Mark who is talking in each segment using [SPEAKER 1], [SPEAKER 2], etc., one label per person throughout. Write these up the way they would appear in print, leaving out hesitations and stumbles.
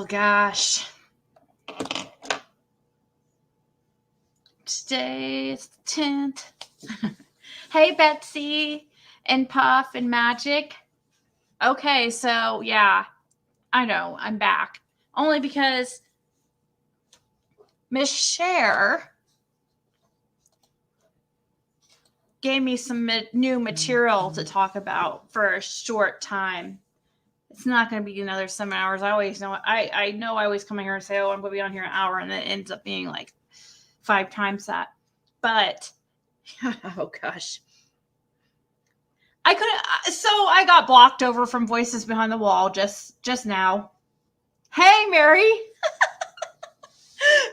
[SPEAKER 1] Oh, gosh. Today is the 10th. Hey, Betsy and Puff and Magic. Okay, so, yeah. I know, I'm back. Only because Miss Cher gave me some new material to talk about for a short time. It's not going to be another 7 hours. I always know. I know I always come in here and say, "Oh, I'm going to be on here an hour," and it ends up being like 5 times that. But oh gosh, I couldn't. So I got blocked over from Voices Behind the Wall just now. Hey, Mary,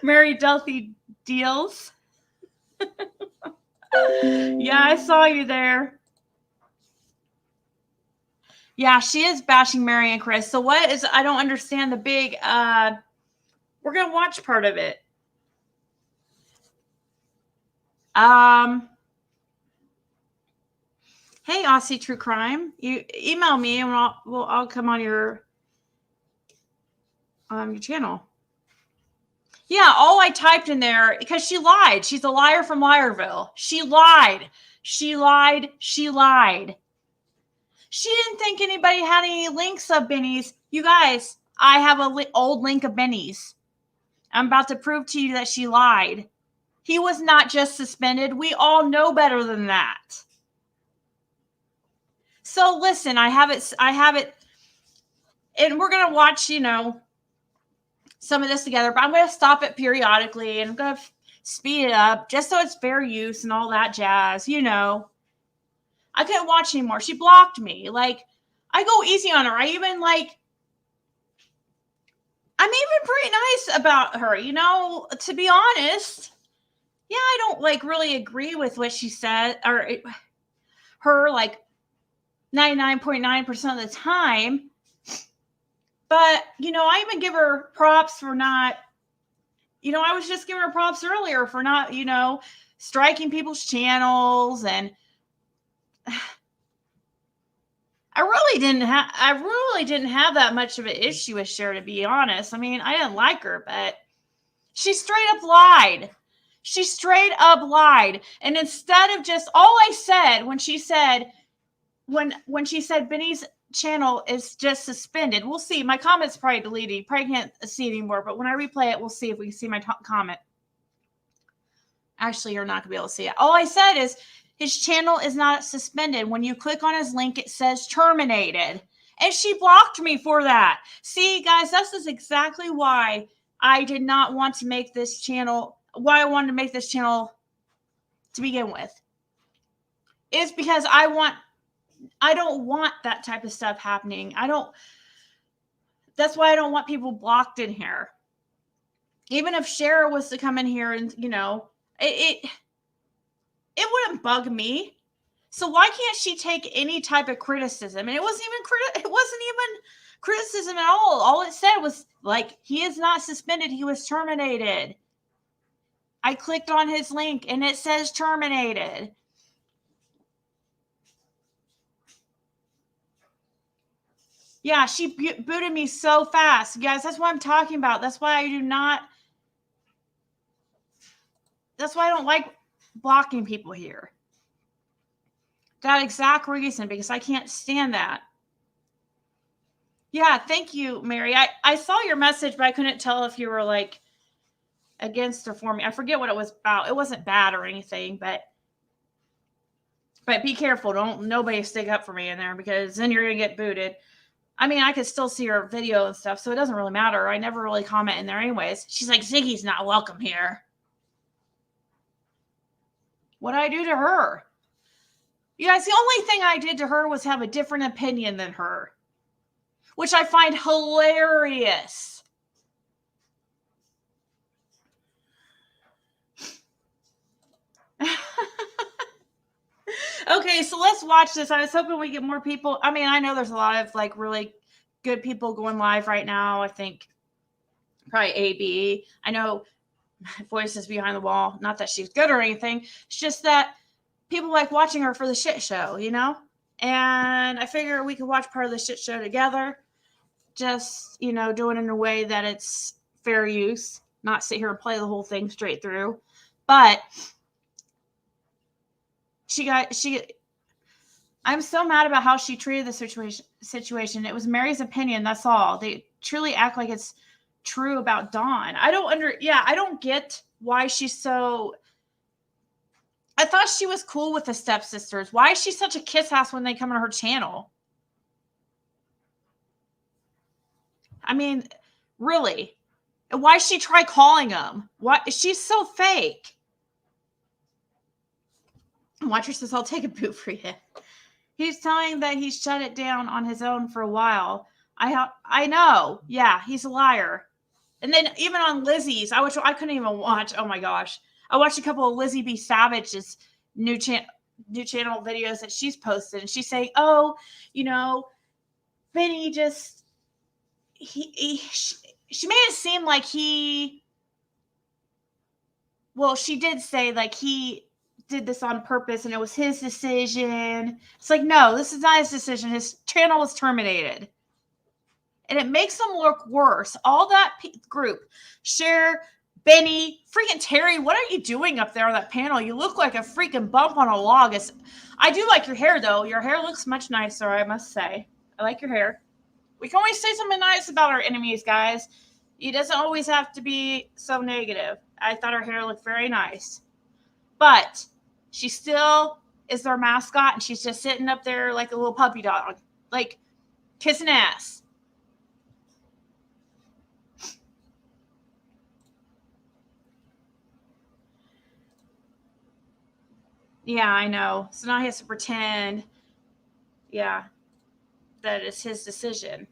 [SPEAKER 1] Mary Delphi Deals. Yeah, I saw you there. Yeah, she is bashing Mary and Chris. So what is, I don't understand the big, we're going to watch part of it. Hey, Aussie True Crime, you email me and I'll come on your channel. Yeah, all I typed in there, because she lied. She's a liar from Liarville. She lied. She lied. She lied. She didn't think anybody had any links of Benny's. You guys, I have an old link of Benny's. I'm about to prove to you that she lied. He was not just suspended. We all know better than that. So listen, I have it, and we're going to watch, some of this together, but I'm going to stop it periodically and I'm going to speed it up just so it's fair use and all that jazz, I couldn't watch anymore. She blocked me. Like, I go easy on her. I'm even pretty nice about her, to be honest. Yeah, I don't really agree with what she said or her 99.9% of the time. But, I even give her props for not, I was just giving her props earlier for not, striking people's channels. And I really didn't have that much of an issue with Cher, to be honest. I mean, I didn't like her, but she straight up lied. She straight up lied. And instead of just, all I said when she said Benny's channel is just suspended. We'll see. My comment's probably deleted. You probably can't see it anymore, but when I replay it, we'll see if we can see my comment. Actually, you're not going to be able to see it. All I said is his channel is not suspended. When you click on his link, it says terminated. And she blocked me for that. See, guys, this is exactly why I did not want to make this channel, why I wanted to make this channel to begin with. Is because I don't want that type of stuff happening. That's why I don't want people blocked in here. Even if Cher was to come in here and, it wouldn't bug me. So why can't she take any type of criticism? And it wasn't even criticism at all. All it said was he is not suspended. He was terminated. I clicked on his link and it says terminated. Yeah, she booted me so fast. Guys, that's what I'm talking about. That's why that's why I don't like blocking people here. That exact reason, because I can't stand that. Yeah, thank you, Mary. I saw your message, but I couldn't tell if you were against or for me. I forget what it was about. It wasn't bad or anything, but be careful. Nobody stick up for me in there, because then you're going to get booted. I mean, I could still see her video and stuff, so it doesn't really matter. I never really comment in there anyways. She's like, Ziggy's not welcome here. What did I do to her? You guys, the only thing I did to her was have a different opinion than her, which I find hilarious. Okay, so let's watch this. I was hoping we get more people. I mean, I know there's a lot of really good people going live right now. I think probably AB. I know Voices Behind the Wall. Not that she's good or anything. It's just that people like watching her for the shit show, And I figure we could watch part of the shit show together. just, doing it in a way that it's fair use, not sit here and play the whole thing straight through. But I'm so mad about how she treated the situation. It was Mary's opinion. That's all. They truly act like it's true about Dawn. I don't get why she's so. I thought she was cool with the stepsisters. Why is she such a kiss ass when they come on her channel? I mean, really? Why she try calling them? Why? She's so fake. Watcher says, I'll take a boot for you. He's telling that he shut it down on his own for a while. I know. Yeah, he's a liar. And then even on Lizzie's, I couldn't even watch. Oh my gosh. I watched a couple of Lizzie B. Savage's new channel videos that she's posted. And she's saying, oh, Benny just, she made it seem like she did say like he did this on purpose and it was his decision. It's like, no, this is not his decision. His channel was terminated. And it makes them look worse. All that group, Cher, Benny, freaking Terry, what are you doing up there on that panel? You look like a freaking bump on a log. I do like your hair, though. Your hair looks much nicer, I must say. I like your hair. We can always say something nice about our enemies, guys. It doesn't always have to be so negative. I thought her hair looked very nice. But she still is their mascot, and she's just sitting up there like a little puppy dog, like kissing ass. Yeah, I know. So now he has to pretend, that it's his decision.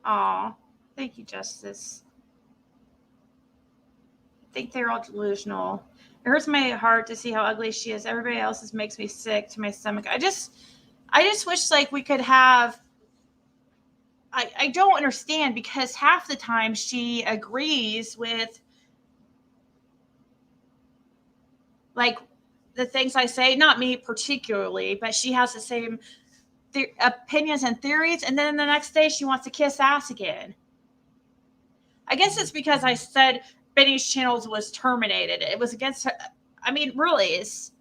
[SPEAKER 1] Aw, thank you, Justice. I think they're all delusional. It hurts my heart to see how ugly she is. Everybody else's makes me sick to my stomach. I just wish like we could have. I don't understand because half the time she agrees with like the things I say, not me particularly, but she has the same opinions and theories. And then the next day she wants to kiss ass again. I guess it's because I said Benny's channels was terminated. It was against her. I mean, really, it's.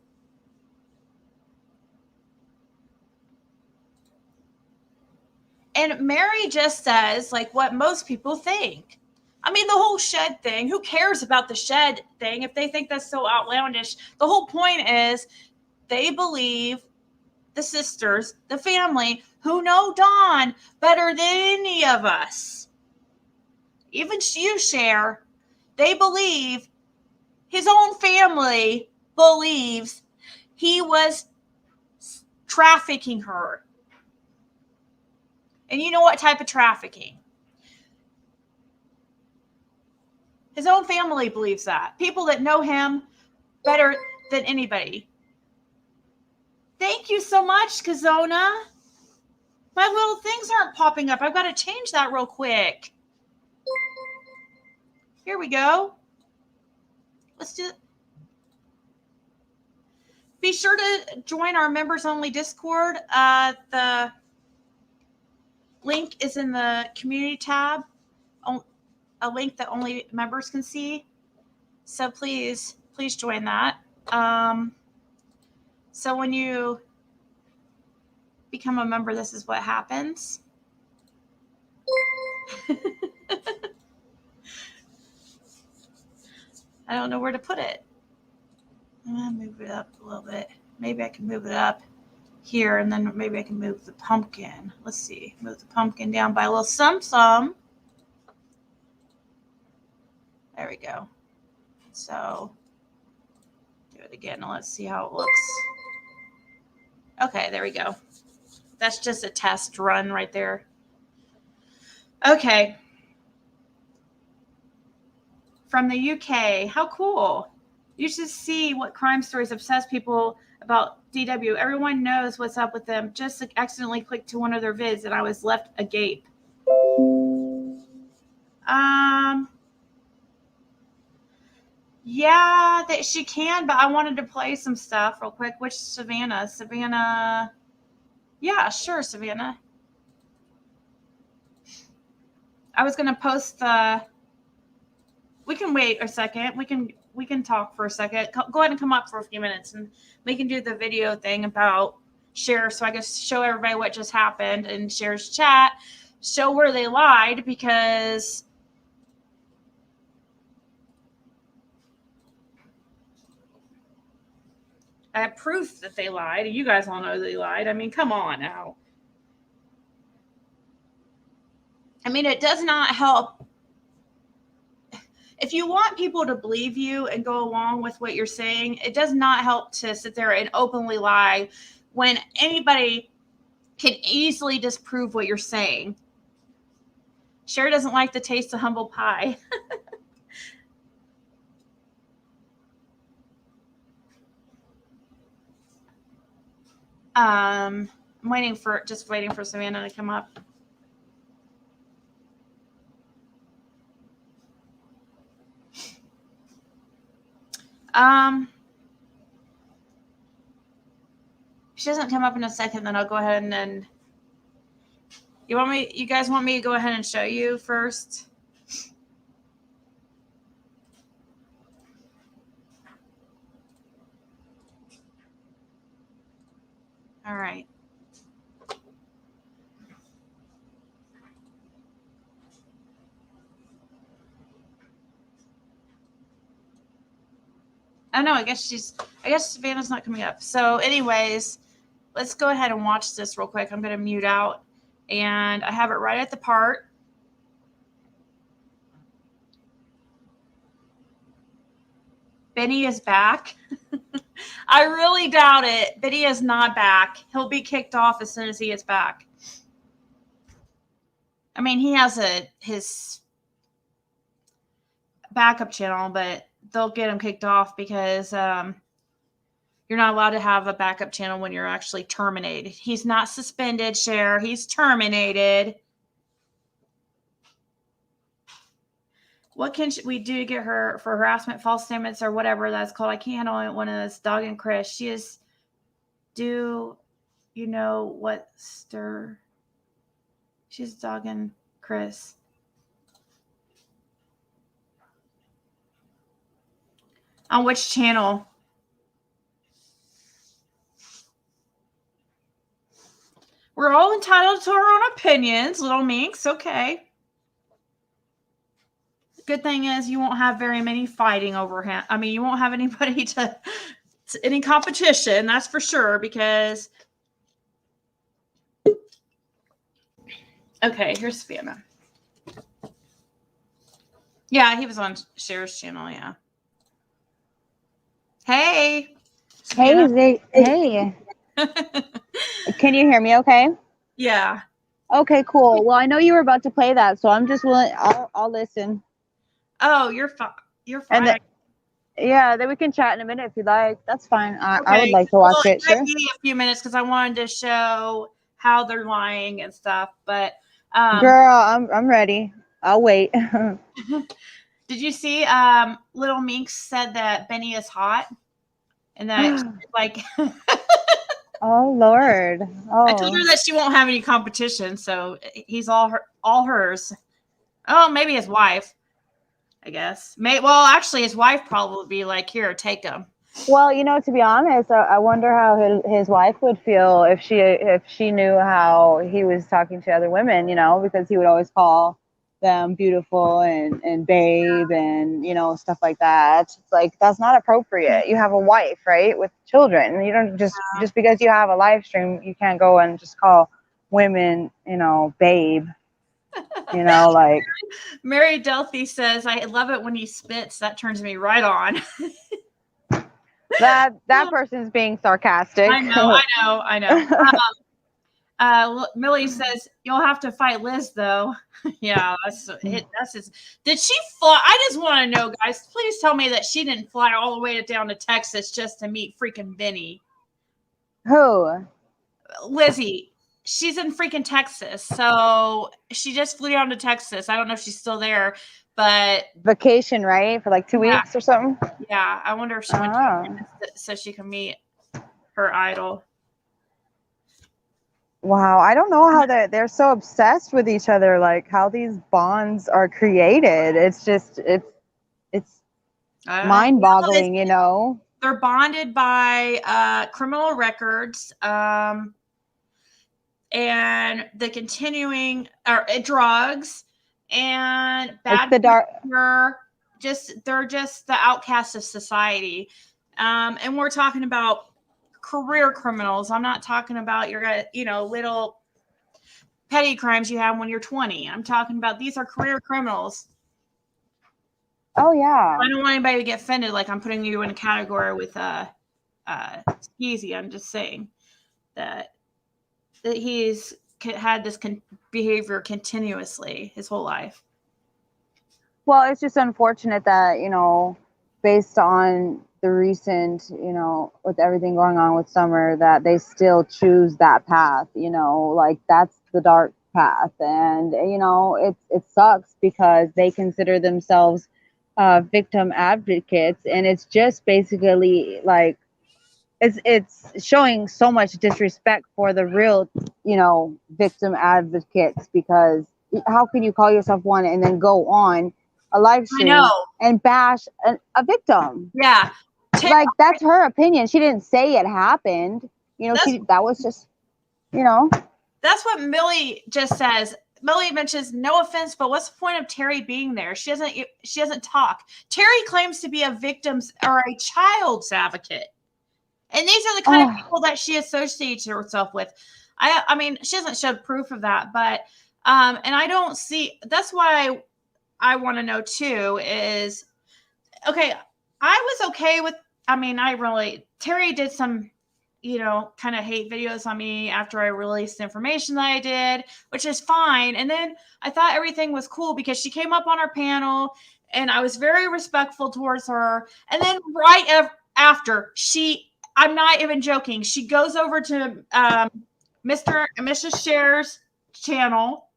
[SPEAKER 1] And Mary just says like what most people think. I mean, the whole shed thing, who cares about the shed thing if they think that's so outlandish? The whole point is they believe the sisters, the family, who know Dawn better than any of us. Even you, Cher, they believe, his own family believes he was trafficking her. And you know what type of trafficking? His own family believes that. People that know him better than anybody. Thank you so much, Kazona. My little things aren't popping up. I've got to change that real quick. Here we go. Let's do it. Be sure to join our members only Discord. The link is in the community tab. A link that only members can see. So please join that. So when you become a member, this is what happens. I don't know where to put it. I'm going to move it up a little bit. Maybe I can move it up here, and then maybe I can move the pumpkin. Let's see. Move the pumpkin down by a little some. There we go. So do it again, and let's see how it looks. Okay, there we go. That's just a test run right there. Okay. From the UK. How cool. You should see what crime stories obsess people about DW. Everyone knows what's up with them. Just accidentally clicked to one of their vids and I was left agape. Yeah, that she can, but I wanted to play some stuff real quick. Which Savannah? Yeah, sure, Savannah. I was gonna post the. We can wait a second. We can talk for a second. Go ahead and come up for a few minutes, and we can do the video thing about Cher. So I guess show everybody what just happened in Cher's chat. Show where they lied, because I have proof that they lied. You guys all know they lied. I mean, come on now. I mean, it does not help. If you want people to believe you and go along with what you're saying, it does not help to sit there and openly lie when anybody can easily disprove what you're saying. Cher doesn't like the taste of humble pie. I'm waiting for Savannah to come up. If she doesn't come up in a second, then I'll go ahead and then. You guys want me to go ahead and show you first? All right. Oh no, I guess Savannah's not coming up. So anyways, let's go ahead and watch this real quick. I'm going to mute out, and I have it right at the part. Benny is back. I really doubt it. Benny is not back. He'll be kicked off as soon as he gets back. I mean, he has his backup channel, but they'll get him kicked off because you're not allowed to have a backup channel when you're actually terminated. He's not suspended, Cher. He's terminated. What can we do to get her for harassment, false statements, or whatever that's called? I can't handle it when it's Dog and Chris. She is. Do you know what stir? She's Dog and Chris. On which channel? We're all entitled to our own opinions, little minx. Okay. Good thing is you won't have very many fighting over him. I mean, you won't have anybody to any competition, that's for sure, because. Okay, here's Savannah. Yeah, he was on Cher's channel, yeah. Hey.
[SPEAKER 2] Savannah. Hey. Can you hear me okay?
[SPEAKER 1] Yeah.
[SPEAKER 2] Okay, cool. Well, I know you were about to play that, so I'm just willing. I'll listen.
[SPEAKER 1] Oh, you're fine. You're fine.
[SPEAKER 2] Yeah, then we can chat in a minute if you like. That's fine. I would like to watch it. Sure.
[SPEAKER 1] Give me a few minutes because I wanted to show how they're lying and stuff. But
[SPEAKER 2] girl, I'm ready. I'll wait.
[SPEAKER 1] Did you see? Little Minx said that Benny is hot, and that like.
[SPEAKER 2] Oh Lord! Oh.
[SPEAKER 1] I told her that she won't have any competition, so he's all hers. Oh, maybe his wife. I guess. Well, actually, his wife probably would be like, "Here, take him."
[SPEAKER 2] Well, to be honest, I wonder how his wife would feel if she knew how he was talking to other women. Because he would always call them beautiful and babe and stuff like that. It's like, that's not appropriate. You have a wife, right, with children. You don't just because you have a live stream, you can't go and just call women babe. Like
[SPEAKER 1] Mary Delphi says, I love it when he spits. That turns me right on.
[SPEAKER 2] that person's being sarcastic.
[SPEAKER 1] I know. Millie says, you'll have to fight Liz, though. Yeah, that's his. Did she fly? I just want to know, guys. Please tell me that she didn't fly all the way down to Texas just to meet freaking Benny.
[SPEAKER 2] Who?
[SPEAKER 1] Lizzie. She's in freaking Texas, so she just flew down to Texas. I don't know if she's still there, but
[SPEAKER 2] vacation, right? For like 2 weeks or something.
[SPEAKER 1] Yeah, I wonder if she went to so she can meet her idol.
[SPEAKER 2] Wow, I don't know how they're so obsessed with each other, like how these bonds are created. It's just it's
[SPEAKER 1] Well,
[SPEAKER 2] mind-boggling, you know.
[SPEAKER 1] they're bonded by criminal records, and the continuing or drugs and
[SPEAKER 2] It's
[SPEAKER 1] bad
[SPEAKER 2] the dark.
[SPEAKER 1] behavior. They're just the outcasts of society. And we're talking about career criminals. I'm not talking about your little petty crimes you have when you're 20. I'm talking about these are career criminals.
[SPEAKER 2] Oh yeah.
[SPEAKER 1] I don't want anybody to get offended like I'm putting you in a category with skeezy. I'm just saying that he's had this behavior continuously his whole life.
[SPEAKER 2] Well, it's just unfortunate that, based on the recent, with everything going on with Summer, that they still choose that path, like that's the dark path. And, it sucks because they consider themselves victim advocates. And it's just basically like, it's showing so much disrespect for the real, victim advocates, because how can you call yourself one and then go on a live
[SPEAKER 1] I know.
[SPEAKER 2] stream and bash a victim?
[SPEAKER 1] Yeah.
[SPEAKER 2] Like, that's her opinion. She didn't say it happened. That was just,
[SPEAKER 1] That's what Millie just says. Millie mentions, no offense, but what's the point of Terry being there? She doesn't talk. Terry claims to be a victim's or a child's advocate. And these are the kind of people that she associates herself with. I mean, she hasn't showed proof of that, but and I don't see. That's why I want to know too. Is okay. I was okay with. I mean, Terry did some, kind of hate videos on me after I released the information that I did, which is fine. And then I thought everything was cool because she came up on our panel, and I was very respectful towards her. And then right after I'm not even joking. She goes over to Mr. and Mrs. Cher's channel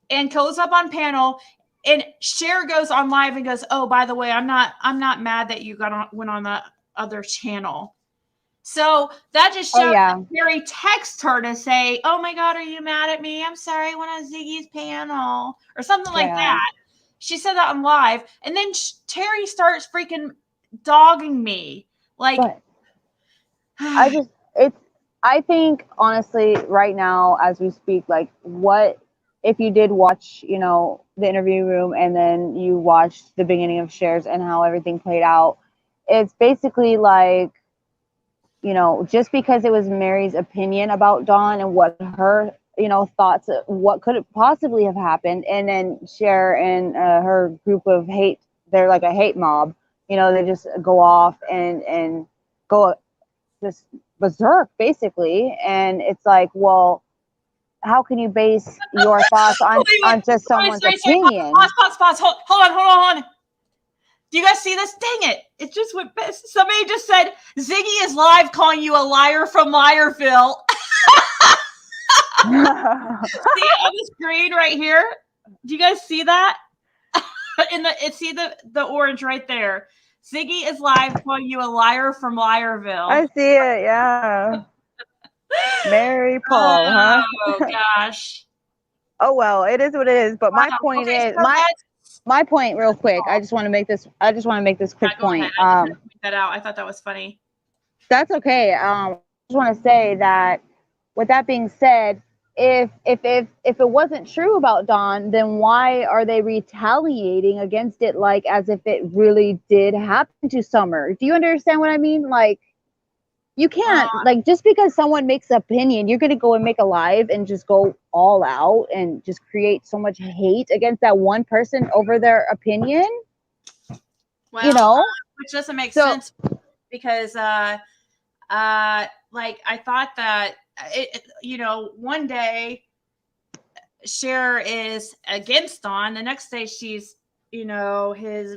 [SPEAKER 1] and goes up on panel, and Cher goes on live and goes, "Oh, by the way, I'm not mad that you went on the other channel." So that just shows that Terry texts her to say, "Oh my God, are you mad at me? I'm sorry, I went on Ziggy's panel," or something like that. She said that on live, and then Terry starts freaking dogging me like.
[SPEAKER 2] But I think honestly right now as we speak, like, what if you did watch, the interview room and then you watched the beginning of Cher's and how everything played out, it's basically like, just because it was Mary's opinion about Dawn and what her, thoughts, what could possibly have happened, and then Cher and her group of hate, they're like a hate mob, they just go off and go just berserk basicly. And it's like, well, how can you base your thoughts on just someone's opinion?
[SPEAKER 1] Pause. Hold on. Do you guys see this? Dang it. It just went. Somebody just said, Ziggy is live calling you a liar from Liarville. See it on the screen right here? Do you guys see that? See the orange right there. Ziggy is live calling you a liar from Liarville.
[SPEAKER 2] I see it, yeah. Mary Paul, huh?
[SPEAKER 1] Oh gosh.
[SPEAKER 2] Oh well, it is what it is. But my point is, my point, real quick. I just want to make this quick point.
[SPEAKER 1] I just point that out. I thought that was funny.
[SPEAKER 2] That's okay. I just want to say that, with that being said, if it wasn't true about Dawn, then why are they retaliating against it like as if it really did happen to Summer? Do you understand what I mean? Like, you can't, like, just because someone makes an opinion, you're gonna go and make a live and just go all out and just create so much hate against that one person over their opinion.
[SPEAKER 1] Well, which doesn't make sense because like I thought that one day Cher is against Dawn, the next day she's his.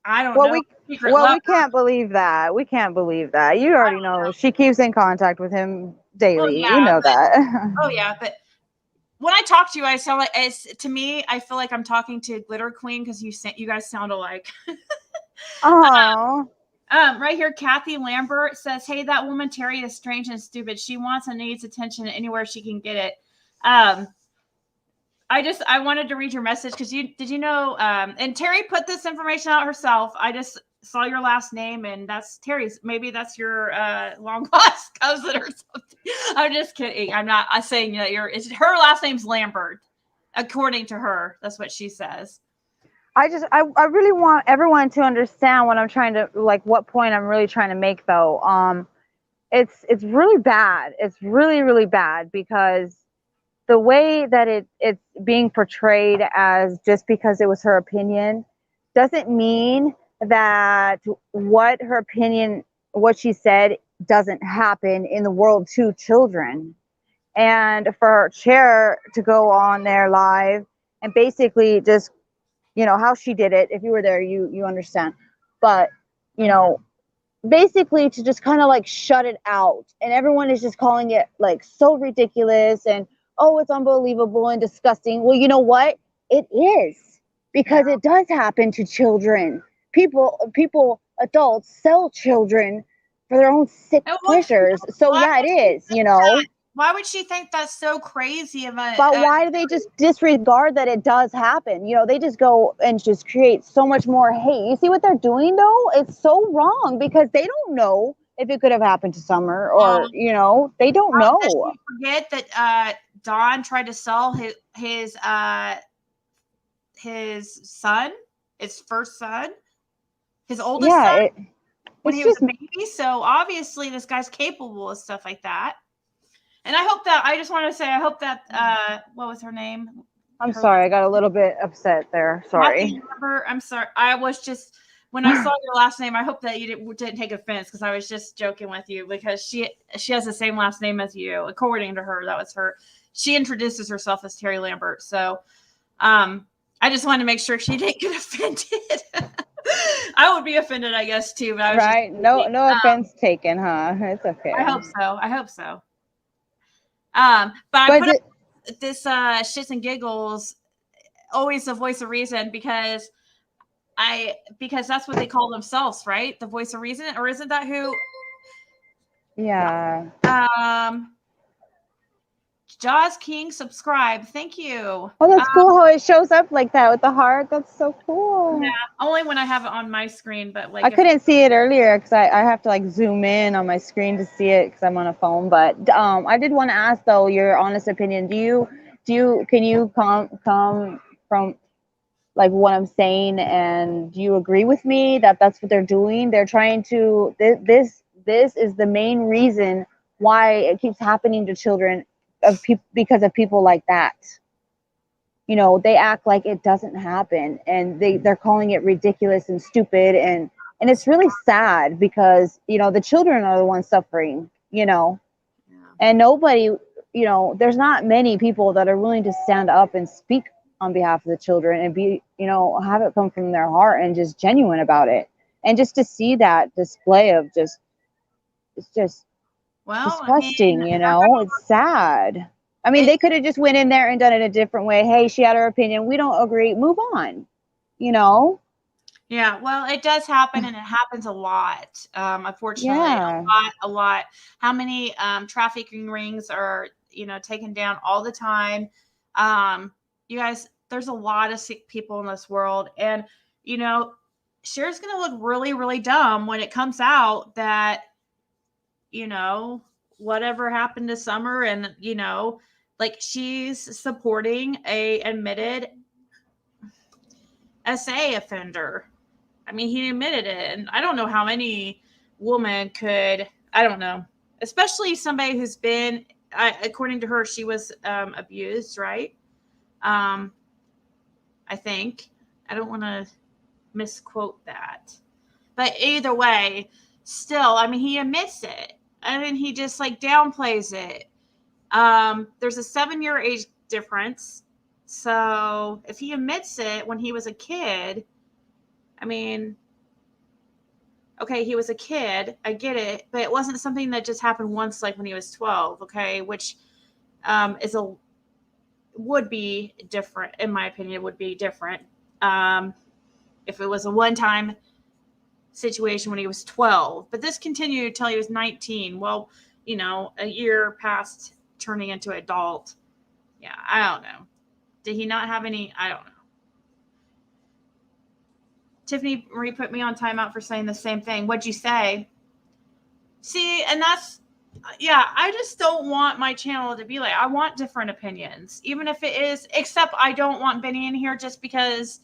[SPEAKER 1] I don't know.
[SPEAKER 2] We can't believe that. We can't believe that. You already know she keeps in contact with him daily. You know that.
[SPEAKER 1] Oh yeah, but when I talk to you, I sound like to me. I feel like I'm talking to Glitter Queen because you guys sound alike.
[SPEAKER 2] Oh.
[SPEAKER 1] Right here, Kathy Lambert says, "Hey, that woman Terry is strange and stupid. She wants and needs attention anywhere she can get it." I wanted to read your message because did you know? And Terry put this information out herself. I just saw your last name, and that's Terry's. Maybe that's your long lost cousin or something. I'm just kidding. I'm not. I'm saying that her last name's Lambert, according to her. That's what she says.
[SPEAKER 2] I really want everyone to understand what I'm trying to, like, what point I'm really trying to make, though. It's really bad. It's really, really bad, because the way that it's being portrayed as just because it was her opinion doesn't mean that what she said doesn't happen in the world to children. And for Cher to go on there live and basically just, how she did it, if you were there, you understand. But, basically to just kind of like shut it out, and everyone is just calling it like so ridiculous and, oh, it's unbelievable and disgusting. Well, you know what, it is, because it does happen to children. Adults sell children for their own sick pleasures. So yeah, it is.
[SPEAKER 1] Why would she think that's so crazy of a?
[SPEAKER 2] But why do they just disregard that it does happen? They just go and just create so much more hate. You see what they're doing, though? It's so wrong, because they don't know if it could have happened to Summer, or they don't know.
[SPEAKER 1] Does she forget that Don tried to sell his son, his first son, his oldest son, when he was a baby? So obviously, this guy's capable of stuff like that. And I hope that, I just want to say, I hope that, what was her name?
[SPEAKER 2] I'm sorry, I got a little bit upset there. Sorry.
[SPEAKER 1] I'm sorry. I was just, when I saw your last name, I hope that you didn't take offense, because I was just joking with you, because she has the same last name as you. According to her, that was her. She introduces herself as Terry Lambert. So I just wanted to make sure she didn't get offended. I would be offended, I guess, too. But
[SPEAKER 2] right. No offense taken, huh? It's okay.
[SPEAKER 1] I hope so. But I put up this shits and giggles, always the voice of reason, because that's what they call themselves, right? The voice of reason, or isn't that who?
[SPEAKER 2] Yeah.
[SPEAKER 1] Jaws King, subscribe. Thank you.
[SPEAKER 2] Oh, that's cool how it shows up like that with the heart. That's so cool.
[SPEAKER 1] Yeah, only when I have it on my screen, but like
[SPEAKER 2] I couldn't see it earlier because I have to like zoom in on my screen to see it because I'm on a phone. But I did want to ask, though, your honest opinion. Can you come from like what I'm saying, and do you agree with me that that's what they're doing? They're trying to this is the main reason why it keeps happening to children because of people like that. They act like it doesn't happen, and they're calling it ridiculous and stupid, and it's really sad, because the children are the ones suffering, and nobody, there's not many people that are willing to stand up and speak on behalf of the children and be, have it come from their heart and just genuine about it. And just to see that display of it's just disgusting, it's sad. I mean, they could have just went in there and done it a different way. Hey, she had her opinion. We don't agree. Move on,
[SPEAKER 1] Yeah, well, it does happen, and it happens a lot. Unfortunately,
[SPEAKER 2] yeah.
[SPEAKER 1] a lot. How many trafficking rings are, taken down all the time? You guys, there's a lot of sick people in this world, and Cher's going to look really, really dumb when it comes out that, whatever happened to Summer, and like, she's supporting a admitted SA offender. I mean, he admitted it, and I don't know how many women could. I don't know, especially somebody who's been. According to her, she was abused, right? I think. I don't want to misquote that, but either way, still, I mean, he admits it. I mean, he just like downplays it. There's a 7-year age difference. So if he admits it when he was a kid, I mean, okay, he was a kid. I get it. But it wasn't something that just happened once, like when he was 12, okay, which would be different. In my opinion, it would be different. If it was a one-time situation when he was 12, but this continued until he was 19. Well, you know, a year past turning into adult. Yeah, I don't know. Did he not have any? I don't know. Tiffany Marie put me on timeout for saying the same thing. What'd you say? See, and that's, yeah, I just don't want my channel to be like, I want different opinions, even if it is, except I don't want Benny in here just because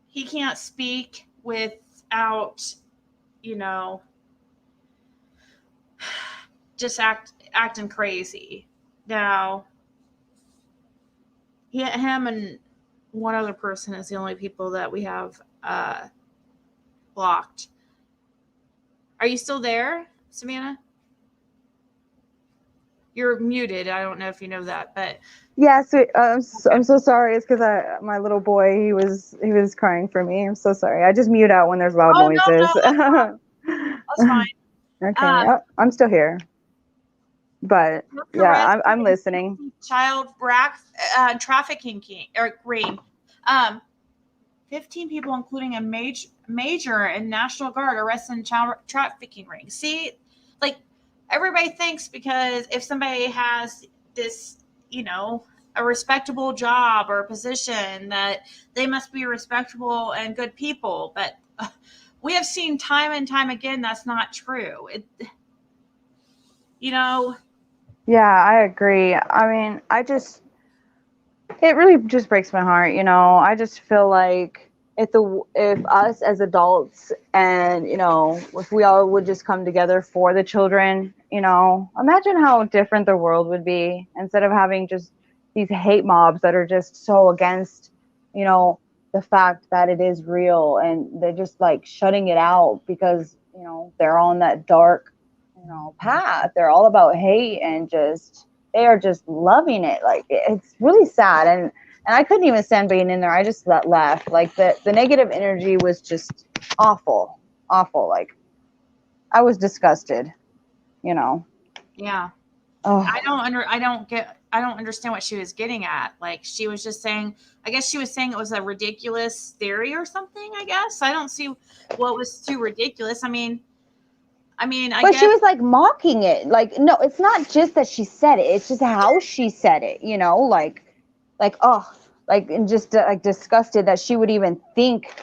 [SPEAKER 1] he can't speak without, you know, just acting crazy. Now, him and one other person is the only people that we have blocked. Are you still there, Savannah? You're muted. I don't know if you know that, but
[SPEAKER 2] yeah. So I'm so sorry. It's because my little boy he was crying for me. I'm so sorry. I just mute out when there's loud noises.
[SPEAKER 1] No, that's fine.
[SPEAKER 2] Okay, I'm still here. But yeah, I'm listening.
[SPEAKER 1] Child trafficking ring. 15 people, including a major and National Guard, arrested in child trafficking ring. See, like, everybody thinks because if somebody has this, you know, a respectable job or a position that they must be respectable and good people. But we have seen time and time again that's not true. You know.
[SPEAKER 2] Yeah, I agree. I mean, it really just breaks my heart, you know. I just feel like if us as adults and, you know, if we all would just come together for the children, you know, imagine how different the world would be instead of having just these hate mobs that are just so against, you know, the fact that it is real, and they're just like shutting it out because, you know, they're on that dark, you know, path. They're all about hate and they are just loving it. Like, it's really sad. And I couldn't even stand being in there. I just left. Like, the negative energy was just awful. Like, I was disgusted, you know.
[SPEAKER 1] Yeah.
[SPEAKER 2] Oh.
[SPEAKER 1] I don't understand what she was getting at. Like, she was just saying, I guess she was saying it was a ridiculous theory or something, I guess. I don't see what was too ridiculous. I mean, I
[SPEAKER 2] but guess she was like mocking it. Like, no, it's not just that she said it. It's just how she said it, you know, like, oh, like, and just like disgusted that she would even think,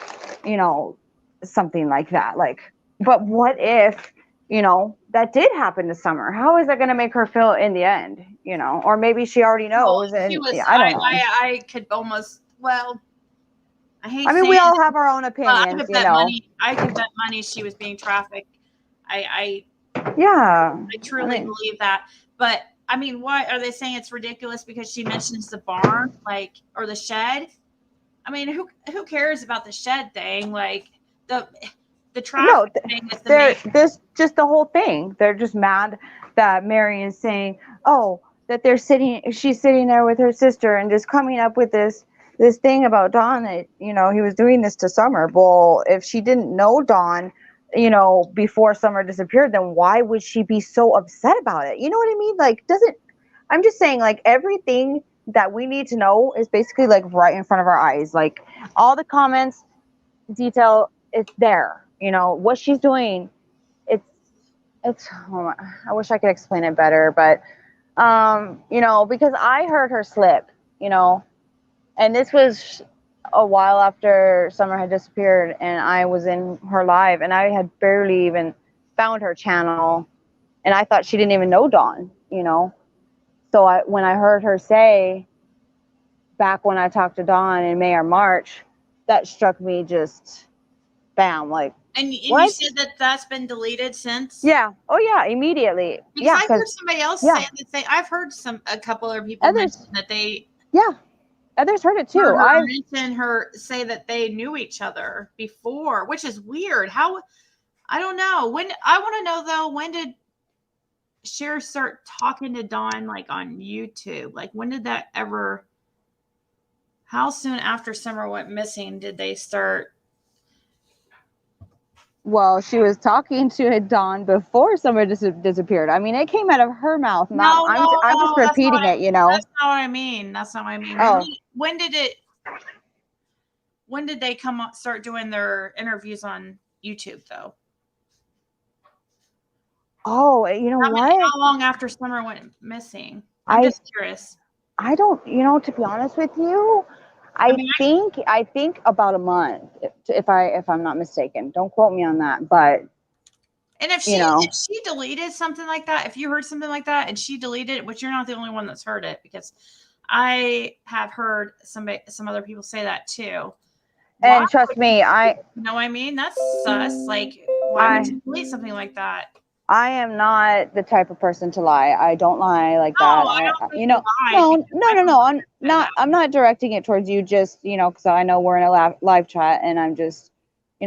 [SPEAKER 2] you know, something like that. Like, but what if, you know, that did happen to Summer? How is that going to make her feel in the end, you know? Or maybe she already knows. Well, I don't know.
[SPEAKER 1] I could almost, well,
[SPEAKER 2] I mean, we all have our own opinions, you know.
[SPEAKER 1] I could bet money she was being trafficked. I truly believe that. But I mean, why are they saying it's ridiculous because she mentions the barn, like, or the shed? I mean, who cares about the shed thing? Like, the traffic thing is
[SPEAKER 2] there's just the whole thing. They're just mad that Marion's saying, oh, that she's sitting there with her sister and just coming up with this thing about Dawn that, you know, he was doing this to Summer. Well, if she didn't know Dawn, you know, before Summer disappeared, then why would she be so upset about it? You know what I mean? Like, I'm just saying, like, everything that we need to know is basically like right in front of our eyes. Like, all the comments, detail, it's there. You know, what she's doing, it's I wish I could explain it better, but you know, because I heard her slip, you know, and this was a while after Summer had disappeared, and I was in her live, and I had barely even found her channel, and I thought she didn't even know Dawn, you know. So when I heard her say back when I talked to Dawn in May or March, that struck me just bam, like.
[SPEAKER 1] And you said that that's been deleted since?
[SPEAKER 2] Yeah. Oh yeah, immediately.
[SPEAKER 1] Because I heard somebody else say that I've heard a couple of people mention that they.
[SPEAKER 2] Yeah. Others heard it too.
[SPEAKER 1] I mentioned her say that they knew each other before, which is weird. How, I don't know. I want to know though, when did Cher start talking to Dawn, like, on YouTube? Like, when did that ever? How soon after Summer went missing did they start?
[SPEAKER 2] Well, she was talking to Dawn before Summer disappeared. I mean, it came out of her mouth. I'm just repeating it, you know.
[SPEAKER 1] That's not what I mean. Oh. When did it? When did they start doing their interviews on YouTube though?
[SPEAKER 2] Oh, you know what?
[SPEAKER 1] How long after Summer went missing? I'm
[SPEAKER 2] I
[SPEAKER 1] just curious.
[SPEAKER 2] I don't, to be honest with you,
[SPEAKER 1] I mean,
[SPEAKER 2] I think about a month, if I'm not mistaken. Don't quote me on that, but
[SPEAKER 1] and if she deleted something like that, if you heard something like that and she deleted it, which you're not the only one that's heard it, because I have heard some other people say that too.
[SPEAKER 2] And trust me,
[SPEAKER 1] I mean, that's sus. Like, why would you delete something like that?
[SPEAKER 2] I am not the type of person to lie. I don't lie like that. I'm not directing it towards you, just, because I know we're in a live chat and I'm just,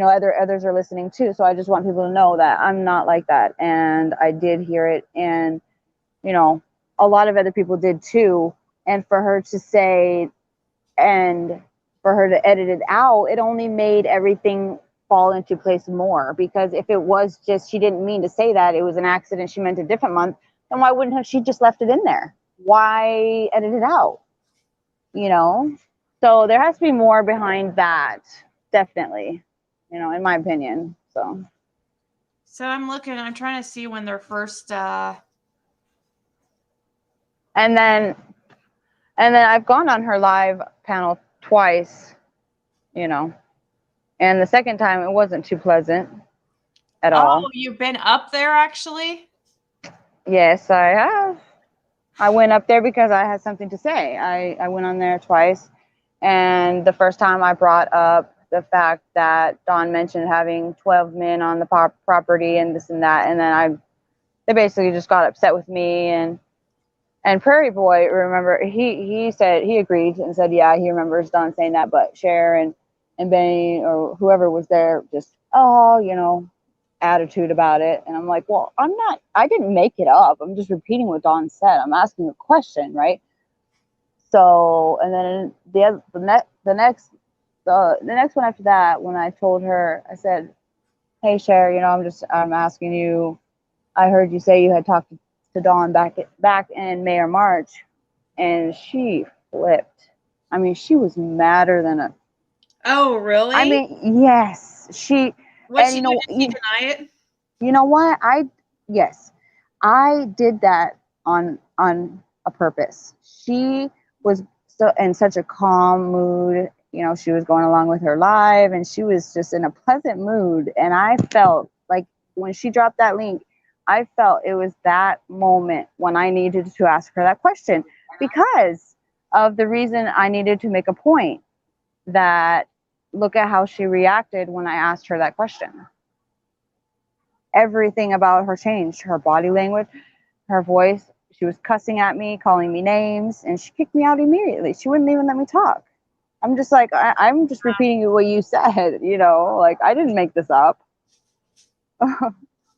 [SPEAKER 2] others are listening too. So I just want people to know that I'm not like that. And I did hear it. And, a lot of other people did too. And for her to say, and for her to edit it out, it only made everything fall into place more. Because if it was just, she didn't mean to say that, it was an accident, she meant a different month, then why wouldn't she just left it in there? Why edit it out? So there has to be more behind that, definitely, in my opinion. So
[SPEAKER 1] I'm trying to see when their first
[SPEAKER 2] and then I've gone on her live panel twice, and the second time it wasn't too pleasant at all.
[SPEAKER 1] Oh, you've been up there actually?
[SPEAKER 2] Yes, I have. I went up there because I had something to say. I went on there twice, and the first time I brought up the fact that Dawn mentioned having 12 men on the property and this and that, and then they basically just got upset with me. And Prairie Boy, remember, he said, he agreed and said, yeah, he remembers Dawn saying that, but Cher and Benny or whoever was there just, attitude about it. And I'm like, well, I didn't make it up. I'm just repeating what Dawn said. I'm asking a question, right? So, and then the next one after that, when I told her, I said, hey, Cher, I'm asking you, I heard you say you had talked to Dawn back in May or March, and she flipped. I mean, she was madder than a.
[SPEAKER 1] Oh, really?
[SPEAKER 2] I mean, yes, she.
[SPEAKER 1] Did she deny it?
[SPEAKER 2] You know what? Yes, I did that on a purpose. She was in such a calm mood. She was going along with her live, and she was just in a pleasant mood. And I felt like when she dropped that link, I felt it was that moment when I needed to ask her that question, because of the reason I needed to make a point that look at how she reacted when I asked her that question. Everything about her changed. Her body language, her voice. She was cussing at me, calling me names, and she kicked me out immediately. She wouldn't even let me talk. I'm just like, I'm just repeating what you said, like I didn't make this up.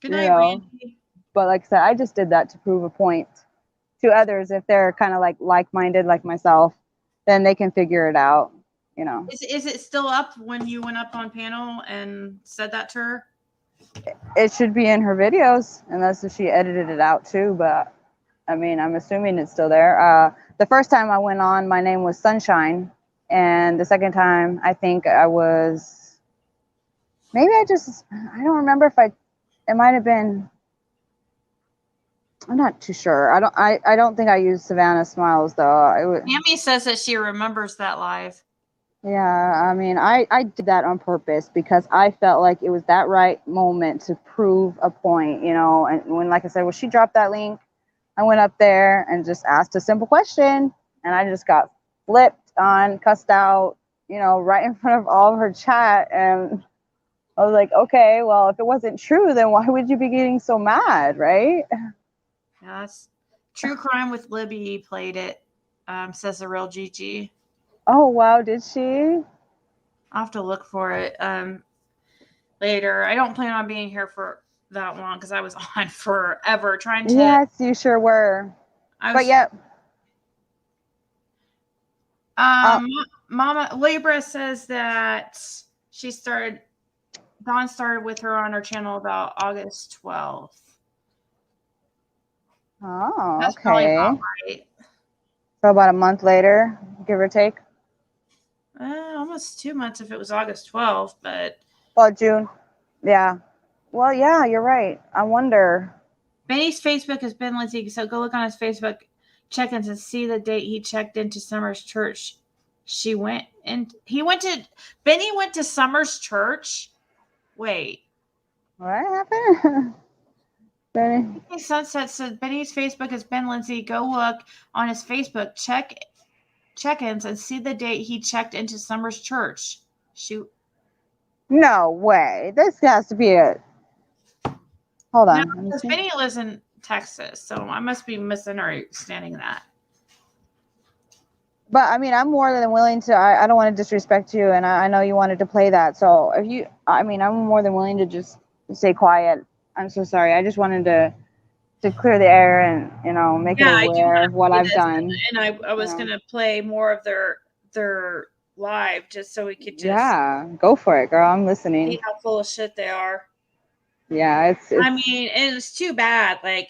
[SPEAKER 1] Good night, Randy.
[SPEAKER 2] But like I said, I just did that to prove a point to others. If they're kind of like-minded like myself, then they can figure it out,
[SPEAKER 1] Is it still up when you went up on panel and said that to her?
[SPEAKER 2] It should be in her videos, unless if she edited it out too. But I mean, I'm assuming it's still there. The first time I went on, my name was Sunshine, and the second time, I think I was. Maybe I don't remember if it might have been. I'm not too sure. I don't think I used Savannah Smiles though.
[SPEAKER 1] Tammy says that she remembers that live.
[SPEAKER 2] Yeah, I mean, I did that on purpose because I felt like it was that right moment to prove a point, and when, like I said, when she dropped that link, I went up there and just asked a simple question, and I just got flipped on, cussed out, right in front of all of her chat. And I was like, okay, well, if it wasn't true, then why would you be getting so mad, right?
[SPEAKER 1] Yeah, that's True Crime with Libby played it, says the real Gigi.
[SPEAKER 2] Oh, wow, did she?
[SPEAKER 1] I'll have to look for it later. I don't plan on being here for that long because I was on forever trying to.
[SPEAKER 2] Yes, you sure were. But yep.
[SPEAKER 1] Mama Libra says that Dawn started with her on her channel about August 12th.
[SPEAKER 2] Oh,
[SPEAKER 1] that's
[SPEAKER 2] okay.
[SPEAKER 1] Probably about right.
[SPEAKER 2] So about a month later, give or take?
[SPEAKER 1] Almost almost 2 months if it was August 12th, but
[SPEAKER 2] Well, June. Yeah. Well, yeah, you're right. I wonder.
[SPEAKER 1] Benny's Facebook has been Lindsay, so go look on his Facebook check-ins and see the date he checked into Summer's church. He went to Summer's church. Wait.
[SPEAKER 2] What happened? Benny?
[SPEAKER 1] Sunset said Benny's Facebook has been Lindsay. Go look on his Facebook check-ins and see the date he checked into Summer's church. Shoot.
[SPEAKER 2] No way. This has to be it. Hold on.
[SPEAKER 1] No, because Benny lives in Texas, so I must be misunderstanding that.
[SPEAKER 2] But I mean, I'm more than willing to. I don't want to disrespect you, and I know you wanted to play that. So if you, I mean, I'm more than willing to just stay quiet. I'm so sorry. I just wanted to clear the air and make it aware of what I've done.
[SPEAKER 1] And I was gonna play more of their live just so we could just
[SPEAKER 2] go for it, girl. I'm listening.
[SPEAKER 1] See how full of shit they are.
[SPEAKER 2] Yeah, it's
[SPEAKER 1] I mean, it's too bad. Like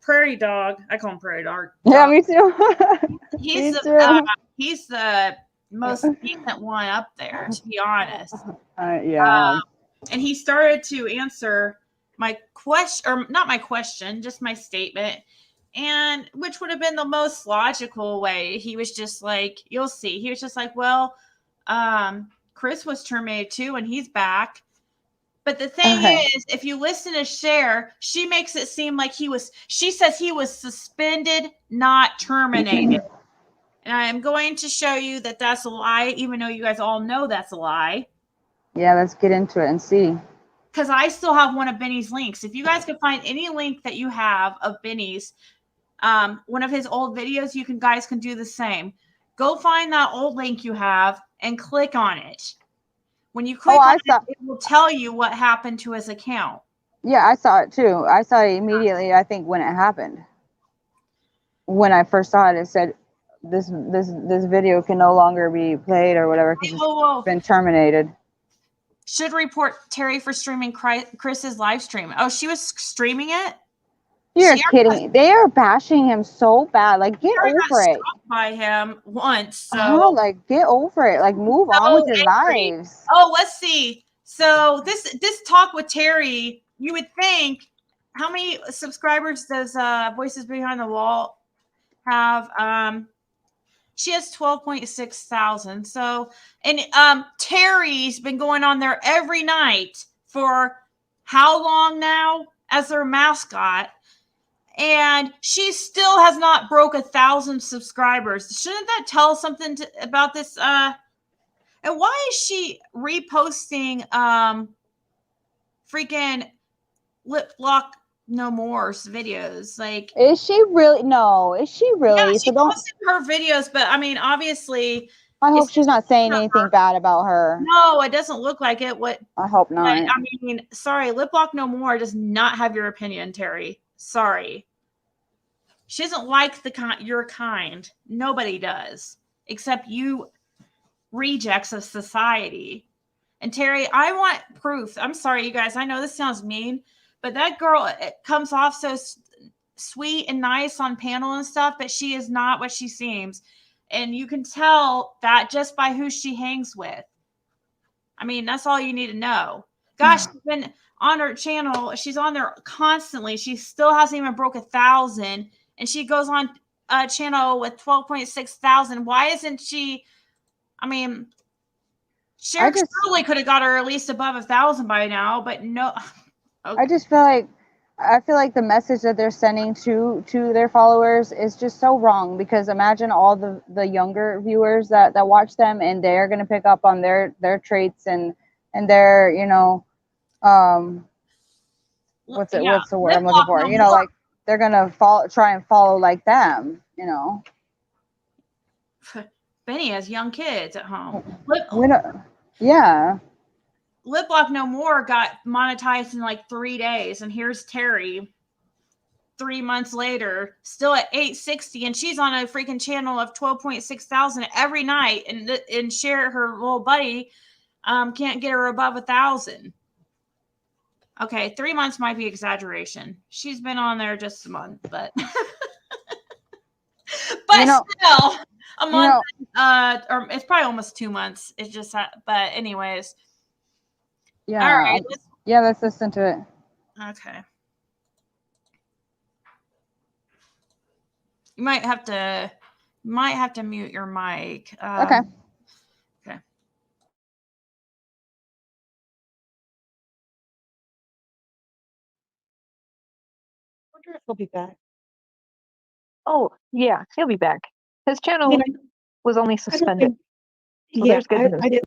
[SPEAKER 1] Prairie Dog, I call him Prairie Dog.
[SPEAKER 2] Yeah, me too.
[SPEAKER 1] He's the most decent one up there, to be honest. And he started to answer my question, or not my question, just my statement, and which would have been the most logical way. He was just like, you'll see. He was just like, well, Chris was terminated too, and he's back. But the thing is, if you listen to Cher, she makes it seem like she says he was suspended, not terminated. And I am going to show you that that's a lie, even though you guys all know that's a lie.
[SPEAKER 2] Yeah, let's get into it and see.
[SPEAKER 1] Because I still have one of Benny's links. If you guys can find any link that you have of Benny's, one of his old videos, guys can do the same. Go find that old link you have and click on it. When you click on it will tell you what happened to his account.
[SPEAKER 2] Yeah, I saw it too. I saw it immediately, I think, when it happened. When I first saw it, it said this video can no longer be played or whatever because it's been terminated.
[SPEAKER 1] Should report Terry for streaming Chris's live stream. Oh, she was streaming it?
[SPEAKER 2] You're kidding. They are bashing him so bad. Like, get over it.
[SPEAKER 1] By him once. So
[SPEAKER 2] get over it. Like, move on with your lives.
[SPEAKER 1] Oh, let's see. So this talk with Terry, you would think, how many subscribers does Voices Behind the Wall have? She has 12.6 thousand. So, and Terry's been going on there every night for how long now as their mascot? And she still has not broke 1,000 subscribers. Shouldn't that tell something about this? And why is she reposting freaking Lip Lock No More's videos? Like,
[SPEAKER 2] is she really? No, is she really?
[SPEAKER 1] Yeah, she posted her videos, but I mean, obviously,
[SPEAKER 2] I hope she's not saying anything bad about her.
[SPEAKER 1] No, it doesn't look like it.
[SPEAKER 2] I hope not.
[SPEAKER 1] I mean, sorry, Lip Lock No More does not have your opinion, Terry. Sorry. She doesn't like your kind. Nobody does, except you rejects of society. And Terry, I want proof. I'm sorry, you guys. I know this sounds mean, but that girl, it comes off so sweet and nice on panel and stuff, but she is not what she seems. And you can tell that just by who she hangs with. I mean, that's all you need to know. Gosh, she's been on her channel. She's on there constantly. She still hasn't even broke 1,000. And she goes on a channel with 12.6 thousand. Why isn't she? I mean, Cher surely could have got her at least above 1,000 by now, but no. Okay.
[SPEAKER 2] I feel like the message that they're sending to their followers is just so wrong, because imagine all the younger viewers that watch them, and they're going to pick up on their traits and their, what's the word I'm looking for? Like they're going to try and follow like them,
[SPEAKER 1] Benny has young kids at home.
[SPEAKER 2] Yeah.
[SPEAKER 1] Lip Lock No More got monetized in like 3 days, and here's Terry 3 months later, still at 860, and she's on a freaking channel of 12.6 thousand every night, and Cher, her little buddy, can't get her above 1,000. Okay, 3 months might be exaggeration. She's been on there just a month, but still, A
[SPEAKER 2] You
[SPEAKER 1] month,
[SPEAKER 2] know,
[SPEAKER 1] or it's probably almost 2 months. It's just but anyways. All
[SPEAKER 2] yeah,
[SPEAKER 1] right,
[SPEAKER 2] yeah. Let's listen to it.
[SPEAKER 1] okay. You might have to mute your mic.
[SPEAKER 2] Okay.
[SPEAKER 1] Okay.
[SPEAKER 3] I wonder if he'll be back.
[SPEAKER 4] Oh, yeah, he'll be back. His
[SPEAKER 3] I
[SPEAKER 4] channel
[SPEAKER 3] mean,
[SPEAKER 4] was only
[SPEAKER 3] I don't
[SPEAKER 4] suspended.
[SPEAKER 3] think.
[SPEAKER 4] So
[SPEAKER 3] Yeah,
[SPEAKER 4] there's good news.
[SPEAKER 3] I didn't.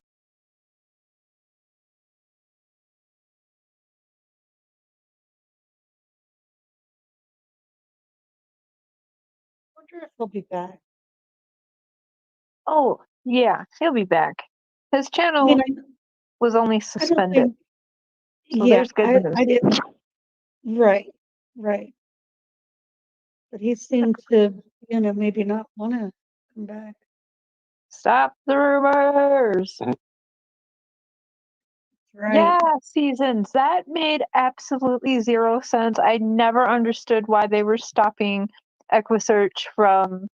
[SPEAKER 3] I wonder if he'll be back.
[SPEAKER 4] Oh, yeah, he'll be back. His
[SPEAKER 3] I
[SPEAKER 4] channel
[SPEAKER 3] mean,
[SPEAKER 4] was only
[SPEAKER 3] I don't
[SPEAKER 4] suspended.
[SPEAKER 3] think.
[SPEAKER 4] So
[SPEAKER 3] Yeah,
[SPEAKER 4] there's good news.
[SPEAKER 3] I didn't. Right, right. But he seemed to, maybe not want to come back.
[SPEAKER 4] Stop the rumors.
[SPEAKER 3] Right.
[SPEAKER 4] Yeah, seasons. That made absolutely zero sense. I never understood why they were stopping EquiSearch from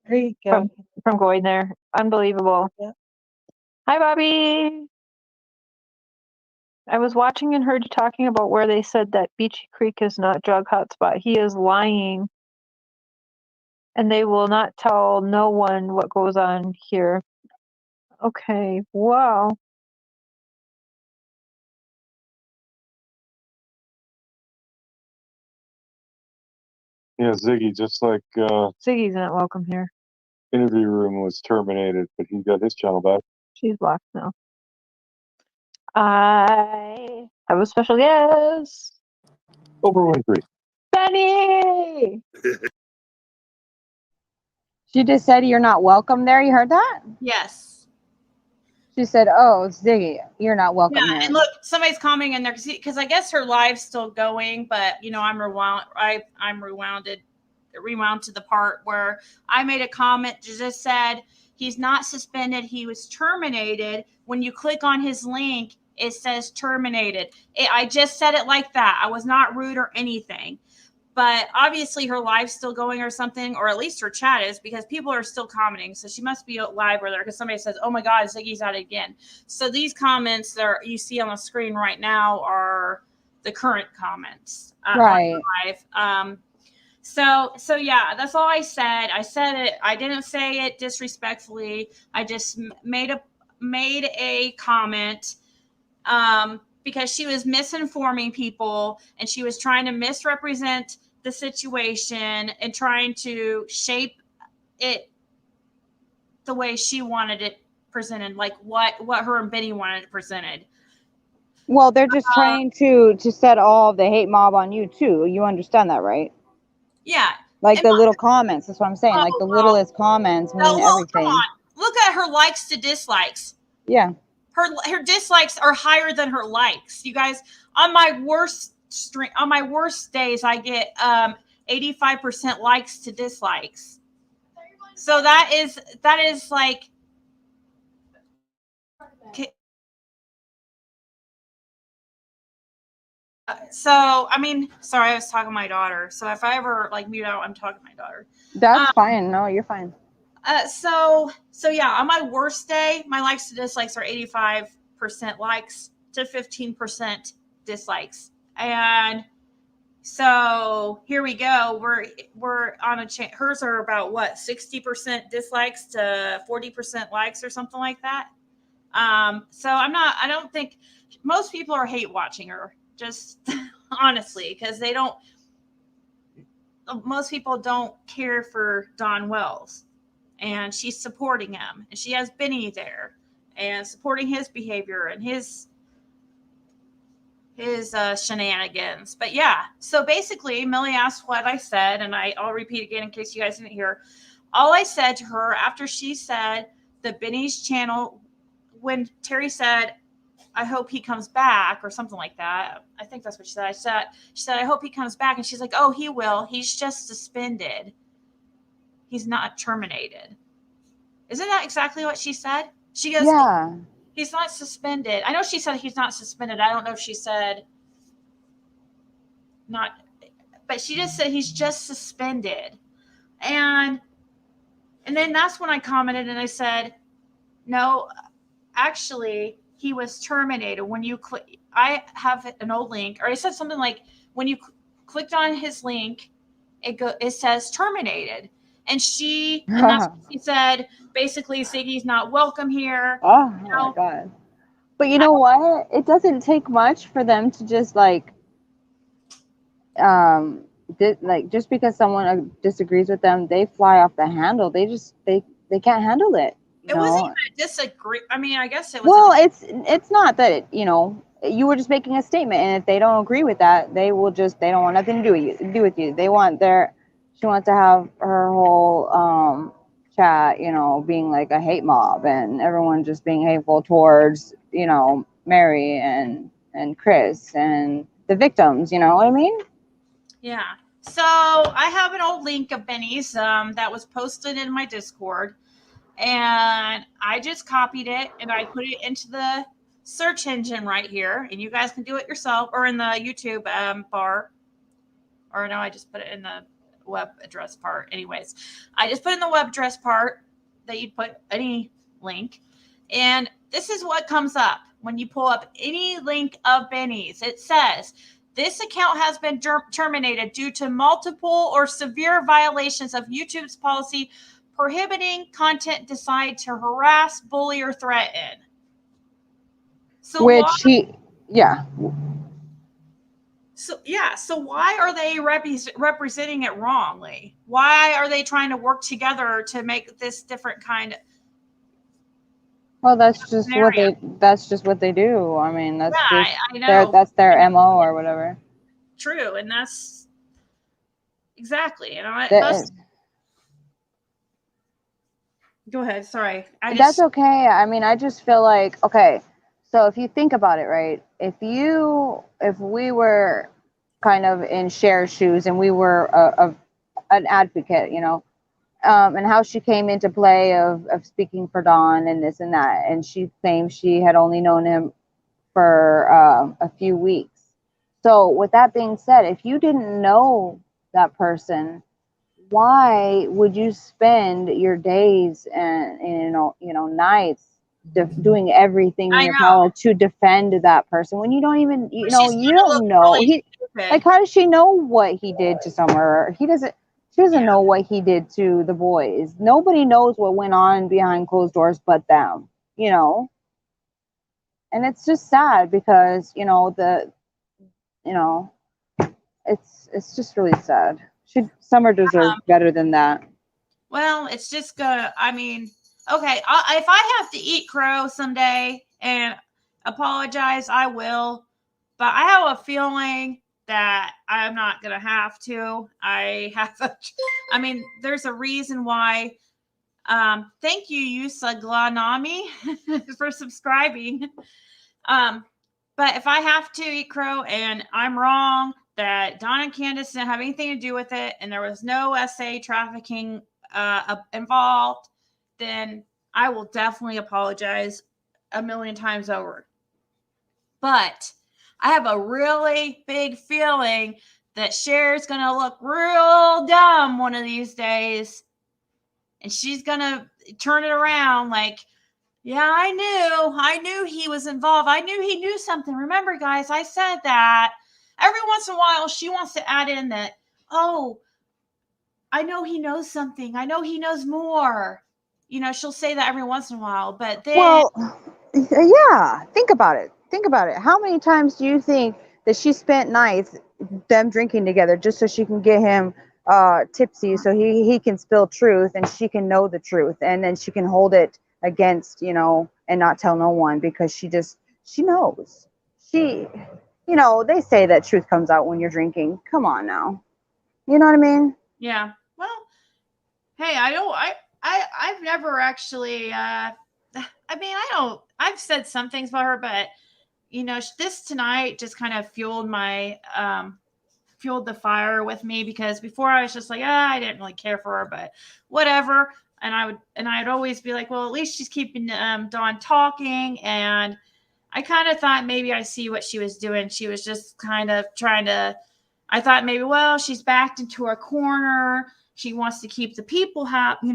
[SPEAKER 3] There you go.
[SPEAKER 4] going there. Unbelievable.
[SPEAKER 3] Yeah.
[SPEAKER 4] Hi, Bobby. I was watching and heard you talking about where they said that Beachy Creek is not drug hotspot. He is lying. And they will not tell no one what goes on here. Okay, wow.
[SPEAKER 5] Yeah, Ziggy, just like
[SPEAKER 4] Ziggy's not welcome here.
[SPEAKER 5] Interview Room was terminated, but he got his channel back.
[SPEAKER 4] She's blocked now. I have a special guest.
[SPEAKER 5] Oprah Winfrey.
[SPEAKER 4] Benny!
[SPEAKER 2] She just said you're not welcome there. You heard that?
[SPEAKER 1] Yes.
[SPEAKER 2] She said, "Oh, Ziggy, you're not welcome
[SPEAKER 1] Yeah,
[SPEAKER 2] here."
[SPEAKER 1] and look, somebody's commenting in there because I guess her live's still going, but I'm rewound. I'm rewound to the part where I made a comment that just said he's not suspended, he was terminated. When you click on his link, it says terminated. I just said it like that. I was not rude or anything. But obviously her live's still going or something, or at least her chat is, because people are still commenting. So she must be live or there, because somebody says, "Oh my God, Ziggy's at it again." So these comments that you see on the screen right now are the current comments.
[SPEAKER 2] Right.
[SPEAKER 1] Live. So yeah, that's all I said. I said it. I didn't say it disrespectfully. I just made a comment. Because she was misinforming people and she was trying to misrepresent the situation and trying to shape it the way she wanted it presented, like what her and Benny wanted it presented.
[SPEAKER 2] Well, they're just trying to set all the hate mob on you too. You understand that, right?
[SPEAKER 1] Yeah.
[SPEAKER 2] Like
[SPEAKER 1] And
[SPEAKER 2] the little comments. That's what I'm saying. Like the littlest comments mean everything.
[SPEAKER 1] Come on. Look at her likes to dislikes.
[SPEAKER 2] Yeah.
[SPEAKER 1] Her dislikes are higher than her likes. You guys, on my worst days, I get 85% likes to dislikes. So that is like. So I mean, sorry, I was talking to my daughter. So if I ever mute out, I'm talking to my daughter.
[SPEAKER 2] That's fine. No, you're fine.
[SPEAKER 1] So yeah, on my worst day, my likes to dislikes are 85% likes to 15% dislikes, and so here we go. We're on a chain. Hers are about what 60% dislikes to 40% likes or something like that. So I don't think most people are hate watching her. Just honestly, because most people don't care for Don Wells. And she's supporting him, and she has Benny there and supporting his behavior and his shenanigans. But yeah, so basically Millie asked what I said, and I'll repeat again in case you guys didn't hear. All I said to her after she said the Benny's channel, when Terry said, "I hope he comes back," or something like that. I think that's what she said. She said, "I hope he comes back," and she's like, "Oh, he will. He's just suspended. He's not terminated." Isn't that exactly what she said? She goes,
[SPEAKER 2] "Yeah,
[SPEAKER 1] he's not suspended." I know she said he's not suspended. I don't know if she said not, but she just said he's just suspended. And And then that's when I commented and I said, no, actually, he was terminated. When you click, I have an old link, or I said something like, when you clicked on his link, it says terminated. And she said, basically, Siggy's not welcome here.
[SPEAKER 2] Oh my God. But you know what? It doesn't take much for them to just like just because someone disagrees with them, they fly off the handle. They can't handle it.
[SPEAKER 1] It wasn't even a disagree. I mean, I guess it was.
[SPEAKER 2] Well, it's not that it, you were just making a statement, and if they don't agree with that, they don't want nothing to do with you. She wants to have her whole chat, being like a hate mob, and everyone just being hateful towards Mary and Chris and the victims. You know what I mean?
[SPEAKER 1] Yeah. So I have an old link of Benny's that was posted in my Discord, and I just copied it and I put it into the search engine right here, and you guys can do it yourself, or in the YouTube bar, or no, I just put it in the web address part. Anyways, I just put in the web address part that you'd put any link, and this is what comes up when you pull up any link of Benny's. It says, this account has been terminated due to multiple or severe violations of YouTube's policy prohibiting content designed to harass, bully, or threaten. So So why are they representing it wrongly? Why are they trying to work together to make this different kind of?
[SPEAKER 2] Well, that's just what they do. I mean, that's
[SPEAKER 1] I know.
[SPEAKER 2] That's their MO or whatever.
[SPEAKER 1] True, and that's exactly. Go ahead. Sorry.
[SPEAKER 2] That's okay. I mean, I just feel like, okay, so if you think about it, right? If we were kind of in Cher's shoes and we were an advocate, and how she came into play of speaking for Dawn and this and that, and she claimed she had only known him for a few weeks. So with that being said, if you didn't know that person, why would you spend your days and nights doing everything in your power to defend that person when you don't even you don't know like, how does she know what he did to Summer? She doesn't know what he did to the boys. Nobody knows what went on behind closed doors but them, and it's just sad because it's just really sad. Summer deserves better than that.
[SPEAKER 1] Well, it's just I mean, okay, if I have to eat crow someday and apologize, I will. But I have a feeling that I'm not going to have to. I mean, there's a reason why. Thank you, Yusa Glanami, for subscribing. But if I have to eat crow and I'm wrong, that Don and Candace didn't have anything to do with it, and there was no SA trafficking involved, then I will definitely apologize a million times over. But I have a really big feeling that Cher's going to look real dumb one of these days, and she's going to turn it around like, yeah, I knew he was involved. I knew he knew something. Remember, guys, I said that. Every once in a while, she wants to add in that, oh, I know he knows something. I know he knows more. She'll say that every once in a while, but then.
[SPEAKER 2] Well, yeah, think about it. How many times do you think that she spent nights them drinking together just so she can get him tipsy so he can spill truth and she can know the truth and then she can hold it against, and not tell no one because she knows. They say that truth comes out when you're drinking. Come on now. You know what I mean?
[SPEAKER 1] Yeah. Well, hey, I've never actually, I've said some things about her, but this tonight just kind of fueled the fire with me, because before I was just like, I didn't really care for her, but whatever. And I'd always be like, well, at least she's keeping Dawn talking. And I kind of thought maybe I see what she was doing. She was just kind of I thought maybe, well, she's backed into a corner. She wants to keep the people happy,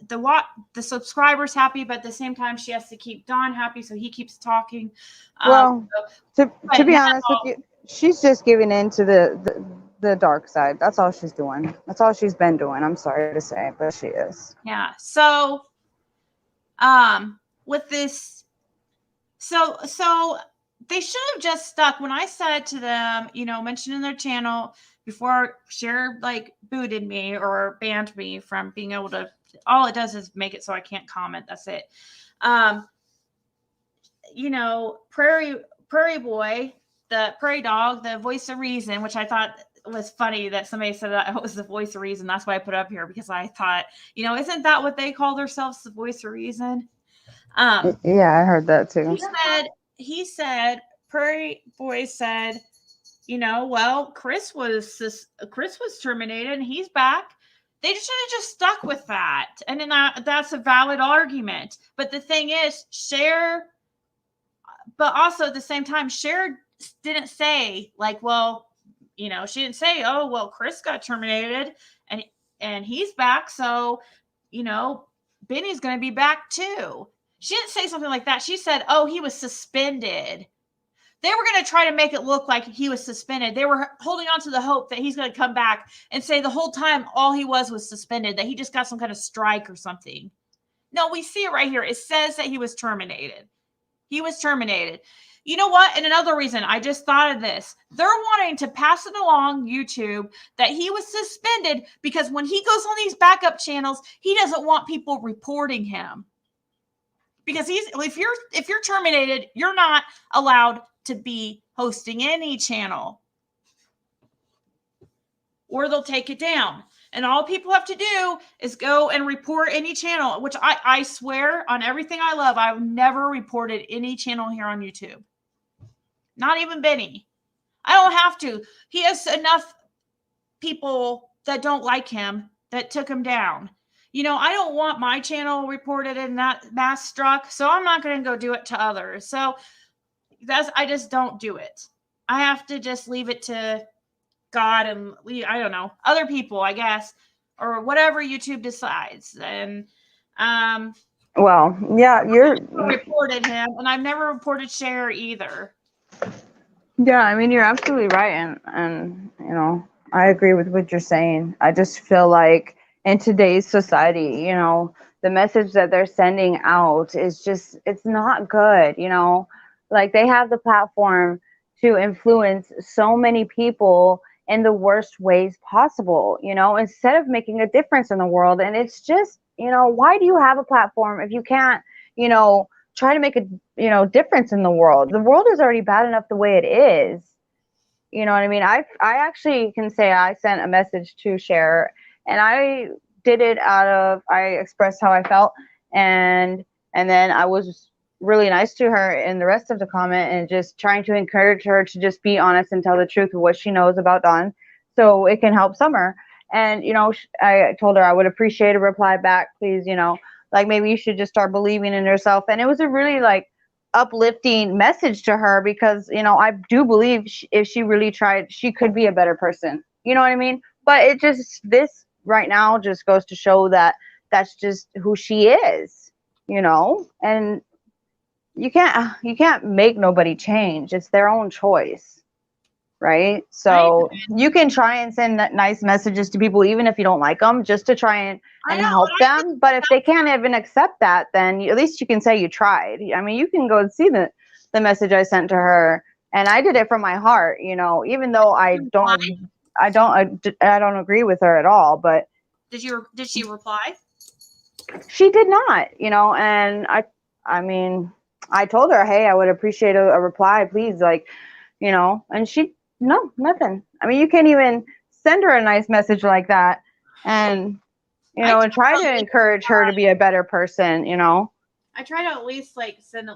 [SPEAKER 1] the subscribers happy, but at the same time she has to keep Don happy, so he keeps talking.
[SPEAKER 2] Well, to be
[SPEAKER 1] now-
[SPEAKER 2] honest with you, she's just giving in to the dark side. That's all she's doing. That's all she's been doing. I'm sorry to say, but she is.
[SPEAKER 1] Yeah. So, with this, so they should have just stuck when I said to them, mentioning their channel before Cher like booted me or banned me from being able to. All it does is make it so I can't comment. That's it. Prairie Boy, the Prairie Dog, the voice of reason, which I thought was funny that somebody said that it was the voice of reason. That's why I put it up here, because I thought, isn't that what they call themselves, the voice of reason?
[SPEAKER 2] Yeah, I heard that too.
[SPEAKER 1] He said, Prairie Boy said, well, Chris was terminated and he's back. They should have just stuck with that. And then that's a valid argument. But the thing is, Cher, but also at the same time, Cher didn't say like, well, she didn't say, oh, well, Chris got terminated and he's back. So, Benny's going to be back too. She didn't say something like that. She said, oh, he was suspended. They were going to try to make it look like he was suspended. They were holding on to the hope that he's going to come back and say the whole time all he was suspended, that he just got some kind of strike or something. No, we see it right here. It says that he was terminated. He was terminated. You know what? And another reason, I just thought of this. They're wanting to pass it along YouTube that he was suspended because when he goes on these backup channels, he doesn't want people reporting him. Because if you're terminated, you're not allowed to be hosting any channel, or they'll take it down. And all people have to do is go and report any channel, which I swear on everything I love, I've never reported any channel here on YouTube. Not even Benny. I don't have to. He has enough people that don't like him that took him down. I don't want my channel reported and that mass struck, so I'm not going to go do it to others. So I just don't do it. I have to just leave it to God and I don't know, other people, I guess, or whatever YouTube decides. And
[SPEAKER 2] well, yeah, you're
[SPEAKER 1] reported him, and I've never reported Cher either.
[SPEAKER 2] Yeah, I mean, you're absolutely right, and I agree with what you're saying. I just feel like in today's society, the message that they're sending out is just, it's not good, like they have the platform to influence so many people in the worst ways possible, instead of making a difference in the world. And it's just, why do you have a platform if you can't, try to make a, difference in the world? The world is already bad enough the way it is. You know what I mean? I actually can say I sent a message to Cher, and I did it I expressed how I felt, and then I was really nice to her in the rest of the comment, and just trying to encourage her to just be honest and tell the truth of what she knows about Don, so it can help Summer. And I told her I would appreciate a reply back, please. Like maybe you should just start believing in yourself. And it was a really like uplifting message to her, because I do believe if she really tried, she could be a better person. You know what I mean? But this right now just goes to show that that's just who she is. And you can't make nobody change. It's their own choice, right? So you can try and send nice messages to people, even if you don't like them, just to try and help them. But if they can't even accept that, then at least you can say you tried. I mean, you can go and see the message I sent to her, and I did it from my heart, even though I don't agree with her at all. But
[SPEAKER 1] did she reply?
[SPEAKER 2] She did not, and I mean, I told her, hey, I would appreciate a reply, please, like, and she, no, nothing. I mean, you can't even send her a nice message like that, and and try to encourage her to be a better person.
[SPEAKER 1] I try to at least send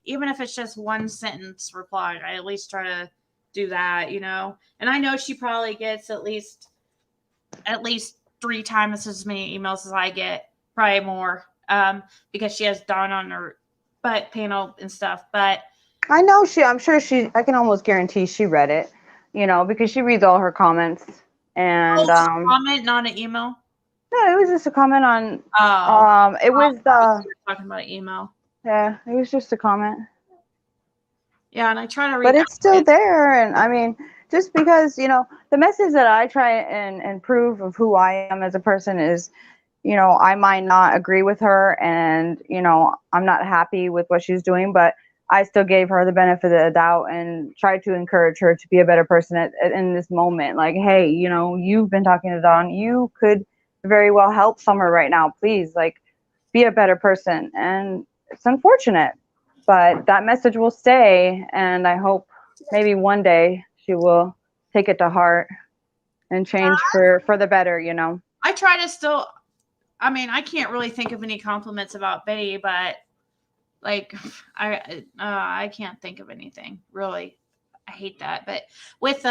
[SPEAKER 1] even if it's just one sentence reply, I at least try to do that, and I know she probably gets at least 3 times as many emails as I get, probably more, because she has Dawn on her butt panel and stuff. But
[SPEAKER 2] I know I can almost guarantee she read it, because she reads all her comments. And
[SPEAKER 1] comment, not an email.
[SPEAKER 2] No, it was just a comment on.
[SPEAKER 1] Oh,
[SPEAKER 2] It was the.
[SPEAKER 1] you were talking about an email.
[SPEAKER 2] Yeah, it was just a comment.
[SPEAKER 1] Yeah, and I try to read.
[SPEAKER 2] But it's still there, and I mean, just because the message that I try and prove of who I am as a person is, I might not agree with her, and I'm not happy with what she's doing, but I still gave her the benefit of the doubt and tried to encourage her to be a better person in this moment. Like, hey, you've been talking to Dawn, you could very well help Summer right now. Please, like, be a better person. And it's unfortunate, but that message will stay, and I hope maybe one day she will take it to heart and change for the better.
[SPEAKER 1] I try to still. I mean, I can't really think of any compliments about Betty, but like, I can't think of anything really. I hate that, but with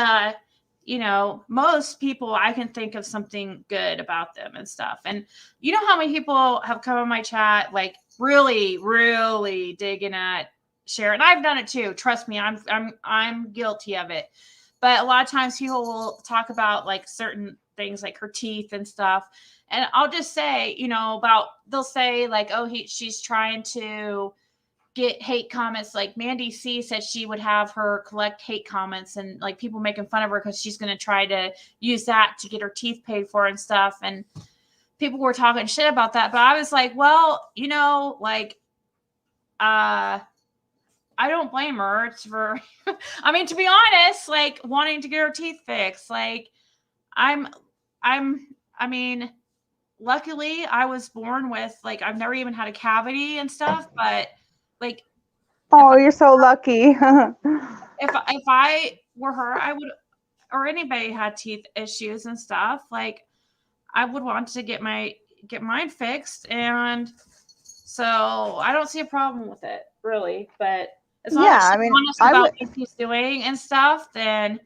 [SPEAKER 1] most people, I can think of something good about them and stuff. And you know how many people have come on my chat, like really, really digging at Cher, and I've done it too. Trust me, I'm guilty of it. But a lot of times people will talk about like certain things like her teeth and stuff. And I'll just say, they'll say like, oh, she's trying to get hate comments. Like Mandy C said she would have her collect hate comments and like people making fun of her because she's going to try to use that to get her teeth paid for and stuff. And people were talking shit about that. But I was like, well, I don't blame her. It's for, I mean, to be honest, like wanting to get her teeth fixed, like I mean, luckily I was born with like, I've never even had a cavity and stuff, but like,
[SPEAKER 2] oh, you're so lucky.
[SPEAKER 1] if I were her, I would, or anybody had teeth issues and stuff, like I would want to get mine fixed. And so I don't see a problem with it really, but as long as she's honest about what she's doing and stuff, then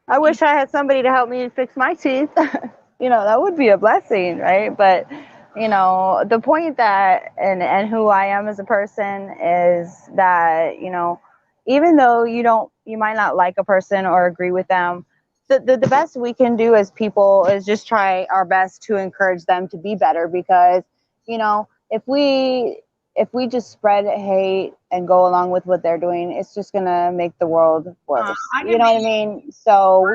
[SPEAKER 2] I wish I had somebody to help me fix my teeth. That would be a blessing, right? But the point that and who I am as a person is that even though you might not like a person or agree with them, the best we can do as people is just try our best to encourage them to be better, because if we just spread hate and go along with what they're doing, it's just gonna make the world worse. You know what I mean? So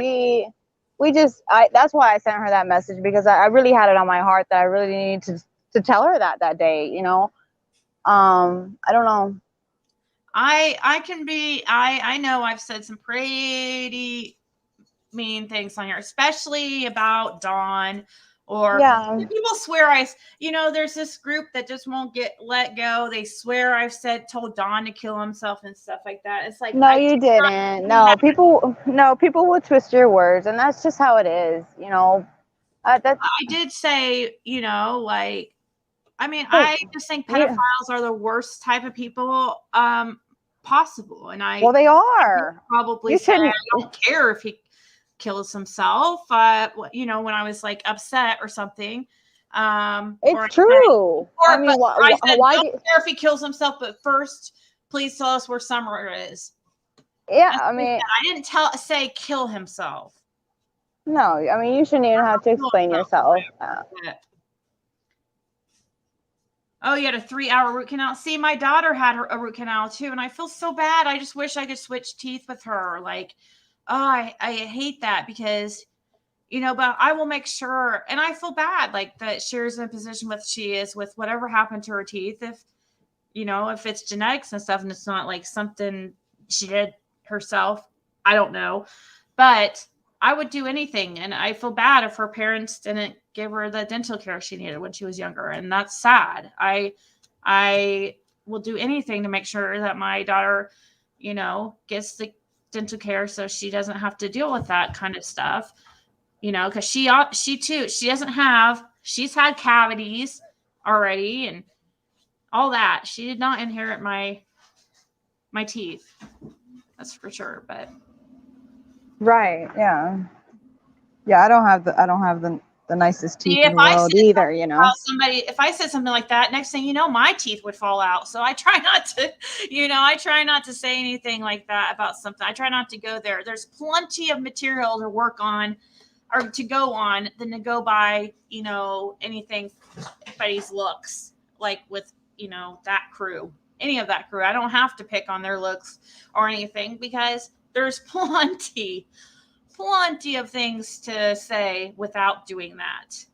[SPEAKER 2] that's why I sent her that message, because I really had it on my heart that I really needed to tell her that day. I don't know.
[SPEAKER 1] I know I've said some pretty mean things on here, especially about Dawn. Or people swear there's this group that just won't get let go. They swear I've told Don to kill himself and stuff like that. It's like,
[SPEAKER 2] no, you didn't. No, people will twist your words, and that's just how it is.
[SPEAKER 1] I did say, like, I mean, I just think pedophiles are the worst type of people possible. And they are. Probably say I don't care if he kills himself, when I was like upset or something.
[SPEAKER 2] It's true.
[SPEAKER 1] I mean, I said, don't care if he kills himself, but first, please tell us where Summer is.
[SPEAKER 2] Yeah, I mean,
[SPEAKER 1] I didn't say kill himself.
[SPEAKER 2] No, I mean, you shouldn't even have to explain yourself.
[SPEAKER 1] Oh, you had a 3-hour root canal. See, my daughter had a root canal too, and I feel so bad. I just wish I could switch teeth with her. Like, oh, I hate that because, but I will make sure, and I feel bad, like that Cher's in a position she is with whatever happened to her teeth. If, if it's genetics and stuff and it's not like something she did herself, I don't know. But I would do anything. And I feel bad if her parents didn't give her the dental care she needed when she was younger. And that's sad. I will do anything to make sure that my daughter, gets the dental care so she doesn't have to deal with that kind of stuff, because she too, she's had cavities already and all that. She did not inherit my teeth. That's for sure. But
[SPEAKER 2] right. Yeah. Yeah. I don't have the nicest teeth in the world either,
[SPEAKER 1] if I said something like that, next thing you know, my teeth would fall out. So I try not to, say anything like that about something. I try not to go there. There's plenty of material to work on or to go on than to go by, you know, anything anybody's looks like with, you know, that crew, any of that crew. I don't have to pick on their looks or anything because there's plenty of things to say without doing that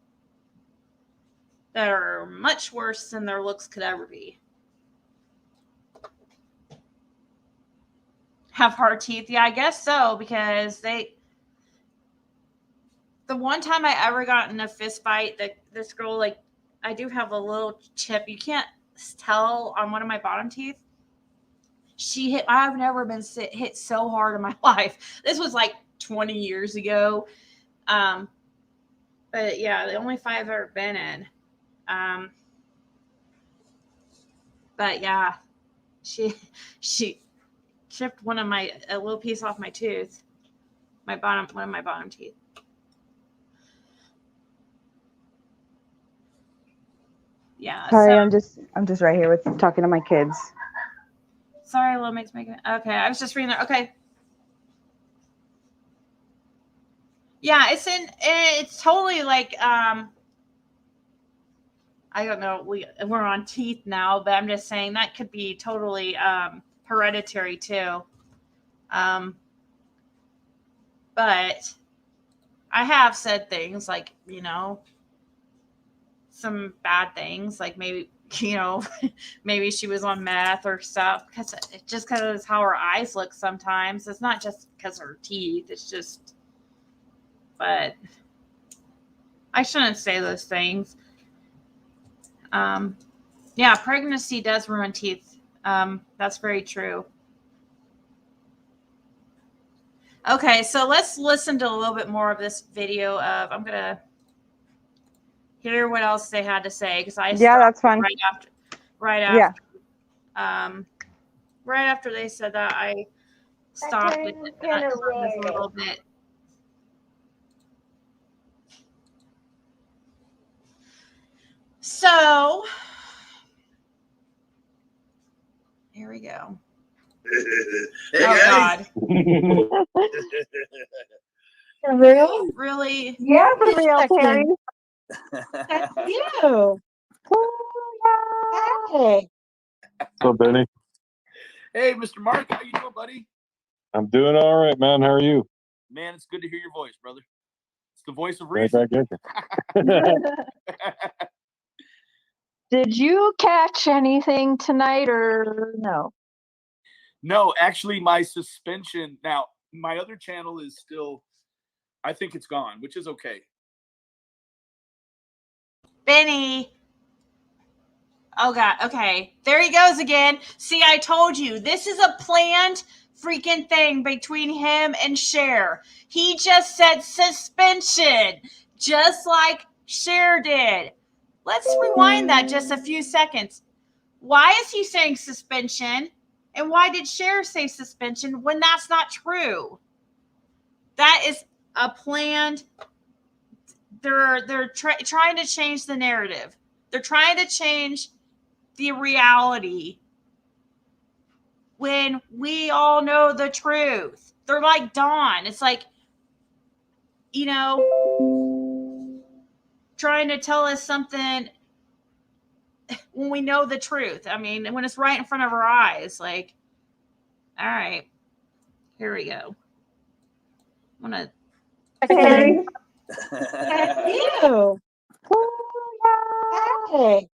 [SPEAKER 1] are much worse than their looks could ever be. Have hard teeth? Yeah, I guess so, because the one time I ever got in a fist fight, that this girl, like, I do have a little chip. You can't tell on one of my bottom teeth. I've never been hit so hard in my life. This was like 20 years ago. But yeah, the only fight I've ever been in. But yeah, she chipped a little piece off my tooth, one of my bottom teeth. Yeah.
[SPEAKER 2] Sorry,
[SPEAKER 1] So,
[SPEAKER 2] I'm just right here with talking to my kids.
[SPEAKER 1] sorry, Little Mix making. Okay, I was just reading there. Okay. Yeah, it's totally like I don't know, we're on teeth now, but I'm just saying that could be totally hereditary too. But I have said things like, you know, some bad things, like maybe, you know, maybe she was on meth or stuff, because it's how her eyes look sometimes. It's not just because of her teeth. It's just, but I shouldn't say those things. Yeah, pregnancy does ruin teeth. That's very true. Okay, so let's listen to a little bit more of this video of, I'm going to hear what else they had to say, because I
[SPEAKER 2] Yeah, that's fun.
[SPEAKER 1] right after
[SPEAKER 2] Yeah.
[SPEAKER 1] right after they said that, I stopped it a little bit. So here we go.
[SPEAKER 6] Hey,
[SPEAKER 1] Oh
[SPEAKER 6] guys.
[SPEAKER 1] God.
[SPEAKER 3] For real?
[SPEAKER 1] Really?
[SPEAKER 4] Yeah, for
[SPEAKER 3] Wait a
[SPEAKER 4] real,
[SPEAKER 3] second.
[SPEAKER 4] Terry.
[SPEAKER 3] That's you. Hey.
[SPEAKER 5] What's up, Benny?
[SPEAKER 6] Hey, Mr. Mark, how you doing, buddy?
[SPEAKER 5] I'm doing all right, man. How are you?
[SPEAKER 6] Man, it's good to hear your voice, brother. It's the voice of
[SPEAKER 5] Right
[SPEAKER 6] reason.
[SPEAKER 5] back at you.
[SPEAKER 4] Did you catch anything tonight or no?
[SPEAKER 6] No, actually, my suspension. Now, my other channel is still, I think it's gone, which is okay.
[SPEAKER 1] Benny. Oh God. Okay. There he goes again. See, I told you, this is a planned freaking thing between him and Cher. He just said suspension, just like Cher did. Let's rewind that just a few seconds. Why is he saying suspension? And why did Cher say suspension when that's not true? That is a planned. They're trying to change the narrative. They're trying to change the reality when we all know the truth. They're like Dawn. It's like, you know, trying to tell us something when we know the truth. I mean, when it's right in front of our eyes. Like, all right, here we go. I'm gonna.
[SPEAKER 3] Terry. That's you. Hey.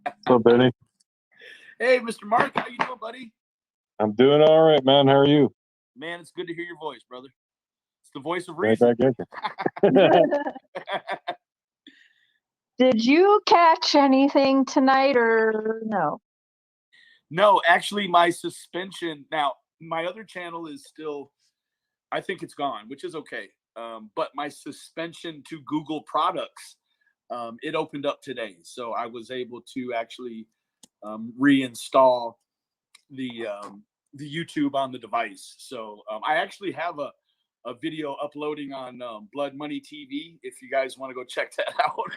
[SPEAKER 5] What's up, Benny?
[SPEAKER 6] Hey, Mr. Mark, how you doing, buddy?
[SPEAKER 5] I'm doing all right, man. How are you?
[SPEAKER 6] Man, it's good to hear your voice, brother. It's the voice of
[SPEAKER 5] Right
[SPEAKER 6] reason.
[SPEAKER 5] back at you.
[SPEAKER 4] Did you catch anything tonight or no?
[SPEAKER 6] No, actually, my suspension. Now, my other channel is still, I think it's gone, which is okay. But my suspension to Google products, it opened up today. So I was able to actually reinstall the YouTube on the device. So I actually have a video uploading on Blood Money TV if you guys want to go check that out.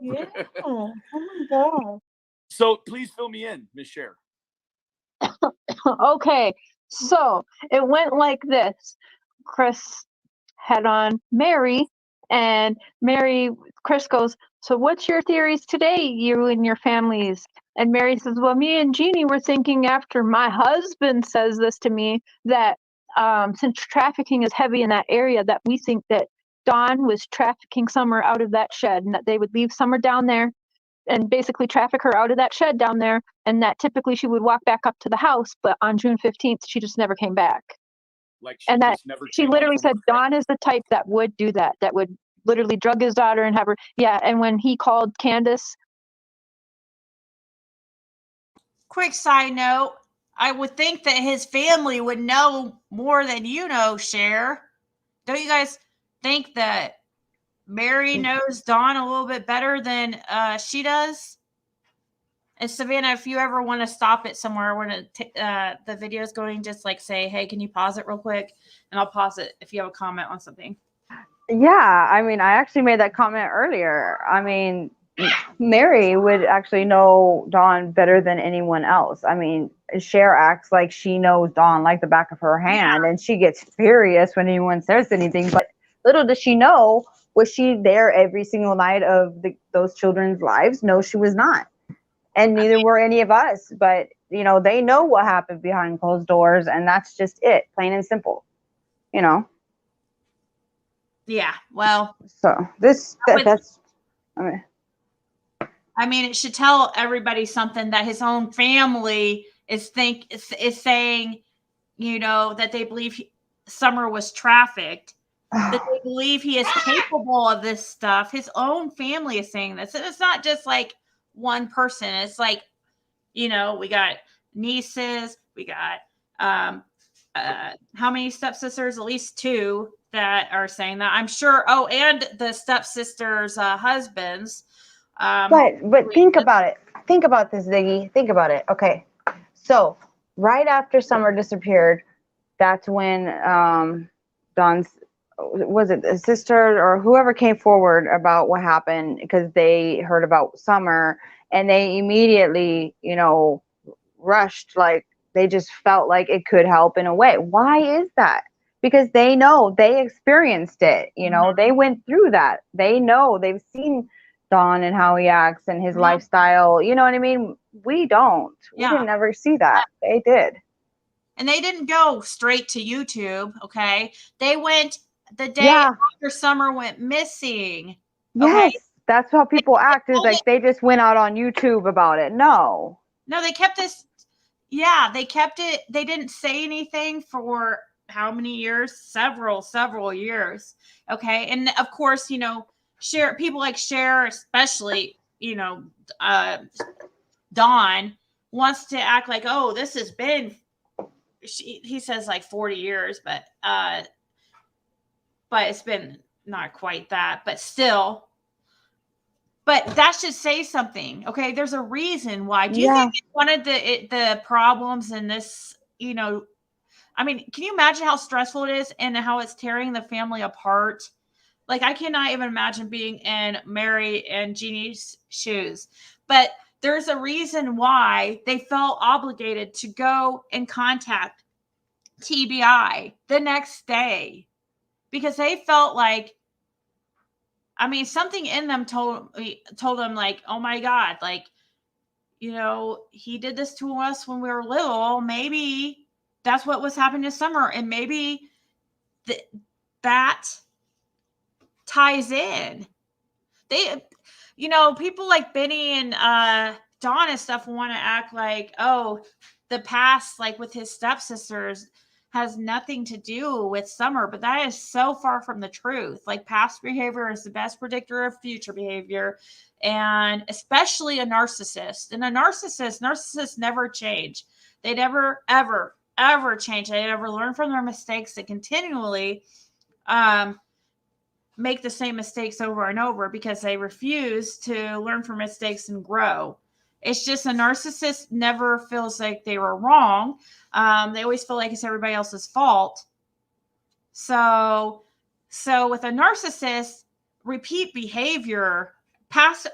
[SPEAKER 3] Yeah. Oh my God.
[SPEAKER 6] So please fill me in, Miss Cher.
[SPEAKER 4] Okay, so it went like this. Chris had on Mary, and Chris goes, "So what's your theories today, you and your families?" And Mary says, "Well, me and Jeannie were thinking after my husband says this to me that since trafficking is heavy in that area, that we think that Dawn was trafficking Summer out of that shed, and that they would leave Summer down there and basically traffic her out of that shed down there, and that typically she would walk back up to the house, but on June 15th, she just never came back."
[SPEAKER 6] Like she
[SPEAKER 4] And that
[SPEAKER 6] just never
[SPEAKER 4] she
[SPEAKER 6] came home
[SPEAKER 4] literally
[SPEAKER 6] from
[SPEAKER 4] said
[SPEAKER 6] work.
[SPEAKER 4] Dawn is the type that would do that would literally drug his daughter and have her. Yeah. And when he called Candace,
[SPEAKER 1] Quick side note, I would think that his family would know more than you know, Cher. Don't you guys think that Mary knows Dawn a little bit better than she does? And Savannah, if you ever want to stop it somewhere when the video is going, just like say, hey, can you pause it real quick? And I'll pause it if you have a comment on something.
[SPEAKER 2] Yeah, I mean, I actually made that comment earlier. I mean, Mary would actually know Dawn better than anyone else. I mean, Cher acts like she knows Dawn like the back of her hand, and she gets furious when anyone says anything. But little does she know, was she there every single night of those children's lives? No, she was not. And neither were any of us. But, you know, they know what happened behind closed doors, and that's just it, plain and simple, you know?
[SPEAKER 1] Yeah, well.
[SPEAKER 2] So
[SPEAKER 1] I mean, it should tell everybody something that his own family is saying, you know, that they believe Summer was trafficked, that they believe he is capable of this stuff. His own family is saying this. And it's not just like one person. It's like, you know, we got nieces, we got how many stepsisters? At least 2 that are saying that. I'm sure. Oh, and the stepsisters' husbands.
[SPEAKER 2] But think about it. Think about this, Ziggy. Think about it. Okay. So right after Summer disappeared, that's when Dawn's, was it a sister or whoever came forward about what happened, because they heard about Summer and they immediately, you know, rushed, like they just felt like it could help in a way. Why is that? Because they know, they experienced it, you know, they went through that. They know, they've seen Dawn and how he acts and his lifestyle. You know what I mean? We don't. We didn't ever see that. They did.
[SPEAKER 1] And they didn't go straight to YouTube, okay? They went the day after Summer went missing.
[SPEAKER 2] Yes,
[SPEAKER 1] okay?
[SPEAKER 2] that's how people act, is like they just went out on YouTube about it. No,
[SPEAKER 1] they kept this. Yeah, they kept it. They didn't say anything for how many years? Several years. Okay. And of course, you know, people like Cher, especially, you know, Dawn wants to act like, oh, this has been, he says like 40 years, but it's been not quite that, but still. But that should say something. Okay, there's a reason why. Do you think one of the problems in this, you know, I mean, can you imagine how stressful it is and how it's tearing the family apart? Like, I cannot even imagine being in Mary and Jeannie's shoes. But there's a reason why they felt obligated to go and contact TBI the next day, because they felt like, I mean, something in them told them like, oh my God, like, you know, he did this to us when we were little. Maybe that's what was happening this summer. And maybe that ties in. They, you know, people like Benny and Dawn and stuff want to act like, oh, the past, like with his stepsisters, has nothing to do with Summer, but that is so far from the truth. Like, past behavior is the best predictor of future behavior, and especially a narcissist. And narcissists never change. They never, ever change. They never learn from their mistakes. They continually make the same mistakes over and over because they refuse to learn from mistakes and grow. It's just a narcissist never feels like they were wrong. They always feel like it's everybody else's fault. So with a narcissist, repeat behavior, past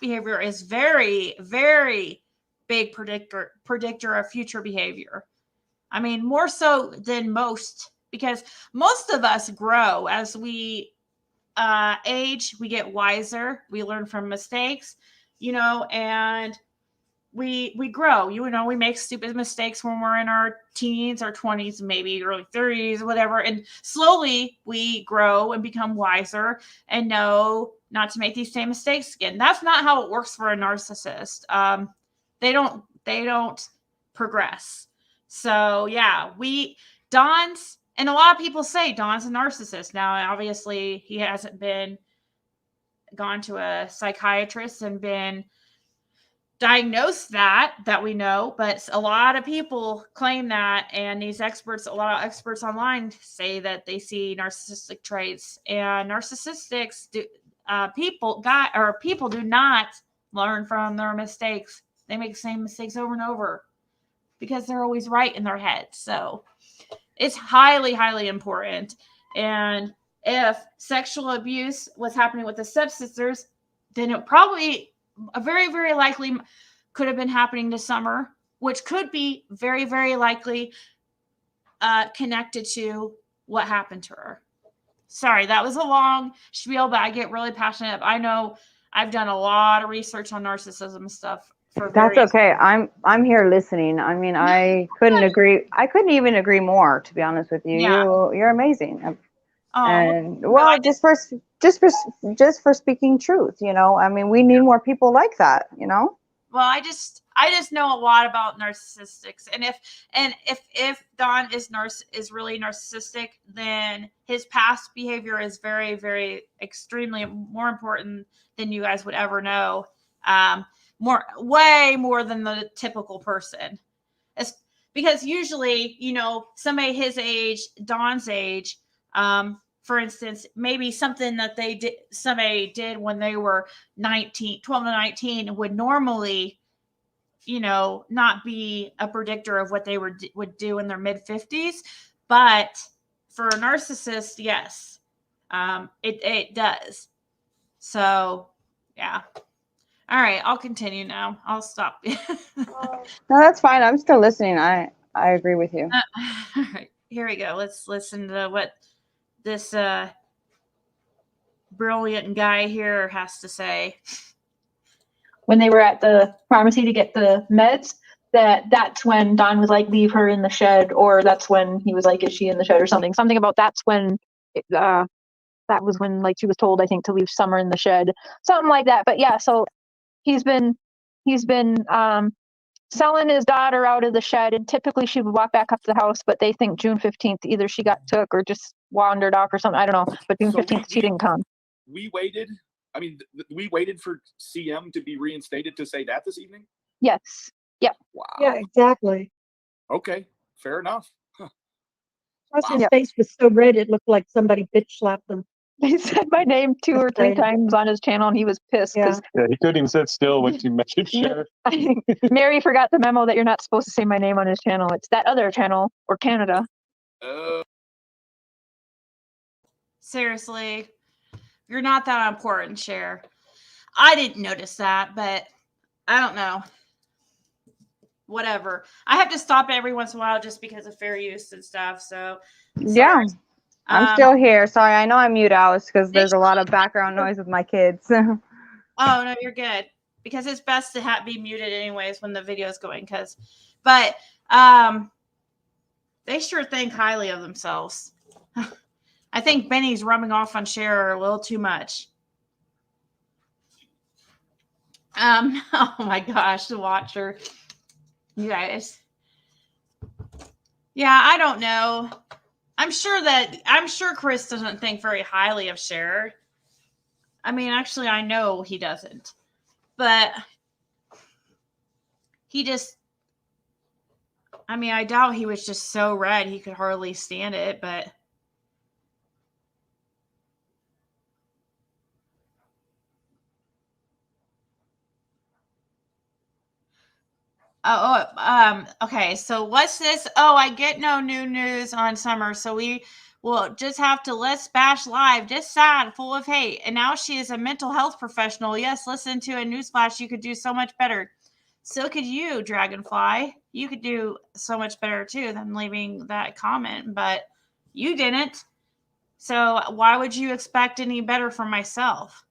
[SPEAKER 1] behavior is very, very big predictor of future behavior. I mean, more so than most because most of us grow as we age, we get wiser, we learn from mistakes, and we grow. We make stupid mistakes when we're in our teens, our 20s, maybe early 30s, whatever, and slowly we grow and become wiser and know not to make these same mistakes again. That's not how it works for a narcissist. They don't progress. So yeah, Don's, and a lot of people say Don's a narcissist. Now, obviously, he hasn't gone to a psychiatrist and been diagnosed that we know, but a lot of people claim that, and a lot of experts online say that they see narcissistic traits, and people do not learn from their mistakes. They make the same mistakes over and over because they're always right in their head. So it's highly, highly important. And if sexual abuse was happening with the stepsisters, then it probably very, very likely could have been happening to Summer, which could be very, very likely connected to what happened to her. Sorry, that was a long spiel, but I get really passionate. I know I've done a lot of research on narcissism stuff.
[SPEAKER 2] That's okay. I'm here listening. I mean, I couldn't even agree more, to be honest with you.
[SPEAKER 1] Yeah.
[SPEAKER 2] You're amazing.
[SPEAKER 1] Oh,
[SPEAKER 2] And well, just for speaking truth, I mean, we need more people like that,
[SPEAKER 1] Well, I just know a lot about narcissistics, and if Don is really narcissistic, then his past behavior is very, very extremely more important than you guys would ever know. Way more than the typical person. Because usually, somebody his age, Don's age, for instance, maybe something that somebody did when they were 12 to 19 would normally, not be a predictor of what they would do in their mid 50s. But for a narcissist, yes, it does. So, yeah. All right, I'll continue now. I'll stop.
[SPEAKER 2] No, that's fine. I'm still listening. I agree with you.
[SPEAKER 1] All right, here we go. Let's listen to what this brilliant guy here has to say.
[SPEAKER 4] When they were at the pharmacy to get the meds, that's when Don was like, leave her in the shed, or that's when he was like, is she in the shed, or something about that's when that was when, like, she was told, I think, to leave Summer in the shed, something like that. But yeah, so he's been selling his daughter out of the shed, and typically she would walk back up to the house, but they think June 15th either she got took or just wandered off or something, I don't know, but June 15th she didn't come.
[SPEAKER 6] We waited for CM to be reinstated to say that this evening?
[SPEAKER 4] Yes. Yep.
[SPEAKER 6] Wow.
[SPEAKER 3] Yeah, exactly.
[SPEAKER 6] Okay, fair enough.
[SPEAKER 3] Plus his
[SPEAKER 4] Wow.
[SPEAKER 3] face was so red it looked like somebody bitch slapped him.
[SPEAKER 4] He said my name 2 or 3 times on his channel, and he was pissed because
[SPEAKER 5] he couldn't even sit still when you mentioned Cher.
[SPEAKER 4] I think Mary forgot the memo that you're not supposed to say my name on his channel. It's that other channel, or Canada.
[SPEAKER 1] Seriously, you're not that important, Cher. I didn't notice that, but I don't know. Whatever. I have to stop every once in a while just because of fair use and stuff. So sorry.
[SPEAKER 2] Yeah, I'm still here. Sorry, I know I mute out because there's a lot of background noise with my kids.
[SPEAKER 1] Oh no, you're good. Because it's best to be muted anyways when the video is going. But they sure think highly of themselves. I think Benny's rubbing off on Cher a little too much. Oh my gosh, the watcher. You guys. Yeah, I don't know. I'm sure Chris doesn't think very highly of Cher. I mean, actually, I know he doesn't. But he just, I mean, I doubt he was just so red he could hardly stand it, but okay, so what's this? Oh, I get no new news on Summer, so we will just have to Let's Bash Live, just sad, full of hate. And now she is a mental health professional. Yes, listen to a newsflash. You could do so much better. So could you, Dragonfly. You could do so much better, too, than leaving that comment. But You didn't. So why would you expect any better from myself?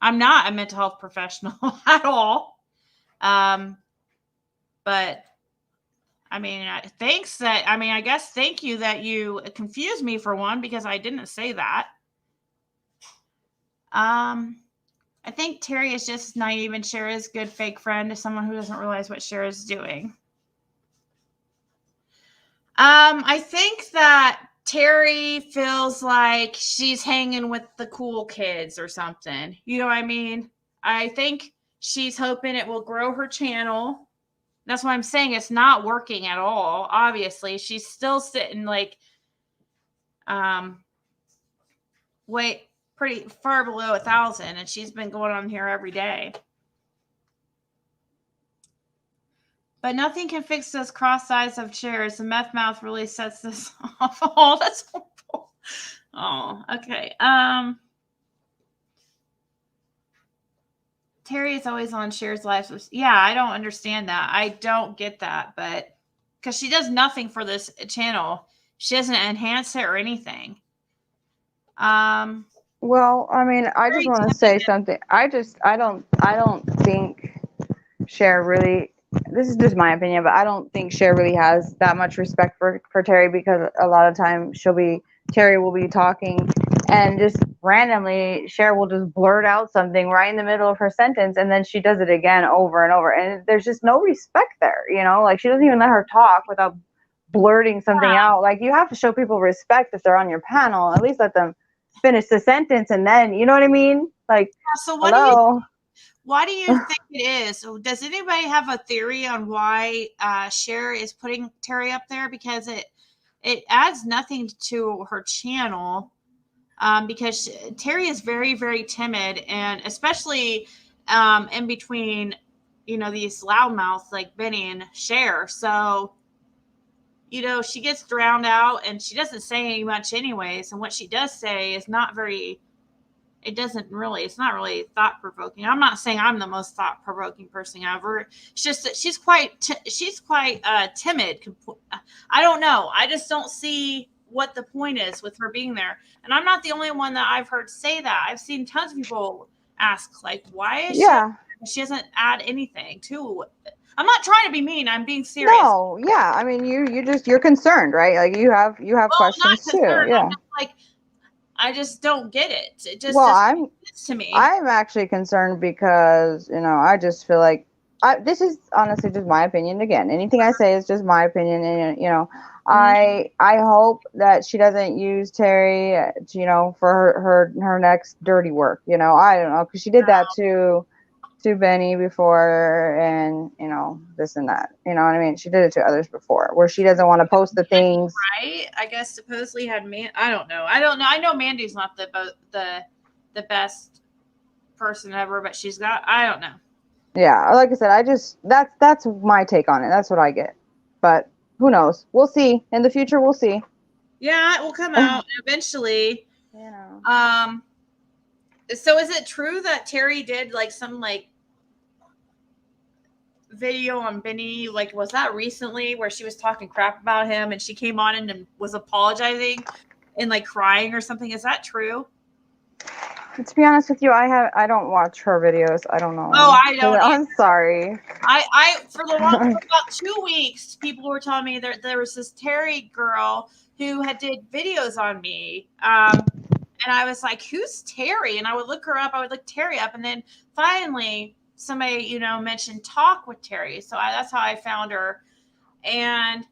[SPEAKER 1] I'm not a mental health professional at all. But I mean, I guess thank you that you confused me for one, because I didn't say that. I think Terry is just naive and Cher is good fake friend to someone who doesn't realize what Cher is doing. I think that Terry feels like she's hanging with the cool kids or something. You know what I mean? I think she's hoping it will grow her channel. That's why I'm saying it's not working at all. Obviously, she's still sitting like wait, pretty far below 1,000, and she's been going on here every day. But nothing can fix those cross eyes of chairs. The meth mouth really sets this off. Oh, that's horrible. Oh, okay. Terry is always on Cher's life. Yeah, I don't understand that. I don't get that, but because she does nothing for this channel, she doesn't enhance it or anything.
[SPEAKER 2] Well, I mean, I just want to say something. I don't think Cher really, this is just my opinion, but I don't think Cher really has that much respect for Terry, because a lot of times Terry will be talking and just randomly Cher will just blurt out something right in the middle of her sentence, and then she does it again over and over. And there's just no respect there, like she doesn't even let her talk without blurting something out. Like, you have to show people respect if they're on your panel. At least let them finish the sentence, and then, you know what I mean? Like,
[SPEAKER 1] so why do you think it is? Does anybody have a theory on why Cher is putting Terry up there? Because it adds nothing to her channel, because Terry is very, very timid, and especially in between, these loudmouths like Benny and Cher. So, she gets drowned out and she doesn't say much anyways. And what she does say is not really thought-provoking. I'm not saying I'm the most thought-provoking person ever. It's just that she's quite timid. I don't know. I just don't see what the point is with her being there. And I'm not the only one that I've heard say that. I've seen tons of people ask, like, why is she doesn't add anything to it. I'm not trying to be mean. I'm being serious.
[SPEAKER 2] No, yeah. I mean, you're concerned, right? Like, you have questions too. Yeah.
[SPEAKER 1] I'm just like, I just don't get it. It just
[SPEAKER 2] doesn't
[SPEAKER 1] make sense to me.
[SPEAKER 2] I'm actually concerned because, I just feel like this is honestly just my opinion. Again, anything I say is just my opinion, and I hope that she doesn't use Terry, for her next dirty work. I don't know, because she did that to Benny before, and this and that. You know what I mean? She did it to others before, where she doesn't want to post the things.
[SPEAKER 1] Right? I guess supposedly had I don't know. I know Mandy's not the best person ever, but she's got. I don't know.
[SPEAKER 2] Yeah, like I said, that's my take on it. That's what I get. But who knows? We'll see in the future. We'll see.
[SPEAKER 1] Yeah, it will come out eventually. So is it true that Terry did like some video on Benny? Like, was that recently where she was talking crap about him and she came on and was apologizing and like crying or something? Is that true?
[SPEAKER 2] To be honest with you, I don't watch her videos. I don't know.
[SPEAKER 1] Oh, I don't.
[SPEAKER 2] I'm sorry.
[SPEAKER 1] I for about 2 weeks, people were telling me there was this Terry girl who did videos on me. And I was like, who's Terry? And I would look her up. I would look Terry up. And then finally somebody, mentioned Talk with Terry. So that's how I found her. And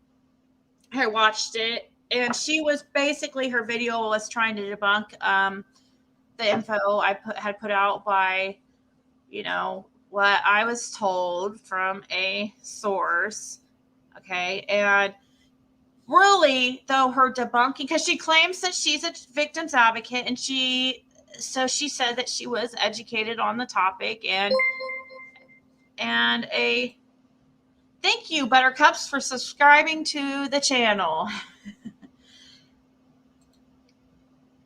[SPEAKER 1] I watched it. And she was basically, her video was trying to debunk the info I had put out by, what I was told from a source. Okay. And really, though, her debunking, because she claims that she's a victim's advocate, and she said that she was educated on the topic, and a thank you, Buttercups, for subscribing to the channel.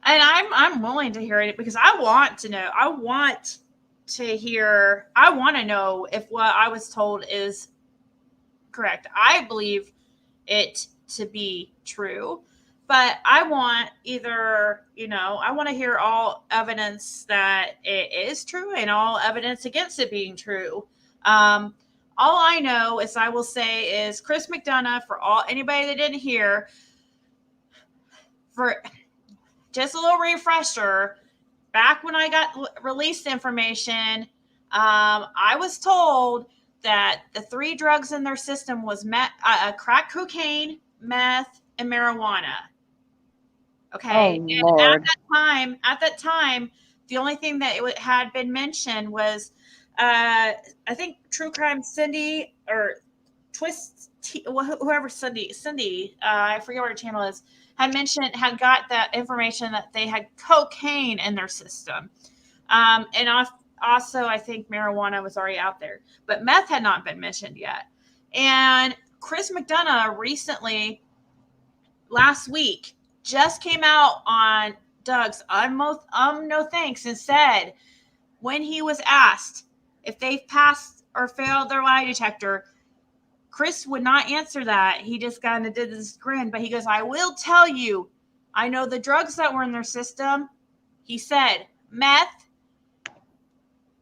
[SPEAKER 1] And I'm willing to hear it because I want to know. I want to know if what I was told is correct. I believe it to be true, But I want either, I want to hear all evidence that it is true and all evidence against it being true. All I know is I will say is Chris McDonough, for anybody that didn't hear, for just a little refresher, back when I got released information, I was told that the 3 drugs in their system was crack cocaine, meth, and marijuana. Okay.
[SPEAKER 2] Oh
[SPEAKER 1] And
[SPEAKER 2] Lord.
[SPEAKER 1] at that time, the only thing that had been mentioned was, I think True Crime Cindy or whoever Cindy, I forget what her channel is, had got that information that they had cocaine in their system. And also, I think marijuana was already out there, but meth had not been mentioned yet. And Chris McDonough recently, last week, just came out on Doug's No Thanks and said, when he was asked if they've passed or failed their lie detector, Chris would not answer that. He just kind of did this grin, but he goes, I will tell you, I know the drugs that were in their system. He said meth,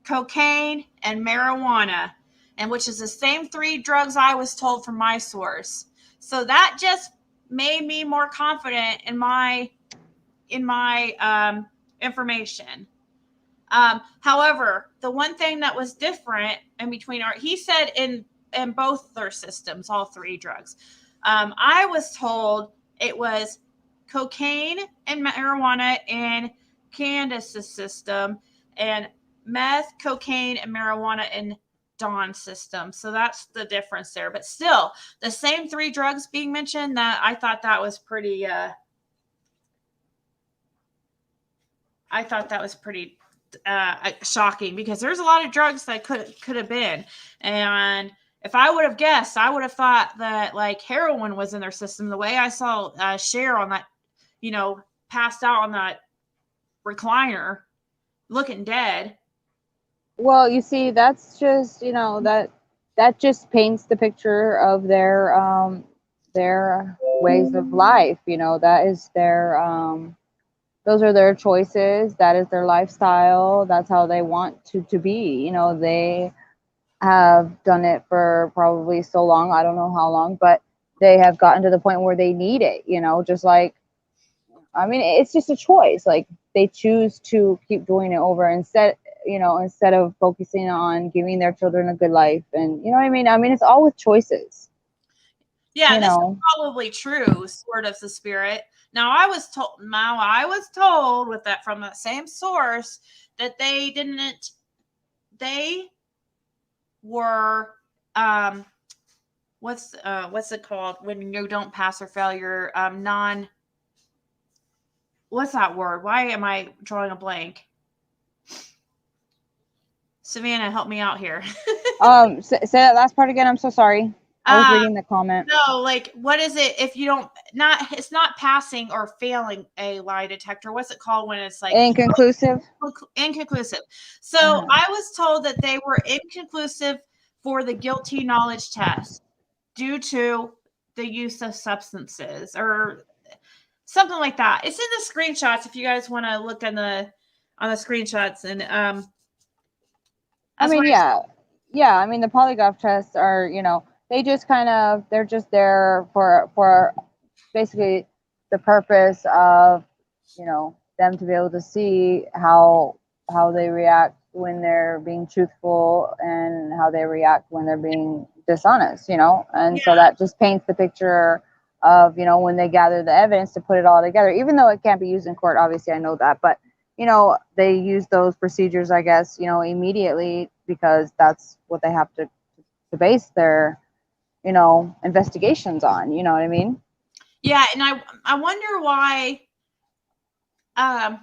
[SPEAKER 1] cocaine, and marijuana, and which is the same 3 drugs I was told from my source. So that just made me more confident in my information. However, the one thing that was different in between he said in both their systems, all 3 drugs, I was told it was cocaine and marijuana in Candace's system, and meth, cocaine, and marijuana in Dawn's system. So that's the difference there. But still, the same 3 drugs being mentioned, that I thought that was pretty shocking, because there's a lot of drugs that could have been. And if I would have guessed, I would have thought that like heroin was in their system. The way I saw Cher on that, passed out on that recliner, looking dead.
[SPEAKER 2] Well, you see, that's just, that just paints the picture of their ways of life. That is those are their choices. That is their lifestyle. That's how they want to be. They have done it for probably so long. I don't know how long, but they have gotten to the point where they need it, just like, I mean, it's just a choice. Like, they choose to keep doing it over instead of focusing on giving their children a good life. And you know what I mean? I mean, it's all with choices.
[SPEAKER 1] Yeah, this is probably true, sort of the spirit. Now I was told with that from that same source that they were what's it called when you don't pass or fail your what's that word? Why am I drawing a blank? Savannah, help me out here.
[SPEAKER 2] Say that last part again. I'm so sorry. I was reading the comment.
[SPEAKER 1] No, like, what is it if you don't it's not passing or failing a lie detector? What's it called when it's like
[SPEAKER 2] Inconclusive?
[SPEAKER 1] Inconclusive. So I was told that they were inconclusive for the guilty knowledge test due to the use of substances or something like that. It's in the screenshots if you guys want to look on the screenshots. And
[SPEAKER 2] I mean, yeah. I mean, the polygraph tests are, they're just there for basically the purpose of, them to be able to see how they react when they're being truthful and how they react when they're being dishonest, and so that just paints the picture of, when they gather the evidence to put it all together, even though it can't be used in court. Obviously, I know that, but they use those procedures, I guess, immediately because that's what they have to base their, investigations on. You know what I mean?
[SPEAKER 1] Yeah, and I wonder why. I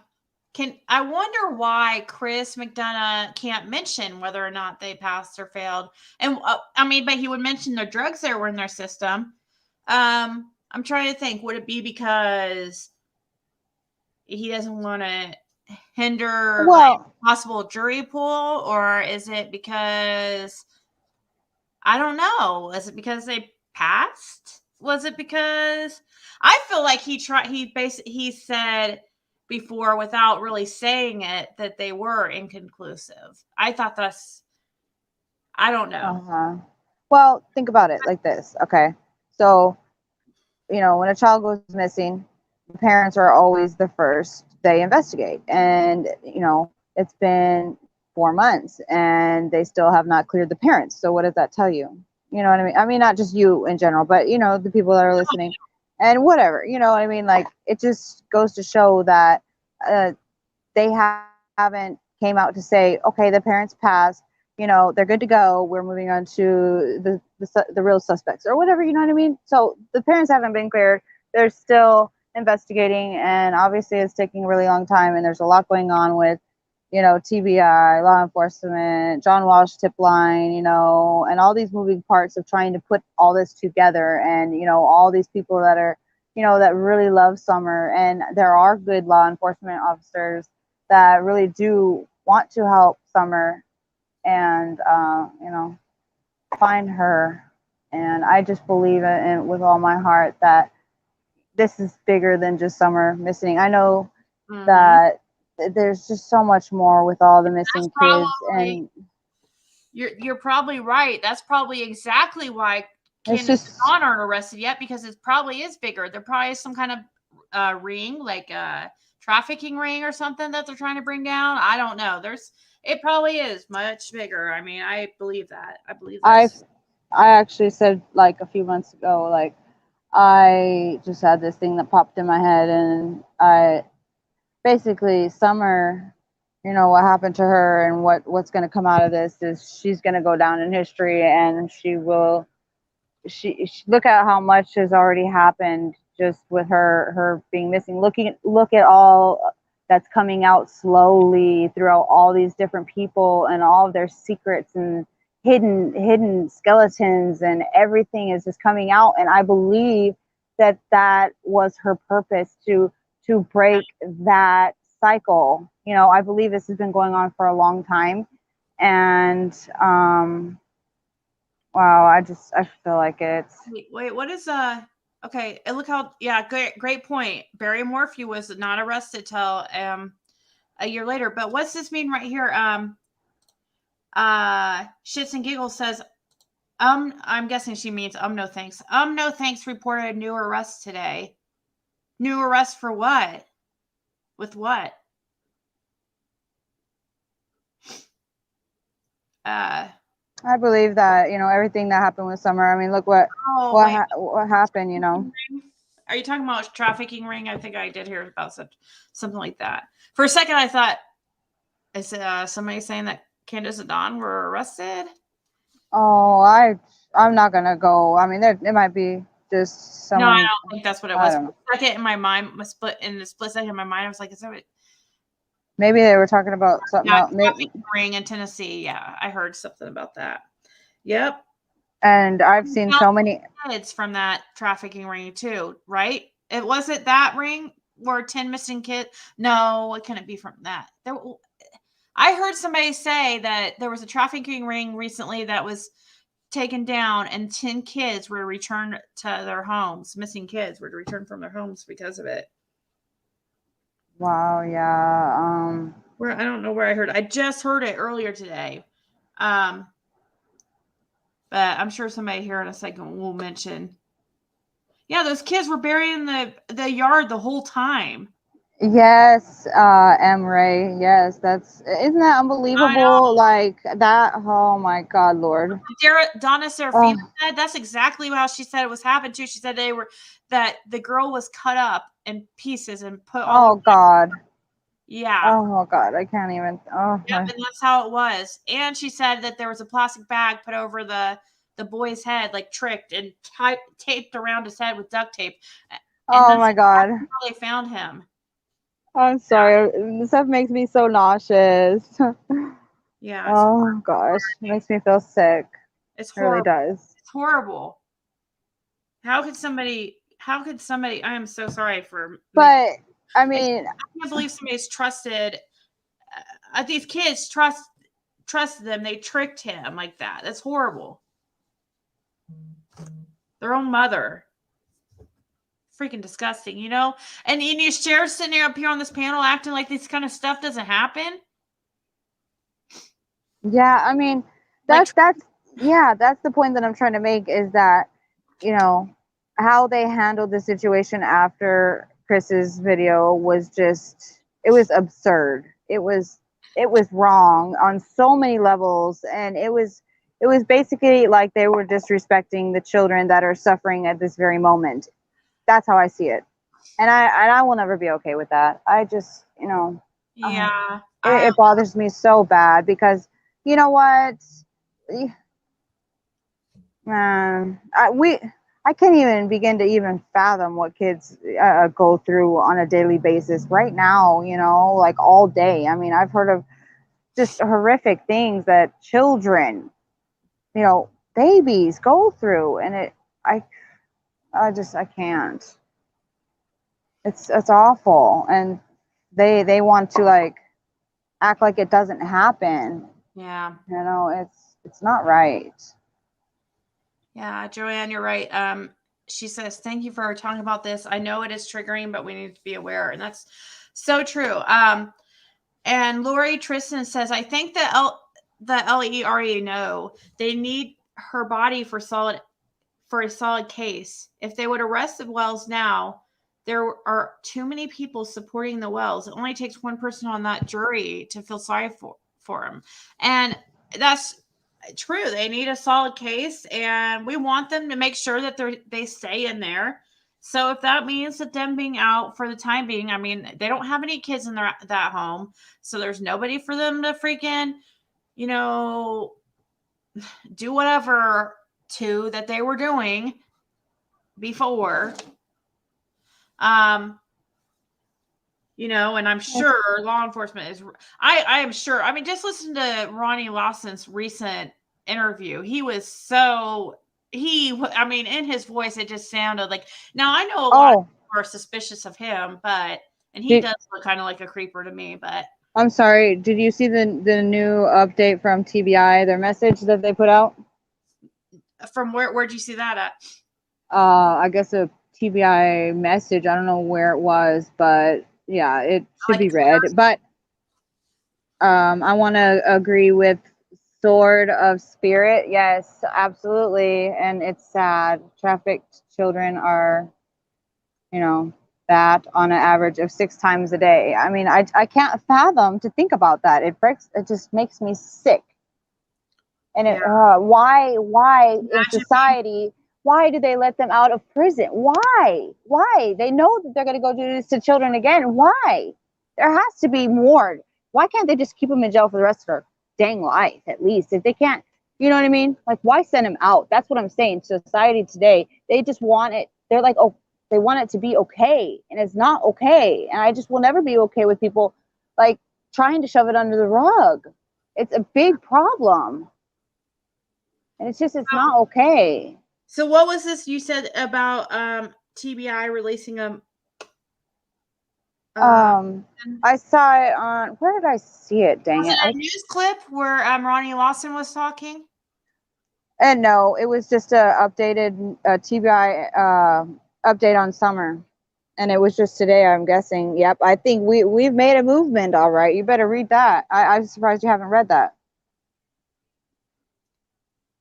[SPEAKER 1] wonder why Chris McDonough can't mention whether or not they passed or failed. And I mean, but he would mention the drugs that were in their system. I'm trying to think. Would it be because he doesn't want to hinder possible jury pool, or is it because I don't know? Is it because they passed? Was it because I feel like he said before without really saying it that they were inconclusive. I thought I don't know.
[SPEAKER 2] Uh-huh. Well, think about it like this. Okay. So, when a child goes missing, the parents are always the first they investigate. And, it's been 4 months and they still have not cleared the parents. So what does that tell you? You know what I mean? I mean, not just you in general, but, the people that are listening and whatever, you know what I mean? Like, it just goes to show that they haven't came out to say, okay, the parents passed, they're good to go. We're moving on to the real suspects or whatever, you know what I mean? So the parents haven't been cleared. They're still investigating, and obviously it's taking a really long time, and there's a lot going on with, TBI, law enforcement, John Walsh tip line, and all these moving parts of trying to put all this together, and, all these people that are, that really love Summer. And there are good law enforcement officers that really do want to help Summer and, find her. And I just believe it with all my heart that this is bigger than just Summer missing. I know that there's just so much more with all the missing kids, and
[SPEAKER 1] you're probably right. That's probably exactly why Candace and Dawn aren't arrested yet, because it probably is bigger. There probably is some kind of ring, like a trafficking ring or something that they're trying to bring down. I don't know. It probably is much bigger. I mean, I believe that.
[SPEAKER 2] I actually said, like, a few months ago, like, I just had this thing that popped in my head, and I basically Summer, what happened to her and what's going to come out of this is she's going to go down in history, and she look at how much has already happened just with her being missing. Look at all that's coming out slowly throughout all these different people and all of their secrets and hidden skeletons, and everything is just coming out. And I believe that was her purpose, to break that cycle. I believe this has been going on for a long time. And wow, I feel like it's
[SPEAKER 1] wait, what is okay, and look how great point. Barry Morphew was not arrested till a year later. But what's this mean right here? Shits and Giggles says, I'm guessing she means no thanks. No thanks reported a new arrest today. New arrest for what? With what?
[SPEAKER 2] I believe that, everything that happened with Summer. I mean, look what happened,
[SPEAKER 1] Are you talking about trafficking ring? I think I did hear about something like that. For a second, I thought, is somebody saying that Candace and Dawn were arrested?
[SPEAKER 2] Oh, I'm not gonna go. I mean, it might be just someone.
[SPEAKER 1] No, I don't think that's what it was. Second in my mind, in the split second in my mind, I was like, is that what?
[SPEAKER 2] Maybe they were talking about something else.
[SPEAKER 1] Trafficking ring in Tennessee. Yeah, I heard something about that. Yep.
[SPEAKER 2] And I've seen so many
[SPEAKER 1] kids from that trafficking ring too, right? It wasn't that ring where 10 missing kids. No, it couldn't be from that. I heard somebody say that there was a trafficking ring recently that was taken down, and 10 kids were returned to their homes. Missing kids were returned from their homes because of it.
[SPEAKER 2] Wow, yeah.
[SPEAKER 1] Where I don't know where I heard. I just heard it earlier today. But I'm sure somebody here in a second will mention. Yeah, those kids were buried in the yard the whole time.
[SPEAKER 2] Yes, Ray. Yes, isn't that unbelievable? Like that. Oh my God, Lord.
[SPEAKER 1] Donna Serafina said that's exactly how she said it was happened too. She said that the girl was cut up in pieces and put.
[SPEAKER 2] Oh God.
[SPEAKER 1] Yeah.
[SPEAKER 2] Oh God, I can't even. Oh.
[SPEAKER 1] Yep, and that's how it was. And she said that there was a plastic bag put over the boy's head, like tricked and taped around his head with duct tape. And
[SPEAKER 2] oh my God.
[SPEAKER 1] That's how they found him.
[SPEAKER 2] I'm sorry. This stuff makes me so nauseous.
[SPEAKER 1] Yeah.
[SPEAKER 2] Oh gosh, it makes me feel sick.
[SPEAKER 1] It
[SPEAKER 2] really does.
[SPEAKER 1] It's horrible. How could somebody? I am so sorry for.
[SPEAKER 2] But I mean,
[SPEAKER 1] I can't believe somebody's trusted. These kids trusted them. They tricked him like that. That's horrible. Their own mother. freaking disgusting, you know? And you Cher sitting there up here on this panel acting like this kind of stuff doesn't happen.
[SPEAKER 2] Yeah, I mean,
[SPEAKER 1] Like,
[SPEAKER 2] that's the point that I'm trying to make is that, you know, how they handled the situation after Chris's video was just, it was absurd. It was wrong on so many levels, and it was basically like they were disrespecting the children that are suffering at this very moment. That's how I see it. And I will never be okay with that. I just, you know,
[SPEAKER 1] yeah.
[SPEAKER 2] it bothers me so bad because you know what, man, I can't even begin to even fathom what kids go through on a daily basis right now, you know, like all day. I mean, I've heard of just horrific things that children, you know, babies go through, and I can't. It's awful, and they want to like act like it doesn't happen.
[SPEAKER 1] Yeah.
[SPEAKER 2] You know, it's not right.
[SPEAKER 1] Yeah, Joanne, you're right. She says, thank you for talking about this. I know it is triggering, but we need to be aware. And that's so true. And Lori Tristan says, I think the LERE know they need her body for a solid case. If they would arrest the Wells now, there are too many people supporting the Wells. It only takes one person on that jury to feel sorry for him. And that's true. They need a solid case, and we want them to make sure that they stay in there. So if that means that them being out for the time being, I mean, they don't have any kids in that home, so there's nobody for them to freaking, you know, do whatever to that they were doing before. You know, and I'm sure law enforcement is, I am sure. I mean, just listen to Ronnie Lawson's recent interview. He was so, I mean, in his voice, it just sounded like, now I know a lot of people are suspicious of him, and he does look kind of like a creeper to me, but.
[SPEAKER 2] I'm sorry, did you see the new update from TBI, their message that they put out?
[SPEAKER 1] From where'd you see that at?
[SPEAKER 2] I guess a TBI message. I don't know where it was, but yeah, it should be read. But I want to agree with Sword of Spirit. Yes, absolutely. And it's sad. Trafficked children are, you know, that on an average of 6 times a day. I mean, I can't fathom to think about that. It just makes me sick. And why in society, why do they let them out of prison? Why? They know that they're going to go do this to children again. Why? There has to be more. Why can't they just keep them in jail for the rest of their dang life, at least? If they can't, you know what I mean? Like, why send them out? That's what I'm saying. Society today, they just want it. They're like, oh, they want it to be okay. And it's not okay. And I just will never be okay with people, like, trying to shove it under the rug. It's a big problem. And it's not okay.
[SPEAKER 1] So what was this you said about TBI releasing a
[SPEAKER 2] I saw it on, where did I see it? Dang it.
[SPEAKER 1] A news clip where Ronnie Lawson was talking?
[SPEAKER 2] And no, it was just a updated TBI update on Summer. And it was just today, I'm guessing. Yep, I think we've made a movement, all right. You better read that. I'm surprised you haven't read that.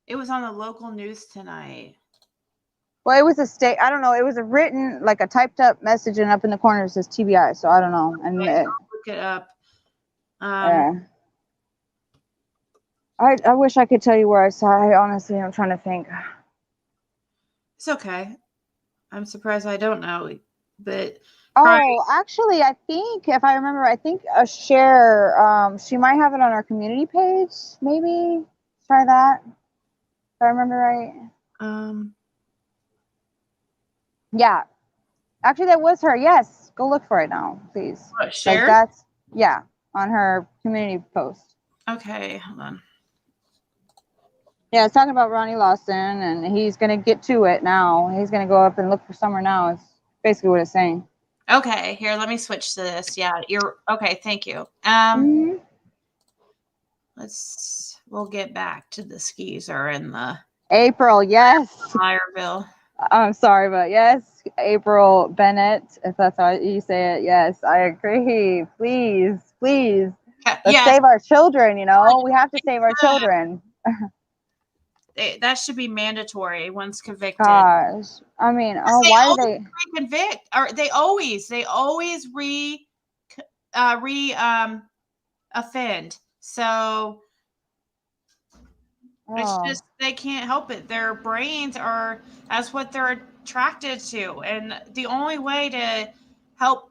[SPEAKER 1] It was on the local news tonight.
[SPEAKER 2] Well, it was I don't know. It was a written, like a typed up message, and up in the corner it says TBI. So I don't know. And
[SPEAKER 1] I'll look it up.
[SPEAKER 2] Yeah. I wish I could tell you where I saw it. Honestly, I'm trying to think.
[SPEAKER 1] It's okay. I'm surprised I don't know. But
[SPEAKER 2] actually, I think if I remember, I think a Cher, she might have it on our community page. Maybe try that. If I remember right. Yeah. Actually, that was her. Yes. Go look for it now, please.
[SPEAKER 1] What, Cher?
[SPEAKER 2] Like yeah, on her community post.
[SPEAKER 1] Okay, hold on.
[SPEAKER 2] Yeah, it's talking about Ronnie Lawson, and he's going to get to it now. He's going to go up and look for Summer now. It's basically what it's saying.
[SPEAKER 1] Okay, here, let me switch to this. Yeah, you're okay. Thank you. We'll get back to the skeezer and the
[SPEAKER 2] April. Yes.
[SPEAKER 1] Liarville.
[SPEAKER 2] I'm sorry, but yes, April Bennett, if that's how you say it, yes, I agree. Please, please, let's
[SPEAKER 1] Yes,
[SPEAKER 2] save our children. You know, we have to save our children.
[SPEAKER 1] that should be mandatory once convicted.
[SPEAKER 2] Gosh, I mean, oh,
[SPEAKER 1] They
[SPEAKER 2] why do
[SPEAKER 1] always
[SPEAKER 2] they?
[SPEAKER 1] convict, or they always offend. So it's
[SPEAKER 2] Oh,
[SPEAKER 1] just they can't help it. Their brains are that's what they're attracted to, and the only way to help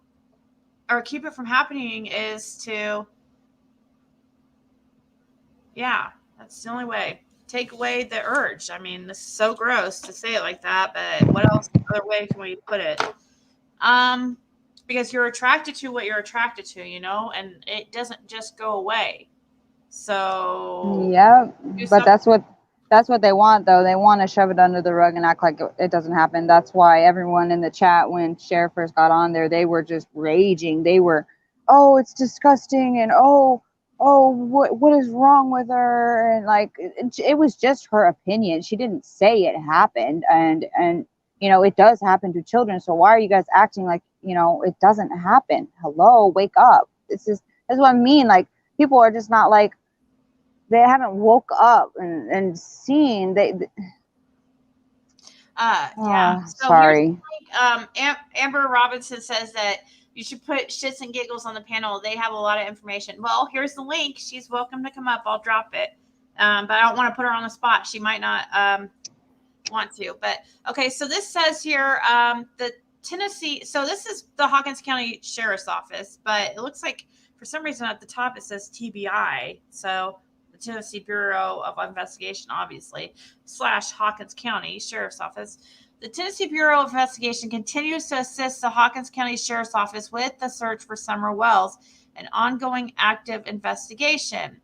[SPEAKER 1] or keep it from happening is to, yeah, that's the only way. Take away the urge. I mean, this is so gross to say it like that, but what else other way can we put it? Because you're attracted to what you're attracted to, and it doesn't just go away. So
[SPEAKER 2] yeah,
[SPEAKER 1] do
[SPEAKER 2] but
[SPEAKER 1] something.
[SPEAKER 2] that's what they want, though. They want to shove it under the rug and act like it doesn't happen. That's why everyone in the chat, when Cher first got on there, they were just raging. They were, oh, it's disgusting, and oh, what is wrong with her? And like, it was just her opinion. She didn't say it happened, and it does happen to children. So why are you guys acting like it doesn't happen? Hello, wake up. That's what I mean. Like, people are just not like, they haven't woke up and seen
[SPEAKER 1] Yeah. So here's
[SPEAKER 2] sorry.
[SPEAKER 1] Amber Robinson says that you should put Shits and Giggles on the panel. They have a lot of information. Well, here's the link. She's welcome to come up. I'll drop it. But I don't want to put her on the spot. She might not want to. But okay, so this says here the Tennessee. So this is the Hawkins County Sheriff's Office, but it looks like for some reason at the top it says TBI. So the Tennessee Bureau of Investigation, obviously, / Hawkins County Sheriff's Office. The Tennessee Bureau of Investigation continues to assist the Hawkins County Sheriff's Office with the search for Summer Wells, an ongoing active investigation.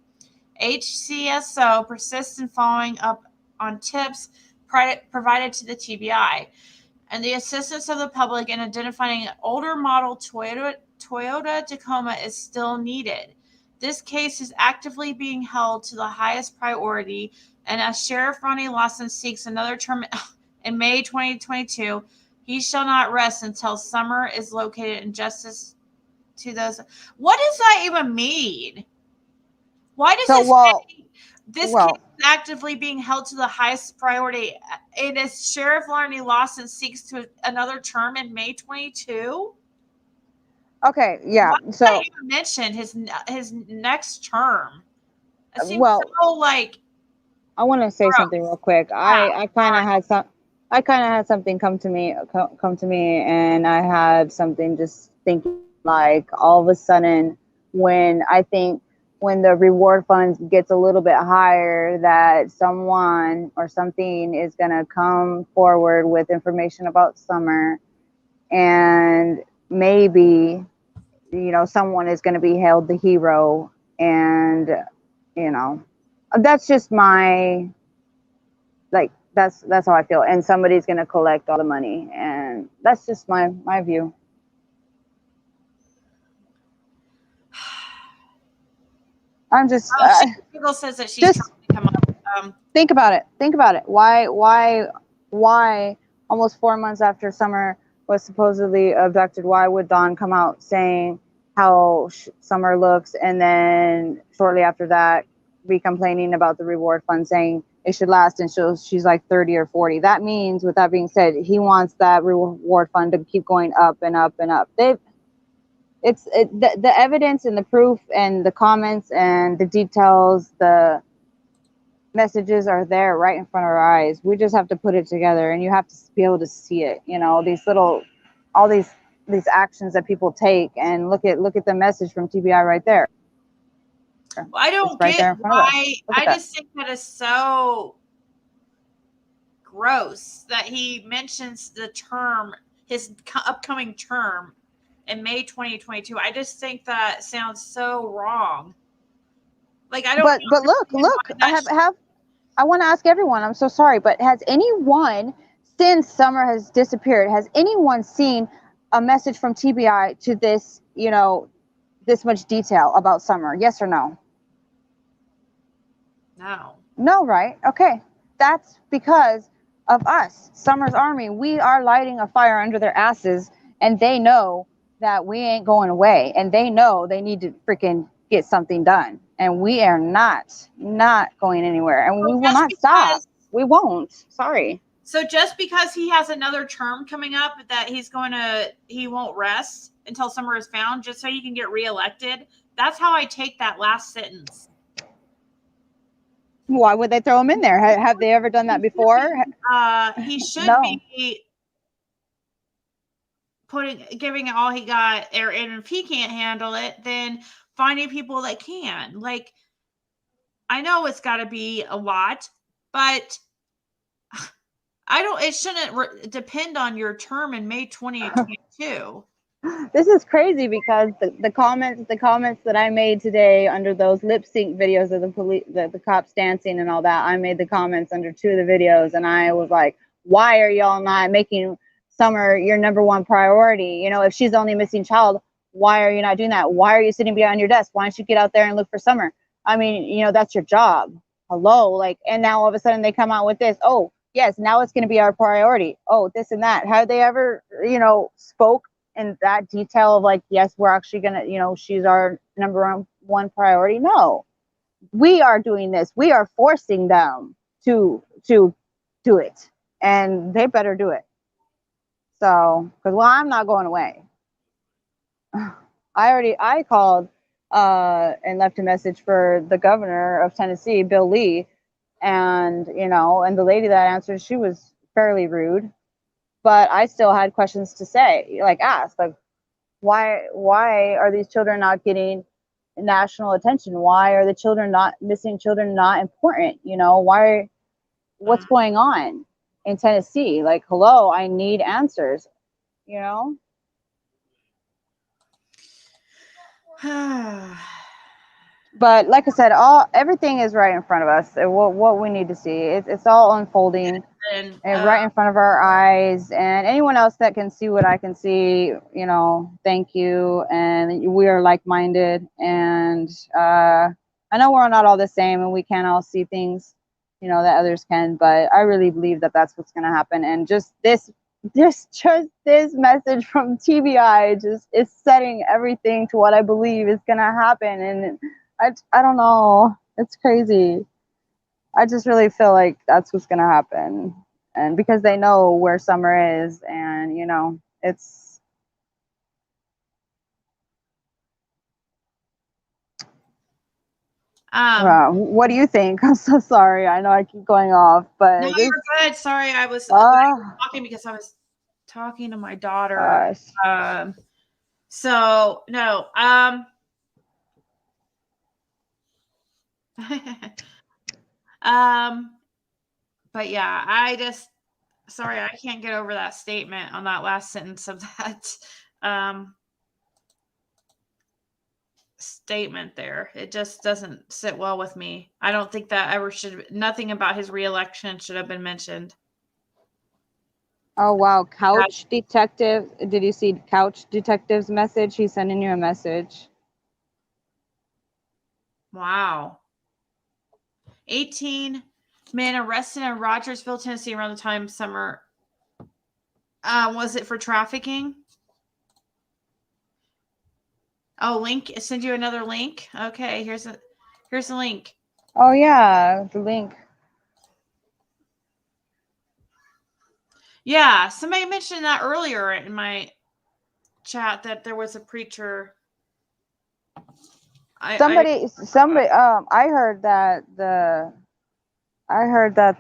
[SPEAKER 1] HCSO persists in following up on tips provided to the TBI, and the assistance of the public in identifying an older model Toyota Tacoma is still needed. This case is actively being held to the highest priority, and as Sheriff Ronnie Lawson seeks another term in May 2022, he shall not rest until Summer is located and justice to those. What does that even mean? Why does this case is actively being held to the highest priority? It is Sheriff Ronnie Lawson seeks to another term in May 22.
[SPEAKER 2] Okay, yeah.
[SPEAKER 1] Why
[SPEAKER 2] So
[SPEAKER 1] did you mention his next term? It seems so like.
[SPEAKER 2] I want to say something real quick. I kind of had something come to me, and I had something just thinking, like, all of a sudden, when the reward funds gets a little bit higher, that someone or something is going to come forward with information about Summer, and maybe someone is going to be hailed the hero, and that's just my, like, that's how I feel, and somebody's going to collect all the money, and that's just my view. I'm just
[SPEAKER 1] Google says that she's trying to come up.
[SPEAKER 2] Think about it. Why almost 4 months after Summer was supposedly abducted, why would Dawn come out saying how Summer looks, and then shortly after that be complaining about the reward fund, saying it should last until she's like 30 or 40? That means, with that being said, he wants that reward fund to keep going up and up and up. The evidence and the proof and the comments and the details, the messages are there right in front of our eyes. We just have to put it together, and you have to be able to see it. All these actions that people take, and look at the message from TBI right there.
[SPEAKER 1] Well, I don't get why. I just think that is so gross that he mentions the term, his upcoming term in May 2022. I just think that sounds so wrong. Like, I don't.
[SPEAKER 2] But look. I want to ask everyone. I'm so sorry, but has anyone, since Summer has disappeared, has anyone seen a message from TBI to this, this much detail about Summer? Yes or no?
[SPEAKER 1] No.
[SPEAKER 2] No, right? Okay. That's because of us, Summer's Army. We are lighting a fire under their asses, and they know that we ain't going away, and they know they need to freaking get something done, and we are not going anywhere, and we will not stop. We won't. Sorry.
[SPEAKER 1] So just because he has another term coming up that he won't rest until Summer is found, just so he can get reelected. That's how I take that last sentence.
[SPEAKER 2] Why would they throw him in there? Have they ever done that before?
[SPEAKER 1] He should
[SPEAKER 2] No.
[SPEAKER 1] be giving it all he got, and if he can't handle it, then finding people that can. Like, I know it's got to be a lot, but it shouldn't depend on your term in May 2022.
[SPEAKER 2] This is crazy because the comments that I made today under those lip sync videos of the cops dancing and all that, I made the comments under 2 of the videos, and I was like, why are y'all not making Summer your number 1 priority? You know, if she's the only missing child, why are you not doing that? Why are you sitting behind your desk? Why don't you get out there and look for Summer? I mean, you know, that's your job. Hello, like, and now all of a sudden they come out with this. Oh, yes, now it's going to be our priority. Oh, this and that. Have they ever, you know, spoke in that detail of like, yes, we're actually going to, you know, she's our number 1 priority? No, we are doing this. We are forcing them to do it, and they better do it. So, because, well, I'm not going away. I called and left a message for the governor of Tennessee, Bill Lee, and, you know, and the lady that answered, she was fairly rude, but I still had questions to say, like ask, like, why are these children not getting national attention? Why are the missing children not important? You know, what's going on in Tennessee? Like, hello, I need answers, you know? But like I said, everything is right in front of us. What we need to see, it's all unfolding and right in front of our eyes. And anyone else that can see what I can see, you know, thank you. And we are like-minded. And I know we're not all the same, and we can't all see things, you know, that others can. But I really believe that that's what's going to happen. And just this message from TBI just is setting everything to what I believe is going to happen. And I don't know. It's crazy. I just really feel like that's what's going to happen. And because they know where Summer is, and, you know, it's. What do you think? I'm so sorry. I know I keep going off, but.
[SPEAKER 1] No, you're good. Sorry, I was talking because I was talking to my daughter. So, no. But yeah, sorry, I can't get over that statement on that last sentence of that statement there. It just doesn't sit well with me. I don't think that nothing about his reelection should have been mentioned.
[SPEAKER 2] Oh, wow. Couch Detective. Did you see Couch Detective's message? He's sending you a message.
[SPEAKER 1] Wow. 18 men arrested in Rogersville, Tennessee around the time Summer. Was it for trafficking? Oh, link. Send you another link. Okay, here's the link.
[SPEAKER 2] Oh yeah, the link.
[SPEAKER 1] Yeah, somebody mentioned that earlier in my chat that there was a preacher. I heard that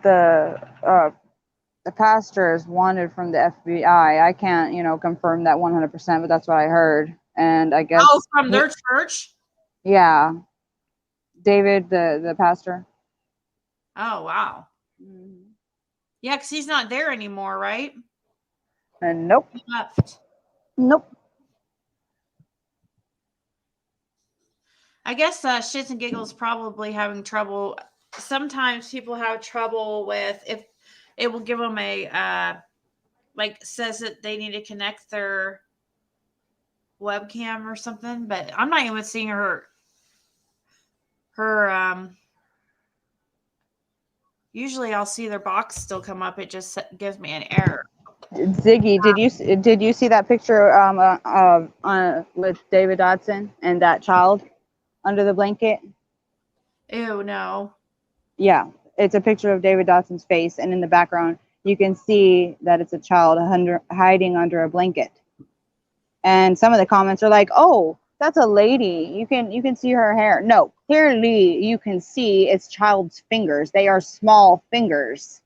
[SPEAKER 1] the pastor is wanted from the FBI. I can't, you know, confirm that 100%, but that's what I heard. And I guess from their church?
[SPEAKER 2] Yeah. David, the pastor.
[SPEAKER 1] Oh, wow.
[SPEAKER 2] Mm-hmm.
[SPEAKER 1] Yeah, because he's not there anymore, right?
[SPEAKER 2] And nope.
[SPEAKER 1] He left.
[SPEAKER 2] Nope.
[SPEAKER 1] I guess Shits and Giggles probably having trouble. Sometimes people have trouble with if it will give them a says that they need to connect their webcam or something, but I'm not even seeing her Usually I'll see their box still come up. It just gives me an error.
[SPEAKER 2] Ziggy, did you see that picture with David Dodson and that child under the blanket?
[SPEAKER 1] Ew, no.
[SPEAKER 2] Yeah, it's a picture of David Dodson's face, and in the background you can see that it's a child hiding under a blanket. And some of the comments are like, "Oh, that's a lady. You can see her hair." No, clearly you can see it's child's fingers. They are small fingers.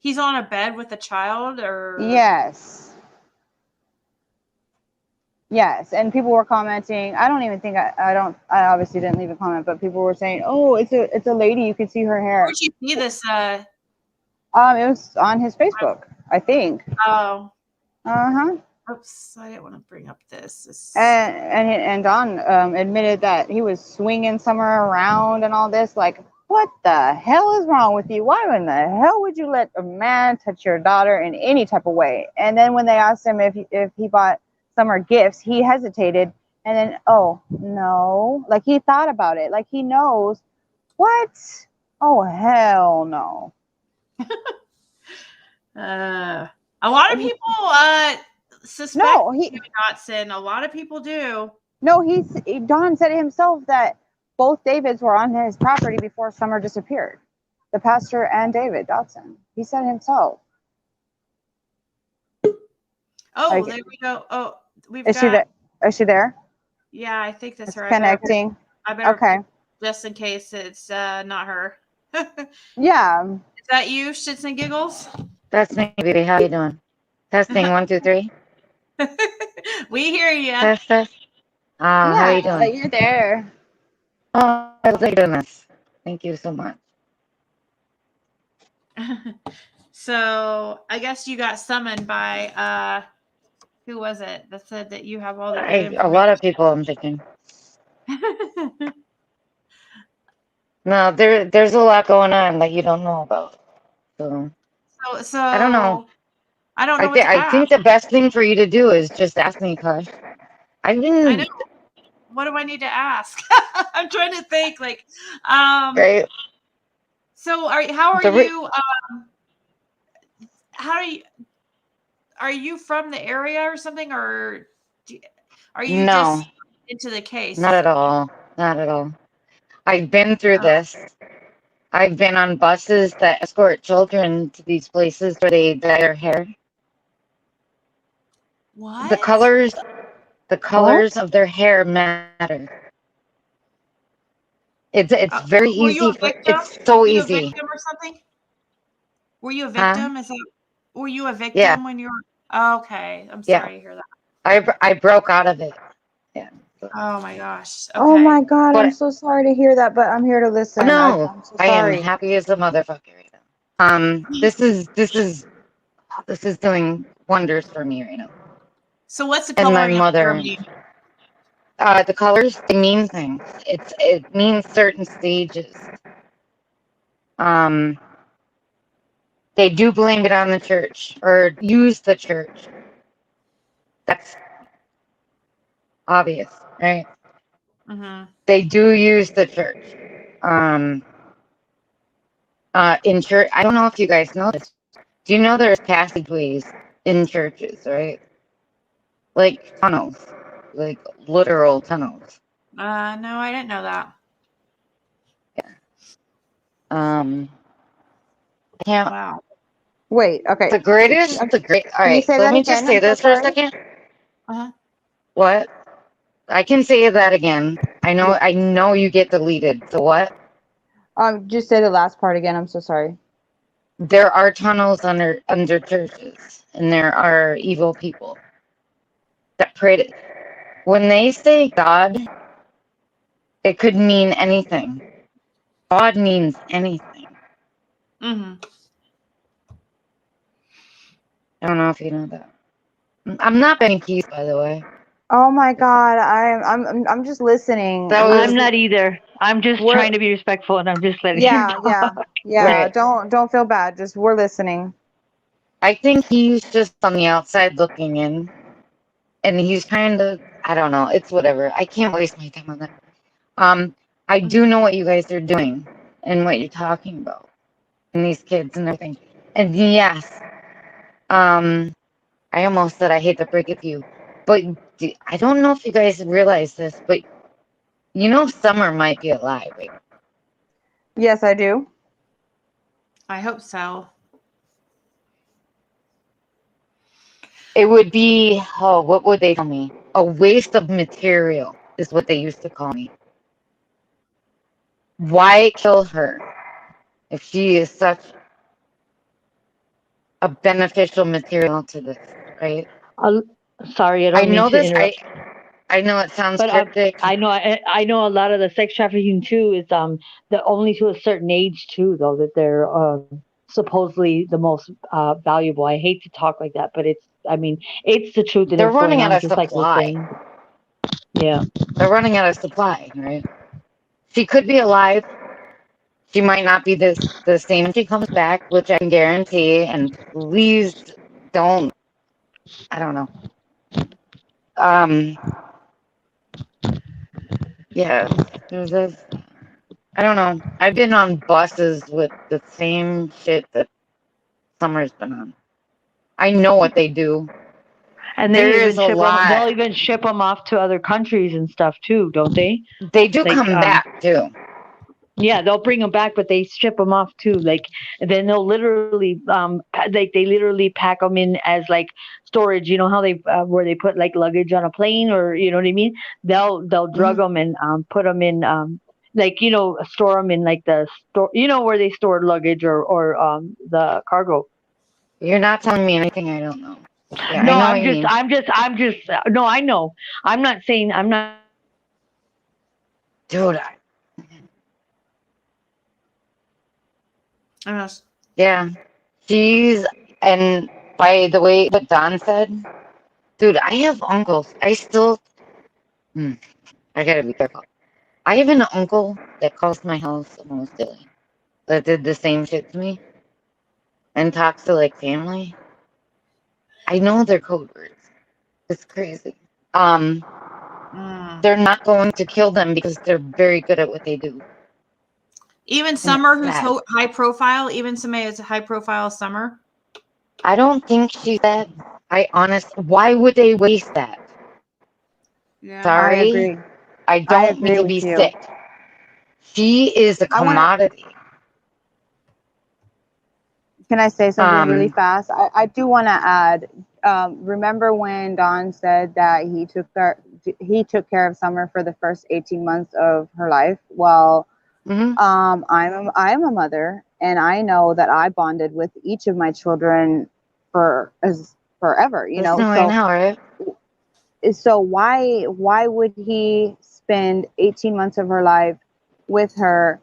[SPEAKER 1] He's on a bed with a child, or
[SPEAKER 2] Yes. Yes, and people were commenting. I don't even think I obviously didn't leave a comment, but people were saying, "Oh, it's a lady. You can see her hair."
[SPEAKER 1] Where'd you see this?
[SPEAKER 2] It was on his Facebook, I think.
[SPEAKER 1] Oh,
[SPEAKER 2] Uh-huh.
[SPEAKER 1] oops! I didn't want to bring up this.
[SPEAKER 2] And Don admitted that he was swinging somewhere around and all this. Like, what the hell is wrong with you? Why in the hell would you let a man touch your daughter in any type of way? And then when they asked him if he bought summer gifts, he hesitated. And then, oh no, like he thought about it. Like he knows. What? Oh hell no.
[SPEAKER 1] A lot of people suspect
[SPEAKER 2] No,
[SPEAKER 1] Dotson. A lot of people do.
[SPEAKER 2] No, Don said it himself that both Davids were on his property before Summer disappeared. The pastor and David Dotson. He said it himself.
[SPEAKER 1] Oh,
[SPEAKER 2] Like,
[SPEAKER 1] there we go. Oh, we've
[SPEAKER 2] is
[SPEAKER 1] got.
[SPEAKER 2] she there? Is she there?
[SPEAKER 1] Yeah, I think that's
[SPEAKER 2] It's
[SPEAKER 1] her.
[SPEAKER 2] connecting.
[SPEAKER 1] I better
[SPEAKER 2] Okay.
[SPEAKER 1] just in case it's not her.
[SPEAKER 2] Yeah.
[SPEAKER 1] Is that you, Shits and Giggles?
[SPEAKER 7] That's me, baby. How you doing? Testing 1, 2, 3.
[SPEAKER 1] We hear you.
[SPEAKER 7] Test, test. How you doing?
[SPEAKER 2] You're there.
[SPEAKER 7] Oh, I was doing this. Thank you so much.
[SPEAKER 1] So I guess you got summoned by who was it that said that you have all the
[SPEAKER 7] A lot of people, I'm thinking. No, there's a lot going on that you don't know about. So
[SPEAKER 1] so
[SPEAKER 7] I don't know.
[SPEAKER 1] I don't know what to
[SPEAKER 7] I
[SPEAKER 1] ask.
[SPEAKER 7] think the best thing for you to do is just ask me, Kush.
[SPEAKER 1] I know. What do I need to ask? I'm trying to think. Like,
[SPEAKER 7] Right.
[SPEAKER 1] So are you from the area or something, or are you just into the case?
[SPEAKER 7] Not at all. Not at all. I've been through this. I've been on buses that escort children to these places where they dye their hair.
[SPEAKER 1] What?
[SPEAKER 7] The colors of their hair matter. It's very easy. It's so easy.
[SPEAKER 1] Were you a victim or something? Were you a victim? Were you a victim
[SPEAKER 7] Yeah.
[SPEAKER 1] when you were? Oh, okay, I'm sorry to hear that.
[SPEAKER 7] I broke out of it. Yeah.
[SPEAKER 1] Oh my gosh. Okay.
[SPEAKER 2] Oh my God, I'm so sorry to hear that, but I'm here to listen.
[SPEAKER 7] No,
[SPEAKER 2] I'm so
[SPEAKER 7] I
[SPEAKER 2] sorry.
[SPEAKER 7] am happy as a motherfucker right now. This is doing wonders for me right now.
[SPEAKER 1] So what's the
[SPEAKER 7] And
[SPEAKER 1] color
[SPEAKER 7] my
[SPEAKER 1] of your
[SPEAKER 7] mother.
[SPEAKER 1] hair mean?
[SPEAKER 7] The colors, they mean things. It means certain stages. They do blame it on the church or use the church. That's obvious, right?
[SPEAKER 1] Mm-hmm.
[SPEAKER 7] They do use the church. In church, I don't know if you guys know this. Do you know there's passageways in churches, right? Like tunnels, like literal tunnels.
[SPEAKER 1] No, I didn't know that.
[SPEAKER 7] I can't.
[SPEAKER 1] Wow.
[SPEAKER 2] Wait, okay.
[SPEAKER 7] The greatest. All right. Let me just say this for a second.
[SPEAKER 1] Uh-huh.
[SPEAKER 7] What? I can say that again. I know you get deleted. So what?
[SPEAKER 2] Just say the last part again. I'm so sorry.
[SPEAKER 7] There are tunnels under churches, and there are evil people that pray to. When they say God, it could mean anything. God means anything.
[SPEAKER 1] Mm-hmm.
[SPEAKER 7] I don't know if you know that. I'm not Benny Keys, by the way.
[SPEAKER 2] Oh my God, I'm just listening.
[SPEAKER 4] I'm not either. I'm just trying to be respectful, and I'm just letting you know.
[SPEAKER 2] Yeah.
[SPEAKER 7] Right.
[SPEAKER 2] Don't feel bad. Just we're listening.
[SPEAKER 7] I think he's just on the outside looking in, and he's trying to. I don't know. It's whatever. I can't waste my time on that. I do know what you guys are doing and what you're talking about. these kids and everything. And yes, I almost said I hate to break it to you, but I don't know if you guys realize this, but you know Summer might be alive, right?
[SPEAKER 2] Yes, I do.
[SPEAKER 1] I hope so.
[SPEAKER 7] It would be, oh, what would they tell me? A waste of material is what they used to call me. Why kill her if she is such a beneficial material to this, right?
[SPEAKER 8] Uh, Sorry, I
[SPEAKER 7] I
[SPEAKER 8] don't mean
[SPEAKER 7] know
[SPEAKER 8] to
[SPEAKER 7] this.
[SPEAKER 8] interrupt,
[SPEAKER 7] I know it sounds
[SPEAKER 8] but
[SPEAKER 7] cryptic.
[SPEAKER 8] I know a lot of the sex trafficking too is the only to a certain age too, though, that they're supposedly the most valuable. I hate to talk like that, but it's the truth and
[SPEAKER 7] They're
[SPEAKER 8] it's going
[SPEAKER 7] running out
[SPEAKER 8] on
[SPEAKER 7] of
[SPEAKER 8] just like we're
[SPEAKER 7] supply.
[SPEAKER 8] saying. Yeah.
[SPEAKER 7] They're running out of supply, right? She could be alive. She might not be the same when she comes back, which I can guarantee. And please don't. I don't know. Um. Yeah. There's this. I don't know. I've been on buses with the same shit that Summer's been on. I know what they do.
[SPEAKER 8] And
[SPEAKER 7] There is a lot.
[SPEAKER 8] they'll even ship them off to other countries and stuff too, don't they?
[SPEAKER 7] They do
[SPEAKER 8] Like,
[SPEAKER 7] come back too.
[SPEAKER 8] yeah, they'll bring them back, but they ship them off too. Like, and then they'll literally, they literally pack them in as like storage. You know how they where they put like luggage on a plane, or you know what I mean? They'll drug them and put them in like store them in like the store. You know where they store luggage or the cargo.
[SPEAKER 7] You're not telling me anything I don't know. Yeah, I
[SPEAKER 8] No,
[SPEAKER 7] know what you mean.
[SPEAKER 8] I'm just. No, I know. I'm not saying. I'm not.
[SPEAKER 7] Dude, yeah. And by the way, what Don said, dude, I have uncles. I gotta be careful. I have an uncle that calls my house almost daily that did the same shit to me and talks to like family. I know their code words. It's crazy. They're not going to kill them because they're very good at what they do.
[SPEAKER 1] Even Summer, who's high profile, even somebody that's a high profile Summer.
[SPEAKER 7] I don't think she's that. Why would they waste that?
[SPEAKER 1] Yeah.
[SPEAKER 7] Sorry.
[SPEAKER 2] I agree.
[SPEAKER 7] I don't mean to be sick. She is a commodity.
[SPEAKER 2] Can I say something really fast? I do want to add. Remember when Dawn said that he took care of Summer for the first 18 months of her life? Well, I'm a mother, and I know that I bonded with each of my children forever. You know,
[SPEAKER 7] I know, right?
[SPEAKER 2] So why would he spend 18 months of her life with her?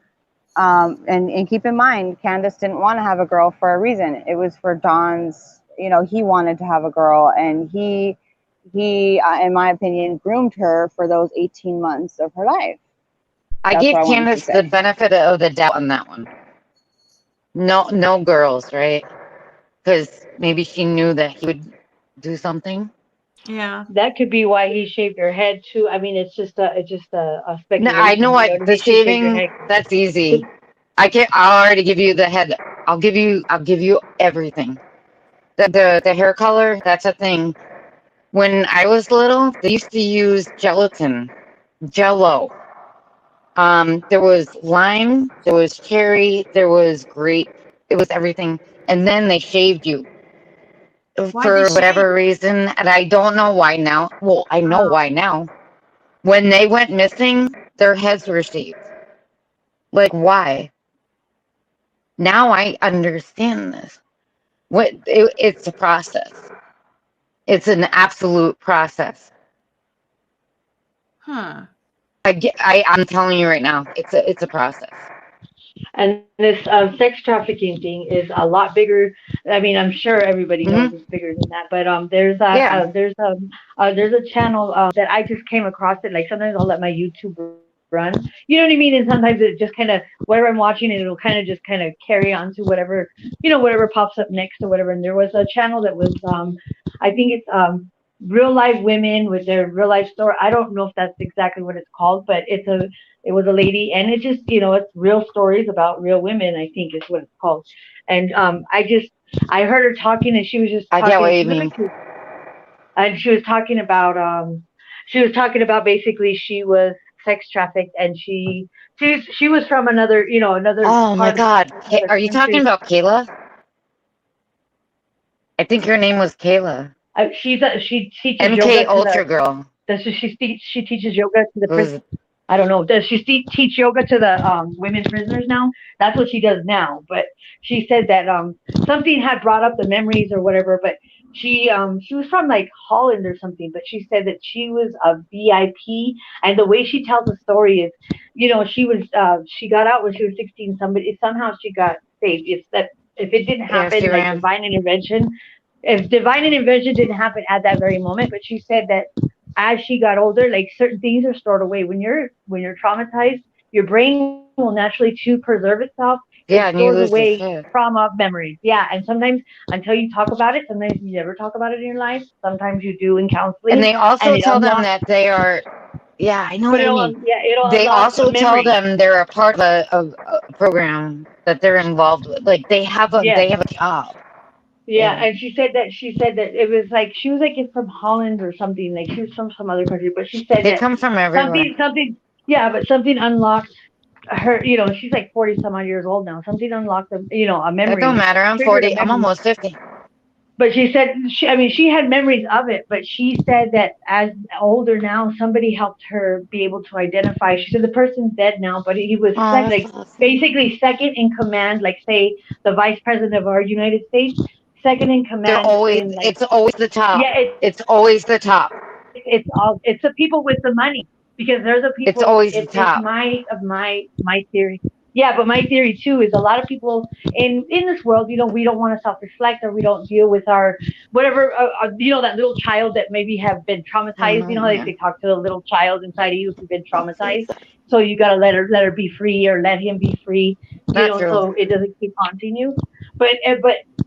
[SPEAKER 2] And keep in mind, Candace didn't want to have a girl for a reason. It was for Dawn's, he wanted to have a girl, and he in my opinion, groomed her for those 18 months of her life.
[SPEAKER 7] I gave Candace the benefit of the doubt on that one. No girls, right? Because maybe she knew that he would do something.
[SPEAKER 1] Yeah,
[SPEAKER 8] that could be why he shaved her head too. I mean, it's just a speculation.
[SPEAKER 7] No, I know what the shaving. That's easy. I'll already give you the head. I'll give you everything. The hair color. That's a thing. When I was little, they used to use gelatin, Jello. There was lime, there was cherry, there was grape. It was everything, and then they shaved you for whatever reason, and I don't know why now. Well, I know why now. When they went missing, their heads were shaved. Like, why? Now I understand this. It's a process. It's an absolute process.
[SPEAKER 1] Huh.
[SPEAKER 7] I'm telling you right now, it's a process.
[SPEAKER 8] And this sex trafficking thing is a lot bigger. I mean, I'm sure everybody knows it's bigger than that. But there's a channel that I just came across it. Like sometimes I'll let my YouTube run. You know what I mean? And sometimes it just kind of whatever I'm watching, it'll kind of just kind of carry on to whatever pops up next or whatever. And there was a channel that was I think it's real life women with their real life story. I don't know if that's exactly what it's called, but it was a lady, and it just, it's real stories about real women, I think is what it's called. And I heard her talking, and she was just
[SPEAKER 7] I get what
[SPEAKER 8] talking.
[SPEAKER 7] you mean.
[SPEAKER 8] And she was talking about basically she was sex trafficked, and she was from another, another
[SPEAKER 7] Oh my
[SPEAKER 8] part of
[SPEAKER 7] God.
[SPEAKER 8] another
[SPEAKER 7] Are you talking
[SPEAKER 8] country.
[SPEAKER 7] about Kayla? I think her name was Kayla.
[SPEAKER 8] She teaches
[SPEAKER 7] MK
[SPEAKER 8] yoga to
[SPEAKER 7] Ultra Girl.
[SPEAKER 8] she teaches yoga to the
[SPEAKER 7] Who is
[SPEAKER 8] I don't know. Does she teach yoga to the women prisoners now? That's what she does now. But she said that something had brought up the memories or whatever. But she was from like Holland or something. But she said that she was a VIP, and the way she tells the story is, she got out when she was 16. Somehow she got saved. If it didn't
[SPEAKER 7] Yeah, she
[SPEAKER 8] happen, like
[SPEAKER 7] ran.
[SPEAKER 8] divine intervention, if divine intervention didn't happen at that very moment. But she said that as she got older, like certain things are stored away. When you're traumatized, your brain will naturally, to preserve itself, it
[SPEAKER 7] Yeah, and
[SPEAKER 8] stores
[SPEAKER 7] you lose your
[SPEAKER 8] away
[SPEAKER 7] shit.
[SPEAKER 8] trauma memories. Yeah, and sometimes until you talk about it, sometimes you never talk about it in your life. Sometimes you do in
[SPEAKER 7] And
[SPEAKER 8] counseling,
[SPEAKER 7] they
[SPEAKER 8] and
[SPEAKER 7] also
[SPEAKER 8] it
[SPEAKER 7] tell them
[SPEAKER 8] unlocks.
[SPEAKER 7] that they are, yeah, I know
[SPEAKER 8] But
[SPEAKER 7] what you mean.
[SPEAKER 8] it'll
[SPEAKER 7] They
[SPEAKER 8] unlock a
[SPEAKER 7] also tell
[SPEAKER 8] memory.
[SPEAKER 7] them they're a part of a program that they're involved with. Like
[SPEAKER 8] Yes.
[SPEAKER 7] they have a job.
[SPEAKER 8] Yeah,
[SPEAKER 7] Yeah.
[SPEAKER 8] and she said that it was like she was like from Holland or something, like she was from some other country, but she said
[SPEAKER 7] They
[SPEAKER 8] that
[SPEAKER 7] come from everywhere.
[SPEAKER 8] something yeah, but something unlocked her, she's like 40 some odd years old now. Something unlocked a
[SPEAKER 7] It don't
[SPEAKER 8] memory,
[SPEAKER 7] matter. I'm
[SPEAKER 8] triggered a
[SPEAKER 7] 40. I'm
[SPEAKER 8] memory.
[SPEAKER 7] almost 50.
[SPEAKER 8] But she said, she had memories of it, but she said that as older now, somebody helped her be able to identify. She said the person's dead now, but he was
[SPEAKER 7] Oh, that's
[SPEAKER 8] like
[SPEAKER 7] awesome.
[SPEAKER 8] basically second in command, like say the vice president of our United States, second in
[SPEAKER 7] They're
[SPEAKER 8] command
[SPEAKER 7] always,
[SPEAKER 8] in like,
[SPEAKER 7] it's always the top.
[SPEAKER 8] yeah,
[SPEAKER 7] It's always the top.
[SPEAKER 8] it's the people with the money, because they're the
[SPEAKER 7] It's
[SPEAKER 8] people.
[SPEAKER 7] always the
[SPEAKER 8] It's
[SPEAKER 7] top.
[SPEAKER 8] my theory. Yeah, but my theory too is a lot of people in this world, we don't want to self reflect, or we don't deal with our whatever, that little child that maybe have been traumatized. You know how they
[SPEAKER 7] Yeah.
[SPEAKER 8] say talk to the little child inside of you who's been traumatized. So you gotta let her be free, or let him be free.
[SPEAKER 7] Not true.
[SPEAKER 8] So it doesn't keep haunting you. But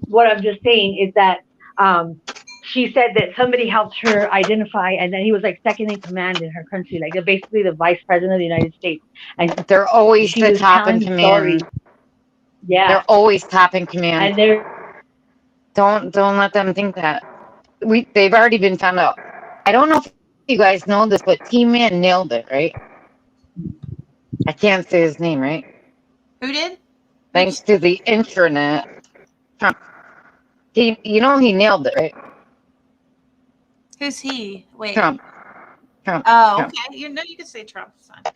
[SPEAKER 8] what I'm just saying is that um she said that somebody helped her identify, and then he was like second in command in her country, like basically the vice president of the United States. And
[SPEAKER 7] They're always
[SPEAKER 8] she
[SPEAKER 7] the
[SPEAKER 8] was
[SPEAKER 7] top in
[SPEAKER 8] telling the story.
[SPEAKER 7] command.
[SPEAKER 8] Yeah,
[SPEAKER 7] They're always top in command.
[SPEAKER 8] and they're
[SPEAKER 7] Don't let them think that. They've already been found out. I don't know if you guys know this, but T-Man nailed it, right? I can't say his name, right?
[SPEAKER 1] Who did?
[SPEAKER 7] Thanks to the intranet. Trump. He nailed it, right?
[SPEAKER 1] Who's he? Wait.
[SPEAKER 7] Trump.
[SPEAKER 1] Oh,
[SPEAKER 7] Trump.
[SPEAKER 1] okay. You can say Trump. It's fine. At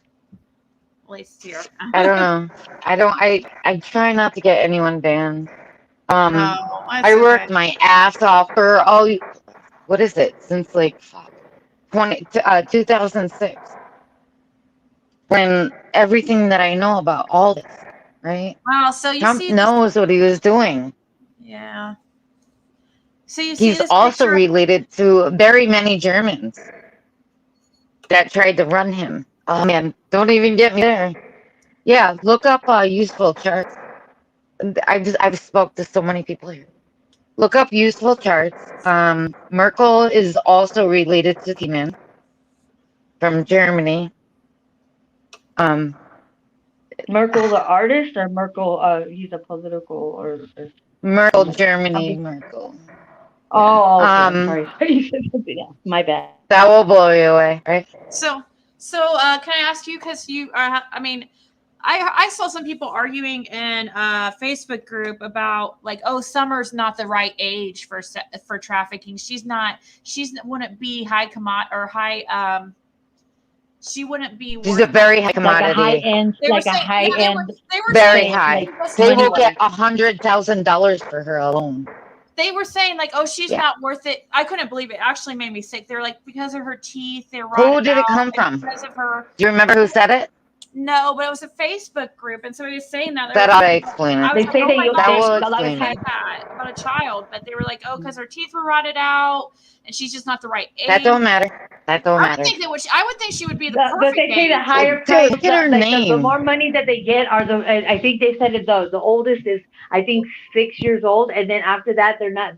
[SPEAKER 1] least here.
[SPEAKER 7] I don't know. I try not to get anyone banned.
[SPEAKER 1] No, that's
[SPEAKER 7] I worked
[SPEAKER 1] okay.
[SPEAKER 7] my ass off for what is it? Since like 2006. When everything that I know about all this, right?
[SPEAKER 1] Wow. So you
[SPEAKER 7] Trump
[SPEAKER 1] see this?
[SPEAKER 7] knows what he was doing.
[SPEAKER 1] Yeah. So you see
[SPEAKER 7] He's
[SPEAKER 1] this
[SPEAKER 7] also
[SPEAKER 1] picture?
[SPEAKER 7] related to very many Germans that tried to run him. Oh man, don't even get me there. Yeah, look up useful charts. I've spoke to so many people here. Look up useful charts. Merkel is also related to Tiemann from Germany.
[SPEAKER 8] Merkel the artist, or Merkel he's a political or
[SPEAKER 7] Merkel,
[SPEAKER 8] something.
[SPEAKER 7] Germany, Merkel.
[SPEAKER 8] Oh, okay. I'm
[SPEAKER 7] Um,
[SPEAKER 8] sorry. You said something else. My bad.
[SPEAKER 7] that will blow you away, right?
[SPEAKER 1] So can I ask you? Because you are. I mean, I saw some people arguing in a Facebook group about like, oh, Summer's not the right age for trafficking. She's wouldn't be high or high. She wouldn't be
[SPEAKER 7] She's a
[SPEAKER 1] worth.
[SPEAKER 7] very high
[SPEAKER 8] Like a high
[SPEAKER 7] commodity.
[SPEAKER 8] end,
[SPEAKER 1] They were saying, yeah, they were
[SPEAKER 7] Very
[SPEAKER 1] saying
[SPEAKER 7] high.
[SPEAKER 8] like
[SPEAKER 7] They
[SPEAKER 8] money
[SPEAKER 7] will
[SPEAKER 8] wise.
[SPEAKER 7] get $100,000 for her alone.
[SPEAKER 1] they were saying like, oh, she's
[SPEAKER 7] Yeah.
[SPEAKER 1] not worth it. I couldn't believe it. It actually made me sick. They're like, because of her teeth, they're
[SPEAKER 7] Who
[SPEAKER 1] rotted
[SPEAKER 7] did it come
[SPEAKER 1] out,
[SPEAKER 7] from?
[SPEAKER 1] and because of her.
[SPEAKER 7] Do you remember who said it?
[SPEAKER 1] No, but it was a Facebook group, and somebody was saying that.
[SPEAKER 7] That ought to explain
[SPEAKER 1] I
[SPEAKER 7] it.
[SPEAKER 1] was
[SPEAKER 8] They
[SPEAKER 1] like,
[SPEAKER 8] say
[SPEAKER 1] oh my
[SPEAKER 8] that
[SPEAKER 1] gosh,
[SPEAKER 7] will
[SPEAKER 8] a lot of
[SPEAKER 7] explain
[SPEAKER 1] say
[SPEAKER 7] it.
[SPEAKER 8] times.
[SPEAKER 1] that about a child, but they were like, oh, because her teeth were rotted out, and she's just not the right age.
[SPEAKER 7] That don't matter. That don't
[SPEAKER 1] I would
[SPEAKER 7] matter.
[SPEAKER 1] think I would think she would be the
[SPEAKER 8] But
[SPEAKER 1] perfect
[SPEAKER 8] they say the
[SPEAKER 1] age.
[SPEAKER 8] higher
[SPEAKER 7] Dude,
[SPEAKER 8] price,
[SPEAKER 7] look at her
[SPEAKER 8] like the
[SPEAKER 7] name.
[SPEAKER 8] more money that they get are I think they said the oldest is, I think, 6 years old, and then after that they're not.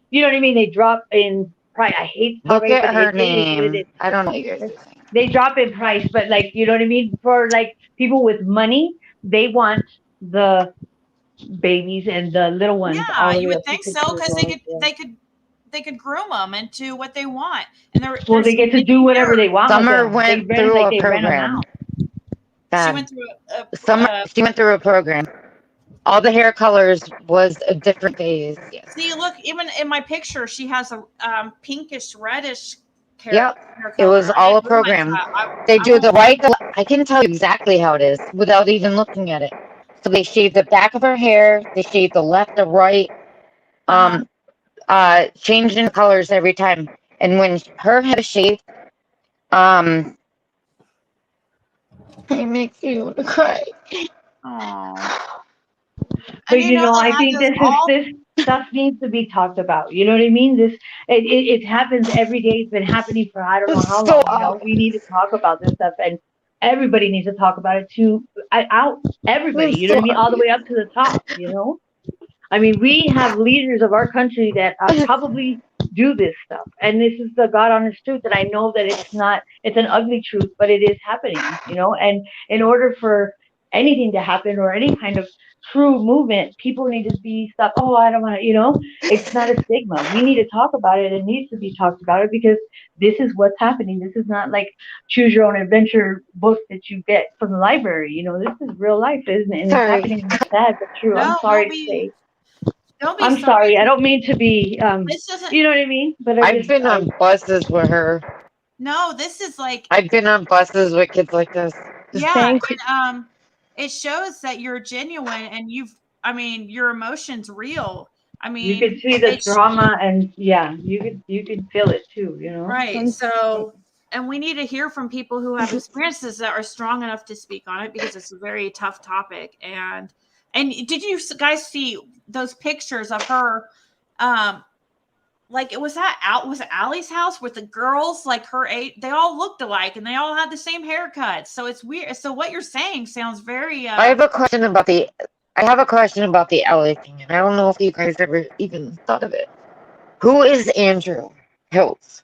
[SPEAKER 8] You know what I mean? They drop in price. I hate to talk
[SPEAKER 7] Look
[SPEAKER 8] about it,
[SPEAKER 7] at
[SPEAKER 8] but
[SPEAKER 7] her
[SPEAKER 8] it is what it
[SPEAKER 7] name.
[SPEAKER 8] is.
[SPEAKER 7] I don't know what you're saying.
[SPEAKER 8] They drop in price, but like, you know what I mean? For like people with money, they want the babies and the little ones
[SPEAKER 1] Yeah,
[SPEAKER 8] all the
[SPEAKER 1] you
[SPEAKER 8] way
[SPEAKER 1] would
[SPEAKER 8] up to
[SPEAKER 1] think
[SPEAKER 8] 6
[SPEAKER 1] so
[SPEAKER 8] years
[SPEAKER 1] because
[SPEAKER 8] old. Yeah.
[SPEAKER 1] they could groom them into what they want, and
[SPEAKER 8] Well, they get to do whatever they want with
[SPEAKER 7] Summer
[SPEAKER 8] them.
[SPEAKER 7] went
[SPEAKER 8] They
[SPEAKER 7] through a
[SPEAKER 8] they rent them
[SPEAKER 7] program.
[SPEAKER 8] out.
[SPEAKER 1] She
[SPEAKER 7] God.
[SPEAKER 1] went through
[SPEAKER 7] Summer, she went through a program. All the hair colors was a different phase. Yes.
[SPEAKER 1] See, look, even in my picture, she has a pinkish reddish
[SPEAKER 7] Yep.
[SPEAKER 1] hair
[SPEAKER 7] It was
[SPEAKER 1] color.
[SPEAKER 7] all
[SPEAKER 1] I
[SPEAKER 7] a
[SPEAKER 1] realize
[SPEAKER 7] program.
[SPEAKER 1] that.
[SPEAKER 7] They
[SPEAKER 1] I
[SPEAKER 7] do
[SPEAKER 1] won't
[SPEAKER 7] the
[SPEAKER 1] lie.
[SPEAKER 7] right. I can tell you exactly how it is without even looking at it. So they shave the back of her hair. They shave the left or right. Changing colors every time. And when her head is shaved, it makes me want to cry.
[SPEAKER 1] Aw.
[SPEAKER 8] But
[SPEAKER 1] And you
[SPEAKER 8] you
[SPEAKER 1] know
[SPEAKER 8] know,
[SPEAKER 1] they
[SPEAKER 8] I
[SPEAKER 1] have
[SPEAKER 8] think
[SPEAKER 1] those all.
[SPEAKER 8] this stuff needs to be talked about. You know what I mean? It happens every day. It's been happening for I don't know how
[SPEAKER 7] It's so
[SPEAKER 8] long. You know, we need to talk about this stuff, and everybody needs to talk about it too. Everybody. You know what I mean? All the way up to the top. You know. I mean, we have leaders of our country that probably do this stuff, and this is the God honest truth. And I know that it's an ugly truth, but it is happening, you know. And in order for anything to happen or any kind of true movement, people need to be stopped. Oh, I don't want to, you know, it's not a stigma. We need to talk about it. It needs to be talked about it because this is what's happening. This is not like choose your own adventure book that you get from the library. You know, this is real life, isn't it? And it's
[SPEAKER 7] Sorry.
[SPEAKER 8] happening. And it's sad, but true. I'm
[SPEAKER 1] No,
[SPEAKER 8] sorry to say.
[SPEAKER 1] don't be
[SPEAKER 8] I'm
[SPEAKER 1] sorry.
[SPEAKER 8] sorry. I don't mean to be,
[SPEAKER 1] This doesn't.
[SPEAKER 8] you know what I mean? But
[SPEAKER 7] I've been on buses with her.
[SPEAKER 1] No, this is like.
[SPEAKER 7] I've been on buses with kids like this.
[SPEAKER 1] Yeah,
[SPEAKER 8] Thanks.
[SPEAKER 1] and it shows that you're genuine and I mean, your emotions real. I
[SPEAKER 8] You
[SPEAKER 1] mean,
[SPEAKER 8] could see the drama, and yeah, you could feel it too. You know.
[SPEAKER 1] right. So, and we need to hear from people who have experiences that are strong enough to speak on it because it's a very tough topic. And did you guys see those pictures of her? Like it was Allie's house with the girls like her age, they all looked alike and they all had the same haircut. So it's weird. So what you're saying sounds very
[SPEAKER 7] I have a question about the Ellie thing, and I don't know if you guys ever even thought of it. Who is Andrew Hills?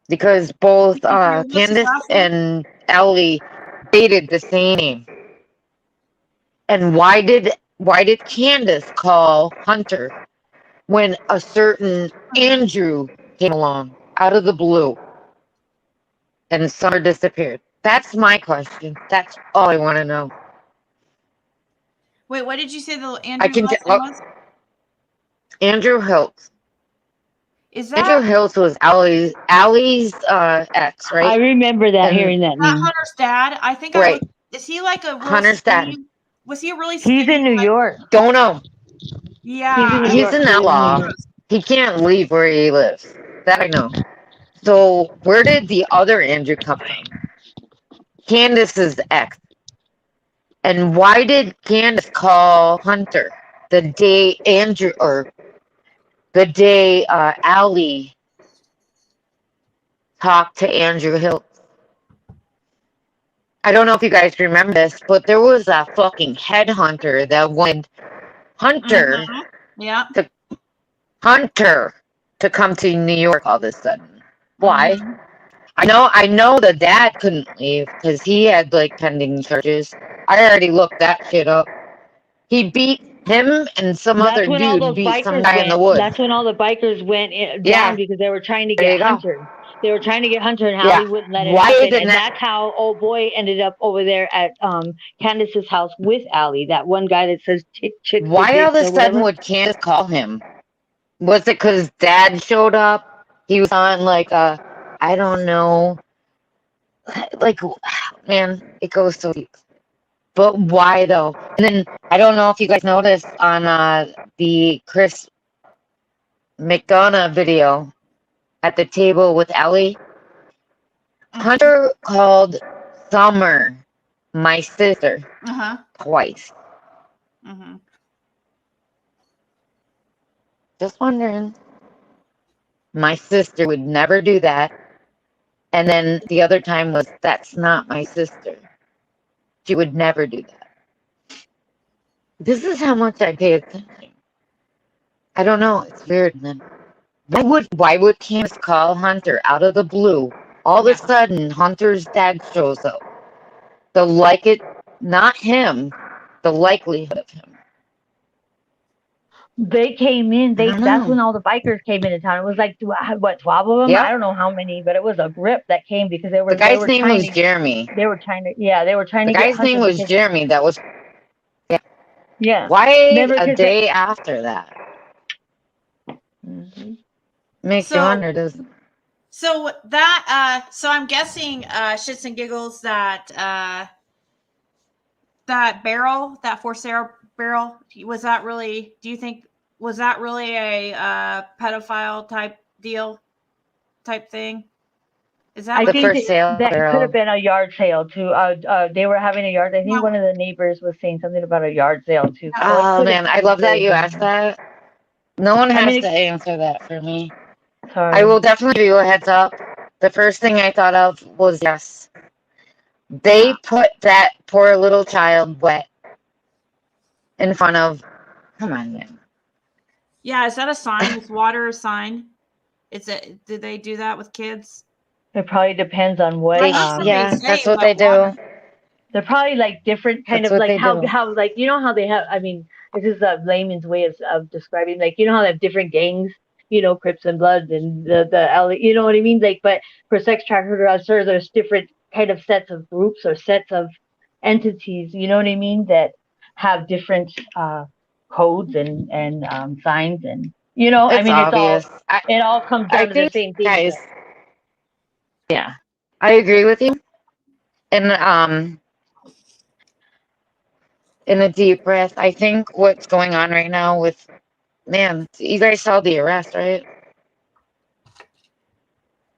[SPEAKER 7] Because both
[SPEAKER 1] what's his
[SPEAKER 7] Candace
[SPEAKER 1] last name?
[SPEAKER 7] and Ellie dated the same name. And why did Candace call Hunter when a certain Andrew came along out of the blue and Summer disappeared? That's my question. That's all I want to know.
[SPEAKER 1] Wait, what did you say the Andrew's last name was?
[SPEAKER 7] Andrew Hills.
[SPEAKER 1] Is
[SPEAKER 7] Andrew
[SPEAKER 1] that
[SPEAKER 7] Hills was Allie's ex, right?
[SPEAKER 8] I remember that,
[SPEAKER 7] And
[SPEAKER 8] hearing that name.
[SPEAKER 1] Hunter's dad? I think
[SPEAKER 7] right.
[SPEAKER 1] Is he like a real
[SPEAKER 7] Hunter's dad.
[SPEAKER 1] skinny? Was he a really skinny?
[SPEAKER 8] He's in New York.
[SPEAKER 7] Don't know.
[SPEAKER 1] Yeah,
[SPEAKER 7] He's an outlaw. He can't leave where he lives. That I know. So where did the other Andrew come from? Candace's ex. And why did Candace call Hunter the day Allie talked to Andrew Hill? I don't know if you guys remember this, but there was a fucking headhunter that wanted Hunter to come to New York all of a sudden. Why? I know the dad couldn't leave because he had like pending charges. I already looked that shit up. He beat him and some other dude beat some guy in the woods.
[SPEAKER 8] That's when all the bikers went down because they were trying to get Hunter. They were trying to get Hunter, and Allie wouldn't let it happen. And that's how old boy ended up over there at Candace's house with Allie. That one guy that says chick.
[SPEAKER 7] Why all of a sudden would Candace call him? Was it because Dad showed up? He was on like I don't know. Like, man, it goes so deep. But why though? And then I don't know if you guys noticed on the Chris McDonough video at the table with Ellie. Hunter called Summer my sister twice. Just wondering. My sister would never do that. And then the other time was, that's not my sister. She would never do that. This is how much I pay attention. I don't know. It's weird, man. Why would Candace call Hunter out of the blue? All of
[SPEAKER 1] Yeah.
[SPEAKER 7] a sudden, Hunter's dad shows up. Not him, the likelihood of him.
[SPEAKER 8] They came in.
[SPEAKER 7] I don't
[SPEAKER 8] That's
[SPEAKER 7] know.
[SPEAKER 8] when all the bikers came into town. It was like what 12 of them?
[SPEAKER 7] Yep.
[SPEAKER 8] I don't know how many, but it was a grip that came because
[SPEAKER 7] The
[SPEAKER 8] they
[SPEAKER 7] guy's
[SPEAKER 8] were
[SPEAKER 7] name
[SPEAKER 8] trying
[SPEAKER 7] was
[SPEAKER 8] to
[SPEAKER 7] Jeremy.
[SPEAKER 8] they were trying to they were trying
[SPEAKER 7] The
[SPEAKER 8] to get
[SPEAKER 7] guy's
[SPEAKER 8] Hunter
[SPEAKER 7] name was
[SPEAKER 8] because
[SPEAKER 7] Jeremy. That was
[SPEAKER 8] yeah.
[SPEAKER 7] why
[SPEAKER 8] Remember
[SPEAKER 7] a
[SPEAKER 8] because
[SPEAKER 7] day after that. Makes you
[SPEAKER 1] So
[SPEAKER 7] wonder, doesn't it?
[SPEAKER 1] so that so I'm guessing shits and giggles that that barrel, that for sale barrel, was that really, do you think, was that really a pedophile type deal type thing? Is that
[SPEAKER 8] I
[SPEAKER 1] what
[SPEAKER 7] The
[SPEAKER 8] think
[SPEAKER 7] first sale
[SPEAKER 8] that it could have
[SPEAKER 7] barrel.
[SPEAKER 8] been a yard sale too. They were having a yard. I think
[SPEAKER 1] No.
[SPEAKER 8] one of the neighbors was saying something about a yard sale too. So it
[SPEAKER 7] Oh
[SPEAKER 8] could
[SPEAKER 7] man,
[SPEAKER 8] have
[SPEAKER 7] I
[SPEAKER 8] been
[SPEAKER 7] love that
[SPEAKER 8] good.
[SPEAKER 7] you asked that. No one
[SPEAKER 8] I
[SPEAKER 7] has
[SPEAKER 8] mean,
[SPEAKER 7] to answer that for me. I
[SPEAKER 8] sorry.
[SPEAKER 7] will definitely give you a heads up. The first thing I thought of was yes. They put that poor little child wet in front of. Come on, man.
[SPEAKER 1] Yeah, is that a sign? Is water a sign? Did they do that with kids?
[SPEAKER 8] It probably depends on what.
[SPEAKER 1] I heard somebody
[SPEAKER 7] Yeah,
[SPEAKER 1] say
[SPEAKER 7] that's what
[SPEAKER 1] about
[SPEAKER 7] they
[SPEAKER 1] water.
[SPEAKER 7] do.
[SPEAKER 8] They're probably like different kind
[SPEAKER 7] That's
[SPEAKER 8] of
[SPEAKER 7] what
[SPEAKER 8] like
[SPEAKER 7] they do.
[SPEAKER 8] how like you know how they have. I mean, this is a layman's way of describing like you know how they have different gangs. You know, Crips and Bloods and the LA, you know what I mean? Like, but for sex traffickers, there's different kind of sets of groups or sets of entities. You know what I mean? That have different codes and signs and you know. I
[SPEAKER 7] It's
[SPEAKER 8] mean,
[SPEAKER 7] obvious.
[SPEAKER 8] it all comes
[SPEAKER 7] I
[SPEAKER 8] down to the
[SPEAKER 7] think,
[SPEAKER 8] same thing.
[SPEAKER 7] guys. Yeah, I agree with you. And in a deep breath, I think what's going on right now with man, you guys saw the arrest, right?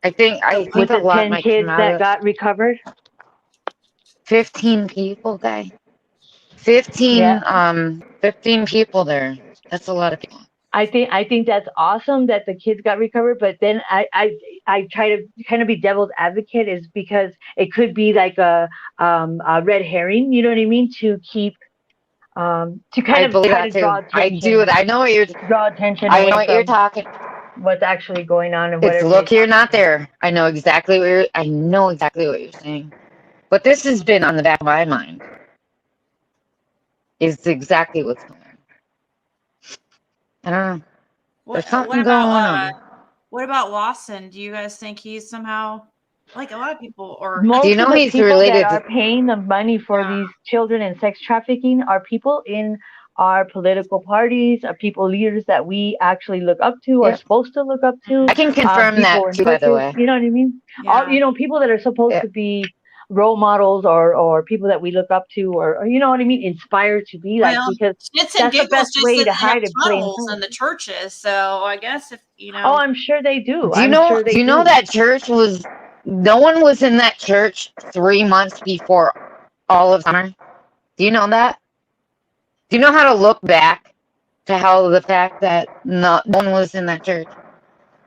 [SPEAKER 7] I think
[SPEAKER 8] With
[SPEAKER 7] a
[SPEAKER 8] the
[SPEAKER 7] lot
[SPEAKER 8] 10
[SPEAKER 7] might come
[SPEAKER 8] kids
[SPEAKER 7] out
[SPEAKER 8] that
[SPEAKER 7] of
[SPEAKER 8] got recovered.
[SPEAKER 7] 15 people, guy. 15
[SPEAKER 8] Yeah.
[SPEAKER 7] 15 people there. That's a lot of people.
[SPEAKER 8] I think that's awesome that the kids got recovered, but then I try to kind of be devil's advocate is because it could be like a red herring, you know what I mean, to keep to kind
[SPEAKER 7] I
[SPEAKER 8] of
[SPEAKER 7] believe
[SPEAKER 8] try
[SPEAKER 7] that
[SPEAKER 8] to
[SPEAKER 7] too.
[SPEAKER 8] draw
[SPEAKER 7] I do
[SPEAKER 8] attention
[SPEAKER 7] it. I know what you're
[SPEAKER 8] away from
[SPEAKER 7] talking.
[SPEAKER 8] what's actually going on and
[SPEAKER 7] It's
[SPEAKER 8] whatever they
[SPEAKER 7] look, you're
[SPEAKER 8] talk
[SPEAKER 7] not
[SPEAKER 8] about.
[SPEAKER 7] there. I know exactly what you're saying. But this has been on the back of my mind. Is exactly what's going on. I don't know. There's something going on.
[SPEAKER 1] What about Lawson? Do you guys think he's somehow, like a lot of people, or
[SPEAKER 7] Do you
[SPEAKER 8] Most of
[SPEAKER 7] know
[SPEAKER 8] the
[SPEAKER 7] he's
[SPEAKER 8] people that
[SPEAKER 7] related
[SPEAKER 8] are
[SPEAKER 7] to?
[SPEAKER 8] paying the money for
[SPEAKER 1] Yeah.
[SPEAKER 8] these children and sex trafficking are people in our political parties, are people leaders that we actually look up to, are
[SPEAKER 7] Yep.
[SPEAKER 8] supposed to look up to.
[SPEAKER 7] I can confirm
[SPEAKER 8] People
[SPEAKER 7] that
[SPEAKER 8] in
[SPEAKER 7] too, by the
[SPEAKER 8] churches,
[SPEAKER 7] way.
[SPEAKER 8] you know what I mean? All
[SPEAKER 1] yeah.
[SPEAKER 8] people that are supposed
[SPEAKER 7] Yeah.
[SPEAKER 8] to be role models or people that we look up to or you know what I mean, inspired to be like
[SPEAKER 1] Well,
[SPEAKER 8] because
[SPEAKER 1] Shits and
[SPEAKER 8] that's the
[SPEAKER 1] Giggles
[SPEAKER 8] best
[SPEAKER 1] just
[SPEAKER 8] way
[SPEAKER 1] said
[SPEAKER 8] to
[SPEAKER 1] they have
[SPEAKER 8] hide in plain
[SPEAKER 1] tunnels
[SPEAKER 8] sight.
[SPEAKER 1] in the churches, so I guess if
[SPEAKER 8] Oh, I'm sure they do.
[SPEAKER 7] Do you
[SPEAKER 8] I'm
[SPEAKER 7] know?
[SPEAKER 8] sure they
[SPEAKER 7] Do you know
[SPEAKER 8] do.
[SPEAKER 7] that church was? No one was in that church 3 months before all of summer. Do you know that? Do you know how to look back to how the fact that no one was in that church?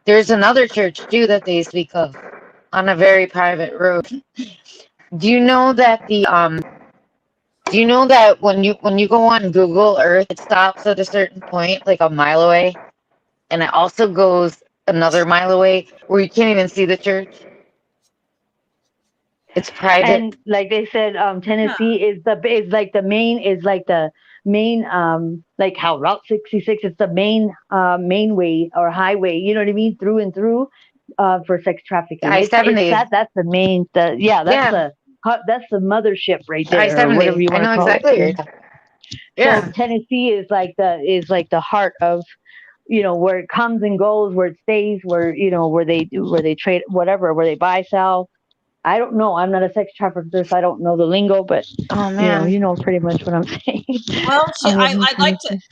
[SPEAKER 7] There's another church too that they speak of on a very private road. Do you know that Do you know that when you go on Google Earth, it stops at a certain point, like a mile away, and it also goes another mile away where you can't even see the church. It's private.
[SPEAKER 8] And like they said, Tennessee is like the main like how Route 66 is the main way or highway, you know what I mean, through and through for sex trafficking. It's
[SPEAKER 7] I-70.
[SPEAKER 8] that's the main that's the mothership right there or whatever
[SPEAKER 7] I-70.
[SPEAKER 8] you
[SPEAKER 7] I
[SPEAKER 8] want to
[SPEAKER 7] know
[SPEAKER 8] call it.
[SPEAKER 7] exactly what you're talking. Yeah.
[SPEAKER 8] So Tennessee is like the heart of where it comes and goes, where it stays, where where they trade whatever, where they buy, sell. I don't know. I'm not a sex trafficker, so I don't know the lingo, but
[SPEAKER 7] Oh man.
[SPEAKER 8] you know pretty much what I'm saying.
[SPEAKER 1] well, I'd like to.
[SPEAKER 8] Tennessee.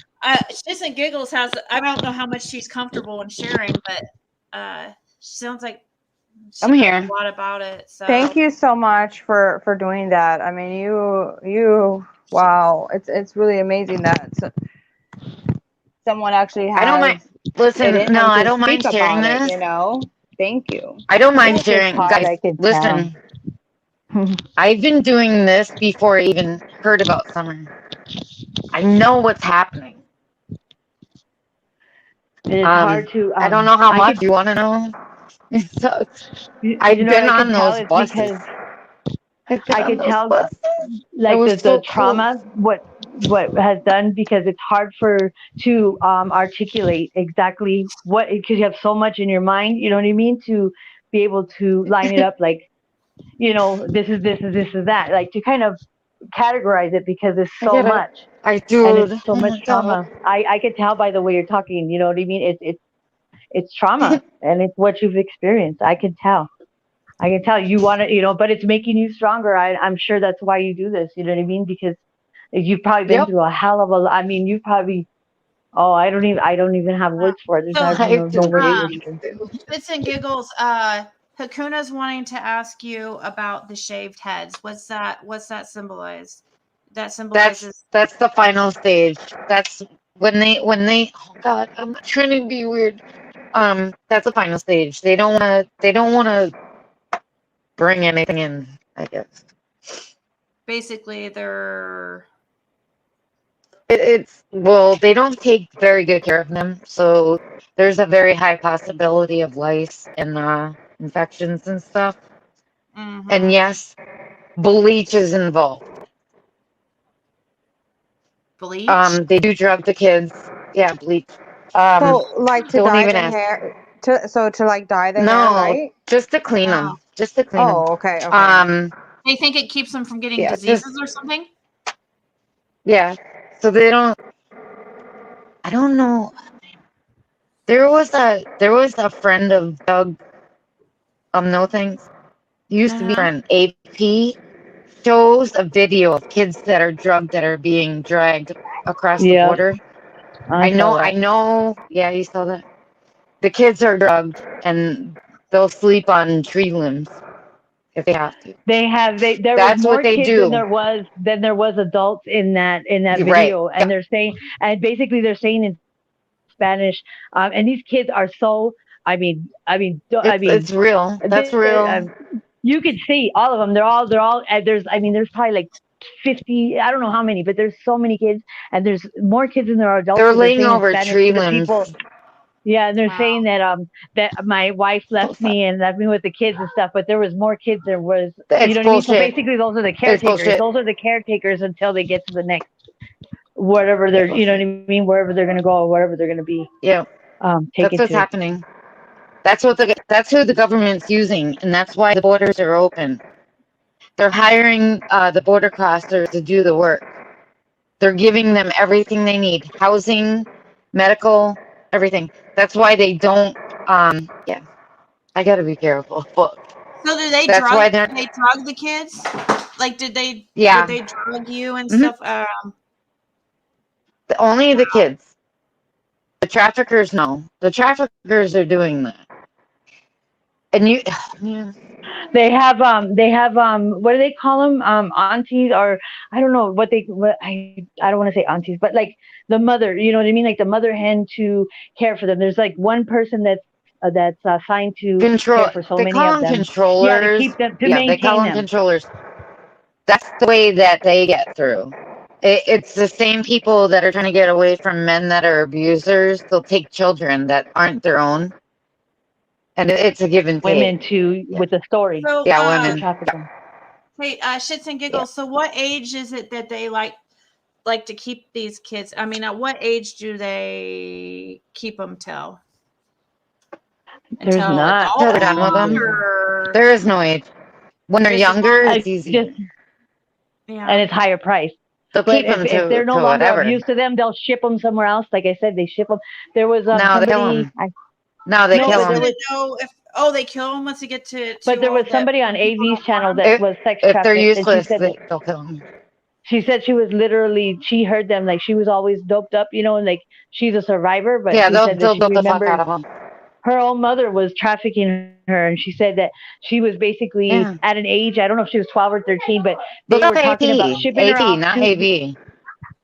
[SPEAKER 1] Shits and Giggles has. I don't know how much she's comfortable in sharing, but she sounds like she
[SPEAKER 7] I'm
[SPEAKER 1] knows
[SPEAKER 7] here.
[SPEAKER 1] a lot about it. So
[SPEAKER 2] Thank you so much for doing that. I mean, you wow, it's really amazing that someone actually
[SPEAKER 7] I don't
[SPEAKER 2] has
[SPEAKER 7] mind. Listen,
[SPEAKER 2] it in
[SPEAKER 7] no,
[SPEAKER 2] them
[SPEAKER 7] I
[SPEAKER 2] to
[SPEAKER 7] don't mind
[SPEAKER 2] speak
[SPEAKER 7] sharing
[SPEAKER 2] about it.
[SPEAKER 7] this.
[SPEAKER 2] You know, thank you.
[SPEAKER 7] I don't mind
[SPEAKER 8] Bless his
[SPEAKER 7] sharing,
[SPEAKER 8] heart,
[SPEAKER 7] guys.
[SPEAKER 8] I can
[SPEAKER 7] Listen,
[SPEAKER 8] tell.
[SPEAKER 7] I've been doing this before I even heard about summer. I know what's happening.
[SPEAKER 8] It's hard to
[SPEAKER 7] I don't know how
[SPEAKER 8] I
[SPEAKER 7] much
[SPEAKER 8] could
[SPEAKER 7] you want to know. So,
[SPEAKER 8] you
[SPEAKER 7] I've
[SPEAKER 8] know what
[SPEAKER 7] been
[SPEAKER 8] I could
[SPEAKER 7] on
[SPEAKER 8] tell
[SPEAKER 7] those
[SPEAKER 8] is
[SPEAKER 7] buses.
[SPEAKER 8] because
[SPEAKER 7] I've been
[SPEAKER 8] I
[SPEAKER 7] on
[SPEAKER 8] could
[SPEAKER 7] those
[SPEAKER 8] tell
[SPEAKER 7] buses. It
[SPEAKER 8] like
[SPEAKER 7] was
[SPEAKER 8] the
[SPEAKER 7] so cool.
[SPEAKER 8] trauma what has done because it's hard for to articulate exactly what because you have so much in your mind, you know what I mean, to be able to line it up like, you know, this is that, like to kind of categorize it because there's
[SPEAKER 7] I
[SPEAKER 8] so
[SPEAKER 7] get it.
[SPEAKER 8] much and
[SPEAKER 7] Dude,
[SPEAKER 8] it's so
[SPEAKER 7] oh
[SPEAKER 8] much
[SPEAKER 7] my God.
[SPEAKER 8] trauma. I could tell by the way you're talking, you know what I mean? It's trauma and it's what you've experienced. I can tell you want to, you know, but it's making you stronger. I'm sure that's why you do this. You know what I mean? Because you've probably been
[SPEAKER 7] Yep.
[SPEAKER 8] through a hell of a. I mean, you've probably. Oh, I don't even have words for it. There's
[SPEAKER 1] So,
[SPEAKER 8] not
[SPEAKER 7] I
[SPEAKER 8] no words
[SPEAKER 7] do.
[SPEAKER 8] for
[SPEAKER 1] um,
[SPEAKER 8] it.
[SPEAKER 1] Shits and giggles. Hakuna's wanting to ask you about the shaved heads. What's that symbolize? That symbolizes.
[SPEAKER 7] That's the final stage. That's when they oh God, I'm not trying to be weird. That's the final stage. They don't wanna bring anything in, I guess.
[SPEAKER 1] Basically they're
[SPEAKER 7] It's well, they don't take very good care of them, so there's a very high possibility of lice and infections and stuff. And
[SPEAKER 1] mhm,
[SPEAKER 7] yes, bleach is involved.
[SPEAKER 1] bleach.
[SPEAKER 7] They do drug the kids. Yeah, bleach.
[SPEAKER 2] So
[SPEAKER 7] Um,
[SPEAKER 2] like to
[SPEAKER 7] don't
[SPEAKER 2] dye
[SPEAKER 7] even
[SPEAKER 2] the
[SPEAKER 7] ask.
[SPEAKER 2] hair, to like dye the hair,
[SPEAKER 7] No,
[SPEAKER 2] right?
[SPEAKER 7] just to clean
[SPEAKER 1] Oh,
[SPEAKER 7] them. Just to clean them.
[SPEAKER 2] Oh, okay, okay.
[SPEAKER 7] Um,
[SPEAKER 1] they think it keeps them from getting
[SPEAKER 7] yeah, just
[SPEAKER 1] diseases or something.
[SPEAKER 7] yeah. So they don't. I don't know. There was a friend of Doug. No thanks. Used to be a
[SPEAKER 1] Uh-huh.
[SPEAKER 7] friend. AP shows a video of kids that are drugged that are being dragged across the
[SPEAKER 8] Yeah,
[SPEAKER 7] border.
[SPEAKER 8] I
[SPEAKER 7] I
[SPEAKER 8] saw
[SPEAKER 7] know. I
[SPEAKER 8] that.
[SPEAKER 7] know. Yeah, you saw that. The kids are drugged and they'll sleep on tree limbs if they have to.
[SPEAKER 8] They have there was
[SPEAKER 7] That's what
[SPEAKER 8] more
[SPEAKER 7] they
[SPEAKER 8] kids
[SPEAKER 7] do.
[SPEAKER 8] than there was adults in that
[SPEAKER 7] You're right.
[SPEAKER 8] video, and they're saying and basically they're saying in Spanish, and these kids are so.
[SPEAKER 7] It's real. That's real.
[SPEAKER 8] You could see all of them. They're all. There's there's probably like 50. I don't know how many, but there's so many kids, and there's more kids than there are adults.
[SPEAKER 7] They're
[SPEAKER 8] So they're
[SPEAKER 7] laying
[SPEAKER 8] saying in
[SPEAKER 7] over
[SPEAKER 8] Spanish
[SPEAKER 7] tree
[SPEAKER 8] to the
[SPEAKER 7] limbs.
[SPEAKER 8] people. Yeah, and they're
[SPEAKER 1] Wow.
[SPEAKER 8] saying that my wife
[SPEAKER 7] So
[SPEAKER 8] left
[SPEAKER 7] sad.
[SPEAKER 8] me and left me with the kids and stuff, but there was more kids than was, you
[SPEAKER 7] It's
[SPEAKER 8] know what I mean? So
[SPEAKER 7] bullshit.
[SPEAKER 8] basically those are the
[SPEAKER 7] It's
[SPEAKER 8] caretakers.
[SPEAKER 7] bullshit.
[SPEAKER 8] Those are the caretakers until they get to the next whatever
[SPEAKER 7] Yeah.
[SPEAKER 8] they're, you know what I mean, wherever they're going to go or wherever they're going to be
[SPEAKER 7] Yeah. That's
[SPEAKER 8] taken
[SPEAKER 7] what's
[SPEAKER 8] to.
[SPEAKER 7] happening. That's who the government's using, and that's why the borders are open. They're hiring the border crossers to do the work. They're giving them everything they need: housing, medical, everything. That's why they don't. Yeah, I gotta be careful. But
[SPEAKER 1] So do they
[SPEAKER 7] that's why they're.
[SPEAKER 1] drug the kids? Like did they
[SPEAKER 7] Yeah.
[SPEAKER 1] drug you and
[SPEAKER 7] hmm
[SPEAKER 1] stuff?
[SPEAKER 7] Only the kids. The traffickers, no. The traffickers are doing that. And you, man,
[SPEAKER 8] They have what do they call them, aunties, or I don't know what I don't want to say aunties, but like the mother, you know what I mean, like the mother hen to care for them. There's like one person that's assigned to
[SPEAKER 7] control.
[SPEAKER 8] care for so
[SPEAKER 7] They
[SPEAKER 8] many
[SPEAKER 7] call
[SPEAKER 8] of
[SPEAKER 7] them
[SPEAKER 8] them. Yeah, to
[SPEAKER 7] controllers.
[SPEAKER 8] keep them, to
[SPEAKER 7] Yeah, they call
[SPEAKER 8] maintain
[SPEAKER 7] them
[SPEAKER 8] them.
[SPEAKER 7] controllers. That's the way that they get through. It's the same people that are trying to get away from men that are abusers. They'll take children that aren't their own, and it's a give and take.
[SPEAKER 8] Women to
[SPEAKER 7] Yeah,
[SPEAKER 8] with the story
[SPEAKER 1] So
[SPEAKER 7] yeah,
[SPEAKER 8] to
[SPEAKER 7] women.
[SPEAKER 8] traffic them.
[SPEAKER 1] hey, shits and
[SPEAKER 7] Yeah,
[SPEAKER 1] giggles. So what age is it that they like to keep these kids? I mean, at what age do they keep them till?
[SPEAKER 8] There's
[SPEAKER 1] Until
[SPEAKER 8] not.
[SPEAKER 7] until they're done with
[SPEAKER 1] adulthood,
[SPEAKER 7] them.
[SPEAKER 1] or
[SPEAKER 7] There is no age. When they're
[SPEAKER 1] just as long
[SPEAKER 7] younger,
[SPEAKER 1] as
[SPEAKER 7] it's
[SPEAKER 8] It's
[SPEAKER 7] easy.
[SPEAKER 8] just
[SPEAKER 1] yeah.
[SPEAKER 8] and it's higher price.
[SPEAKER 7] They'll
[SPEAKER 8] But
[SPEAKER 7] keep them
[SPEAKER 8] if they're no
[SPEAKER 7] to
[SPEAKER 8] longer of
[SPEAKER 7] whatever.
[SPEAKER 8] use to them, they'll ship them somewhere else. Like I said, they ship them. There was
[SPEAKER 7] No, they kill
[SPEAKER 8] somebody.
[SPEAKER 7] them. No, they
[SPEAKER 8] No,
[SPEAKER 7] kill
[SPEAKER 8] but
[SPEAKER 1] Nobody's
[SPEAKER 8] there
[SPEAKER 7] them.
[SPEAKER 1] gonna
[SPEAKER 8] was
[SPEAKER 1] know if they kill them once they get to
[SPEAKER 8] but
[SPEAKER 1] too
[SPEAKER 8] there was
[SPEAKER 1] old that
[SPEAKER 8] somebody on
[SPEAKER 1] people
[SPEAKER 8] AV's
[SPEAKER 1] don't want
[SPEAKER 8] channel
[SPEAKER 1] them.
[SPEAKER 8] that
[SPEAKER 7] If
[SPEAKER 8] was sex
[SPEAKER 7] if they're
[SPEAKER 8] trafficked, and
[SPEAKER 7] useless, they'll kill them.
[SPEAKER 8] she said she was literally she heard them like she was always doped up, you know, and like she's a survivor, but
[SPEAKER 7] Yeah,
[SPEAKER 8] she said that
[SPEAKER 7] they'll
[SPEAKER 8] she
[SPEAKER 7] dope the fuck out
[SPEAKER 8] remembered
[SPEAKER 7] of them.
[SPEAKER 8] her own mother was trafficking her, and she said that she was basically
[SPEAKER 7] Yeah,
[SPEAKER 8] at an age, I don't know if she was 12 or 13, but
[SPEAKER 7] look
[SPEAKER 8] they
[SPEAKER 7] up
[SPEAKER 8] were talking about
[SPEAKER 7] AP,
[SPEAKER 8] shipping her
[SPEAKER 7] AP,
[SPEAKER 8] off
[SPEAKER 7] not
[SPEAKER 8] to.
[SPEAKER 7] AV.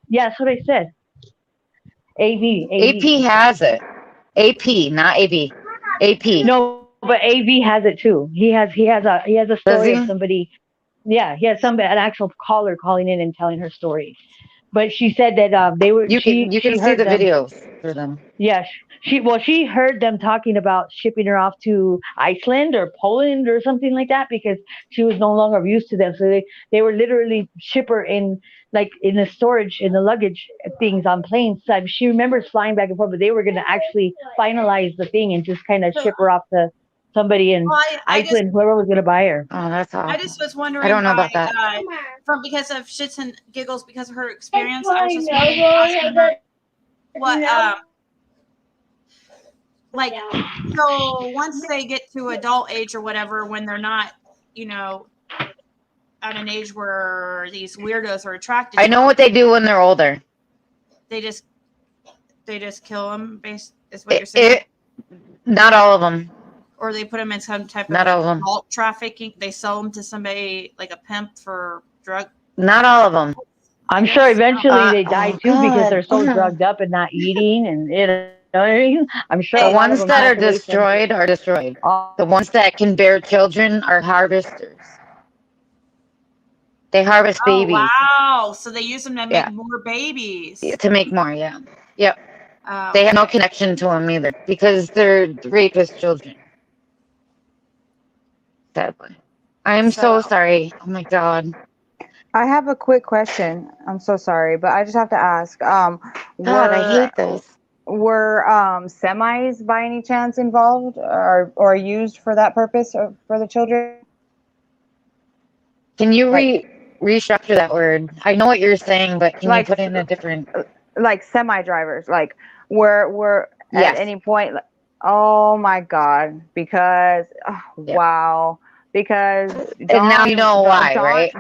[SPEAKER 8] Yeah, that's what I said.
[SPEAKER 7] AP
[SPEAKER 8] AV.
[SPEAKER 7] has it. AP, not AV. AP.
[SPEAKER 8] No, but AV has it too. He has a
[SPEAKER 7] Does
[SPEAKER 8] story of
[SPEAKER 7] he?
[SPEAKER 8] somebody. Yeah, he has an actual caller calling in and telling her story. but she said that they were.
[SPEAKER 7] You can
[SPEAKER 8] She
[SPEAKER 7] see
[SPEAKER 8] heard
[SPEAKER 7] the
[SPEAKER 8] them.
[SPEAKER 7] videos for them.
[SPEAKER 8] Yeah, she heard them talking about shipping her off to Iceland or Poland or something like that because she was no longer used to them. So they were literally ship her in like in the storage in the luggage things on planes. So she remembers flying back and forth, but they were going to actually finalize the thing and just kind of
[SPEAKER 1] So,
[SPEAKER 8] ship her off to somebody in
[SPEAKER 1] well, I just
[SPEAKER 8] Iceland, whoever was going to buy her.
[SPEAKER 7] Oh, that's
[SPEAKER 1] I
[SPEAKER 7] awful.
[SPEAKER 1] just was
[SPEAKER 7] I
[SPEAKER 1] wondering
[SPEAKER 7] don't know
[SPEAKER 1] why,
[SPEAKER 7] about that.
[SPEAKER 1] from because of shits and giggles, because of her experience. I was just wondering, asking her what, like, so once they get to adult age or whatever, when they're not, you know, at an age where these weirdos are attracted
[SPEAKER 7] I
[SPEAKER 1] to
[SPEAKER 7] know
[SPEAKER 1] them,
[SPEAKER 7] what they do when they're older.
[SPEAKER 1] they just kill them. Is what you're saying,
[SPEAKER 7] It not all of them.
[SPEAKER 1] or they put them in some type of
[SPEAKER 7] Not
[SPEAKER 1] like
[SPEAKER 7] all of them.
[SPEAKER 1] adult trafficking. They sell them to somebody like a pimp for drug.
[SPEAKER 7] Not all of them.
[SPEAKER 8] I'm sure eventually they
[SPEAKER 7] oh,
[SPEAKER 8] die too because
[SPEAKER 7] God.
[SPEAKER 8] they're so drugged up and not eating, and you know what I mean. I'm sure
[SPEAKER 7] The
[SPEAKER 8] a lot of
[SPEAKER 7] ones
[SPEAKER 8] them
[SPEAKER 7] that are
[SPEAKER 8] pass away from.
[SPEAKER 7] destroyed are destroyed.
[SPEAKER 8] Oh,
[SPEAKER 7] The ones that can bear children are harvesters. They harvest
[SPEAKER 1] Oh
[SPEAKER 7] babies
[SPEAKER 1] wow! So they use them to make
[SPEAKER 7] Yeah.
[SPEAKER 1] more babies.
[SPEAKER 7] to make more. Yeah. Yep.
[SPEAKER 1] Oh,
[SPEAKER 7] They have no
[SPEAKER 1] okay.
[SPEAKER 7] connection to them either because they're rapist children. Sadly. I'm so sorry. Oh my God.
[SPEAKER 2] I have a quick question. I'm so sorry, but I just have to ask.
[SPEAKER 7] God, I hate this.
[SPEAKER 2] Were semis by any chance involved or used for that purpose or for the children?
[SPEAKER 7] Can you
[SPEAKER 2] Like
[SPEAKER 7] restructure that word? I know what you're saying, but can you
[SPEAKER 2] like
[SPEAKER 7] put in a different?
[SPEAKER 2] like semi drivers, like were at
[SPEAKER 7] Yes.
[SPEAKER 2] any point like, oh my God, because
[SPEAKER 7] Yep.
[SPEAKER 2] wow, because
[SPEAKER 7] And now you know why, right?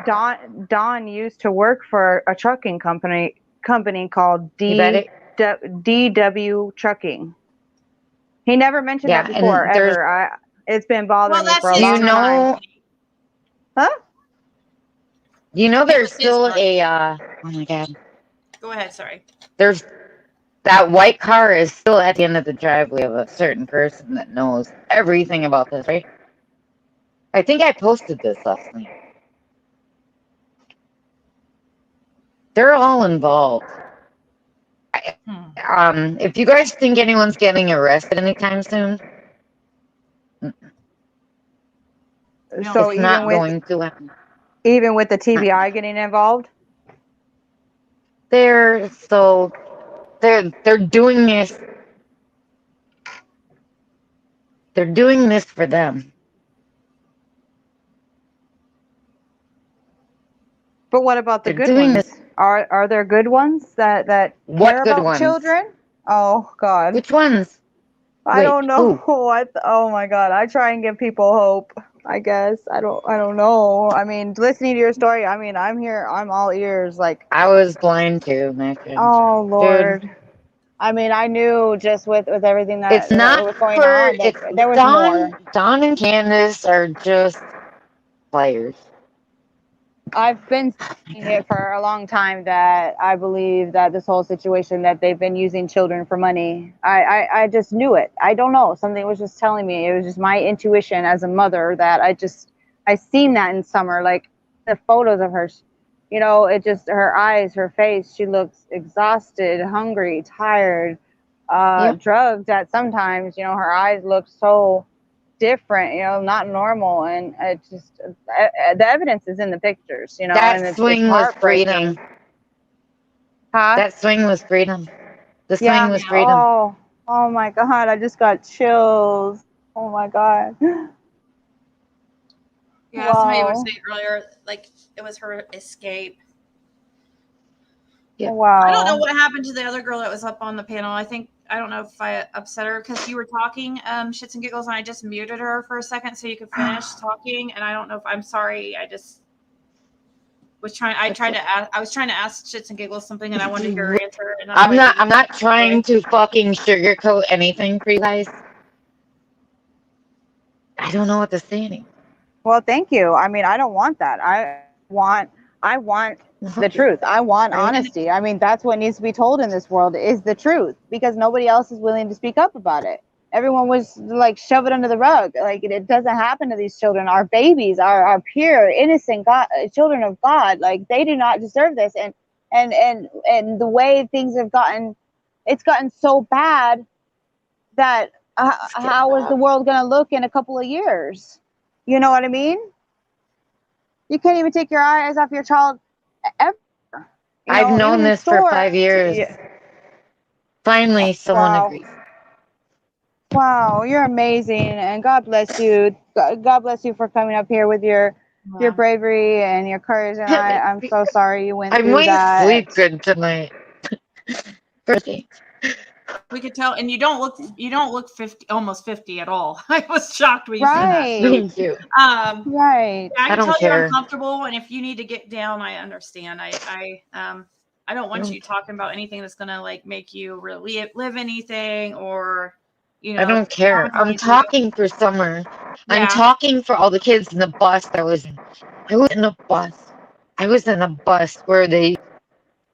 [SPEAKER 2] Don used to work for a trucking company called
[SPEAKER 7] You bet it.
[SPEAKER 2] DW Trucking. He never mentioned
[SPEAKER 7] Yeah,
[SPEAKER 2] that before
[SPEAKER 7] and there's.
[SPEAKER 2] ever. It's been bothering me
[SPEAKER 1] Well,
[SPEAKER 2] for
[SPEAKER 1] that's
[SPEAKER 2] a
[SPEAKER 7] Do
[SPEAKER 1] his
[SPEAKER 7] you
[SPEAKER 2] long time.
[SPEAKER 7] know?
[SPEAKER 2] Huh?
[SPEAKER 7] You know,
[SPEAKER 1] It
[SPEAKER 7] there's
[SPEAKER 1] was his
[SPEAKER 7] still
[SPEAKER 1] money.
[SPEAKER 7] a. Oh my God.
[SPEAKER 1] Go ahead. Sorry.
[SPEAKER 7] There's that white car is still at the end of the driveway of a certain person that knows everything about this, right? I think I posted this last night. They're all involved. If you guys think anyone's getting arrested anytime soon,
[SPEAKER 2] So
[SPEAKER 7] it's not going to happen.
[SPEAKER 2] even with the TBI getting involved.
[SPEAKER 7] They're doing this. They're doing this for them.
[SPEAKER 2] But what about the
[SPEAKER 7] They're
[SPEAKER 2] good
[SPEAKER 7] doing
[SPEAKER 2] ones?
[SPEAKER 7] this.
[SPEAKER 2] Are there good ones that
[SPEAKER 7] What
[SPEAKER 2] care
[SPEAKER 7] good
[SPEAKER 2] about
[SPEAKER 7] ones?
[SPEAKER 2] children? Oh God,
[SPEAKER 7] Which ones?
[SPEAKER 2] I
[SPEAKER 7] Wait,
[SPEAKER 2] don't know
[SPEAKER 7] who?
[SPEAKER 2] what. Oh my God, I try and give people hope. I guess I don't know. I mean, listening to your story, I mean, I'm here. I'm all ears. Like,
[SPEAKER 7] I was blind too, my friend.
[SPEAKER 2] oh
[SPEAKER 7] Dude,
[SPEAKER 2] Lord. I mean, I knew just with everything
[SPEAKER 7] it's
[SPEAKER 2] that
[SPEAKER 7] not
[SPEAKER 2] was going
[SPEAKER 7] for.
[SPEAKER 2] on that
[SPEAKER 7] It's
[SPEAKER 2] there was more.
[SPEAKER 7] Don and Candace are just players.
[SPEAKER 2] I've been saying it for a long time that I believe that this whole situation that they've been using children for money. I just knew it. I don't know. Something was just telling me. It was just my intuition as a mother that I seen that in Summer, like the photos of her. You know, it just her eyes, her face. She looks exhausted, hungry, tired,
[SPEAKER 7] Yep.
[SPEAKER 2] drugged. At sometimes, you know, her eyes look so different, you know, not normal, and it just the evidence is in the pictures, you know, and
[SPEAKER 7] That
[SPEAKER 2] it's
[SPEAKER 7] swing was
[SPEAKER 2] heartbreaking.
[SPEAKER 7] freedom.
[SPEAKER 2] Huh?
[SPEAKER 7] That swing was freedom. The swing
[SPEAKER 2] Yeah.
[SPEAKER 7] was freedom.
[SPEAKER 2] Oh my God, I just got chills. Oh my God.
[SPEAKER 1] Yeah, somebody was
[SPEAKER 2] Wow.
[SPEAKER 1] saying earlier, like it was her escape.
[SPEAKER 7] Yeah.
[SPEAKER 1] I don't know
[SPEAKER 2] Wow.
[SPEAKER 1] what happened to the other girl that was up on the panel. I don't know if I upset her because you were talking shits and giggles, and I just muted her for a second so you could finish talking. And I don't know if I'm sorry. I just was trying. I was trying to ask shits and giggles something, and I wanted to hear her answer. And
[SPEAKER 7] I'm not trying to fucking sugarcoat anything for you guys. I don't know what to say anymore.
[SPEAKER 2] Well, thank you. I mean, I don't want that. I want the truth. I want honesty. I mean, that's what needs to be told in this world is the truth, because nobody else is willing to speak up about it. Everyone was like shove it under the rug. Like it doesn't happen to these children. Our babies are pure, innocent children of God. Like they do not deserve this. And and the way things have gotten, it's gotten so bad that how is the world going to look in a couple of years? You know what I mean? You can't even take your eyes off your child ever.
[SPEAKER 7] I've known
[SPEAKER 2] even in
[SPEAKER 7] this for
[SPEAKER 2] stores.
[SPEAKER 7] 5 years.
[SPEAKER 2] Yeah.
[SPEAKER 7] Finally, someone
[SPEAKER 2] Wow.
[SPEAKER 7] agrees.
[SPEAKER 2] Wow, you're amazing, and God bless you. God bless you for coming up here with your
[SPEAKER 1] Yeah.
[SPEAKER 2] bravery and your courage. And I'm so sorry you went
[SPEAKER 7] I
[SPEAKER 2] through
[SPEAKER 7] might
[SPEAKER 2] that.
[SPEAKER 7] sleep good tonight.
[SPEAKER 1] We could tell, and you don't look 50, almost 50 at all. I was shocked when you said that.
[SPEAKER 2] Right,
[SPEAKER 7] Thank you.
[SPEAKER 2] right.
[SPEAKER 1] I can
[SPEAKER 7] don't
[SPEAKER 1] tell
[SPEAKER 7] care.
[SPEAKER 1] you're uncomfortable, and if you need to get down, I understand. I don't want you talking about anything that's gonna like make you really live anything, or
[SPEAKER 7] I don't care. I'm talking for Summer. I'm
[SPEAKER 1] Yeah.
[SPEAKER 7] talking for all the kids in the bus that was in. I was in a bus. I was in a bus where they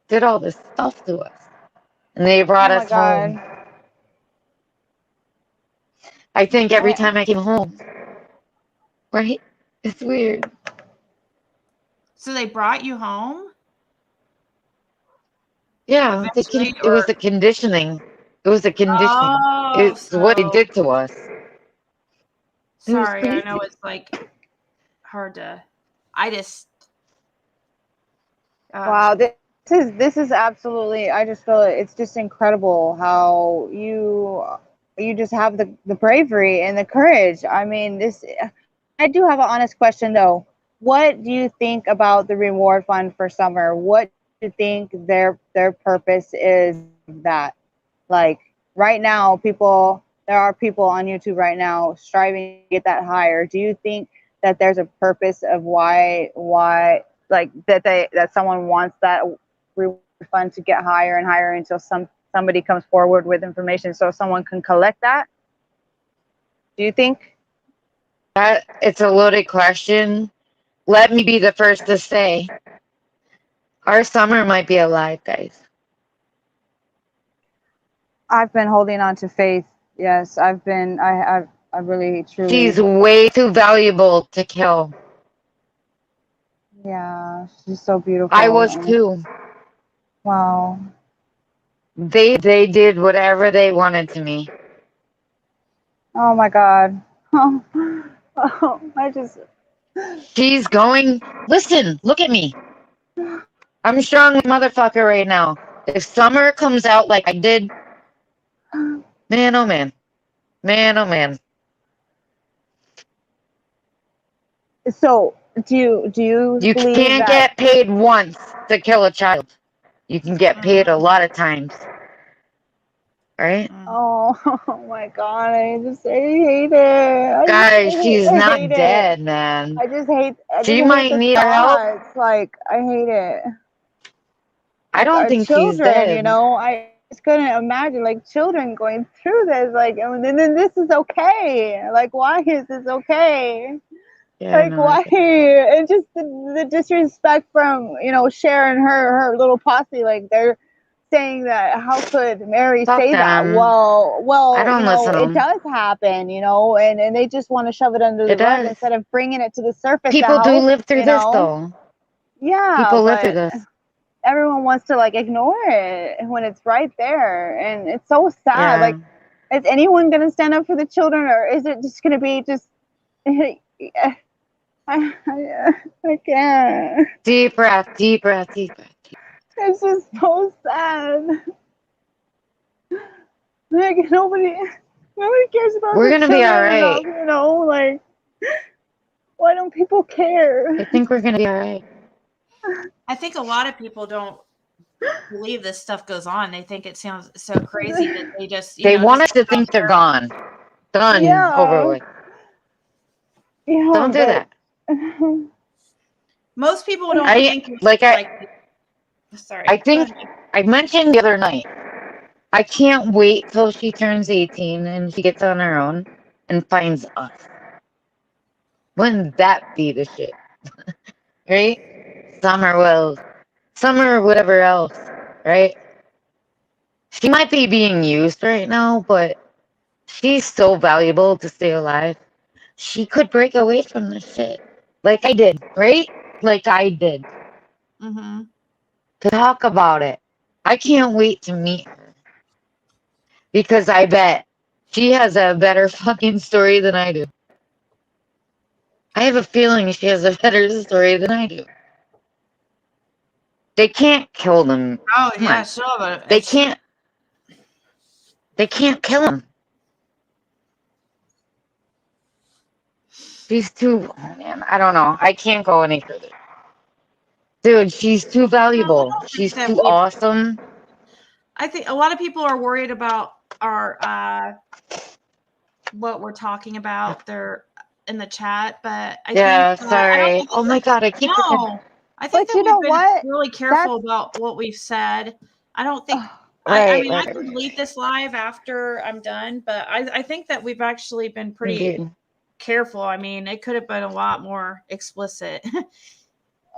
[SPEAKER 7] did all this stuff to us. And they brought
[SPEAKER 2] Oh my
[SPEAKER 7] us home.
[SPEAKER 2] God.
[SPEAKER 7] I think every time I came home. Right? It's weird.
[SPEAKER 1] So they brought you home?
[SPEAKER 7] Yeah,
[SPEAKER 1] Eventually,
[SPEAKER 7] it was
[SPEAKER 1] or-
[SPEAKER 7] a conditioning. It was a conditioning.
[SPEAKER 1] Oh,
[SPEAKER 7] It's what they
[SPEAKER 1] so
[SPEAKER 7] did to us. It was
[SPEAKER 1] sorry. I know
[SPEAKER 7] crazy.
[SPEAKER 1] it's like hard to. I just.
[SPEAKER 2] Wow, this is absolutely. I just feel it's just incredible how you just have the bravery and the courage. I mean, this. I do have an honest question though. What do you think about the reward fund for Summer? What do you think their purpose is? That like right now, there are people on YouTube right now striving to get that higher. Do you think that there's a purpose of why like that someone wants that reward fund to get higher and higher until somebody comes forward with information so someone can collect that? Do you think?
[SPEAKER 7] It's a loaded question. Let me be the first to say, our Summer might be alive, guys.
[SPEAKER 2] I've been holding on to faith. Yes, I've been. I really truly.
[SPEAKER 7] She's way too valuable to kill.
[SPEAKER 2] Yeah, she's so beautiful.
[SPEAKER 7] I was too.
[SPEAKER 2] Wow.
[SPEAKER 7] They did whatever they wanted to me.
[SPEAKER 2] Oh my God. Oh, I just.
[SPEAKER 7] She's going. Listen, look at me. I'm a strong motherfucker right now. If Summer comes out like I did, man, oh man. Man, oh man.
[SPEAKER 2] So, do you
[SPEAKER 7] You
[SPEAKER 2] believe
[SPEAKER 7] can't
[SPEAKER 2] that?
[SPEAKER 7] get paid once to kill a child. You can get paid a lot of times. Right?
[SPEAKER 2] Oh, oh my God! I hate it.
[SPEAKER 7] Guys, she's not
[SPEAKER 2] hate
[SPEAKER 7] dead,
[SPEAKER 2] it.
[SPEAKER 7] man.
[SPEAKER 2] I just hate.
[SPEAKER 7] She might
[SPEAKER 2] the
[SPEAKER 7] need our help.
[SPEAKER 2] thoughts. Like I hate it.
[SPEAKER 7] I don't
[SPEAKER 2] Our
[SPEAKER 7] think she's
[SPEAKER 2] children,
[SPEAKER 7] dead.
[SPEAKER 2] I just couldn't imagine like children going through this. Like, and then this is okay. Like, why is this okay?
[SPEAKER 7] Yeah,
[SPEAKER 2] Like,
[SPEAKER 7] no,
[SPEAKER 2] why? And just the disrespect from Cher and her little posse. Like, they're saying that how could Mary
[SPEAKER 7] Fuck
[SPEAKER 2] say that?
[SPEAKER 7] them.
[SPEAKER 2] Well,
[SPEAKER 7] I don't listen to
[SPEAKER 2] it
[SPEAKER 7] them.
[SPEAKER 2] does happen, and they just want to shove it under the
[SPEAKER 7] It
[SPEAKER 2] rug
[SPEAKER 7] does.
[SPEAKER 2] instead of bringing it to the surface.
[SPEAKER 7] People do live through this, though.
[SPEAKER 2] Yeah,
[SPEAKER 7] People live through
[SPEAKER 2] but
[SPEAKER 7] this.
[SPEAKER 2] everyone wants to like ignore it when it's right there, and it's so sad.
[SPEAKER 7] Yeah.
[SPEAKER 2] Like, is anyone gonna stand up for the children, or is it just gonna be just? I can't.
[SPEAKER 7] Deep breath, deep breath, deep breath.
[SPEAKER 2] It's just so sad. Like nobody cares about
[SPEAKER 7] We're
[SPEAKER 2] the
[SPEAKER 7] gonna be
[SPEAKER 2] children
[SPEAKER 7] all right.
[SPEAKER 2] enough, like why don't people care?
[SPEAKER 7] I think we're gonna be all right.
[SPEAKER 1] I think a lot of people don't believe this stuff goes on. They think it sounds so crazy that they just
[SPEAKER 7] They want us to think they're gone. Done.
[SPEAKER 2] Yeah.
[SPEAKER 7] Over with.
[SPEAKER 2] Yeah,
[SPEAKER 7] Don't do that.
[SPEAKER 1] Most people don't think sorry.
[SPEAKER 7] I think I mentioned the other night. I can't wait till she turns 18 and she gets on her own and finds us. Wouldn't that be the shit? Right? Summer, whatever else, right? She might be being used right now, but she's so valuable to stay alive. She could break away from this shit. Like I did, right? Like I did.
[SPEAKER 1] Mm-hmm.
[SPEAKER 7] to talk about it. I can't wait to meet her because I bet she has a better fucking story than I do. I have a feeling she has a better story than I do. They can't kill them.
[SPEAKER 1] Oh
[SPEAKER 7] Come
[SPEAKER 1] yeah,
[SPEAKER 7] on.
[SPEAKER 1] sure. But
[SPEAKER 7] They can't. They can't kill him. She's too. Oh man, I don't know. I can't go any further. Dude, she's too valuable. She's
[SPEAKER 1] that
[SPEAKER 7] too
[SPEAKER 1] we've-
[SPEAKER 7] awesome.
[SPEAKER 1] I think a lot of people are worried about our what we're talking about there in the chat, but I
[SPEAKER 7] Yeah,
[SPEAKER 1] think I don't
[SPEAKER 7] sorry.
[SPEAKER 1] think
[SPEAKER 7] Oh my god, I keep forgetting.
[SPEAKER 1] no. I think
[SPEAKER 2] But
[SPEAKER 1] that
[SPEAKER 2] you know
[SPEAKER 1] we've been
[SPEAKER 2] what?
[SPEAKER 1] really careful about what we've said. I don't think I
[SPEAKER 7] Right,
[SPEAKER 1] mean I
[SPEAKER 7] right,
[SPEAKER 1] can
[SPEAKER 7] right.
[SPEAKER 1] delete this live after I'm done, but I think that we've actually been pretty
[SPEAKER 7] Indeed.
[SPEAKER 1] careful. I mean, it could have been a lot more explicit.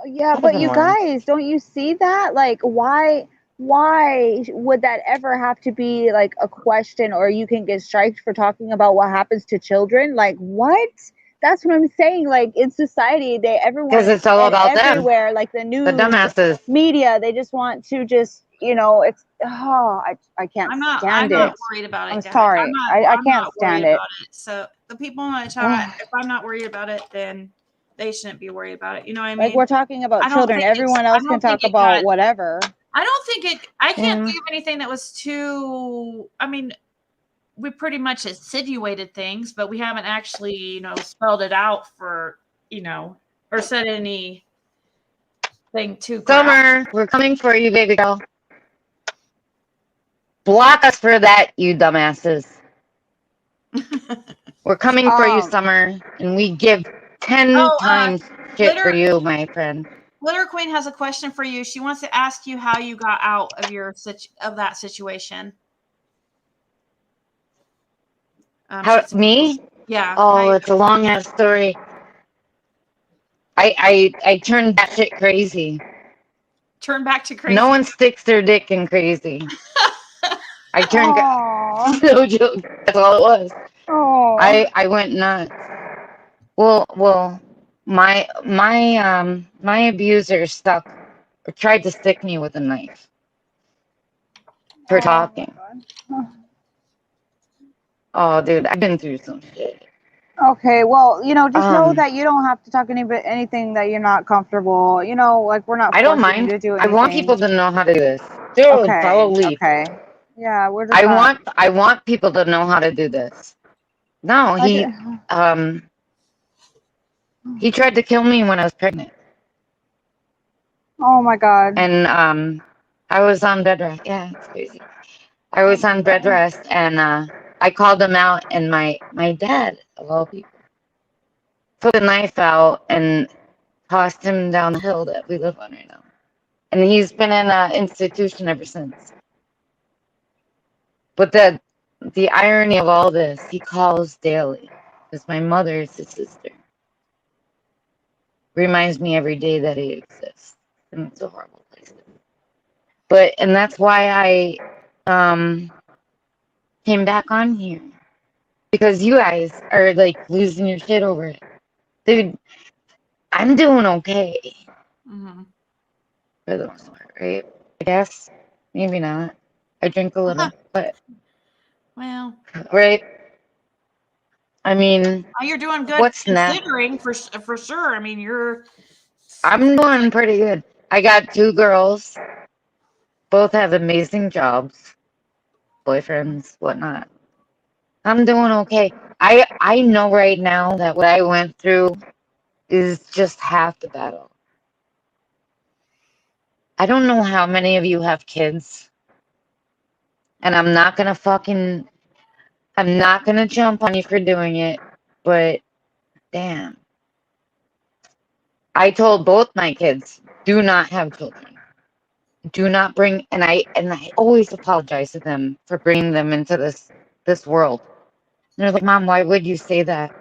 [SPEAKER 2] Yeah,
[SPEAKER 7] Could've
[SPEAKER 2] but
[SPEAKER 7] been
[SPEAKER 2] you
[SPEAKER 7] worse.
[SPEAKER 2] guys, don't you see that? Like, why would that ever have to be like a question, or you can get striked for talking about what happens to children? Like, what? That's what I'm saying. Like, in society, everyone,
[SPEAKER 7] Because it's all
[SPEAKER 2] and
[SPEAKER 7] about them.
[SPEAKER 2] everywhere, like the
[SPEAKER 7] The
[SPEAKER 2] news,
[SPEAKER 7] dumbasses.
[SPEAKER 2] media, they just want to just, it's, I can't
[SPEAKER 1] I'm
[SPEAKER 2] stand
[SPEAKER 1] not
[SPEAKER 2] it.
[SPEAKER 1] worried about it,
[SPEAKER 2] I'm
[SPEAKER 1] guys.
[SPEAKER 2] sorry. I
[SPEAKER 1] I'm
[SPEAKER 2] can't
[SPEAKER 1] not worried
[SPEAKER 2] stand it.
[SPEAKER 1] about it. So the people in the chat, if I'm not worried about it, then they shouldn't be worried about it. You know what I mean?
[SPEAKER 2] Like, we're talking about
[SPEAKER 1] I don't
[SPEAKER 2] children.
[SPEAKER 1] think
[SPEAKER 2] Everyone
[SPEAKER 1] I
[SPEAKER 2] else can
[SPEAKER 1] don't think
[SPEAKER 2] talk
[SPEAKER 1] it got
[SPEAKER 2] about whatever.
[SPEAKER 1] I don't think it I can't
[SPEAKER 7] Yeah.
[SPEAKER 1] think of anything that was too I mean, we pretty much insinuated things, but we haven't actually, spelled it out for, or said anything too graphic.
[SPEAKER 7] Summer, we're coming for you, baby girl. Block us for that, you dumbasses. We're coming for you, Summer, and we give 10 times shit for you, my friend.
[SPEAKER 1] Glitter Queen has a question for you. She wants to ask you how you got out of that situation.
[SPEAKER 7] How me?
[SPEAKER 1] Yeah.
[SPEAKER 7] Oh, it's a long ass story. I turned that shit crazy.
[SPEAKER 1] Turn back to crazy.
[SPEAKER 7] No one sticks their dick in crazy. I turned no joke. That's all it was. I went nuts. Well, my abuser tried to stick me with a knife for talking. Oh, dude, I've been through some shit.
[SPEAKER 2] Okay, well, just know that you don't have to talk anything that you're not comfortable. Like, we're not
[SPEAKER 7] I don't
[SPEAKER 2] forcing you
[SPEAKER 7] mind.
[SPEAKER 2] to do
[SPEAKER 7] I
[SPEAKER 2] anything.
[SPEAKER 7] want people to know how to do this. Dude, follow lead.
[SPEAKER 2] Okay. Yeah, we're just not.
[SPEAKER 7] I want people to know how to do this. No, he tried to kill me when I was pregnant.
[SPEAKER 2] Oh my God.
[SPEAKER 7] And I was on bed rest. Yeah, it's crazy. I was on bed rest, and I called him out, and my dad, of all people, took a knife out and tossed him down the hill that we live on right now. And he's been in an institution ever since. But the irony of all this, he calls daily, because my mother is his sister. Reminds me every day that he exists. And it's a horrible place. And that's why I came back on here. Because you guys are like losing your shit over it. Dude, I'm doing okay.
[SPEAKER 1] Mm-hmm.
[SPEAKER 7] For the most part, right? I guess. Maybe not. I drink a little, but
[SPEAKER 1] Well,
[SPEAKER 7] right. I mean,
[SPEAKER 1] you're doing good
[SPEAKER 7] what's next?
[SPEAKER 1] considering for sure. I mean,
[SPEAKER 7] I'm doing pretty good. I got 2 girls. Both have amazing jobs, boyfriends, whatnot. I'm doing okay. I know right now that what I went through is just half the battle. I don't know how many of you have kids, and I'm not gonna jump on you for doing it, but damn. I told both my kids, do not have children. Do not bring, and I always apologize to them for bringing them into this world. And they're like, Mom, why would you say that?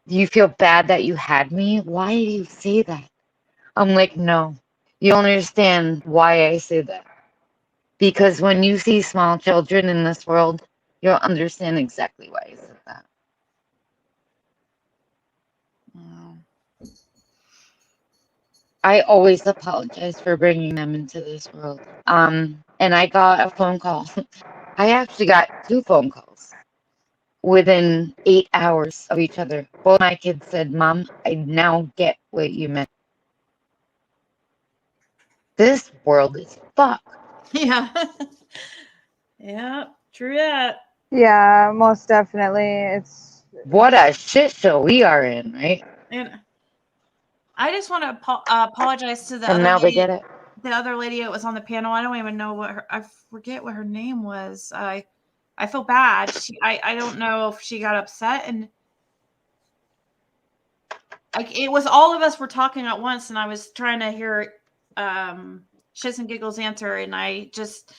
[SPEAKER 7] Do you feel bad that you had me? Why do you say that? I'm like, no, you don't understand why I say that. Because when you see small children in this world, you'll understand exactly why I said that. I always apologize for bringing them into this world. And I got a phone call. I actually got 2 phone calls within 8 hours of each other. Both my kids said, "Mom, I now get what you meant. This world is fucked."
[SPEAKER 1] Yeah. Yeah, true that.
[SPEAKER 2] Yeah, most definitely. It's
[SPEAKER 7] What a shit show we are in, right?
[SPEAKER 1] And I just want to apologize to the
[SPEAKER 7] And
[SPEAKER 1] other
[SPEAKER 7] now they
[SPEAKER 1] lady.
[SPEAKER 7] get it.
[SPEAKER 1] The other lady that was on the panel. I don't even know I forget what her name was. I feel bad. I don't know if she got upset, and like it was all of us were talking at once, and I was trying to hear Shits and Giggles answer, and I just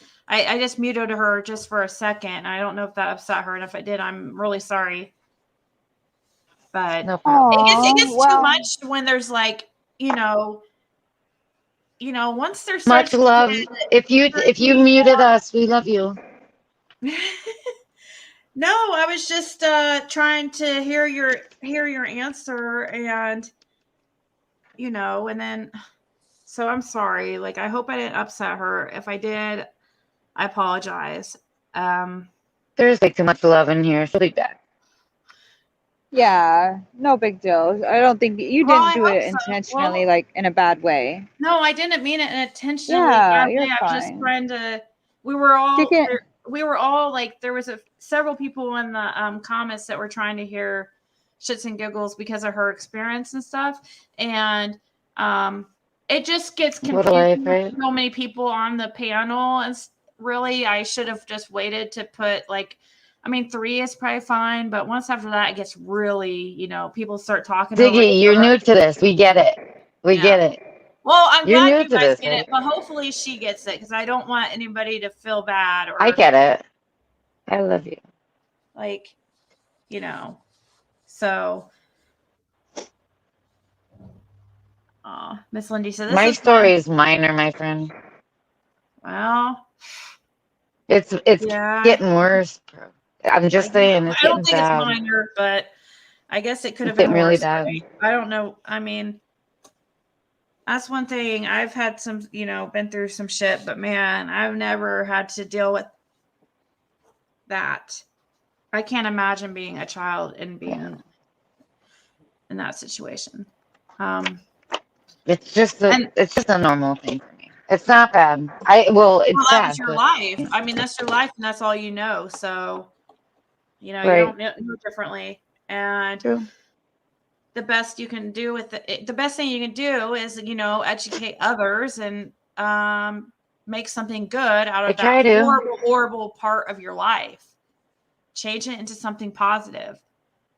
[SPEAKER 1] muted her just for a second. I don't know if that upset her, and if it did, I'm really sorry. But
[SPEAKER 7] No problem.
[SPEAKER 1] it gets too
[SPEAKER 2] well,
[SPEAKER 1] much when there's like, once there's
[SPEAKER 7] Much
[SPEAKER 1] such
[SPEAKER 7] love. If you muted us, we love you.
[SPEAKER 1] No, I was just trying to hear your answer, and and then so I'm sorry. Like, I hope I didn't upset her. If I did, I apologize.
[SPEAKER 7] There's like too much love in here. She'll be back.
[SPEAKER 2] yeah, no big deal. I don't think you
[SPEAKER 1] Well,
[SPEAKER 2] didn't
[SPEAKER 1] I
[SPEAKER 2] do
[SPEAKER 1] hope
[SPEAKER 2] it
[SPEAKER 1] so.
[SPEAKER 2] intentionally,
[SPEAKER 1] Well,
[SPEAKER 2] like in a bad way.
[SPEAKER 1] no, I didn't mean it in an intentionally
[SPEAKER 2] Yeah,
[SPEAKER 1] bad
[SPEAKER 2] you're
[SPEAKER 1] way. I'm just
[SPEAKER 2] fine.
[SPEAKER 1] trying to.
[SPEAKER 2] She can.
[SPEAKER 1] We were all like, there was several people in the comments that were trying to hear Shits and Giggles because of her experience and stuff, and it just gets
[SPEAKER 7] What a life,
[SPEAKER 1] confusing
[SPEAKER 7] right?
[SPEAKER 1] with so many people on the panel. And really, I should have just waited to put like. I mean, 3 is probably fine, but once after that, it gets really, people start talking over
[SPEAKER 7] Ziggy,
[SPEAKER 1] each
[SPEAKER 7] you're
[SPEAKER 1] other.
[SPEAKER 7] new to this. We get it. We
[SPEAKER 1] Yeah.
[SPEAKER 7] get it.
[SPEAKER 1] Well, I'm
[SPEAKER 7] You're
[SPEAKER 1] glad
[SPEAKER 7] new
[SPEAKER 1] you
[SPEAKER 7] to
[SPEAKER 1] guys
[SPEAKER 7] this,
[SPEAKER 1] get
[SPEAKER 7] right?
[SPEAKER 1] it, but hopefully she gets it because I don't want anybody to feel bad
[SPEAKER 7] I
[SPEAKER 1] or
[SPEAKER 7] get it. I love you.
[SPEAKER 1] like, So, Miss Lindy said this
[SPEAKER 7] My
[SPEAKER 1] is
[SPEAKER 7] story
[SPEAKER 1] fun.
[SPEAKER 7] is minor, my friend.
[SPEAKER 1] Well,
[SPEAKER 7] It's
[SPEAKER 1] yeah.
[SPEAKER 7] getting worse, bro. I'm just saying, it's
[SPEAKER 1] I don't
[SPEAKER 7] getting
[SPEAKER 1] think it's
[SPEAKER 7] bad.
[SPEAKER 1] minor, but I guess it could have
[SPEAKER 7] It's
[SPEAKER 1] been
[SPEAKER 7] getting really
[SPEAKER 1] worse.
[SPEAKER 7] bad.
[SPEAKER 1] Right? I don't know. I mean, that's one thing. I've had some, been through some shit, but man, I've never had to deal with that. I can't imagine being a child and being in that situation.
[SPEAKER 7] It's just
[SPEAKER 1] And
[SPEAKER 7] a normal thing for me. It's not bad. It's
[SPEAKER 1] that was
[SPEAKER 7] sad,
[SPEAKER 1] your
[SPEAKER 7] but
[SPEAKER 1] life. I mean, that's your life, and that's all you know. So, you
[SPEAKER 7] right.
[SPEAKER 1] don't know differently. And
[SPEAKER 7] True.
[SPEAKER 1] the best you can do with the best thing you can do is, educate others and make something good out
[SPEAKER 7] I
[SPEAKER 1] of
[SPEAKER 7] try
[SPEAKER 1] that
[SPEAKER 7] to.
[SPEAKER 1] horrible, horrible part of your life. Change it into something positive.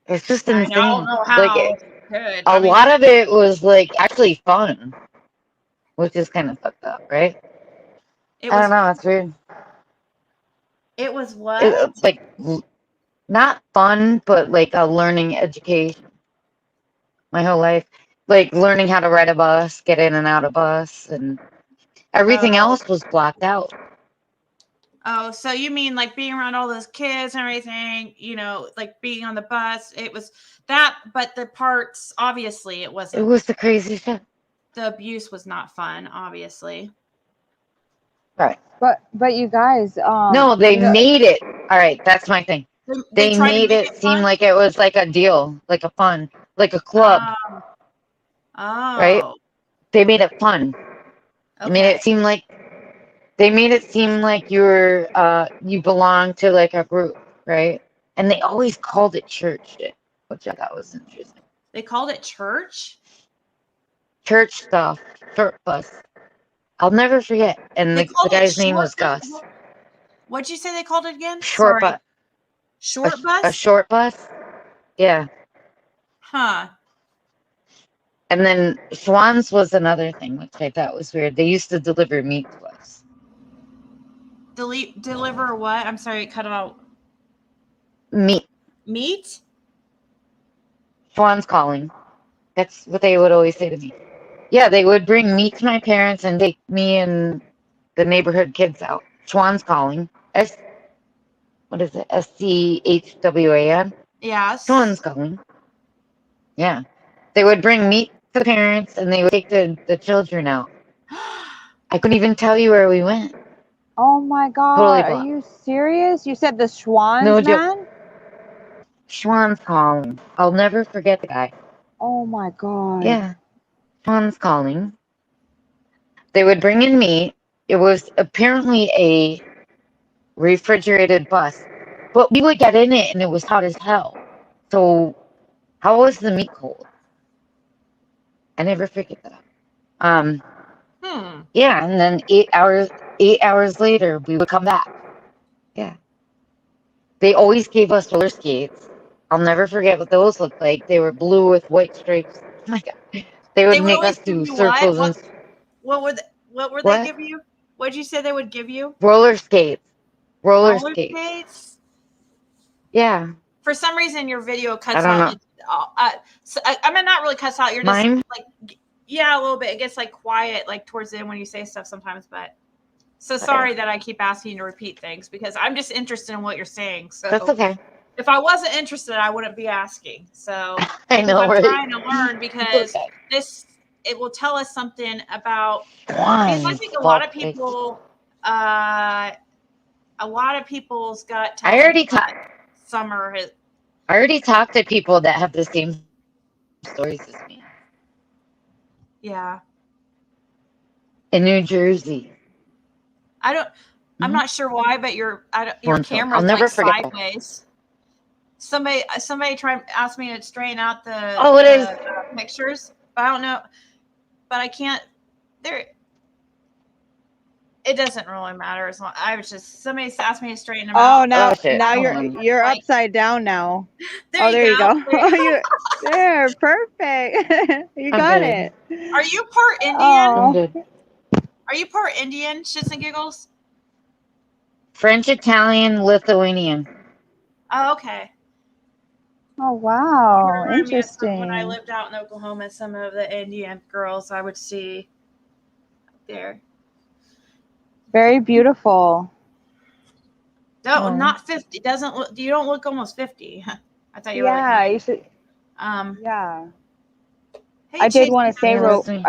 [SPEAKER 7] It's just
[SPEAKER 1] And I don't
[SPEAKER 7] insane.
[SPEAKER 1] know
[SPEAKER 7] Like
[SPEAKER 1] how good.
[SPEAKER 7] a lot of it was like actually fun, which is kind of fucked up, right?
[SPEAKER 1] It
[SPEAKER 7] I
[SPEAKER 1] was.
[SPEAKER 7] don't know. It's weird.
[SPEAKER 1] It was what?
[SPEAKER 7] Like not fun, but like a learning education. My whole life, like learning how to ride a bus, get in and out of bus, and everything else was blocked out.
[SPEAKER 1] Oh, so you mean like being around all those kids and everything, like being on the bus. It was that, but the parts, obviously, it wasn't.
[SPEAKER 7] It was the crazy shit.
[SPEAKER 1] The abuse was not fun, obviously.
[SPEAKER 7] Right.
[SPEAKER 2] But you guys,
[SPEAKER 7] No, they made it. All right, that's my thing. They
[SPEAKER 1] tried to
[SPEAKER 7] made
[SPEAKER 1] make
[SPEAKER 7] it seem
[SPEAKER 1] fun?
[SPEAKER 7] like it was like a deal, like a fun, like a club, right?
[SPEAKER 1] Oh.
[SPEAKER 7] They made it fun. I mean,
[SPEAKER 1] Okay.
[SPEAKER 7] they made it seem like you belong to like a group, right? And they always called it church, which I thought was interesting.
[SPEAKER 1] They called it church?
[SPEAKER 7] Church stuff, short bus. I'll never forget. And
[SPEAKER 1] They
[SPEAKER 7] the
[SPEAKER 1] called it
[SPEAKER 7] guy's name was
[SPEAKER 1] short
[SPEAKER 7] Gus.
[SPEAKER 1] bus? What'd you say they called it again?
[SPEAKER 7] Short
[SPEAKER 1] Sorry.
[SPEAKER 7] bus.
[SPEAKER 1] Short
[SPEAKER 7] A
[SPEAKER 1] bus?
[SPEAKER 7] short bus? Yeah.
[SPEAKER 1] Huh.
[SPEAKER 7] And then Schwann's was another thing, which I thought was weird. They used to deliver meat to us.
[SPEAKER 1] Deliver what? I'm sorry, it cut out.
[SPEAKER 7] Meat.
[SPEAKER 1] Meat?
[SPEAKER 7] Schwann's calling. That's what they would always say to me. Yeah, they would bring meat to my parents and take me and the neighborhood kids out. Schwann's calling. What is it? SCHWAN?
[SPEAKER 1] Yes.
[SPEAKER 7] Schwann's calling. Yeah. They would bring meat the parents and they would take the children out. I couldn't even tell you where we went.
[SPEAKER 2] Oh my
[SPEAKER 7] Totally
[SPEAKER 2] God, are
[SPEAKER 7] blocked.
[SPEAKER 2] you serious? You said the Schwans,
[SPEAKER 7] No joke.
[SPEAKER 2] man?
[SPEAKER 7] Schwann's calling. I'll never forget the guy.
[SPEAKER 2] Oh my God.
[SPEAKER 7] Yeah, Schwann's calling. They would bring in meat. It was apparently a refrigerated bus, but we would get in it and it was hot as hell. So how was the meat cold? I never figured that out. Yeah, and then 8 hours later, we would come back. Yeah. They always gave us roller skates. I'll never forget what those looked like. They were blue with white stripes. Oh my God. They would
[SPEAKER 1] They would
[SPEAKER 7] make
[SPEAKER 1] always
[SPEAKER 7] us
[SPEAKER 1] give
[SPEAKER 7] do
[SPEAKER 1] you what?
[SPEAKER 7] circles and
[SPEAKER 1] What were they
[SPEAKER 7] what?
[SPEAKER 1] give you? What'd you say they would give you?
[SPEAKER 7] Roller skates. Roller
[SPEAKER 1] Roller
[SPEAKER 7] skates.
[SPEAKER 1] skates?
[SPEAKER 7] Yeah.
[SPEAKER 1] For some reason, your video
[SPEAKER 7] I
[SPEAKER 1] cuts
[SPEAKER 7] don't
[SPEAKER 1] out.
[SPEAKER 7] know.
[SPEAKER 1] I mean, not really cuts out. You're just
[SPEAKER 7] Mine?
[SPEAKER 1] like, yeah, a little bit. It gets like quiet, like towards the end when you say stuff sometimes. But so
[SPEAKER 7] Okay.
[SPEAKER 1] sorry that I keep asking you to repeat things because I'm just interested in what you're saying. So
[SPEAKER 7] That's okay.
[SPEAKER 1] if I wasn't interested, I wouldn't be asking. So
[SPEAKER 7] I know,
[SPEAKER 1] I'm
[SPEAKER 7] right?
[SPEAKER 1] trying to learn because
[SPEAKER 7] Okay.
[SPEAKER 1] it will tell us something about because I
[SPEAKER 7] One.
[SPEAKER 1] think a lot of
[SPEAKER 7] Fuck.
[SPEAKER 1] people a lot of people's gut
[SPEAKER 7] I
[SPEAKER 1] tells them
[SPEAKER 7] already
[SPEAKER 1] that summer has.
[SPEAKER 7] I already talked to people that have the same stories as me
[SPEAKER 1] Yeah.
[SPEAKER 7] in New Jersey.
[SPEAKER 1] I'm not sure why, but your
[SPEAKER 7] I'll
[SPEAKER 1] camera's
[SPEAKER 7] never
[SPEAKER 1] like
[SPEAKER 7] forget.
[SPEAKER 1] sideways. Somebody tried asked me to straighten out the pictures, but I don't know. But I can't. There. It doesn't really matter as long. I was just somebody asked me to straighten them
[SPEAKER 2] Oh,
[SPEAKER 1] out.
[SPEAKER 2] now
[SPEAKER 7] shit.
[SPEAKER 2] now
[SPEAKER 7] Hold
[SPEAKER 2] you're
[SPEAKER 7] on.
[SPEAKER 2] you're
[SPEAKER 1] Like,
[SPEAKER 2] upside down now.
[SPEAKER 1] there you go.
[SPEAKER 2] Oh, you there, perfect. You
[SPEAKER 7] I'm
[SPEAKER 2] got
[SPEAKER 7] good.
[SPEAKER 2] it.
[SPEAKER 1] Are you part Indian?
[SPEAKER 7] I'm
[SPEAKER 2] Oh,
[SPEAKER 7] good.
[SPEAKER 1] Are you part Indian? Shits and giggles.
[SPEAKER 7] French, Italian, Lithuanian.
[SPEAKER 1] Oh, okay.
[SPEAKER 2] oh
[SPEAKER 1] You
[SPEAKER 2] wow,
[SPEAKER 1] reminded me of when I
[SPEAKER 2] interesting.
[SPEAKER 1] lived out in Oklahoma. Some of the Indian girls I would see there.
[SPEAKER 2] Very beautiful.
[SPEAKER 1] No,
[SPEAKER 7] Oh.
[SPEAKER 1] not 50. Doesn't look. You don't look almost 50. I thought you were
[SPEAKER 2] Yeah,
[SPEAKER 1] like.
[SPEAKER 2] you should.
[SPEAKER 1] Um.
[SPEAKER 2] Yeah,
[SPEAKER 1] Hey,
[SPEAKER 2] I did
[SPEAKER 1] Chase.
[SPEAKER 2] want to say,
[SPEAKER 7] Yeah, that's me.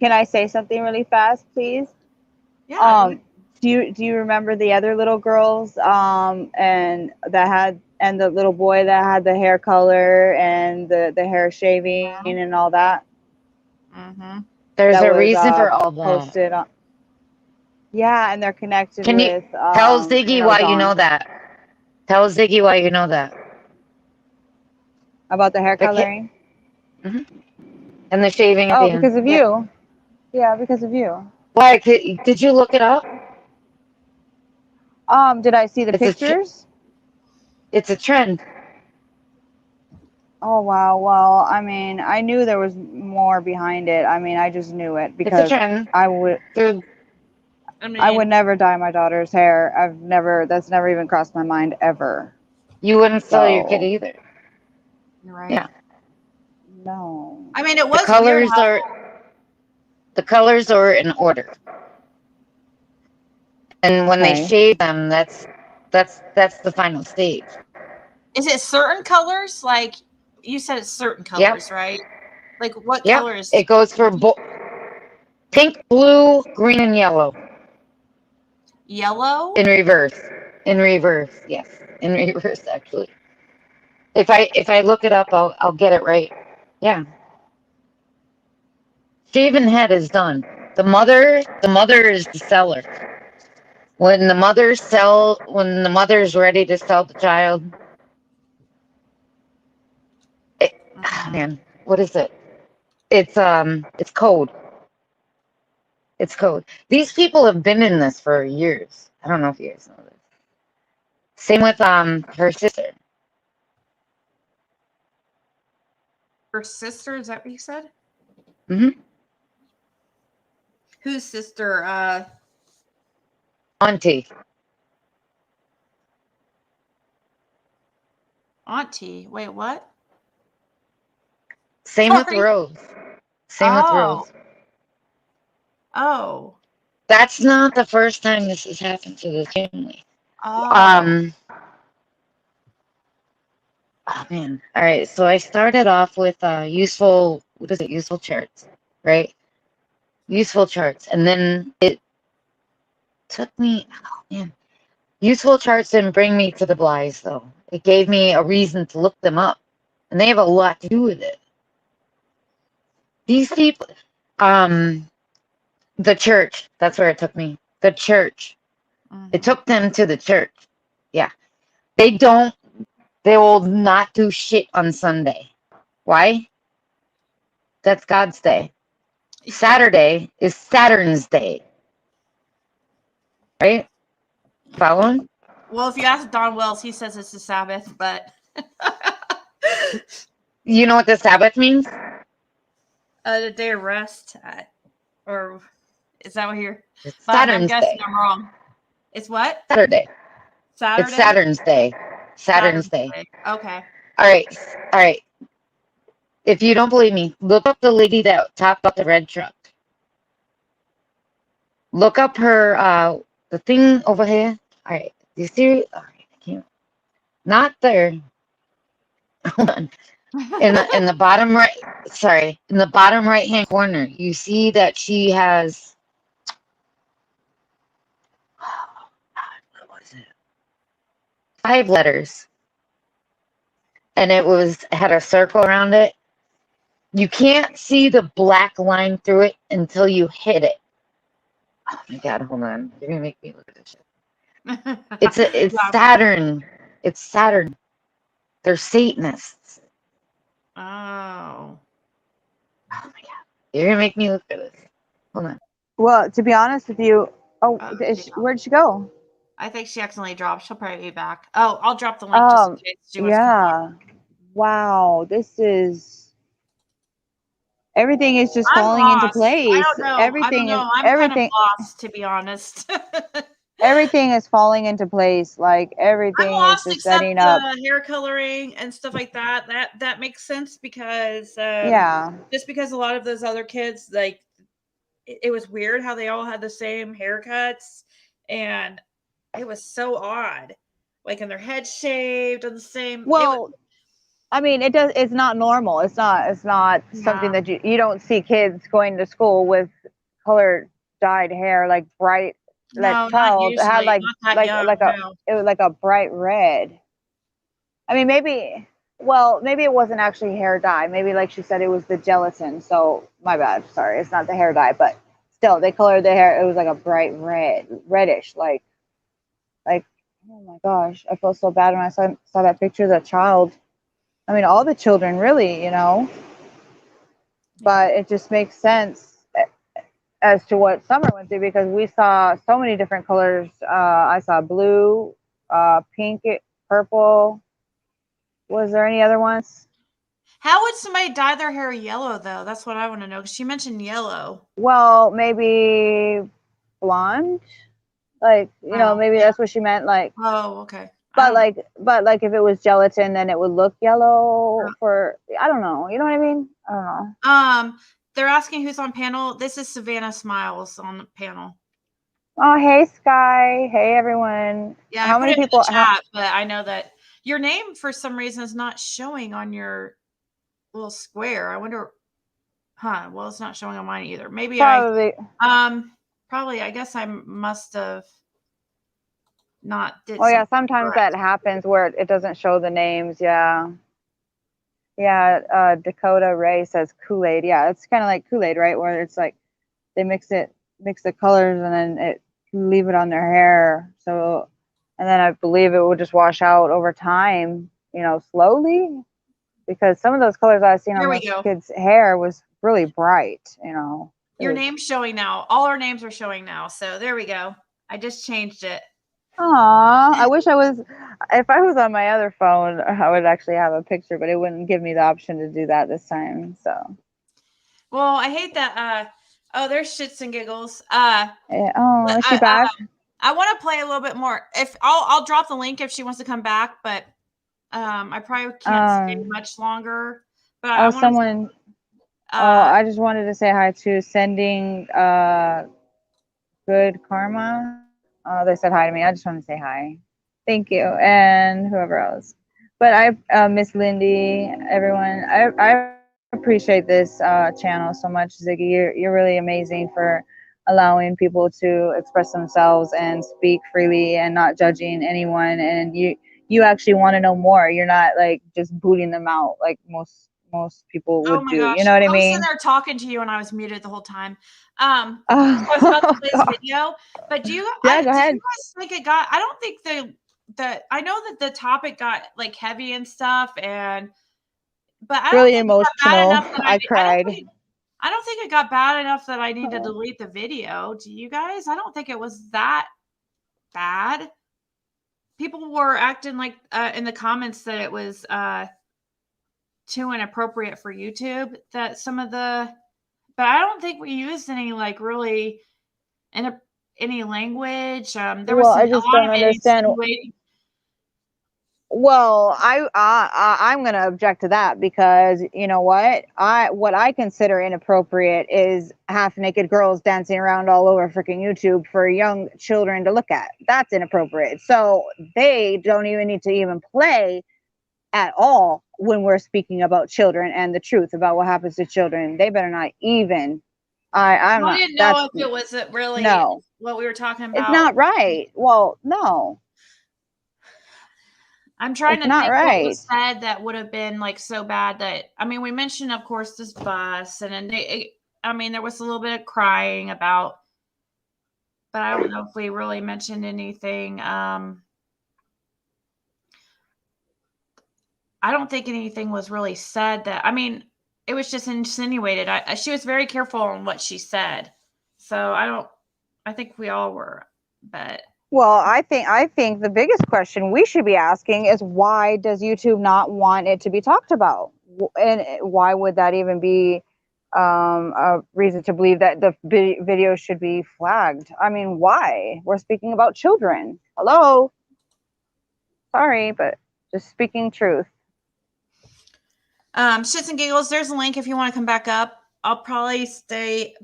[SPEAKER 2] can I say something really fast, please?
[SPEAKER 1] Yeah.
[SPEAKER 2] Do you remember the other little girls and the little boy that had the hair color and the hair shaving and all that?
[SPEAKER 1] Mm-hmm.
[SPEAKER 7] There's
[SPEAKER 2] That
[SPEAKER 7] a
[SPEAKER 2] was
[SPEAKER 7] reason for all that.
[SPEAKER 2] posted on. Yeah, and they're connected
[SPEAKER 7] Can you
[SPEAKER 2] with
[SPEAKER 7] tell Ziggy why you know that? Tell Ziggy why you know that.
[SPEAKER 2] about the hair
[SPEAKER 7] The
[SPEAKER 2] coloring.
[SPEAKER 7] And the shaving at
[SPEAKER 2] Oh,
[SPEAKER 7] the end.
[SPEAKER 2] because of you. Yeah, because of you.
[SPEAKER 7] Why? Did you look it up?
[SPEAKER 2] Did I see the
[SPEAKER 7] It's a
[SPEAKER 2] pictures?
[SPEAKER 7] It's a trend.
[SPEAKER 2] Oh wow. Well, I mean, I knew there was more behind it. I mean, I just knew it
[SPEAKER 7] It's a
[SPEAKER 2] because
[SPEAKER 7] trend.
[SPEAKER 2] I would I would never dye my daughter's hair. That's never even crossed my mind ever.
[SPEAKER 7] You wouldn't sell your kid
[SPEAKER 2] So,
[SPEAKER 7] either.
[SPEAKER 1] Right.
[SPEAKER 7] Yeah.
[SPEAKER 2] no.
[SPEAKER 1] I mean, it
[SPEAKER 7] The
[SPEAKER 1] was weird
[SPEAKER 7] colors
[SPEAKER 1] how
[SPEAKER 7] are in order. And when they
[SPEAKER 2] Okay.
[SPEAKER 7] shave them, that's the final stage.
[SPEAKER 1] is it certain colors? Like you said, it's certain colors, right? Like what
[SPEAKER 7] Yep.
[SPEAKER 1] colors?
[SPEAKER 7] It goes for pink, blue, green, and yellow.
[SPEAKER 1] Yellow.
[SPEAKER 7] In reverse. In reverse. Yes. In reverse, actually. If I look it up, I'll get it right. Yeah. Shaven head is done. The mother is the seller. When the mother's ready to sell the child, man, what is it? It's code. It's code. These people have been in this for years. I don't know if you guys know this. Same with her sister.
[SPEAKER 1] Her sister, is that what you said?
[SPEAKER 7] Mm-hmm.
[SPEAKER 1] Whose sister?
[SPEAKER 7] Auntie.
[SPEAKER 1] Auntie. Wait, what?
[SPEAKER 7] Same with
[SPEAKER 1] Sorry.
[SPEAKER 7] Rose. Same with Rose.
[SPEAKER 1] Oh.
[SPEAKER 7] That's not the first time this has happened to the family.
[SPEAKER 1] Oh.
[SPEAKER 7] Oh man. All right. So I started off with useful what is it? Useful charts, right? Useful charts. And then it took me, oh man, useful charts didn't bring me to the Bly's though. It gave me a reason to look them up. And they have a lot to do with it. These people, the church, that's where it took me. The church. It took them to the church. Yeah. They will not do shit on Sunday. Why? That's God's day. Saturday is Saturn's day. Right? Following?
[SPEAKER 1] Well, if you ask Don Wells, he says it's the Sabbath, but
[SPEAKER 7] You know what the Sabbath means?
[SPEAKER 1] a day of rest, or is that what you're?
[SPEAKER 7] It's
[SPEAKER 1] But I'm
[SPEAKER 7] Saturn's
[SPEAKER 1] guessing
[SPEAKER 7] day.
[SPEAKER 1] I'm wrong. It's what?
[SPEAKER 7] Saturday.
[SPEAKER 1] Saturday?
[SPEAKER 7] It's Saturn's day. Saturn's day.
[SPEAKER 1] Okay.
[SPEAKER 7] All right. All right. If you don't believe me, look up the lady that topped up the red truck. Look up her, the thing over here. All right. Do you see? All right. I can't. Not there. Hold on. In the bottom right, sorry, in the bottom right hand corner, you see that she has, what was it? 5 letters, and had a circle around it. You can't see the black line through it until you hit it. Oh my God, hold on. You're gonna make me look at this shit. It's
[SPEAKER 1] Yeah.
[SPEAKER 7] Saturn. It's Saturn. They're Satanists.
[SPEAKER 1] Oh.
[SPEAKER 7] Oh my God. You're gonna make me look at this. Hold on.
[SPEAKER 2] Well, to be honest with you,
[SPEAKER 1] Oh,
[SPEAKER 2] where'd she go?
[SPEAKER 1] I think she accidentally dropped. She'll probably be back. Oh, I'll drop the link just in case she wants to come back.
[SPEAKER 2] Yeah. Wow, everything is just
[SPEAKER 1] I'm
[SPEAKER 2] falling into
[SPEAKER 1] lost.
[SPEAKER 2] place.
[SPEAKER 1] I don't know. I'm kind of lost, to be honest.
[SPEAKER 2] everything is falling into place. Like
[SPEAKER 1] I'm
[SPEAKER 2] everything is
[SPEAKER 1] lost
[SPEAKER 2] just
[SPEAKER 1] except
[SPEAKER 2] setting up.
[SPEAKER 1] the hair coloring and stuff like that. That makes sense because
[SPEAKER 2] Yeah.
[SPEAKER 1] just because a lot of those other kids, like, it was weird how they all had the same haircuts, and it was so odd. Like, and their head shaved and the same.
[SPEAKER 2] Well, I mean, it's not normal. It's not something that you don't see kids going to school with colored dyed hair, like bright.
[SPEAKER 1] No,
[SPEAKER 2] That
[SPEAKER 1] not
[SPEAKER 2] child had
[SPEAKER 1] usually. Not that young, no.
[SPEAKER 2] it was like a bright red. I mean, maybe it wasn't actually hair dye. Maybe, like she said, it was the gelatin. So my bad. Sorry, it's not the hair dye, but still, they colored the hair. It was like a bright reddish, like. Oh my gosh, I felt so bad when I saw that picture of that child. I mean, all the children, really, but it just makes sense as to what Summer went through because we saw so many different colors. I saw blue, pink, purple. Was there any other ones?
[SPEAKER 1] How would somebody dye their hair yellow, though? That's what I want to know, because she mentioned yellow.
[SPEAKER 2] Well, maybe blonde. Like, maybe that's what she meant. Like,
[SPEAKER 1] oh, okay.
[SPEAKER 2] But like if it was gelatin, then it would look yellow. I don't know. You know what I mean? I don't know.
[SPEAKER 1] They're asking who's on panel. This is Savannah Smiles on the panel.
[SPEAKER 2] Oh, hey Sky. Hey everyone.
[SPEAKER 1] Yeah,
[SPEAKER 2] how many people?
[SPEAKER 1] In the chat, but I know that your name for some reason is not showing on your little square. I wonder. Well, it's not showing on mine either. Maybe probably. Probably. I guess I must have not.
[SPEAKER 2] Yeah, sometimes that happens where it doesn't show the names. Yeah. Yeah. Dakota Ray says Kool-Aid. Yeah, it's kind of like Kool-Aid, right? Where it's like they mix the colors and then leave it on their hair. So, and then I believe it will just wash out over time, slowly. Because some of those colors I've seen on those kids' hair was really bright,
[SPEAKER 1] Your name's showing now. All our names are showing now. So there we go. I just changed it.
[SPEAKER 2] Aw, I wish if I was on my other phone, I would actually have a picture, but it wouldn't give me the option to do that this time. So.
[SPEAKER 1] Well, I hate that. There's shits and giggles.
[SPEAKER 2] Is she back?
[SPEAKER 1] I want to play a little bit more. If I'll drop the link if she wants to come back, but I probably can't stay much longer. But I
[SPEAKER 2] just wanted to say hi to Sending Good Karma. They said hi to me. I just want to say hi. Thank you, and whoever else. But I Miss Lindy, everyone. I appreciate this channel so much, Ziggy. You're really amazing for allowing people to express themselves and speak freely and not judging anyone. And you actually want to know more. You're not like just booting them out like most people
[SPEAKER 1] Oh
[SPEAKER 2] would
[SPEAKER 1] my
[SPEAKER 2] do.
[SPEAKER 1] gosh.
[SPEAKER 2] You know what I
[SPEAKER 1] I was sitting
[SPEAKER 2] mean?
[SPEAKER 1] there talking to you and I was muted the whole time. I was about to play this video, but
[SPEAKER 2] Yeah, go
[SPEAKER 1] did
[SPEAKER 2] ahead.
[SPEAKER 1] you guys think it got, I don't think I know that the topic got like heavy and stuff, but I don't
[SPEAKER 2] Really
[SPEAKER 1] think it got bad
[SPEAKER 2] emotional.
[SPEAKER 1] enough that
[SPEAKER 2] I cried.
[SPEAKER 1] I don't think it got bad enough that I need to delete the video. Do you guys? I don't think it was that bad. People were acting like in the comments that it was too inappropriate for YouTube. That some of the, but I don't think we used any like really any language. There was
[SPEAKER 2] Well, I
[SPEAKER 1] a
[SPEAKER 2] just
[SPEAKER 1] lot
[SPEAKER 2] don't
[SPEAKER 1] of it
[SPEAKER 2] understand.
[SPEAKER 1] insinuating.
[SPEAKER 2] Well, I'm gonna object to that because you know what I consider inappropriate is half naked girls dancing around all over freaking YouTube for young children to look at. That's inappropriate. So they don't even need to even play at all when we're speaking about children and the truth about what happens to children. They better not even. I'm
[SPEAKER 1] I
[SPEAKER 2] not.
[SPEAKER 1] didn't
[SPEAKER 2] That's
[SPEAKER 1] know if it was really
[SPEAKER 2] no.
[SPEAKER 1] what we were talking
[SPEAKER 2] It's
[SPEAKER 1] about.
[SPEAKER 2] not right. Well, no,
[SPEAKER 1] I'm trying
[SPEAKER 2] it's
[SPEAKER 1] to
[SPEAKER 2] not
[SPEAKER 1] think what
[SPEAKER 2] right.
[SPEAKER 1] was said that would have been like so bad that, I mean, we mentioned, of course, this bus, and then I mean, there was a little bit of crying about, but I don't know if we really mentioned anything. I don't think anything was really said that, I mean, it was just insinuated. She was very careful on what she said. So I think we all were, but
[SPEAKER 2] Well, I think the biggest question we should be asking is why does YouTube not want it to be talked about? And why would that even be a reason to believe that the video should be flagged? I mean, why? We're speaking about children. Hello? Sorry, but just speaking truth.
[SPEAKER 1] shits and giggles, there's a link if you want to come back up. I'll probably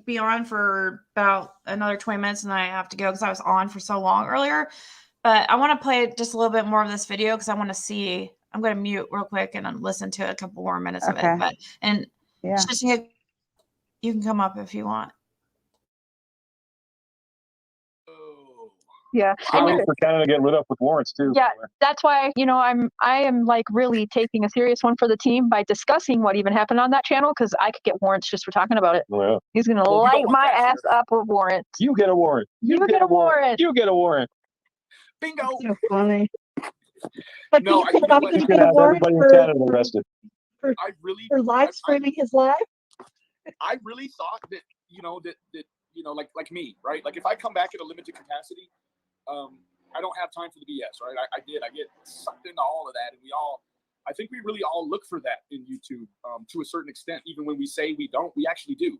[SPEAKER 1] be on for about another 20 minutes and then I have to go because I was on for so long earlier. But I want to play just a little bit more of this video because I want to see. I'm going to mute real quick and then listen to a couple more minutes of it. But
[SPEAKER 2] Yeah.
[SPEAKER 1] shits and giggles, you can come up if you want.
[SPEAKER 4] Yeah.
[SPEAKER 5] Can't wait for Canada to get lit up with warrants too.
[SPEAKER 4] Yeah, that's why, I am like really taking a serious one for the team by discussing what even happened on that channel because I could get warrants just for talking about it.
[SPEAKER 5] Oh, yeah.
[SPEAKER 4] He's gonna
[SPEAKER 6] Well, we don't
[SPEAKER 4] light
[SPEAKER 6] want
[SPEAKER 4] my
[SPEAKER 6] that
[SPEAKER 4] ass up with warrants.
[SPEAKER 5] You get a warrant.
[SPEAKER 4] You get a warrant.
[SPEAKER 5] You get a warrant.
[SPEAKER 6] Bingo.
[SPEAKER 3] So funny. But
[SPEAKER 6] No,
[SPEAKER 3] do you think
[SPEAKER 6] you know
[SPEAKER 3] I'm
[SPEAKER 6] what?
[SPEAKER 3] going
[SPEAKER 5] He's
[SPEAKER 3] to
[SPEAKER 5] gonna
[SPEAKER 3] get a
[SPEAKER 5] have
[SPEAKER 3] warrant
[SPEAKER 5] everybody in Canada arrested.
[SPEAKER 6] I really,
[SPEAKER 3] for live streaming his live?
[SPEAKER 6] I really thought that like me, right? Like if I come back at a limited capacity, I don't have time for the BS, right? I get sucked into all of that, and I think we really all look for that in YouTube to a certain extent. Even when we say we don't, we actually do.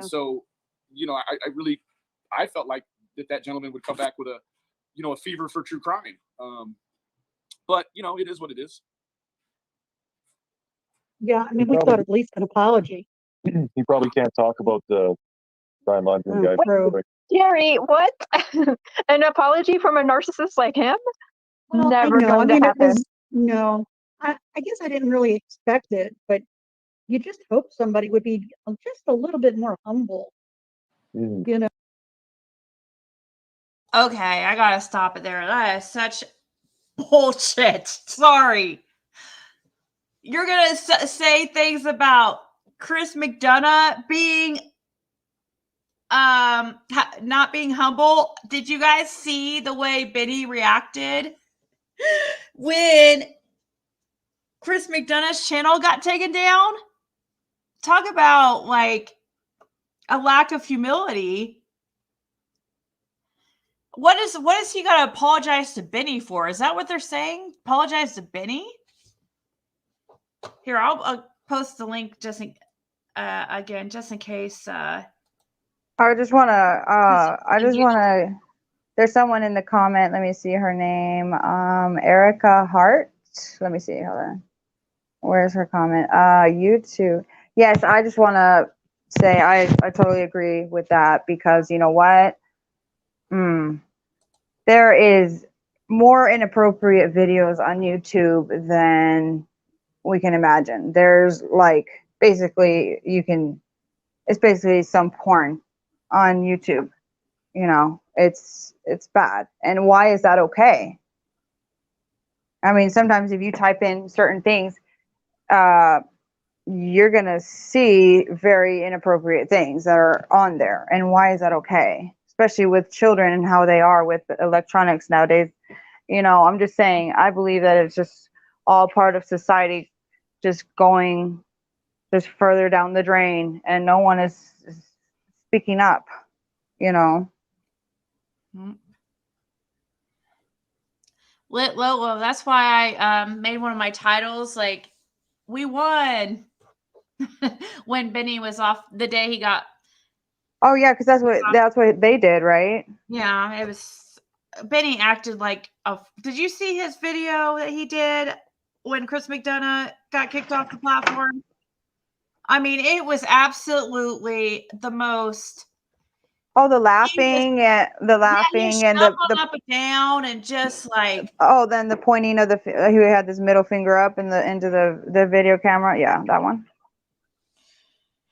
[SPEAKER 6] So, I felt like that gentleman would come back with a fever for true crime. But it is what it is.
[SPEAKER 3] Yeah, I mean, we thought at least an apology.
[SPEAKER 5] He probably can't talk about the crime laundering guy.
[SPEAKER 3] True.
[SPEAKER 4] Jerry, what? An apology from a narcissist like him?
[SPEAKER 3] Well,
[SPEAKER 4] Never
[SPEAKER 3] I know.
[SPEAKER 4] going to happen.
[SPEAKER 3] No, I guess I didn't really expect it, but you just hope somebody would be just a little bit more humble. You know.
[SPEAKER 1] Okay, I gotta stop it there. That is such bullshit. Sorry. You're gonna say things about Chris McDonough being not being humble. Did you guys see the way Benny reacted when Chris McDonough's channel got taken down? Talk about like a lack of humility. What is he gotta apologize to Benny for? Is that what they're saying? Apologize to Benny? Here, I'll post the link just again, just in case.
[SPEAKER 2] I just wanna there's someone in the comment, let me see her name. Erica Hart. Let me see, hold on. Where's her comment? YouTube. Yes, I just wanna say I totally agree with that because you know what? There is more inappropriate videos on YouTube than we can imagine. There's like basically it's basically some porn on YouTube. You know, it's bad. And why is that okay? I mean, sometimes if you type in certain things, you're going to see very inappropriate things that are on there. And why is that okay? Especially with children and how they are with electronics nowadays. You know, I'm just saying, I believe that it's just all part of society just going just further down the drain, and no one is speaking up, you know.
[SPEAKER 1] Well, that's why I made one of my titles like, we won when Benny was off the day he got.
[SPEAKER 2] Oh yeah, because that's what they did, right?
[SPEAKER 1] Yeah, it was. Benny acted like a. Did you see his video that he did when Chris McDonough got kicked off the platform? I mean, it was absolutely the most.
[SPEAKER 2] Oh, the laughing and the
[SPEAKER 1] up and down and just like.
[SPEAKER 2] Oh, then the pointing of he had this middle finger up into the video camera. Yeah, that one.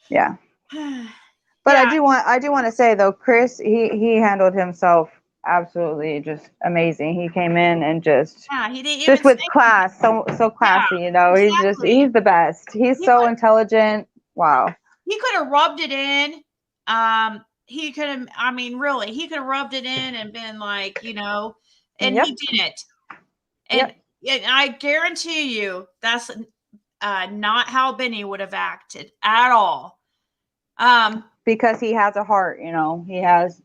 [SPEAKER 2] Yeah. But yeah. I do want to say though, Chris, he handled himself absolutely just amazing. He came in and just
[SPEAKER 1] he didn't
[SPEAKER 2] just with class, so classy, you know. Exactly. He's the best. He's so intelligent. Wow.
[SPEAKER 1] He could have rubbed it in. He could have. I mean, really, he could have rubbed it in and been like, you know, and he didn't. And I guarantee you, that's not how Benny would have acted at all.
[SPEAKER 2] Because he has a heart, you know, he has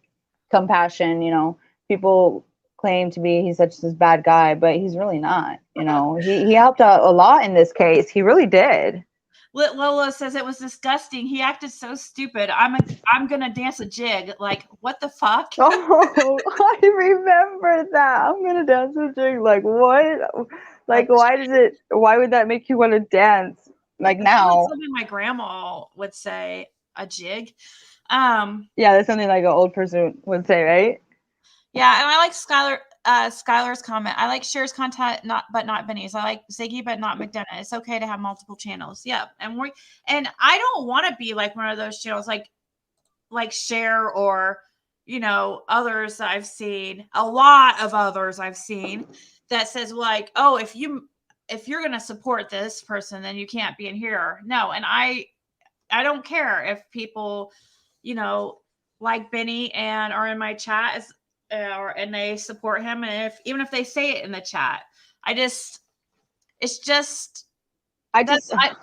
[SPEAKER 2] compassion, you know. People claim to be he's such this bad guy, but he's really not, you know. He helped out a lot in this case. He really did.
[SPEAKER 1] Lola says it was disgusting. He acted so stupid. I'm gonna dance a jig. Like, what the fuck?
[SPEAKER 2] Oh, I remember that. I'm gonna dance a jig. Like, what? Like, why would that make you want to dance? Like now.
[SPEAKER 1] Something my grandma would say, a jig.
[SPEAKER 2] Yeah, that's something like an old person would say, right?
[SPEAKER 1] Yeah, and I like Skylar's comment. I like Cher's content, but not Benny's. I like Ziggy, but not McDonough. It's okay to have multiple channels. Yeah, and I don't want to be like one of those channels like Cher or, you know, others I've seen. A lot of others I've seen that says like, oh, if you're gonna support this person, then you can't be in here. No, and I don't care if people, you know, like Benny and are in my chat and they support him, and even if they say it in the chat, it's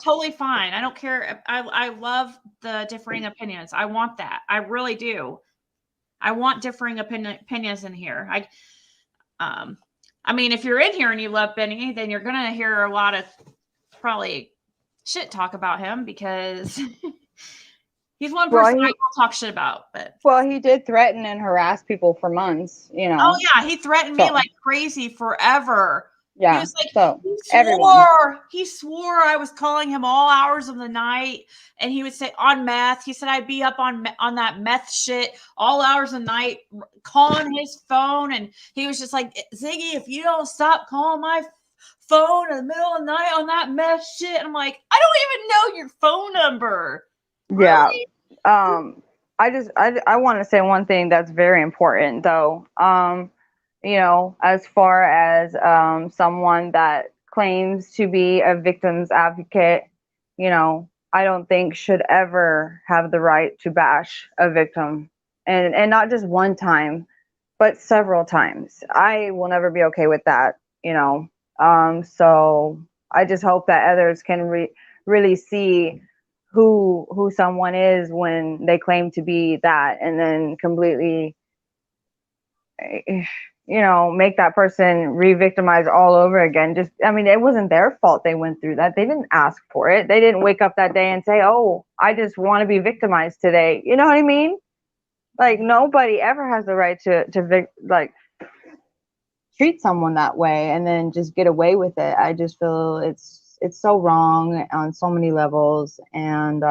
[SPEAKER 1] totally fine. I don't care. I love the differing opinions. I want that. I really do. I want differing opinions in here. I mean, if you're in here and you love Benny, then you're gonna hear a lot of probably shit talk about him because he's one person I don't talk shit about. But
[SPEAKER 2] he did threaten and harass people for months, you know.
[SPEAKER 1] Oh yeah, he threatened me like crazy forever.
[SPEAKER 2] Yeah.
[SPEAKER 1] He was like, he swore I was calling him all hours of the night, and he would say on meth. He said I'd be up on that meth shit all hours of the night, calling his phone, and he was just like, Ziggy, if you don't stop calling my phone in the middle of the night on that meth shit, and I'm like, I don't even know your phone number. Really?
[SPEAKER 2] Yeah. I want to say one thing that's very important though. You know, as far as someone that claims to be a victim's advocate, you know, I don't think should ever have the right to bash a victim, and not just one time, but several times. I will never be okay with that, you know. So I just hope that others can really see who someone is when they claim to be that, and then completely, you know, make that person re-victimize all over again. Just, I mean, it wasn't their fault they went through that. They didn't ask for it. They didn't wake up that day and say, oh, I just want to be victimized today. You know what I mean? Like, nobody ever has the right to treat someone that way and then just get away with it. I just feel it's so wrong on so many levels, and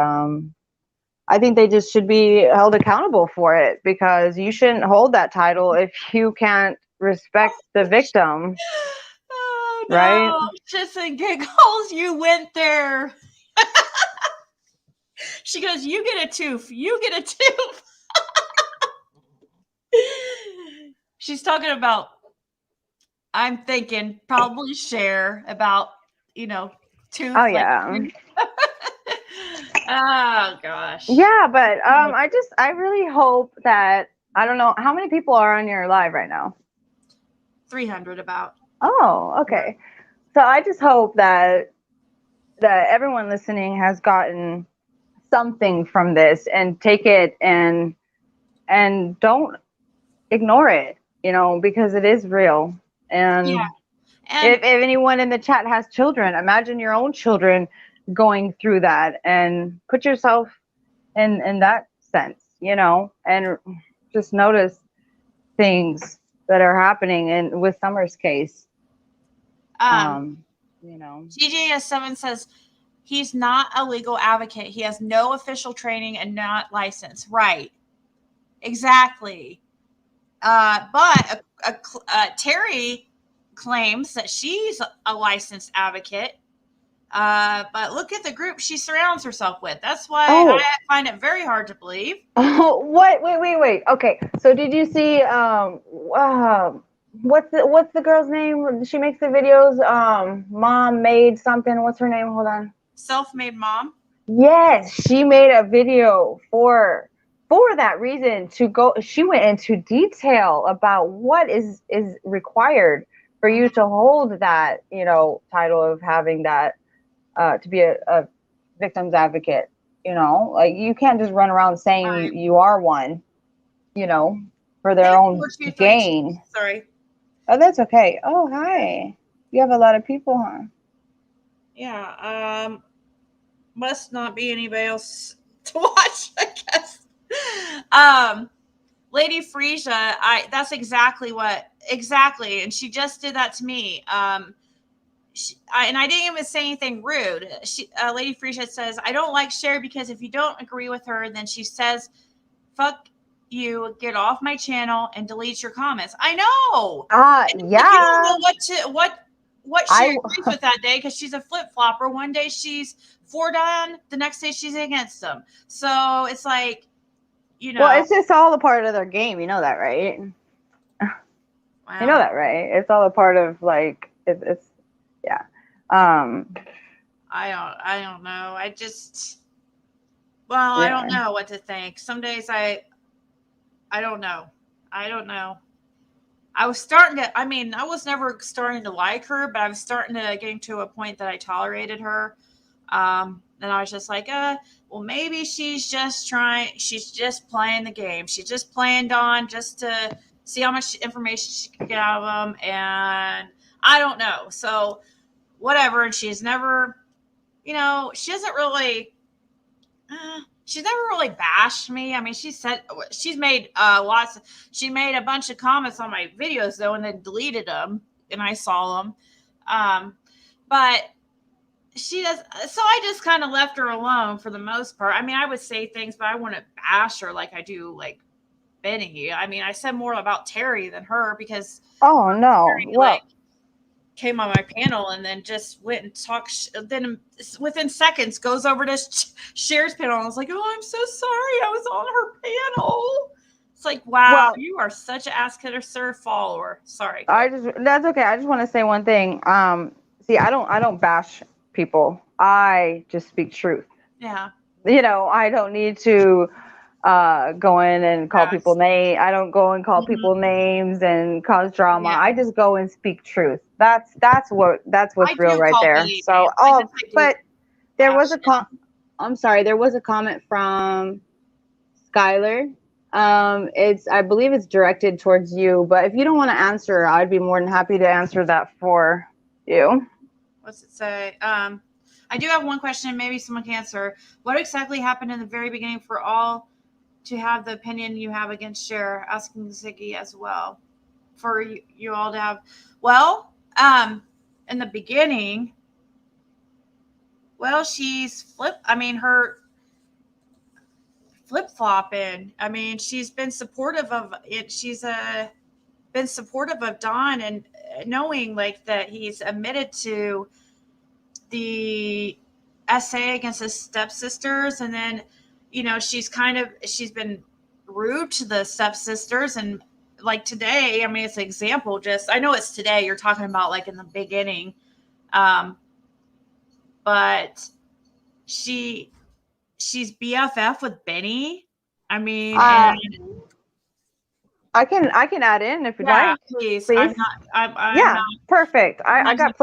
[SPEAKER 2] I think they just should be held accountable for it, because you shouldn't hold that title if you can't respect the victim.
[SPEAKER 1] Oh, no.
[SPEAKER 2] Right?
[SPEAKER 1] Just in giggles, you went there. She goes, "You get a tooth. You get a tooth." She's talking about, I'm thinking probably Cher about, tooth.
[SPEAKER 2] Oh
[SPEAKER 1] Like,
[SPEAKER 2] yeah.
[SPEAKER 1] oh gosh.
[SPEAKER 2] Yeah, but I really hope that, I don't know how many people are on your live right now.
[SPEAKER 1] 300 about.
[SPEAKER 2] Oh, okay. So I just hope that everyone listening has gotten something from this and take it and don't ignore it, because it is real. And
[SPEAKER 1] Yeah. And
[SPEAKER 2] if anyone in the chat has children, imagine your own children going through that, and put yourself in that sense, and just notice things that are happening. And with Summer's case,
[SPEAKER 1] GJS7 says he's not a legal advocate. He has no official training and not licensed. Right. Exactly. But Terry claims that she's a licensed advocate. But look at the group she surrounds herself with. That's why I find it very hard to believe.
[SPEAKER 2] Oh, what? Wait. Okay. So did you see what's the girl's name? She makes the videos. Mom made something. What's her name? Hold on.
[SPEAKER 1] Self-made mom.
[SPEAKER 2] Yes, she made a video for that reason to go. She went into detail about what is required for you to hold that, title of having that, to be a victim's advocate. Like, you can't just run around saying you are one, for their own gain.
[SPEAKER 1] Sorry.
[SPEAKER 2] Oh, that's okay. Oh, hi. You have a lot of people, huh?
[SPEAKER 1] Yeah. Must not be anybody else to watch, I guess. Lady Frisia, that's exactly, and she just did that to me. And I didn't even say anything rude. Lady Frisia says, I don't like Cher because if you don't agree with her, then she says, fuck you, get off my channel and delete your comments. I know.
[SPEAKER 2] Yeah.
[SPEAKER 1] You don't know what she agrees with that day, because she's a flip-flopper. One day she's for Don, the next day she's against them. So it's like,
[SPEAKER 2] Well, it's just all a part of their game. You know that, right?
[SPEAKER 1] Wow.
[SPEAKER 2] You know that, right? It's all a part of, like, it's yeah.
[SPEAKER 1] I don't know. I don't know what to think. Some days I don't know. I was starting to, I was never starting to like her, but I was starting to getting to a point that I tolerated her. And I was just like, well, maybe she's just playing the game. She's just playing Dawn just to see how much information she can get out of them. And I don't know. So whatever. And she's never, she doesn't really, she's never really bashed me. She said she's made she made a bunch of comments on my videos though, and then deleted them, and I saw them. But she does. So I just kind of left her alone for the most part. I would say things, but I wouldn't bash her like I do like Benny. I said more about Terry than her, because
[SPEAKER 2] oh no,
[SPEAKER 1] Terry, came on my panel and then just went and talked. Then within seconds goes over to Cher's panel. I was like, oh, I'm so sorry, I was on her panel. It's like, wow, you are such an Ask Her Sir follower. Sorry.
[SPEAKER 2] That's okay. I just want to say one thing. See, I don't bash people. I just speak truth.
[SPEAKER 1] Yeah.
[SPEAKER 2] I don't need to go in and call people names. I don't go and call people names and cause drama. I just go and speak truth. That's what's real right there. So, but there was I'm sorry, there was a comment from Skylar. I believe it's directed towards you, but if you don't want to answer, I'd be more than happy to answer that for you.
[SPEAKER 1] What's it say? I do have one question, maybe someone can answer. What exactly happened in the very beginning for all to have the opinion you have against Cher? Asking Ziggy as well. For you all to have, in the beginning, she's her flip-flopping. She's been supportive of it. She's been supportive of Don, and knowing like that he's admitted to the essay against his stepsisters, and then, you know, she's been rude to the stepsisters, and like today, I mean, it's an example. Just I know it's today. You're talking about like in the beginning, but she's BFF with Benny. I mean, and
[SPEAKER 2] I can add in if you'd
[SPEAKER 1] yeah,
[SPEAKER 2] like.
[SPEAKER 1] please.
[SPEAKER 2] Please.
[SPEAKER 1] I'm
[SPEAKER 2] Yeah,
[SPEAKER 1] not.
[SPEAKER 2] perfect. I got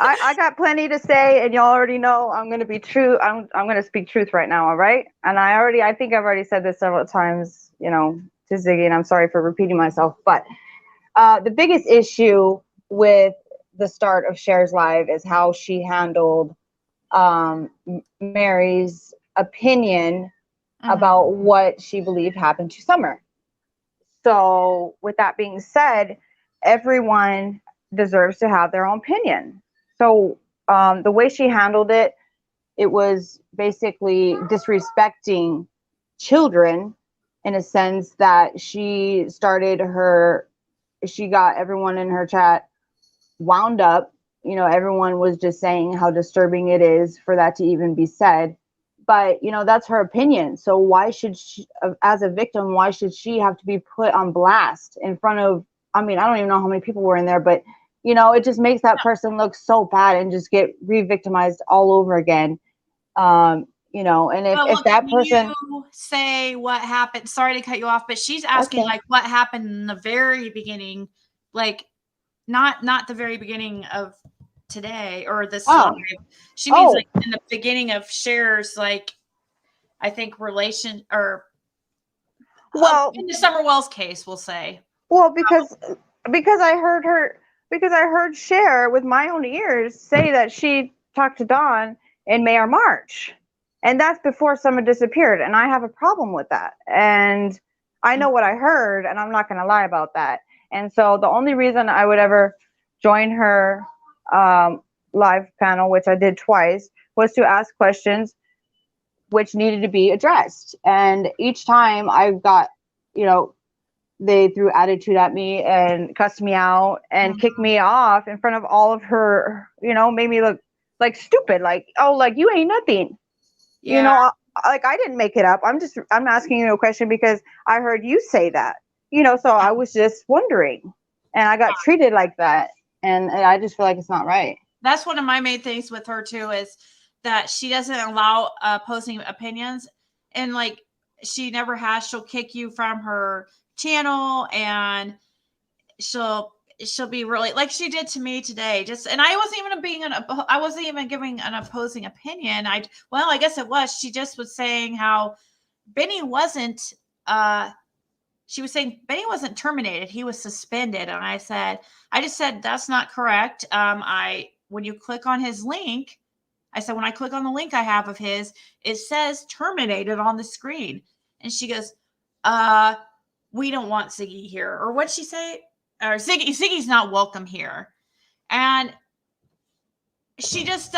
[SPEAKER 2] I got plenty to say, and y'all already know I'm gonna be true. I'm gonna speak truth right now, all right? And I think I've already said this several times, you know, to Ziggy, and I'm sorry for repeating myself, but the biggest issue with the start of Cher's live is how she handled Mary's opinion about what she believed happened to Summer. So with that being said, everyone deserves to have their own opinion. So the way she handled it, it was basically disrespecting children in a sense that she got everyone in her chat wound up. You know, everyone was just saying how disturbing it is for that to even be said. But, you know, that's her opinion. So why should she, as a victim, why should she have to be put on blast in front of, I mean, I don't even know how many people were in there, but, you know, it just makes that person look so bad and just get re-victimized all over again. You know, and if that person,
[SPEAKER 1] you say what happened, sorry to cut you off, but she's asking like what happened in the very beginning, like not the very beginning of today or this live. She means like in the beginning of Cher's, like, I think relation or in the Summer Wells case, we'll say.
[SPEAKER 2] Well, because I heard Cher with my own ears say that she talked to Dawn in May or March. And that's before Summer disappeared. And I have a problem with that. And I know what I heard, and I'm not going to lie about that. And so the only reason I would ever join her live panel, which I did twice, was to ask questions which needed to be addressed. And each time I got, you know, they threw attitude at me and cussed me out and kicked me off in front of all of her, you know, made me look like stupid, like, oh, like you ain't nothing. Yeah. You know, like I didn't make it up. I'm asking you a question because I heard you say that, you know, so I was just wondering, and I got treated like that. And I just feel like it's not right.
[SPEAKER 1] That's one of my main things with her too, is that she doesn't allow opposing opinions, and like she never has. She'll kick you from her channel, and she'll be really like she did to me today. And I wasn't even giving an opposing opinion. I guess it was. She just was saying how Benny wasn't. She was saying Benny wasn't terminated; he was suspended. And I just said that's not correct. When you click on his link, I said when I click on the link I have of his, it says terminated on the screen. And she goes, we don't want Ziggy here. Or what'd she say? Or Ziggy's not welcome here. And she just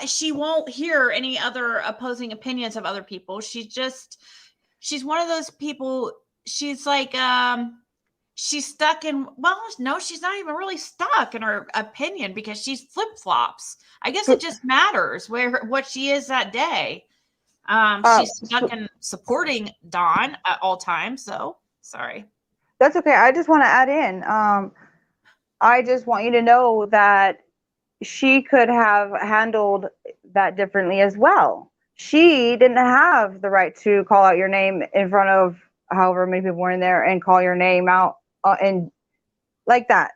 [SPEAKER 1] she won't hear any other opposing opinions of other people. She's one of those people. She's like, she's stuck in, well, no, she's not even really stuck in her opinion because she's flip-flops. I guess it just matters what she is that day. She's stuck in supporting Dawn at all times. So sorry.
[SPEAKER 2] That's okay. I just want to add in. I just want you to know that she could have handled that differently as well. She didn't have the right to call out your name in front of however many people were in there and call your name out and like that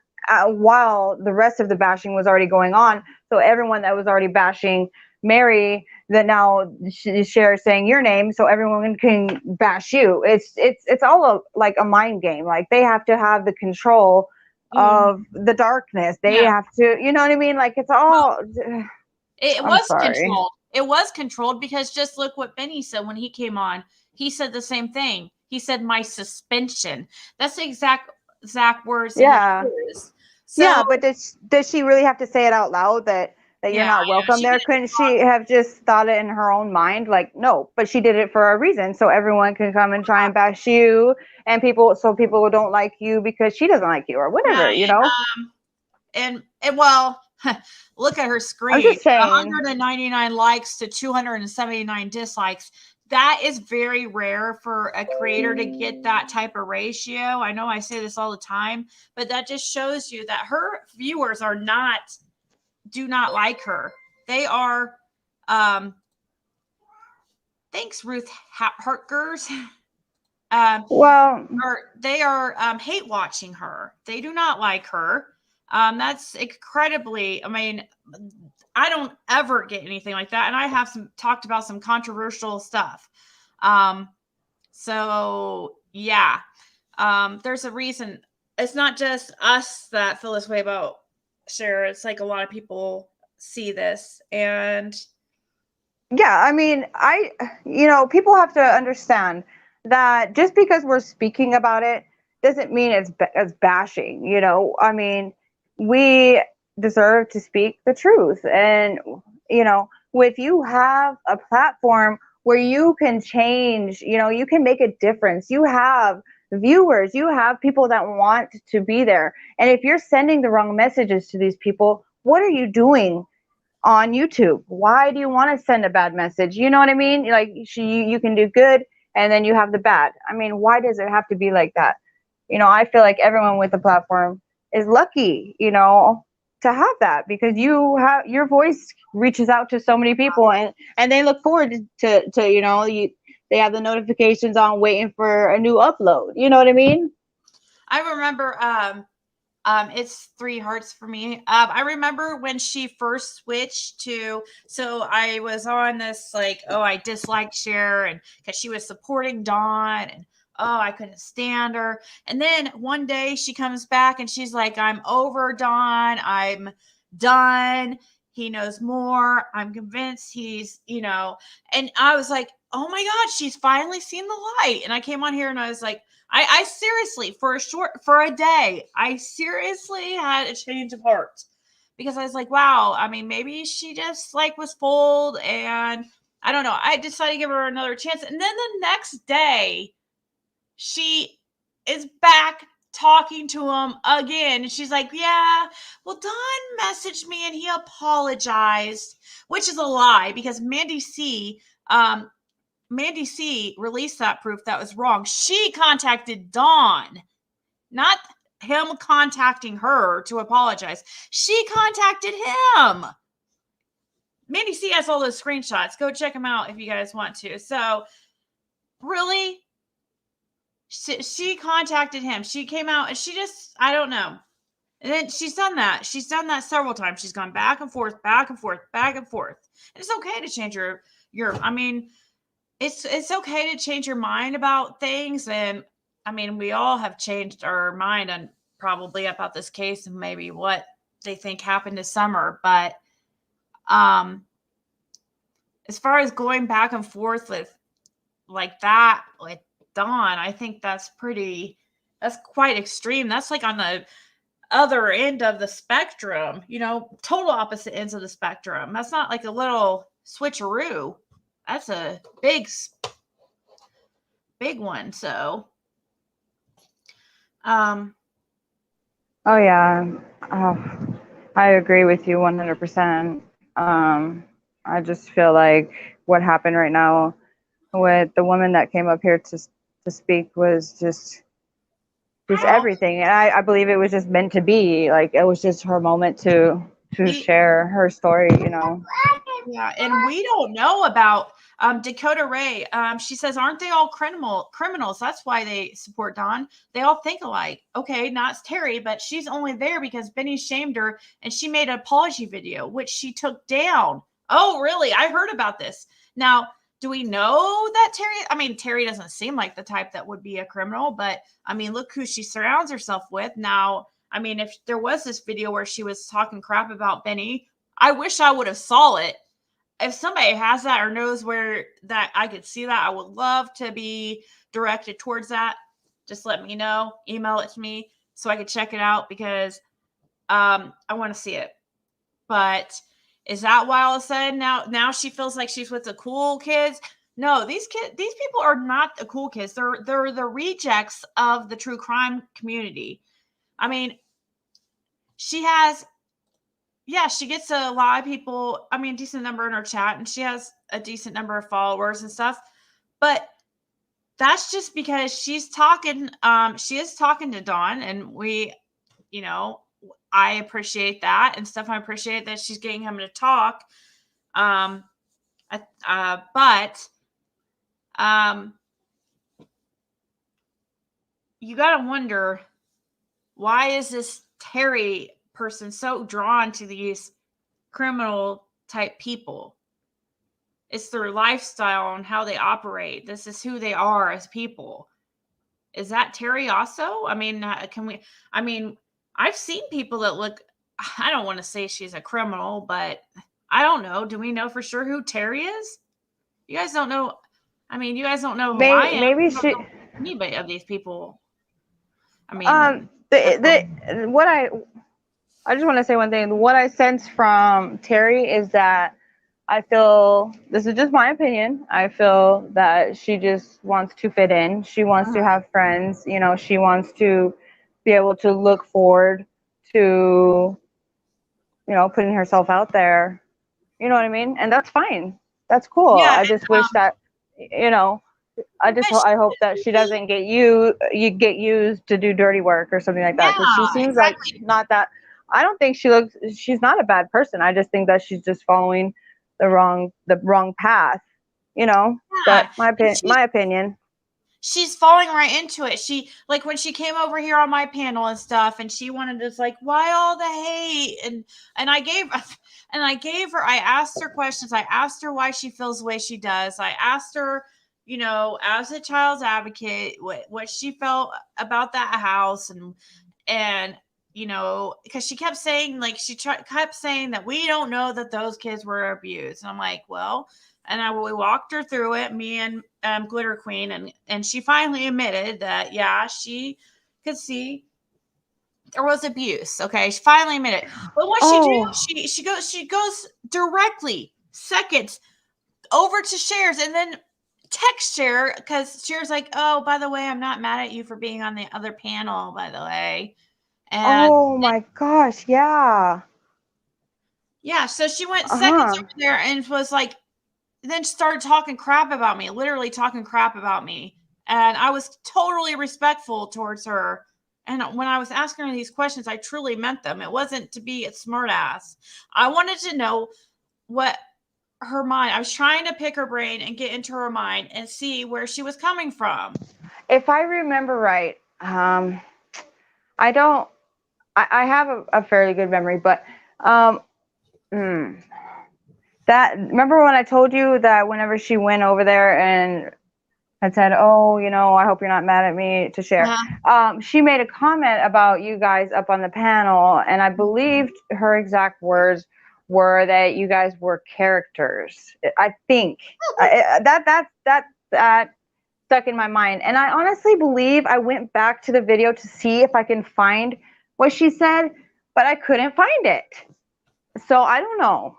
[SPEAKER 2] while the rest of the bashing was already going on. So everyone that was already bashing Mary, that now Cher saying your name, so everyone can bash you. It's all like a mind game. Like they have to have the control of the darkness. They have to, you know what I mean? Like it's all.
[SPEAKER 1] It was controlled. It was controlled because just look what Benny said when he came on. He said the same thing. He said my suspension. That's the exact words.
[SPEAKER 2] Yeah.
[SPEAKER 1] So,
[SPEAKER 2] yeah, but does she really have to say it out loud that you're not welcome there? Couldn't she have just thought it in her own mind? Like, no, but she did it for a reason. So everyone can come and try and bash you, and people don't like you because she doesn't like you or whatever, you know?
[SPEAKER 1] And well, Look at her
[SPEAKER 2] I'm
[SPEAKER 1] screen.
[SPEAKER 2] just saying.
[SPEAKER 1] 199 likes to 279 dislikes. That is very rare for a creator to get that type of ratio. I know I say this all the time, but that just shows you that her viewers do not like her. They are, thanks, Ruth Hartgers.
[SPEAKER 2] Well,
[SPEAKER 1] They are hate watching her. They do not like her. That's incredibly, I mean, I don't ever get anything like that. And I have talked about some controversial stuff. So yeah, there's a reason. It's not just us that feel this way about Cher. It's like a lot of people see this, and
[SPEAKER 2] yeah, I mean, people have to understand that just because we're speaking about it doesn't mean it's bashing. I mean, we deserve to speak the truth, and if you have a platform where you can change, you can make a difference. You have viewers, you have people that want to be there, and if you're sending the wrong messages to these people, what are you doing on YouTube? Why do you want to send a bad message? You know what I mean? Like, you can do good and then you have the bad. I mean, why does it have to be like that? I feel like everyone with a platform is lucky, to have that, because your voice reaches out to so many people, and they look forward to they have the notifications on waiting for a new upload. You know what I mean?
[SPEAKER 1] I remember it's 3 hearts for me. I remember when she first switched so I was on this like, I disliked Cher, and because she was supporting Dawn, and I couldn't stand her. And then one day she comes back and she's like, I'm over Dawn. I'm done. He knows more. I'm convinced he's, and I was like, oh my God, she's finally seen the light. And I came on here and I was like, I seriously, for a day, I seriously had a change of heart, because I was like, wow, I mean, maybe she just like was fooled, and I don't know. I decided to give her another chance. And then the next day, she is back talking to him again. And she's like, yeah, well, Don messaged me and he apologized, which is a lie, because Mandy C released that proof that was wrong. She contacted Dawn, not him contacting her to apologize. She contacted him. Mandy C has all those screenshots. Go check them out if you guys want to. So, really, she contacted him. She came out and she just, I don't know. And then she's done that. She's done that several times. She's gone back and forth, back and forth, back and forth. And it's okay to change your I mean, it's okay to change your mind about things. And I mean, we all have changed our mind on probably about this case and maybe what they think happened this summer. But as far as going back and forth with like that with Dawn, I think that's quite extreme. That's like on the other end of the spectrum, total opposite ends of the spectrum. That's not like a little switcheroo. That's a big one. So,
[SPEAKER 2] oh yeah, I agree with you 100%. I just feel like what happened right now with the woman that came up here to speak was just everything. And I believe it was just meant to be. Like, it was just her moment to share her story,
[SPEAKER 1] Yeah, and we don't know about Dakota Ray. She says, aren't they all criminals? That's why they support Dawn. They all think alike. Okay, not Terry, but she's only there because Benny shamed her and she made an apology video, which she took down. Oh, really? I heard about this. Now, do we know that Terry doesn't seem like the type that would be a criminal, but I mean, look who she surrounds herself with. Now, I mean, if there was this video where she was talking crap about Benny, I wish I would have saw it. If somebody has that or knows where that I could see that, I would love to be directed towards that. Just let me know. Email it to me so I could check it out, because I want to see it. But is that why all of a sudden now she feels like she's with the cool kids? No, these people are not the cool kids. They're the rejects of the true crime community. I mean, she has, yeah, she gets a lot of people, I mean, decent number in her chat, and she has a decent number of followers and stuff. But that's just because she is talking to Dawn, and we, you know, I appreciate that and stuff. I appreciate that she's getting him to talk. But you gotta wonder, why is this Terry person so drawn to these criminal type people? It's their lifestyle and how they operate. This is who they are as people. Is that Terry also? I mean, I've seen people that look, I don't want to say she's a criminal, but I don't know. Do we know for sure who Terry is? You guys don't know. I mean, you guys don't know who I am.
[SPEAKER 2] Maybe
[SPEAKER 1] You don't
[SPEAKER 2] she.
[SPEAKER 1] know anybody of these people. I mean,
[SPEAKER 2] What I just want to say one thing. What I sense from Terry is that I feel, this is just my opinion, I feel that she just wants to fit in. She wants to have friends. You know, she wants to be able to look forward to, you know, putting herself out there. You know what I mean? And that's fine. That's cool.
[SPEAKER 1] Yeah,
[SPEAKER 2] I just wish that, you know, I hope that she doesn't get get used to do dirty work or something like that. Because she seems like not that. I don't think she's not a bad person. I just think that she's just following the wrong path. You know.
[SPEAKER 1] Yeah.
[SPEAKER 2] But my opinion.
[SPEAKER 1] She's falling right into it. She, like, when she came over here on my panel and stuff, and she wanted to, like, why all the hate? And I gave her, I asked her questions. I asked her why she feels the way she does. I asked her, you know, as a child's advocate, what she felt about that house, and you know, because she kept saying, like, kept saying that we don't know that those kids were abused. And I'm like, well, and we walked her through it, me and Glitter Queen, and she finally admitted that, yeah, she could see there was abuse. Okay, she finally admitted it. But what she goes directly seconds over to Cher's, and then text Cher, because Cher's like, oh, by the way, I'm not mad at you for being on the other panel, by the way. And
[SPEAKER 2] oh my gosh, yeah.
[SPEAKER 1] Yeah, so she went seconds over there and was like, then started talking crap about me, literally talking crap about me. And I was totally respectful towards her. And when I was asking her these questions, I truly meant them. It wasn't to be a smartass. I wanted to know what her mind, I was trying to pick her brain and get into her mind and see where she was coming from.
[SPEAKER 2] If I remember right, I have a fairly good memory, but that, remember when I told you that whenever she went over there and had said, oh, you know, I hope you're not mad at me, to Cher. She made a comment about you guys up on the panel, and I believed her exact words were that you guys were characters. I think that stuck in my mind. And I honestly believe I went back to the video to see if I can find what she said, but I couldn't find it. So I don't know.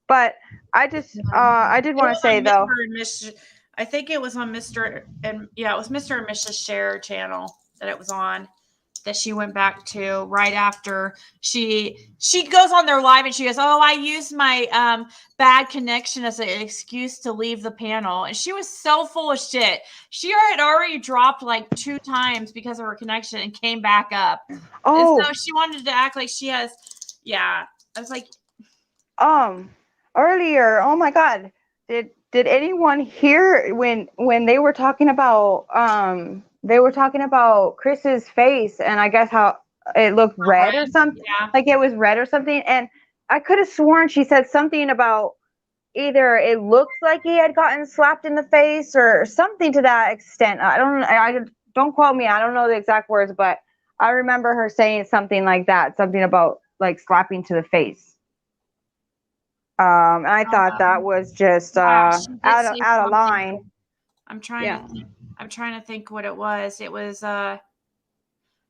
[SPEAKER 2] But I just I did want to say though,
[SPEAKER 1] I think it was on Mr. and it was Mr. and Mrs. Cher channel that it was on, that she went back to right after she goes on their live, and she goes, oh, I used my bad connection as an excuse to leave the panel. And she was so full of shit. She had already dropped like 2 times because of her connection and came back up.
[SPEAKER 2] Oh,
[SPEAKER 1] and so she wanted to act like she has, I was like,
[SPEAKER 2] earlier, oh my god, did anyone hear when they were talking about Chris's face, and I guess how it looked red or something, like it was red or something, and I could have sworn she said something about either it looks like he had gotten slapped in the face or something to that extent. I don't quote me, I don't know the exact words, but I remember her saying something like that, something about like slapping to the face. And I thought that was just out of line.
[SPEAKER 1] I'm trying to think what it was. It was and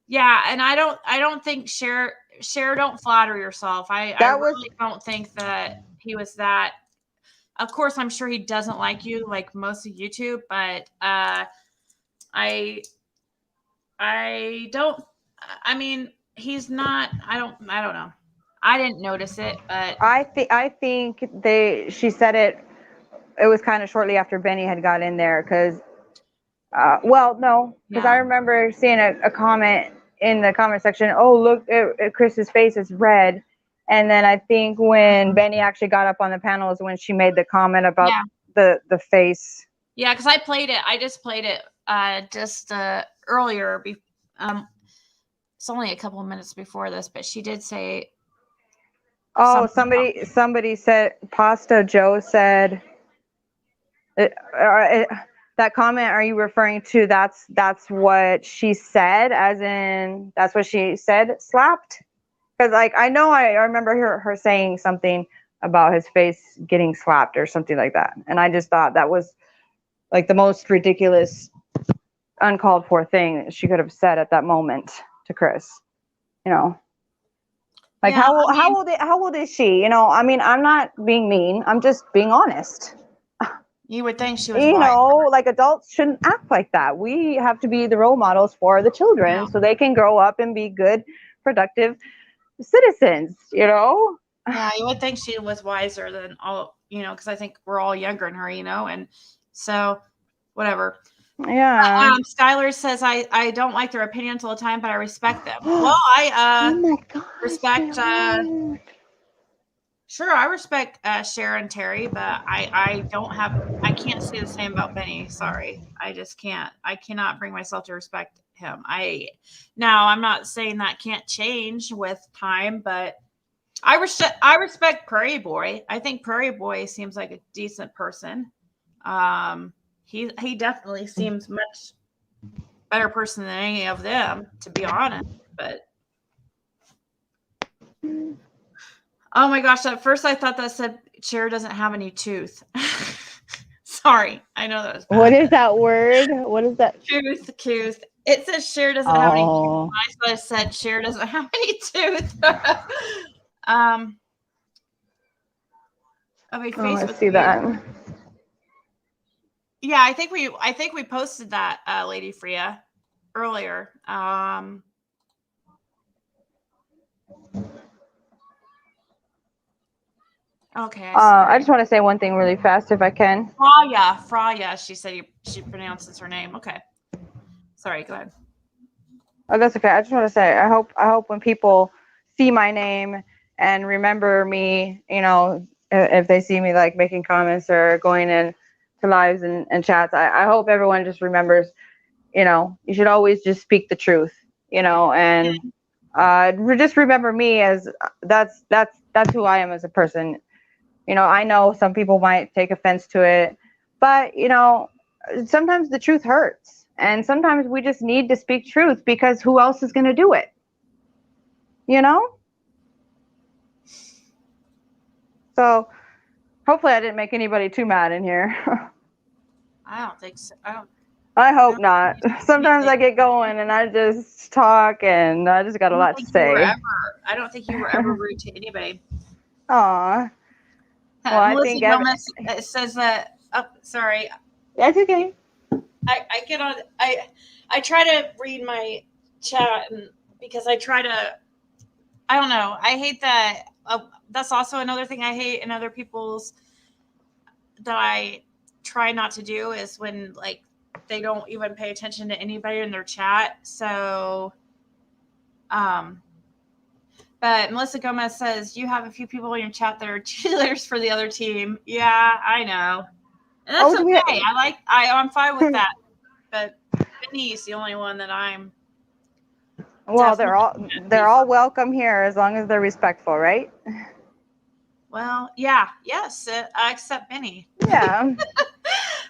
[SPEAKER 1] I don't think Cher, don't flatter yourself. I really don't think that he was that. Of course, I'm sure he doesn't like you like most of YouTube, but I don't, I mean, he's not, I don't know. I didn't notice it, but
[SPEAKER 2] I think she said it. It was kind of shortly after Benny had got in there, because well, no, because I
[SPEAKER 1] yeah.
[SPEAKER 2] remember seeing a comment in the comment section. Oh, look at Chris's face; it's red. And then I think when Benny actually got up on the panel is when she made the comment about
[SPEAKER 1] Yeah.
[SPEAKER 2] the face.
[SPEAKER 1] Yeah, because I played it. I just played it earlier. It's only a couple of minutes before this, but she did say.
[SPEAKER 2] Oh,
[SPEAKER 1] something about-
[SPEAKER 2] somebody said, Pasta Joe said, that comment, are you referring to that's what she said, as in that's what she said, slapped? Because like I know I remember her saying something about his face getting slapped or something like that, and I just thought that was like the most ridiculous, uncalled for thing she could have said at that moment to Chris. You know, like
[SPEAKER 1] Yeah,
[SPEAKER 2] how old is she? You know, I mean, I'm not being mean. I'm just being honest.
[SPEAKER 1] You would think she was
[SPEAKER 2] You
[SPEAKER 1] wise.
[SPEAKER 2] know, like adults shouldn't act like that. We have to be the role models for the children,
[SPEAKER 1] Yeah.
[SPEAKER 2] so they can grow up and be good, productive citizens, you know?
[SPEAKER 1] Yeah, you would think she was wiser than all, because I think we're all younger than her, and so whatever.
[SPEAKER 2] Yeah.
[SPEAKER 1] Skylar says, I don't like their opinions all the time, but I respect them. Well,
[SPEAKER 2] Oh
[SPEAKER 1] I
[SPEAKER 2] my gosh.
[SPEAKER 1] respect sure, I respect Cher and Terry, but I can't say the same about Benny. Sorry. I just can't. I cannot bring myself to respect him. I'm not saying that can't change with time, but I respect Prairie Boy. I think Prairie Boy seems like a decent person. He definitely seems much better person than any of them, to be honest. But oh my gosh, at first I thought that said Cher doesn't have any tooth. Sorry, I know that was bad.
[SPEAKER 2] What is that word? What is that?
[SPEAKER 1] Tooth. It says Cher doesn't have any tooth. I thought it said Cher doesn't have any tooth.
[SPEAKER 2] I see that.
[SPEAKER 1] Yeah, I think we posted that, Lady Freya, earlier. Okay.
[SPEAKER 2] I just want to say one thing really fast, if I can.
[SPEAKER 1] Fraya. She said she pronounces her name. Okay. Sorry. Go ahead.
[SPEAKER 2] Oh, that's okay. I just want to say, I hope when people see my name and remember me, if they see me like making comments or going in to lives and chats, I hope everyone just remembers, you should always just speak the truth, and just remember me as that's who I am as a person. I know some people might take offense to it, but sometimes the truth hurts, and sometimes we just need to speak truth, because who else is going to do it? So hopefully I didn't make anybody too mad in here.
[SPEAKER 1] I don't think so.
[SPEAKER 2] I hope not. Sometimes I get going and I just talk, and I just got a lot to say.
[SPEAKER 1] I don't think you were ever rude to anybody.
[SPEAKER 2] Aw. Well, I
[SPEAKER 1] Melissa
[SPEAKER 2] think
[SPEAKER 1] Gomez says that. Oh, sorry.
[SPEAKER 2] That's okay.
[SPEAKER 1] I get on. I try to read my chat, because I try to. I don't know. I hate that. That's also another thing I hate in other people's, that I try not to do, is when they don't even pay attention to anybody in their chat. So, but Melissa Gomez says, you have a few people in your chat that are cheerleaders for the other team. Yeah, I know. And that's okay. I'm fine with that. But Benny's the only one that I'm.
[SPEAKER 2] Well, they're all welcome here, as long as they're respectful, right?
[SPEAKER 1] Well, yeah, yes, I accept Benny.
[SPEAKER 2] Yeah.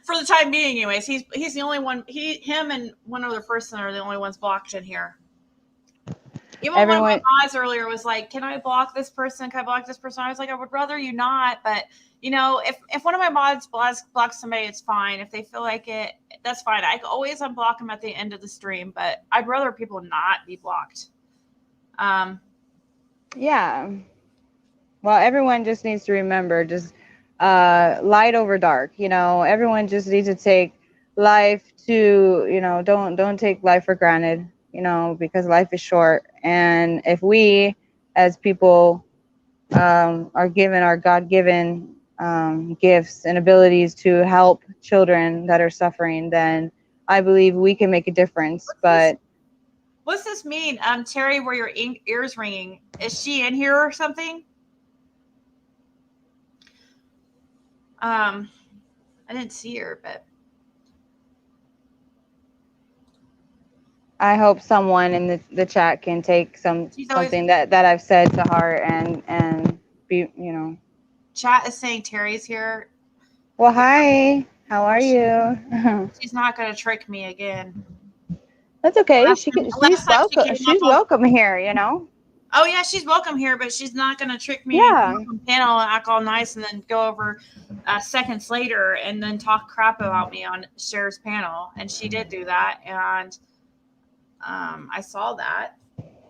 [SPEAKER 1] For the time being, anyways. He's the only one. Him and one other person are the only ones blocked in here. Even one of my mods earlier was like, "Can I block this person? Can I block this person?" I was like, "I would rather you not." But if one of my mods blocks somebody, it's fine. If they feel like it, that's fine. I can always unblock them at the end of the stream. But I'd rather people not be blocked.
[SPEAKER 2] Yeah. Well, everyone just needs to remember, just light over dark. Everyone just needs to take life to, don't take life for granted, because life is short. And if we as people are given our God-given gifts and abilities to help children that are suffering, then I believe we can make a difference. But
[SPEAKER 1] What's this mean? Terry, where your ears ringing? Is she in here or something? I didn't see her, but
[SPEAKER 2] I hope someone in the chat can take
[SPEAKER 1] she's always.
[SPEAKER 2] something that I've said to heart and be, you know.
[SPEAKER 1] Chat is saying Terry's here.
[SPEAKER 2] Well, hi. How are you?
[SPEAKER 1] She's not going to trick me again.
[SPEAKER 2] That's okay.
[SPEAKER 1] Last time she came
[SPEAKER 2] She's
[SPEAKER 1] up on.
[SPEAKER 2] welcome here, you know.
[SPEAKER 1] Oh yeah, she's welcome here, but she's not going to trick me.
[SPEAKER 2] Yeah.
[SPEAKER 1] On panel and act all nice, and then go over seconds later and then talk crap about me on Cher's panel. And she did do that, and I saw that.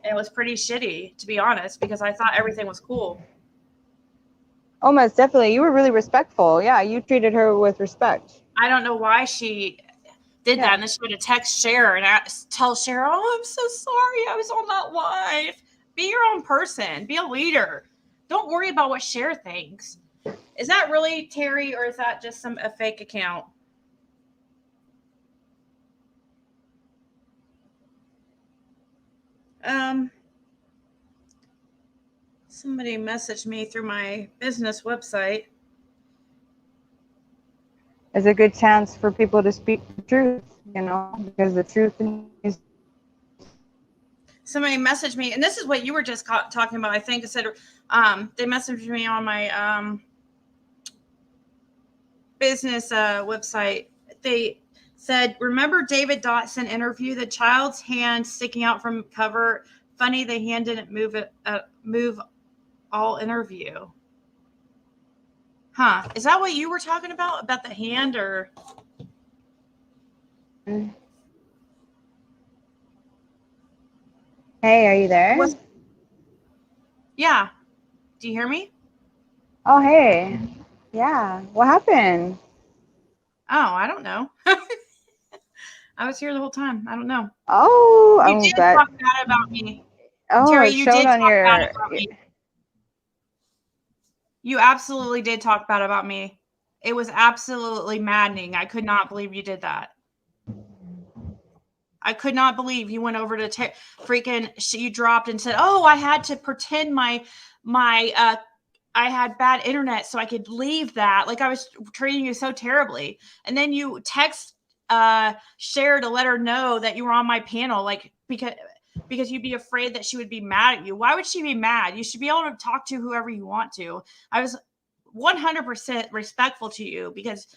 [SPEAKER 1] It was pretty shitty, to be honest, because I thought everything was cool.
[SPEAKER 2] Oh, most definitely. You were really respectful. Yeah, you treated her with respect.
[SPEAKER 1] I don't know why she did that, and then she would text Cher and tell Cher, "Oh, I'm so sorry, I was on that live." Be your own person. Be a leader. Don't worry about what Cher thinks. Is that really Terry, or is that just a fake account? Somebody messaged me through my business website.
[SPEAKER 2] It's a good chance for people to speak the truth, you know, because the truth is.
[SPEAKER 1] Somebody messaged me, and this is what you were just talking about. I think it said they messaged me on my business website. They said, "Remember David Dotson interview? The child's hand sticking out from cover. Funny, the hand didn't move all interview." Huh? Is that what you were talking about the hand, or?
[SPEAKER 2] Hey, are you there?
[SPEAKER 1] Yeah. Do you hear me?
[SPEAKER 2] Oh, hey. Yeah. What happened?
[SPEAKER 1] Oh, I don't know. I was here the whole time. I don't know.
[SPEAKER 2] Oh,
[SPEAKER 1] You did talk bad about me.
[SPEAKER 2] Oh,
[SPEAKER 1] Terry,
[SPEAKER 2] it
[SPEAKER 1] you
[SPEAKER 2] showed
[SPEAKER 1] did
[SPEAKER 2] on
[SPEAKER 1] talk
[SPEAKER 2] your.
[SPEAKER 1] bad about me. You absolutely did talk bad about me. It was absolutely maddening. I could not believe you did that. I could not believe you went over to you dropped and said, "Oh, I had to pretend my I had bad internet so I could leave that. Like I was treating you so terribly." And then you text Cher to let her know that you were on my panel, like because you'd be afraid that she would be mad at you. Why would she be mad? You should be able to talk to whoever you want to. I was 100% respectful to you because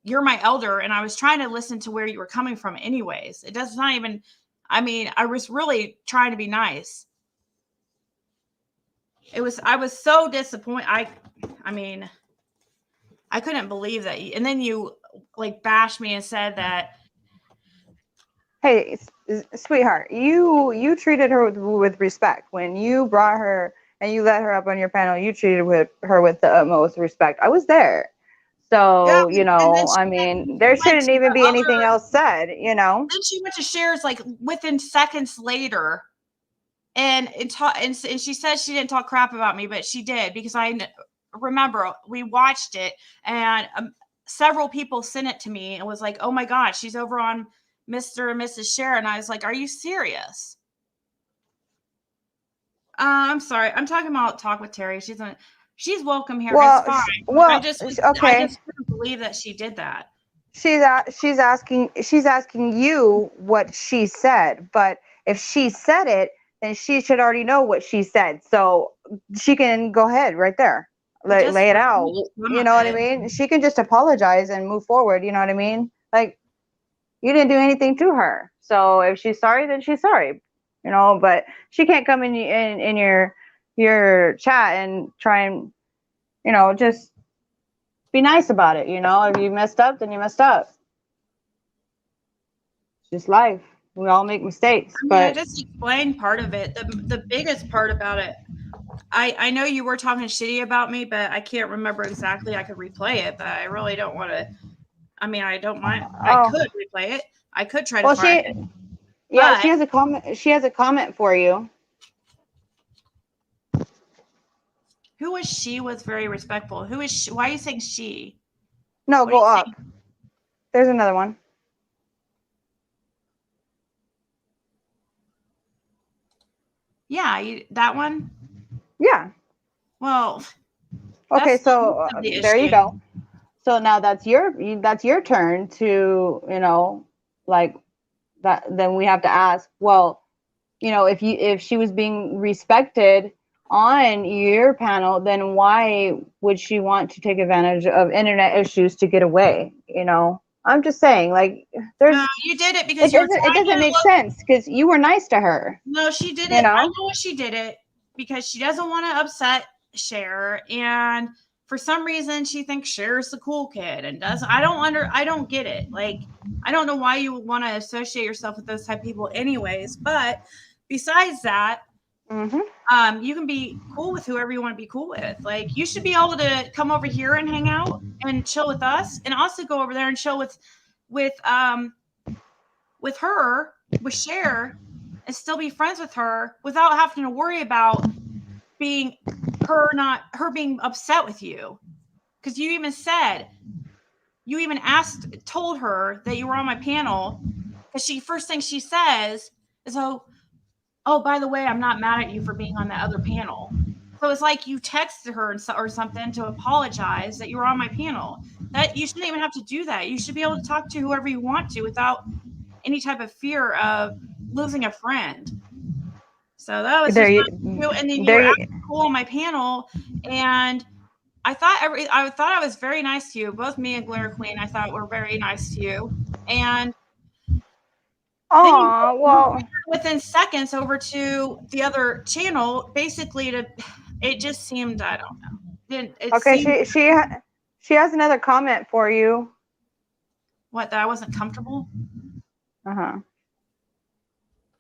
[SPEAKER 1] you're my elder, and I was trying to listen to where you were coming from anyways. It does not even, I mean, I was really trying to be nice. I was so disappointed. I mean, I couldn't believe that. And then you like bashed me and said that.
[SPEAKER 2] Hey, sweetheart, you treated her with respect when you brought her and you let her up on your panel. You treated her with the utmost respect. I was there, so
[SPEAKER 1] Yeah,
[SPEAKER 2] you know. I mean, there shouldn't even be anything else said. You know.
[SPEAKER 1] Then she went to Cher's like within seconds later, and she said she didn't talk crap about me, but she did, because I remember we watched it, and several people sent it to me and was like, "Oh my God, she's over on Mr. and Mrs. Cher," and I was like, "Are you serious?" I'm sorry. I'm talking about Talk with Terry. She's welcome here.
[SPEAKER 2] Well,
[SPEAKER 1] it's fine.
[SPEAKER 2] well,
[SPEAKER 1] I just couldn't believe that she did that.
[SPEAKER 2] She's asking you what she said, but if she said it, then she should already know what she said. So she can go ahead right there. Lay it out. You know what I mean? She can just apologize and move forward. You know what I mean? Like, you didn't do anything to her. So if she's sorry, then she's sorry. You know, but she can't come in your chat and try and, you know, just be nice about it. You know, if you messed up, then you messed up. It's just life. We all make mistakes.
[SPEAKER 1] I just explained part of it. The biggest part about it, I know you were talking shitty about me, but I can't remember exactly. I could replay it, but I really don't want to. I mean, I don't mind. I could replay it. I could try to find it.
[SPEAKER 2] Yeah, she has a comment. She has a comment for you.
[SPEAKER 1] Who was she was very respectful? Who is she? Why are you saying she?
[SPEAKER 2] No,
[SPEAKER 1] What
[SPEAKER 2] go
[SPEAKER 1] do you
[SPEAKER 2] up.
[SPEAKER 1] think?
[SPEAKER 2] There's another one.
[SPEAKER 1] Yeah, that one.
[SPEAKER 2] Yeah.
[SPEAKER 1] Well,
[SPEAKER 2] Okay,
[SPEAKER 1] that's the
[SPEAKER 2] so
[SPEAKER 1] least of the
[SPEAKER 2] there you
[SPEAKER 1] issue.
[SPEAKER 2] go. So now that's your turn to, like that. Then we have to ask, well, if she was being respected on your panel, then why would she want to take advantage of internet issues to get away? I'm just saying, like,
[SPEAKER 1] No, you did it because you were
[SPEAKER 2] it
[SPEAKER 1] trying
[SPEAKER 2] doesn't
[SPEAKER 1] to
[SPEAKER 2] make
[SPEAKER 1] look.
[SPEAKER 2] sense because you were nice to her.
[SPEAKER 1] No, she did
[SPEAKER 2] You
[SPEAKER 1] it. I
[SPEAKER 2] know?
[SPEAKER 1] know she did it because she doesn't want to upset Cher, and for some reason she thinks Cher's the cool kid and does. I don't get it. Like, I don't know why you would want to associate yourself with those type of people, anyways. But besides that, you can be cool with whoever you want to be cool with. Like, you should be able to come over here and hang out and chill with us, and also go over there and chill with her, with Cher, and still be friends with her without having to worry about her being upset with you. Because you even told her that you were on my panel. Because first thing she says is, oh, by the way, I'm not mad at you for being on that other panel. So it's like you texted her or something to apologize that you were on my panel. That you shouldn't even have to do that. You should be able to talk to whoever you want to without any type of fear of losing a friend. So that was
[SPEAKER 2] There
[SPEAKER 1] just
[SPEAKER 2] you,
[SPEAKER 1] and then you
[SPEAKER 2] there
[SPEAKER 1] were
[SPEAKER 2] you,
[SPEAKER 1] acting cool on my panel, and I thought I was very nice to you. Both me and Glare Queen, I thought were very nice to you, and then you
[SPEAKER 2] well,
[SPEAKER 1] within seconds over to the other channel, basically it just seemed, I don't know.
[SPEAKER 2] okay, she has another comment for you.
[SPEAKER 1] What, that I wasn't comfortable?
[SPEAKER 2] Uh-huh.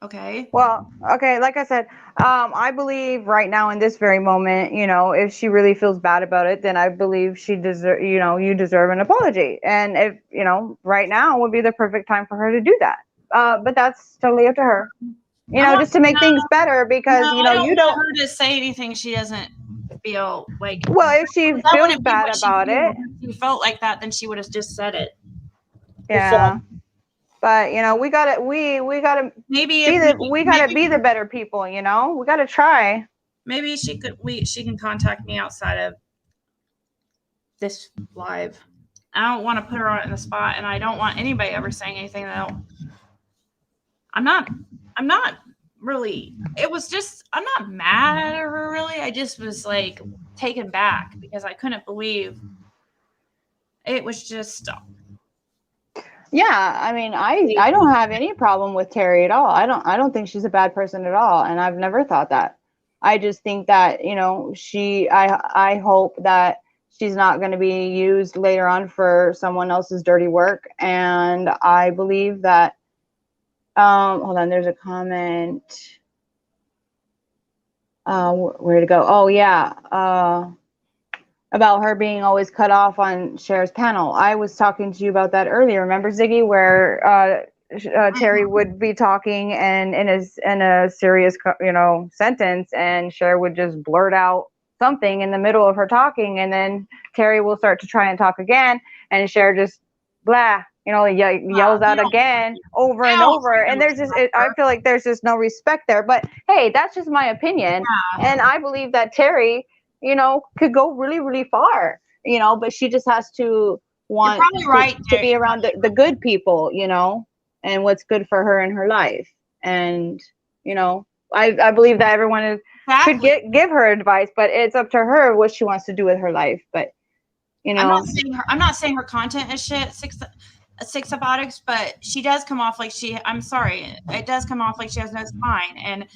[SPEAKER 1] Okay.
[SPEAKER 2] Well, okay, like I said, I believe right now in this very moment, if she really feels bad about it, then I believe you deserve an apology. And if, right now would be the perfect time for her to do that. But that's totally up to her. Just to make things better because,
[SPEAKER 1] I don't
[SPEAKER 2] you
[SPEAKER 1] want
[SPEAKER 2] don't.
[SPEAKER 1] her to say anything she doesn't feel like.
[SPEAKER 2] Well, if she feels bad about it.
[SPEAKER 1] If she felt like that, then she would have just said it.
[SPEAKER 2] Yeah. But we gotta
[SPEAKER 1] maybe
[SPEAKER 2] we gotta be the better people. We gotta try.
[SPEAKER 1] Maybe she can contact me outside of this live. I don't want to put her on the spot, and I don't want anybody ever saying anything that I'm not really. It was just, I'm not mad at her really. I just was like taken back because I couldn't believe it was just.
[SPEAKER 2] Yeah, I mean, I don't have any problem with Terry at all. I don't think she's a bad person at all, and I've never thought that. I just think that, I hope that she's not going to be used later on for someone else's dirty work, and I believe that hold on, there's a comment. Where to go? Oh yeah. About her being always cut off on Cher's panel. I was talking to you about that earlier. Remember, Ziggy, where Terry would be talking and in a serious, sentence, and Cher would just blurt out something in the middle of her talking, and then Terry will start to try and talk again, and Cher just blah, yells out again over and over. And I feel like there's just no respect there. But hey, that's just my opinion, and I believe that Terry, could go really, really far, but she just has to want to be around the good people, and what's good for her in her life. And, I believe that everyone could give her advice, but it's up to her what she wants to do with her life. But,
[SPEAKER 1] I'm not saying her content is shit, six about, but she does come off like I'm sorry, it does come off like she has no spine, and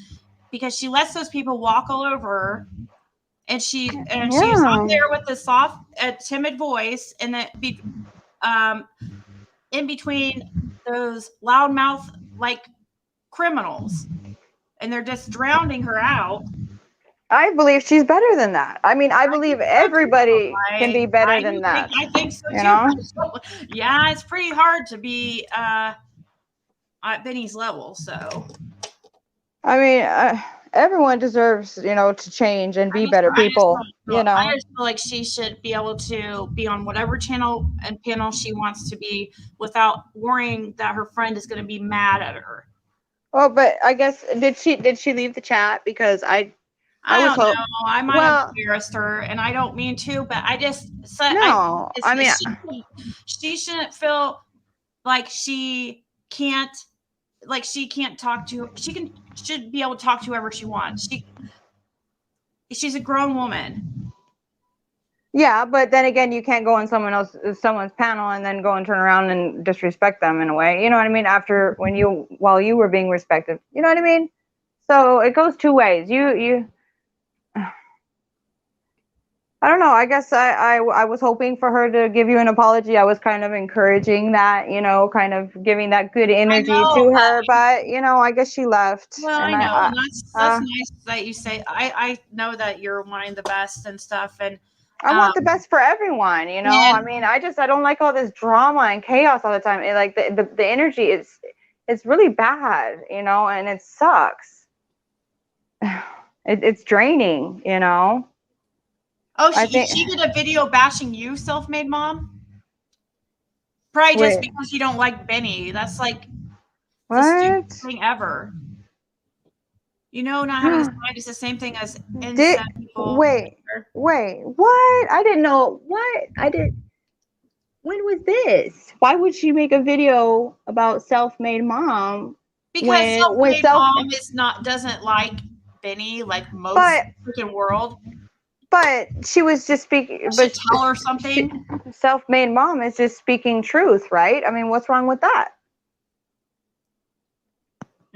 [SPEAKER 1] because she lets those people walk all over her. And she's out there with the soft, timid voice, and that in between those loudmouth like criminals, and they're just drowning her out.
[SPEAKER 2] I believe she's better than that. I mean, I believe everybody can be better than that.
[SPEAKER 1] I think so too. Yeah, it's pretty hard to be at Benny's level. So,
[SPEAKER 2] I mean, everyone deserves, to change and be better people,
[SPEAKER 1] I just feel like she should be able to be on whatever channel and panel she wants to be without worrying that her friend is going to be mad at her.
[SPEAKER 2] Oh, but I guess did she leave the chat? Because I
[SPEAKER 1] don't
[SPEAKER 2] was
[SPEAKER 1] know. I might have embarrassed her, and I don't mean to, but I just said
[SPEAKER 2] no. I mean,
[SPEAKER 1] she shouldn't feel like she can't talk to. Should be able to talk to whoever she wants. She's a grown woman.
[SPEAKER 2] yeah, but then again, you can't go on someone's panel and then go and turn around and disrespect them in a way. You know what I mean? While you were being respected. You know what I mean? So it goes two ways. I don't know. I guess I was hoping for her to give you an apology. I was kind of encouraging that, kind of giving that good energy to her. But I guess she left.
[SPEAKER 1] Well,
[SPEAKER 2] and
[SPEAKER 1] I know, and that's nice that you say. I know that you're wanting the best and stuff, and
[SPEAKER 2] I want the best for everyone. I mean, I don't like all this drama and chaos all the time. Like the energy it's really bad, and it sucks. It's draining,
[SPEAKER 1] Oh, she did a video bashing you, self-made mom? Probably just because you don't like Benny. That's like the stupidest thing ever. Not having a side is the same thing as incest people.
[SPEAKER 2] Wait, what? I didn't know. What? When was this? Why would she make a video about self-made mom?
[SPEAKER 1] Because self-made mom doesn't like Benny like most freaking world.
[SPEAKER 2] But she was just speaking.
[SPEAKER 1] But tell her something.
[SPEAKER 2] Self-made mom is just speaking truth, right? I mean, what's wrong with that?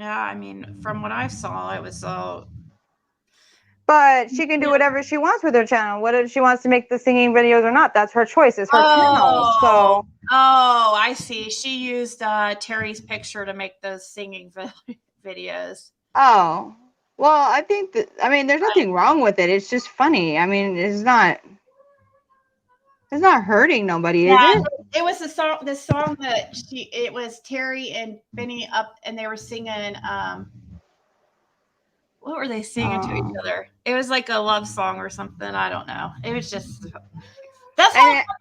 [SPEAKER 1] Yeah, I mean, from what I saw, it was so.
[SPEAKER 2] But she can do whatever she wants with her channel. Whether she wants to make the singing videos or not, that's her choice. It's her channel. So.
[SPEAKER 1] Oh, I see. She used Terry's picture to make those singing videos.
[SPEAKER 2] Oh. Well, I think there's nothing wrong with it. It's just funny. I mean, it's not hurting nobody, is it?
[SPEAKER 1] It was the song that it was Terry and Benny up and they were singing, what were they singing to each other? It was like a love song or something. I don't know. It was just,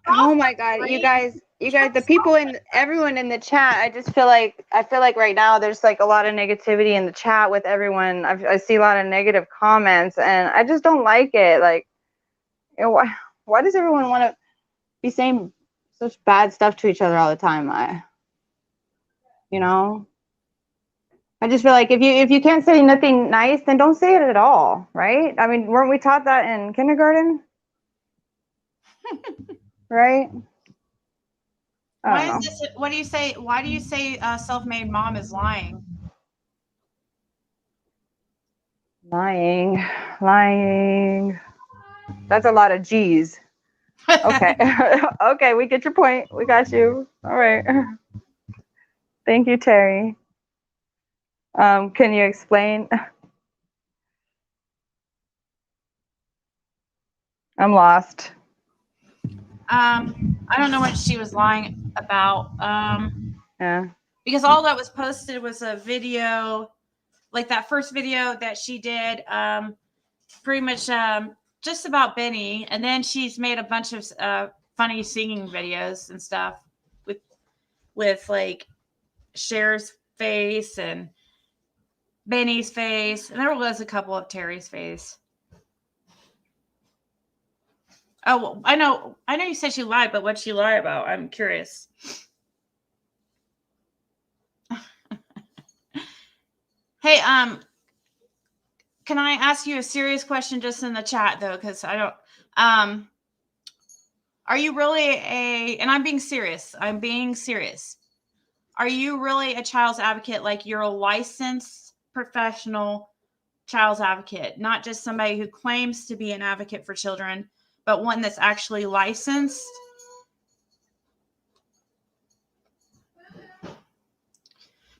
[SPEAKER 2] oh my God, you guys, the people everyone in the chat, I feel like right now there's like a lot of negativity in the chat with everyone. I see a lot of negative comments and I just don't like it. Like, why does everyone want to be saying such bad stuff to each other all the time? I just feel like if you can't say nothing nice, then don't say it at all, right? I mean, weren't we taught that in kindergarten? Right?
[SPEAKER 1] What do you say? Why do you say self-made mom is lying?
[SPEAKER 2] Lying. That's a lot of G's. Okay. Okay, we get your point. We got you. All right. Thank you, Terry. Can you explain? I'm lost.
[SPEAKER 1] I don't know what she was lying about.
[SPEAKER 2] Yeah.
[SPEAKER 1] Because all that was posted was a video, like that first video that she did, pretty much just about Benny, and then she's made a bunch of funny singing videos and stuff with like Cher's face and Benny's face, and there was a couple of Terry's face. Oh, I know you said she lied, but what'd she lie about? I'm curious. Hey, can I ask you a serious question just in the chat though? Because I don't, are you really and I'm being serious. Are you really a child's advocate? Like you're a licensed professional child's advocate, not just somebody who claims to be an advocate for children, but one that's actually licensed?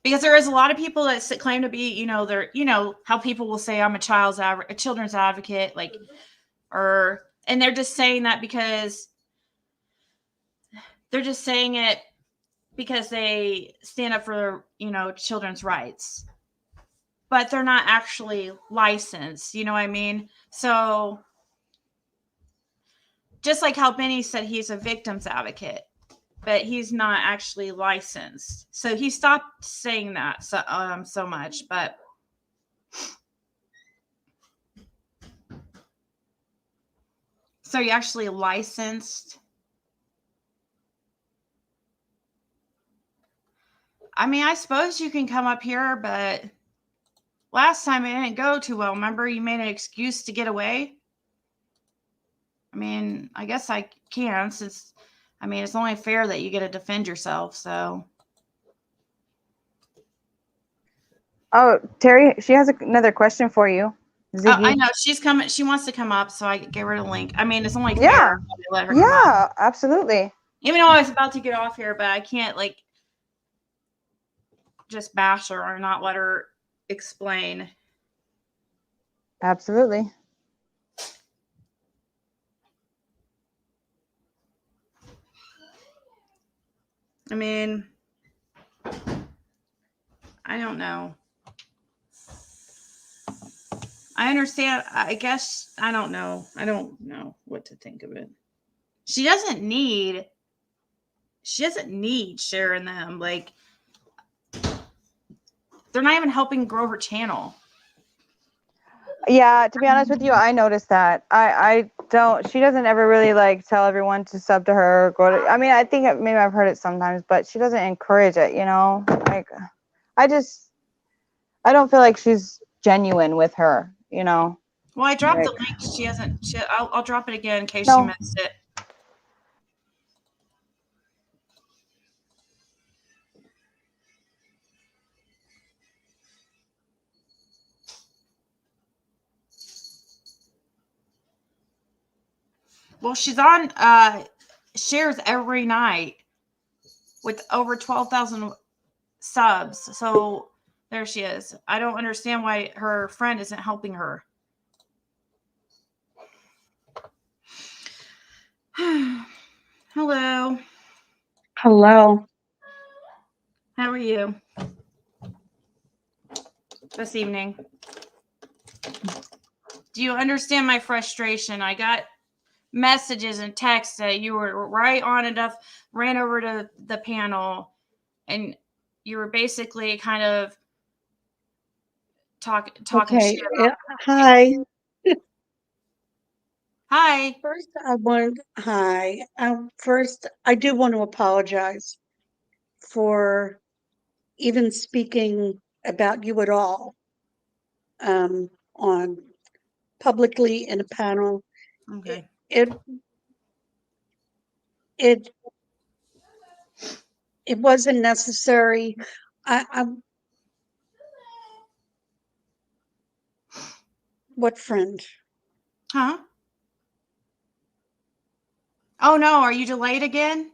[SPEAKER 1] Because there is a lot of people that claim to be, they're, how people will say I'm a children's advocate, like, and they're just saying that because they're just saying it because they stand up for, children's rights. but they're not actually licensed. You know what I mean? So just like how Benny said he's a victim's advocate, but he's not actually licensed. So he stopped saying that so much. But so you actually licensed? I mean, I suppose you can come up here, but last time it didn't go too well. Remember, you made an excuse to get away? I mean, I guess I can, since, I mean, it's only fair that you get to defend yourself, so.
[SPEAKER 2] Oh, Terry, she has another question for you. Ziggy.
[SPEAKER 1] I know, she's coming. She wants to come up, so I gave her the link. I mean, it's only fair
[SPEAKER 2] Yeah.
[SPEAKER 1] that I let her come up.
[SPEAKER 2] Yeah, absolutely.
[SPEAKER 1] Even though I was about to get off here, but I can't, like, just bash her or not let her explain.
[SPEAKER 2] Absolutely.
[SPEAKER 1] I mean, I don't know. I understand. I guess I don't know. I don't know what to think of it. She doesn't need Cher and them. Like, they're not even helping grow her channel.
[SPEAKER 2] Yeah, to be honest with you, I noticed that. I don't. She doesn't ever really like tell everyone to sub to her. Or go to. I mean, I think maybe I've heard it sometimes, but she doesn't encourage it. You know, like I don't feel like she's genuine with her. You know.
[SPEAKER 1] Well, I dropped the
[SPEAKER 2] Like,
[SPEAKER 1] link. She hasn't. I'll drop it again in case
[SPEAKER 2] No.
[SPEAKER 1] she missed it. Well, she's on shares every night with over 12,000 subs. So there she is. I don't understand why her friend isn't helping her. Hello.
[SPEAKER 3] Hello.
[SPEAKER 1] How are you this evening? Do you understand my frustration? I got messages and texts that you were right on enough, ran over to the panel, and you were basically kind of talking
[SPEAKER 3] Okay.
[SPEAKER 1] shit.
[SPEAKER 3] Hi.
[SPEAKER 1] Hi.
[SPEAKER 3] First, I do want to apologize for even speaking about you at all on publicly in a panel.
[SPEAKER 1] Okay.
[SPEAKER 3] It wasn't necessary. I'm what friend?
[SPEAKER 1] Huh? Oh no, are you delayed again?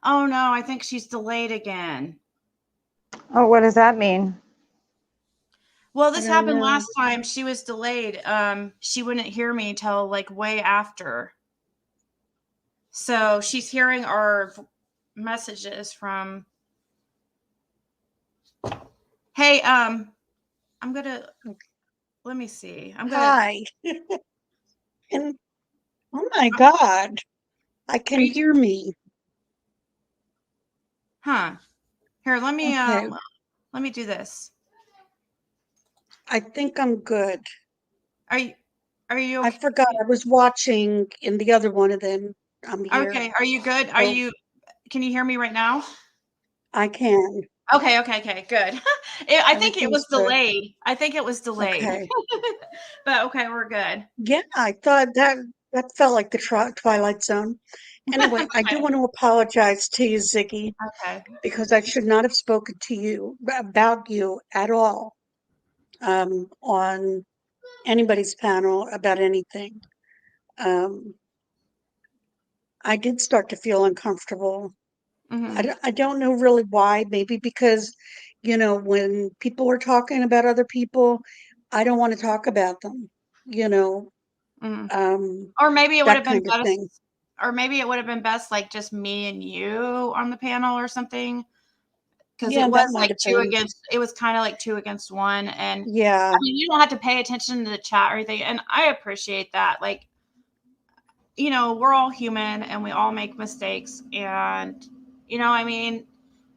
[SPEAKER 1] Oh no, I think she's delayed again.
[SPEAKER 2] oh, what does that mean?
[SPEAKER 1] Well, this
[SPEAKER 3] I don't
[SPEAKER 1] happened
[SPEAKER 3] know.
[SPEAKER 1] last time. She was delayed. She wouldn't hear me until like way after. So she's hearing our messages from. Hey, I'm gonna. Let me see. I'm gonna.
[SPEAKER 3] Hi. And oh my God, I can hear me.
[SPEAKER 1] Huh. Here, let me.
[SPEAKER 3] Okay.
[SPEAKER 1] Let me do this.
[SPEAKER 3] I think I'm good.
[SPEAKER 1] Are you? Are you
[SPEAKER 3] I
[SPEAKER 1] okay?
[SPEAKER 3] forgot I was watching in the other one of them. I'm here.
[SPEAKER 1] Okay. Are you good? Are
[SPEAKER 3] So
[SPEAKER 1] you? Can you hear me right now?
[SPEAKER 3] I can.
[SPEAKER 1] Okay. Good. I think it was
[SPEAKER 3] Everything's good.
[SPEAKER 1] delayed. I think it was delayed.
[SPEAKER 3] Okay.
[SPEAKER 1] But okay, we're good.
[SPEAKER 3] Yeah, I thought that felt like the Twilight Zone. Anyway, I do
[SPEAKER 1] Okay.
[SPEAKER 3] want to apologize to you, Ziggy,
[SPEAKER 1] Okay.
[SPEAKER 3] because I should not have spoken to you about you at all on anybody's panel about anything. I did start to feel uncomfortable.
[SPEAKER 1] Mm-hmm.
[SPEAKER 3] I don't know really why. Maybe because, when people are talking about other people, I don't want to talk about them, you know,
[SPEAKER 1] Mm-hmm.
[SPEAKER 3] um,
[SPEAKER 1] Or maybe it would
[SPEAKER 3] that
[SPEAKER 1] have been
[SPEAKER 3] kind of
[SPEAKER 1] best.
[SPEAKER 3] thing.
[SPEAKER 1] Or maybe it would have been best, like just me and you on the panel or something. because
[SPEAKER 3] Yeah,
[SPEAKER 1] it
[SPEAKER 3] that
[SPEAKER 1] was
[SPEAKER 3] might
[SPEAKER 1] like
[SPEAKER 3] have
[SPEAKER 1] two
[SPEAKER 3] been.
[SPEAKER 1] against. It was kind of like 2 against 1, and
[SPEAKER 3] Yeah,
[SPEAKER 1] I mean, you don't have to pay attention to the chat or anything, and I appreciate that. Like, we're all human and we all make mistakes, and I mean,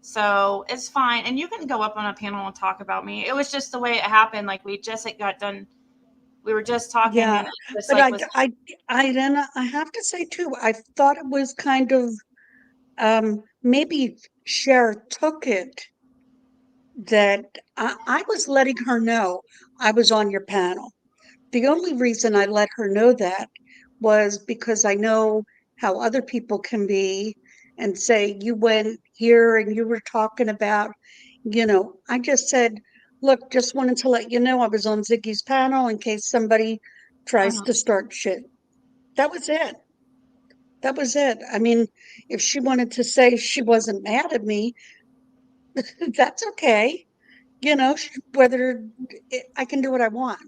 [SPEAKER 1] so it's fine. And you can go up on a panel and talk about me. It was just the way it happened. Like, we just got done. We were just talking,
[SPEAKER 3] yeah.
[SPEAKER 1] and it just
[SPEAKER 3] But
[SPEAKER 1] like was.
[SPEAKER 3] then I have to say too, I thought it was kind of, maybe Cher took it that I was letting her know I was on your panel. The only reason I let her know that was because I know how other people can be and say, you went here and you were talking about, I just said, look, just wanted to let you know I was on Ziggy's panel in case somebody tries
[SPEAKER 1] Mhm.
[SPEAKER 3] to start shit. That was it. That was it. I mean, if she wanted to say she wasn't mad at me, that's okay. Whether I can do what I want.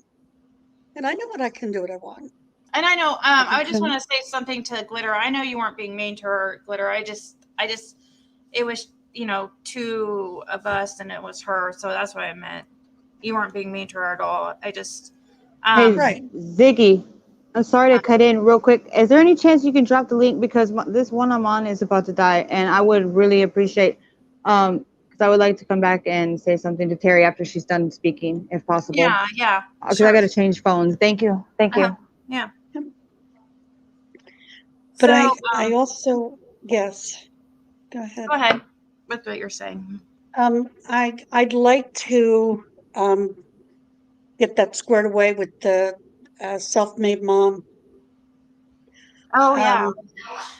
[SPEAKER 3] And I know what I can do what I want.
[SPEAKER 1] And I know, I just
[SPEAKER 3] Okay.
[SPEAKER 1] want to say something to Glitter. I know you weren't being mean to her, Glitter. It was, two of us and it was her. So that's what I meant. You weren't being mean to her at all.
[SPEAKER 2] Hey,
[SPEAKER 1] Um,
[SPEAKER 3] Right.
[SPEAKER 2] Ziggy, I'm sorry to cut in real quick. Is there any chance you can drop the link, because this one I'm on is about to die, and I would really appreciate, because I would like to come back and say something to Terry after she's done speaking, if possible.
[SPEAKER 1] yeah,
[SPEAKER 2] Because I
[SPEAKER 1] sure.
[SPEAKER 2] got to change phones. Thank you. Thank you.
[SPEAKER 1] Yeah.
[SPEAKER 3] But
[SPEAKER 1] So,
[SPEAKER 3] I also, yes, go ahead.
[SPEAKER 1] go ahead with what you're saying.
[SPEAKER 3] I'd like to get that squared away with the self-made mom.
[SPEAKER 1] Oh, yeah.
[SPEAKER 3] Um,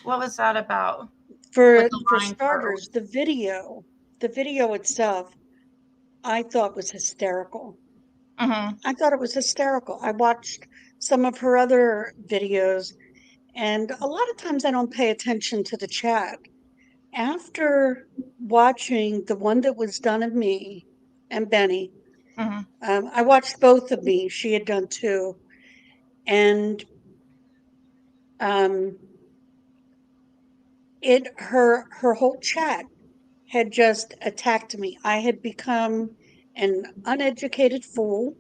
[SPEAKER 1] What was that about with
[SPEAKER 3] for
[SPEAKER 1] the
[SPEAKER 3] for
[SPEAKER 1] line part?
[SPEAKER 3] starters, the video itself, I thought was hysterical.
[SPEAKER 1] Mm-hmm.
[SPEAKER 3] I thought it was hysterical. I watched some of her other videos, and a lot of times I don't pay attention to the chat. After watching the one that was done of me and Benny,
[SPEAKER 1] Mm-hmm.
[SPEAKER 3] I watched both of me. She had done two, and um, her whole chat had just attacked me. I had become an uneducated fool.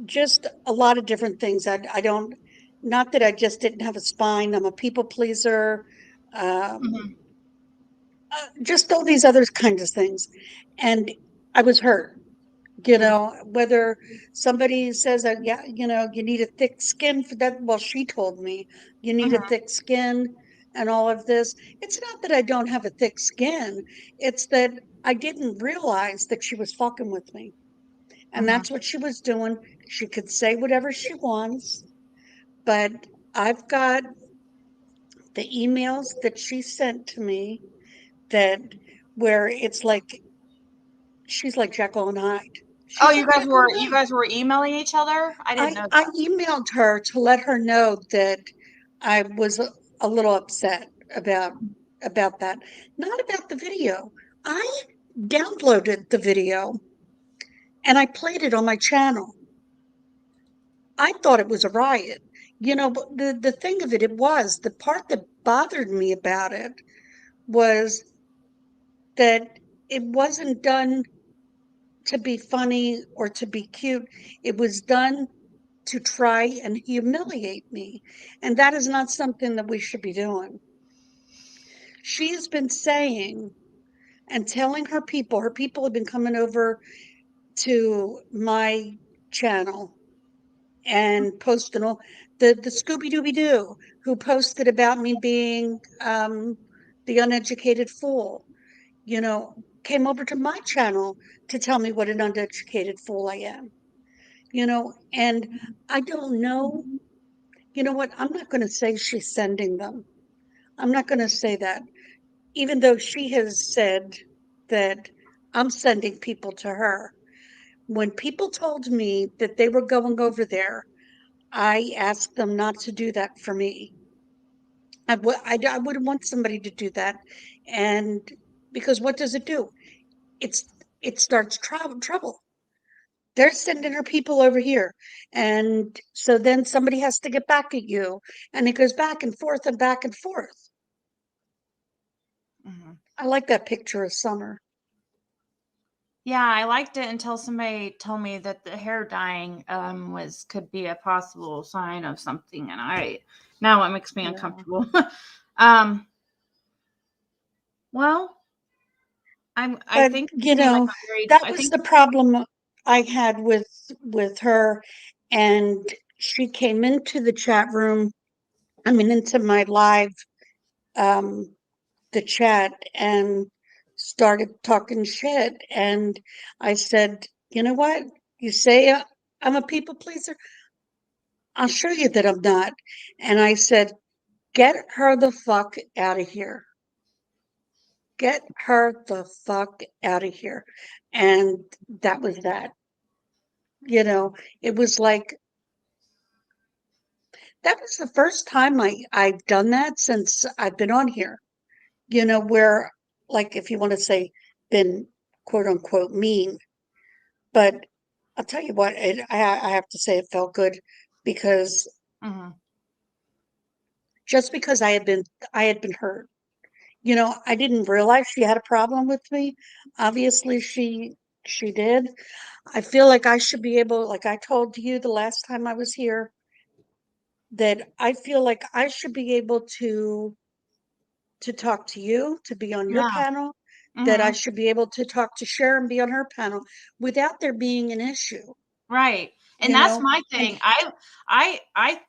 [SPEAKER 3] Just a lot of different things. I don't, not that I just didn't have a spine. I'm a people pleaser. Um,
[SPEAKER 1] Mm-hmm.
[SPEAKER 3] just all these other kinds of things, and I was hurt. Whether somebody says that, yeah, you need a thick skin for that. Well, she told me you need a
[SPEAKER 1] Mm-hmm.
[SPEAKER 3] thick skin and all of this. It's not that I don't have a thick skin. It's that I didn't realize that she was fucking with me. And
[SPEAKER 1] Mm-hmm.
[SPEAKER 3] that's what she was doing. She could say whatever she wants, but I've got the emails that she sent to me that where it's like she's like Jekyll and Hyde.
[SPEAKER 1] Oh,
[SPEAKER 3] She's
[SPEAKER 1] you
[SPEAKER 3] like
[SPEAKER 1] guys
[SPEAKER 3] Jekyll
[SPEAKER 1] were
[SPEAKER 3] and
[SPEAKER 1] you
[SPEAKER 3] Hyde.
[SPEAKER 1] guys were emailing each other? I didn't know
[SPEAKER 3] I
[SPEAKER 1] that.
[SPEAKER 3] emailed her to let her know that I was a little upset about that. Not about the video. I downloaded the video and I played it on my channel. I thought it was a riot. But the thing of it, it was the part that bothered me about it was that it wasn't done to be funny or to be cute. It was done to try and humiliate me. And that is not something that we should be doing. She has been saying and telling her people have been coming over to my channel and posting all the Scooby Dooby Doo who posted about me being the uneducated fool, you know, came over to my channel to tell me what an uneducated fool I am, and I don't know. You know what? I'm not going to say she's sending them. I'm not going to say that, even though she has said that I'm sending people to her. When people told me that they were going over there, I asked them not to do that for me. I wouldn't want somebody to do that. And because what does it do? It's, it starts trouble. They're sending her people over here. And so then somebody has to get back at you. And it goes back and forth and back and forth.
[SPEAKER 1] Mm-hmm.
[SPEAKER 3] I like that picture of Summer.
[SPEAKER 1] Yeah, I liked it until somebody told me that the hair dyeing could be a possible sign of something, and now it makes me
[SPEAKER 3] Yeah.
[SPEAKER 1] uncomfortable. um, well, I
[SPEAKER 3] But
[SPEAKER 1] think you
[SPEAKER 3] you
[SPEAKER 1] seem like
[SPEAKER 3] know,
[SPEAKER 1] a very
[SPEAKER 3] that
[SPEAKER 1] I
[SPEAKER 3] was
[SPEAKER 1] think
[SPEAKER 3] the problem I had with her, and she came into the chat room. I mean, into my live, um, the chat, and started talking shit. And I said, you know what? You say I'm a people pleaser. I'll show you that I'm not. And I said, get her the fuck out of here. Get her the fuck out of here. And that was that. You know, it was like that was the first time I've done that since I've been on here. You know, where like if you want to say been quote unquote mean, but I'll tell you what, I have to say it felt good because
[SPEAKER 1] Mhm.
[SPEAKER 3] just because I had been hurt. You know, I didn't realize she had a problem with me. Obviously she did. I feel like I should be able, like I told you the last time I was here, that I feel like I should be able to talk to you, to be on your
[SPEAKER 1] Yeah.
[SPEAKER 3] panel, that I
[SPEAKER 1] Mhm.
[SPEAKER 3] should be able to talk to Cher and be on her panel without there being an issue,
[SPEAKER 1] Right. And
[SPEAKER 3] you
[SPEAKER 1] that's
[SPEAKER 3] know?
[SPEAKER 1] my
[SPEAKER 3] And
[SPEAKER 1] thing. I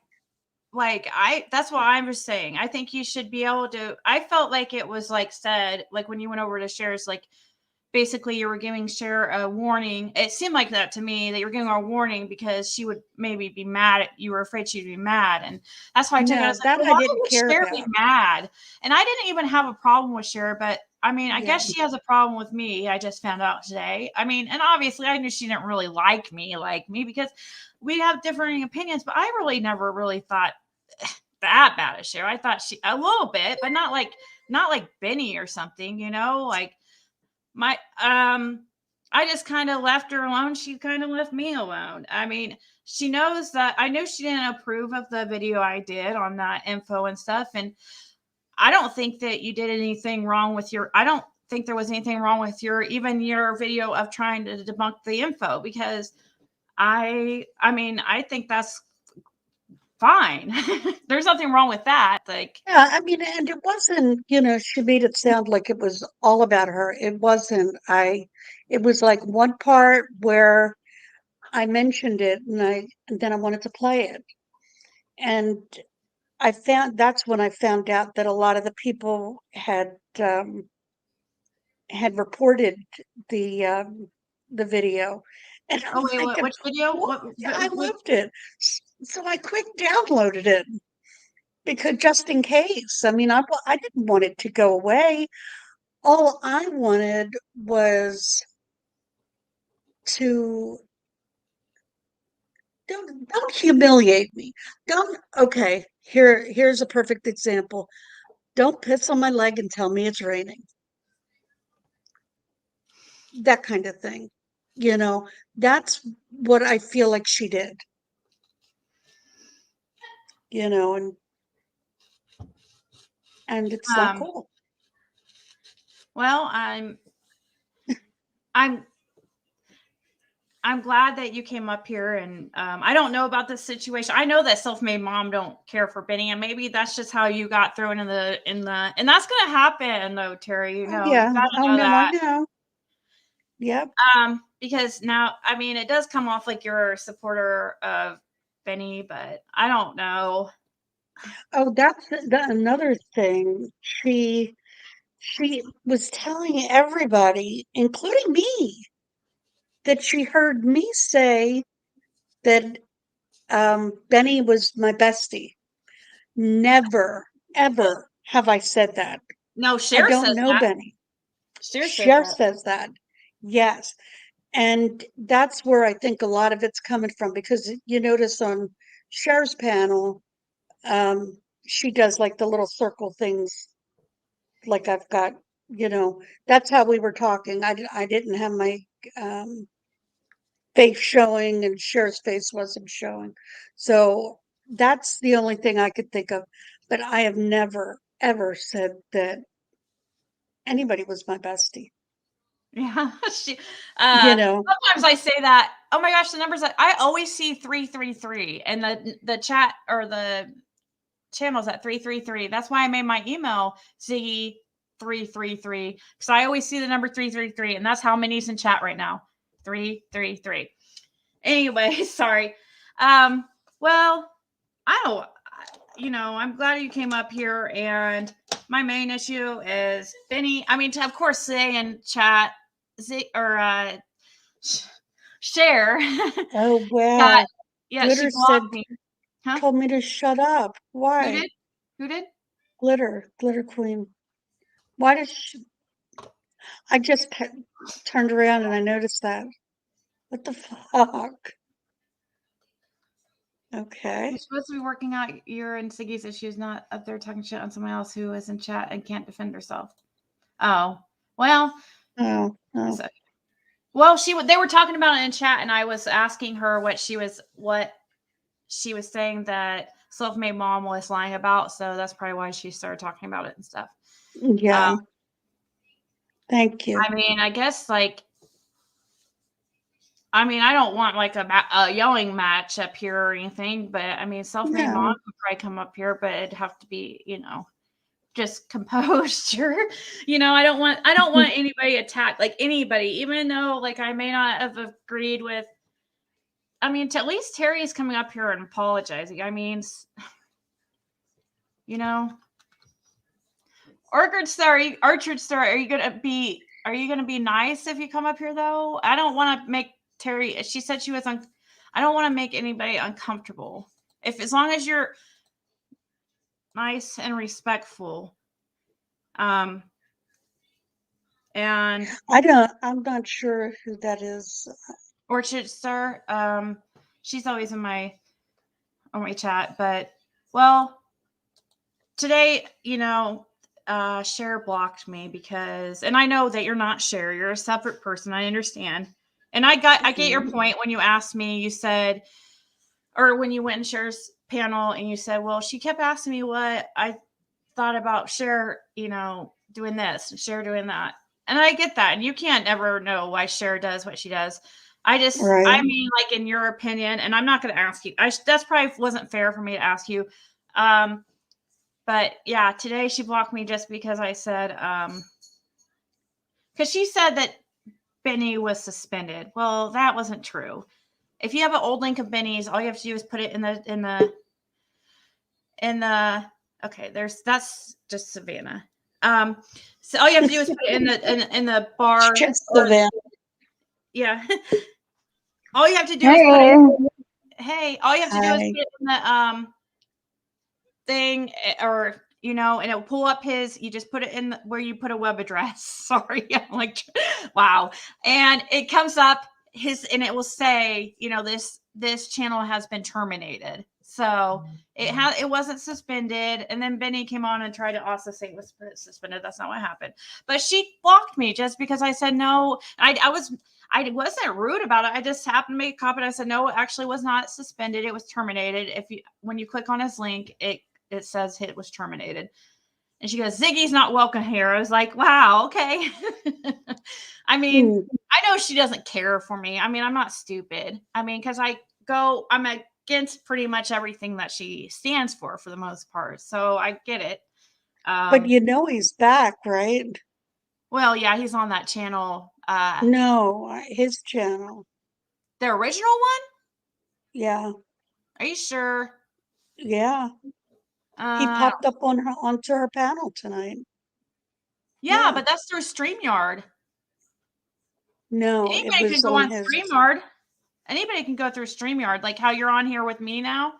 [SPEAKER 1] like that's what I was saying. I think you should be able to I felt like it was like said, like when you went over to Cher's, like basically you were giving Cher a warning. It seemed like that to me, that you were giving her a warning because she would maybe be mad at you, were afraid she'd be mad. And that's why I took it. I
[SPEAKER 3] no,
[SPEAKER 1] was like,
[SPEAKER 3] that
[SPEAKER 1] well,
[SPEAKER 3] I
[SPEAKER 1] why
[SPEAKER 3] didn't
[SPEAKER 1] would
[SPEAKER 3] care
[SPEAKER 1] Cher be
[SPEAKER 3] about.
[SPEAKER 1] mad? And I didn't even have a problem with Cher, but I mean, I
[SPEAKER 3] Yeah.
[SPEAKER 1] guess she has a problem with me. I just found out today. I mean, and obviously I knew she didn't really like me because we have differing opinions, but I really never really thought that bad of Cher. I thought she a little bit, but not like Benny or something, like my I just kind of left her alone. She kind of left me alone. I mean, she knows that I know she didn't approve of the video I did on that info and stuff. And I don't think that you did anything wrong with I don't think there was anything wrong with even your video of trying to debunk the info, because I mean, I think that's fine. There's nothing wrong with that. Like,
[SPEAKER 3] Yeah, I mean, and it wasn't, you know, she made it sound like it was all about her. It wasn't. It was like one part where I mentioned it and then I wanted to play it. And that's when I found out that a lot of the people had reported the the video. And I'm
[SPEAKER 1] oh wait,
[SPEAKER 3] thinking,
[SPEAKER 1] which video?
[SPEAKER 3] what? I loved it. So I quick downloaded it because just in case. I mean, I didn't want it to go away. All I wanted was to don't humiliate me. Don't okay, here's a perfect example. Don't piss on my leg and tell me it's raining. That kind of thing. You know, that's what I feel like she did. You know, and it's not
[SPEAKER 1] um
[SPEAKER 3] cool.
[SPEAKER 1] well, I'm I'm glad that you came up here, and I don't know about this situation. I know that self-made mom don't care for Benny, and maybe that's just how you got thrown and that's gonna happen though, Terry.
[SPEAKER 3] Oh
[SPEAKER 1] You
[SPEAKER 3] yeah.
[SPEAKER 1] gotta
[SPEAKER 3] Oh
[SPEAKER 1] know
[SPEAKER 3] no, I
[SPEAKER 1] that.
[SPEAKER 3] know. Yep.
[SPEAKER 1] Because now, I mean, it does come off like you're a supporter of Benny, but I don't know.
[SPEAKER 3] Oh, that's another thing. She was telling everybody, including me, that she heard me say that Benny was my bestie. Never, ever have I said that.
[SPEAKER 1] No,
[SPEAKER 3] I
[SPEAKER 1] Cher
[SPEAKER 3] don't
[SPEAKER 1] says
[SPEAKER 3] know
[SPEAKER 1] that.
[SPEAKER 3] Benny.
[SPEAKER 1] Cher says
[SPEAKER 3] Cher
[SPEAKER 1] that.
[SPEAKER 3] says that. Yes. And that's where I think a lot of it's coming from because you notice on Cher's panel, she does like the little circle things, like I've got, you know, that's how we were talking. I didn't have my um, face showing and Cher's face wasn't showing. So that's the only thing I could think of. But I have never, ever said that anybody was my bestie.
[SPEAKER 1] Yeah.
[SPEAKER 3] You
[SPEAKER 1] Uh,
[SPEAKER 3] know,
[SPEAKER 1] sometimes I say that. Oh my gosh, the numbers I always see 333 and the chat or the channels at 333. That's why I made my email Ziggy 333 because I always see the number 333 and that's how many's in chat right now. 333. Anyway, sorry. Well, I don't I'm glad you came up here and my main issue is Benny. I mean, of course, say in chat Cher.
[SPEAKER 3] oh
[SPEAKER 1] got
[SPEAKER 3] wow.
[SPEAKER 1] yeah, she
[SPEAKER 3] Glitter said,
[SPEAKER 1] blocked me. Huh?
[SPEAKER 3] told me to shut up.
[SPEAKER 1] Who
[SPEAKER 3] Why?
[SPEAKER 1] did? Who did?
[SPEAKER 3] Glitter Queen. Why did she? I just turned around and I noticed that. What the fuck?
[SPEAKER 1] You're
[SPEAKER 3] Okay.
[SPEAKER 1] supposed to be working out your and Siggy's issues, not up there talking shit on someone else who is in chat and can't defend herself. Oh, well,
[SPEAKER 3] Oh, oh.
[SPEAKER 1] so- well, they were talking about it in chat, and I was asking her what she was saying that self-made mom was lying about. So that's probably why she started talking about it and stuff.
[SPEAKER 3] Yeah. Thank you.
[SPEAKER 1] I mean, I guess I don't want like a yelling match up here or anything, but I mean, self-made mom
[SPEAKER 3] No.
[SPEAKER 1] could probably come up here, but it'd have to be, just composed. I don't want anybody attacked, like anybody, even though like I may not have agreed with. I mean, at least Terry is coming up here and apologizing. I mean, Orchard Star, are you gonna be nice if you come up here though? I don't want to make Terry. She said she was on. I don't want to make anybody uncomfortable. As long as you're nice and respectful. And
[SPEAKER 3] I'm not sure who that is.
[SPEAKER 1] Orchard Star, she's always on my chat, but well, today, Cher blocked me and I know that you're not Cher, you're a separate person. I understand. And I get your point when you asked me, you said, or when you went in Cher's panel and you said, well, she kept asking me what I thought about Cher, doing this and Cher doing that. And I get that. And you can't ever know why Cher does what she does. I mean, like in your opinion, and I'm not going to ask you, that's probably wasn't fair for me to ask you. But yeah, today she blocked me just because I said, because she said that Benny was suspended. Well, that wasn't true. If you have an old link of Benny's, all you have to do is put it in the okay, that's just Savannah. So all you have to do is put it in the bar.
[SPEAKER 3] Just Savannah.
[SPEAKER 1] Yeah. All you have to do is put it. All you have to do is put it in the thing, or and it'll pull up you just put it in where you put a web address. Sorry, I'm like, wow. And it comes up and it will say, this channel has been terminated. So it wasn't suspended. And then Benny came on and tried to also say it was suspended. That's not what happened. But she blocked me just because I said no. I wasn't rude about it. I just happened to make a comment. I said no, it actually was not suspended. It was terminated. When you click on his link, it says it was terminated. And she goes, Ziggy's not welcome here. I was like, wow, okay. I mean, I know she doesn't care for me. I mean, I'm not stupid. I mean, because I'm against pretty much everything that she stands for the most part. So I get it.
[SPEAKER 3] But he's back, right?
[SPEAKER 1] Well, yeah, he's on that channel.
[SPEAKER 3] No, his channel.
[SPEAKER 1] The original one?
[SPEAKER 3] Yeah.
[SPEAKER 1] Are you sure?
[SPEAKER 3] Yeah. He popped up onto her panel tonight.
[SPEAKER 1] Yeah, but that's through StreamYard.
[SPEAKER 3] No,
[SPEAKER 1] anybody can go on StreamYard. Anybody can go through StreamYard, like how you're on here with me now.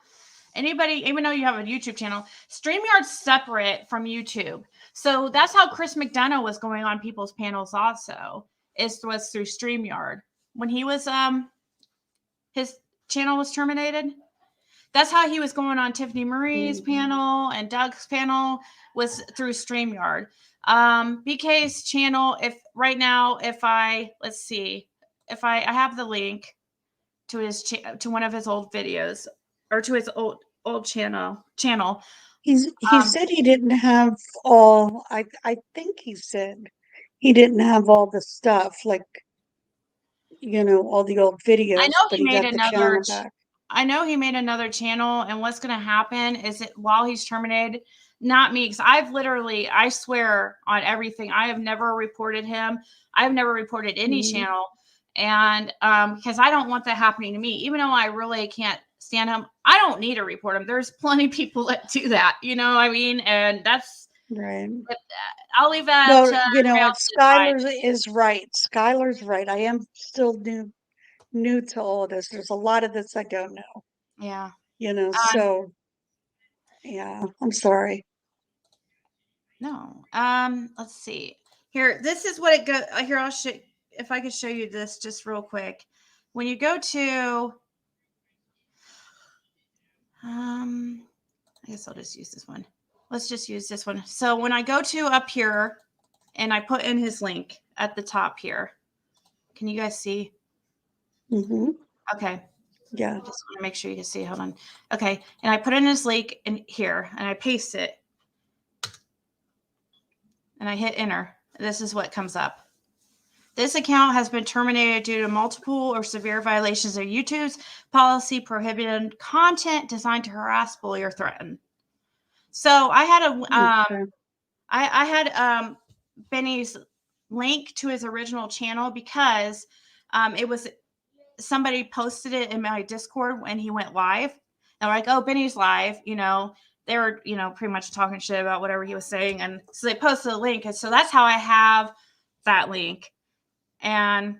[SPEAKER 1] Anybody, even though you have a YouTube channel, StreamYard's separate from YouTube. So that's how Chris McDonough was going on people's panels also. Was through StreamYard. When he was his channel was terminated. That's how he was going on Tiffany Marie's panel and Doug's panel was through StreamYard. BK's channel, if I have the link to his to one of his old videos or to his old channel.
[SPEAKER 3] He
[SPEAKER 1] Um,
[SPEAKER 3] said he didn't have all. I think he said he didn't have all the stuff, like, all the old
[SPEAKER 1] I
[SPEAKER 3] videos,
[SPEAKER 1] know
[SPEAKER 3] but
[SPEAKER 1] he
[SPEAKER 3] he
[SPEAKER 1] made
[SPEAKER 3] got the channel back.
[SPEAKER 1] I know he made another channel, and what's going to happen is that while he's terminated, not me, because I swear on everything, I have never reported him. I've never reported any channel, and because I don't want that happening to me, even though I really can't stand him, I don't need to report him. There's plenty of people that do that, you know what I mean? And that's,
[SPEAKER 3] Right.
[SPEAKER 1] I'll leave that
[SPEAKER 3] Well,
[SPEAKER 1] to everybody
[SPEAKER 3] what
[SPEAKER 1] else to decide.
[SPEAKER 3] Skylar is right. Skylar's right. I am still new to all this. There's a lot of this I don't know.
[SPEAKER 1] Yeah.
[SPEAKER 3] So yeah, I'm sorry.
[SPEAKER 1] No. Let's see. Here, this is what it goes. Here, I'll show if I could show you this just real quick. When you go to I guess I'll just use this one. Let's just use this one. So when I go to up here and I put in his link at the top here, can you guys see?
[SPEAKER 3] Mm-hmm.
[SPEAKER 1] Okay.
[SPEAKER 3] Yeah.
[SPEAKER 1] I just want to make sure you can see. Hold on. Okay. And I put in his link in here and I paste it. And I hit enter. This is what comes up. This account has been terminated due to multiple or severe violations of YouTube's policy prohibiting content designed to harass, bully, or threaten. So I had I had Benny's link to his original channel because it was somebody posted it in my Discord when he went live. And like, oh, Benny's live, they were, pretty much talking shit about whatever he was saying. And so they posted a link. And so that's how I have that link. And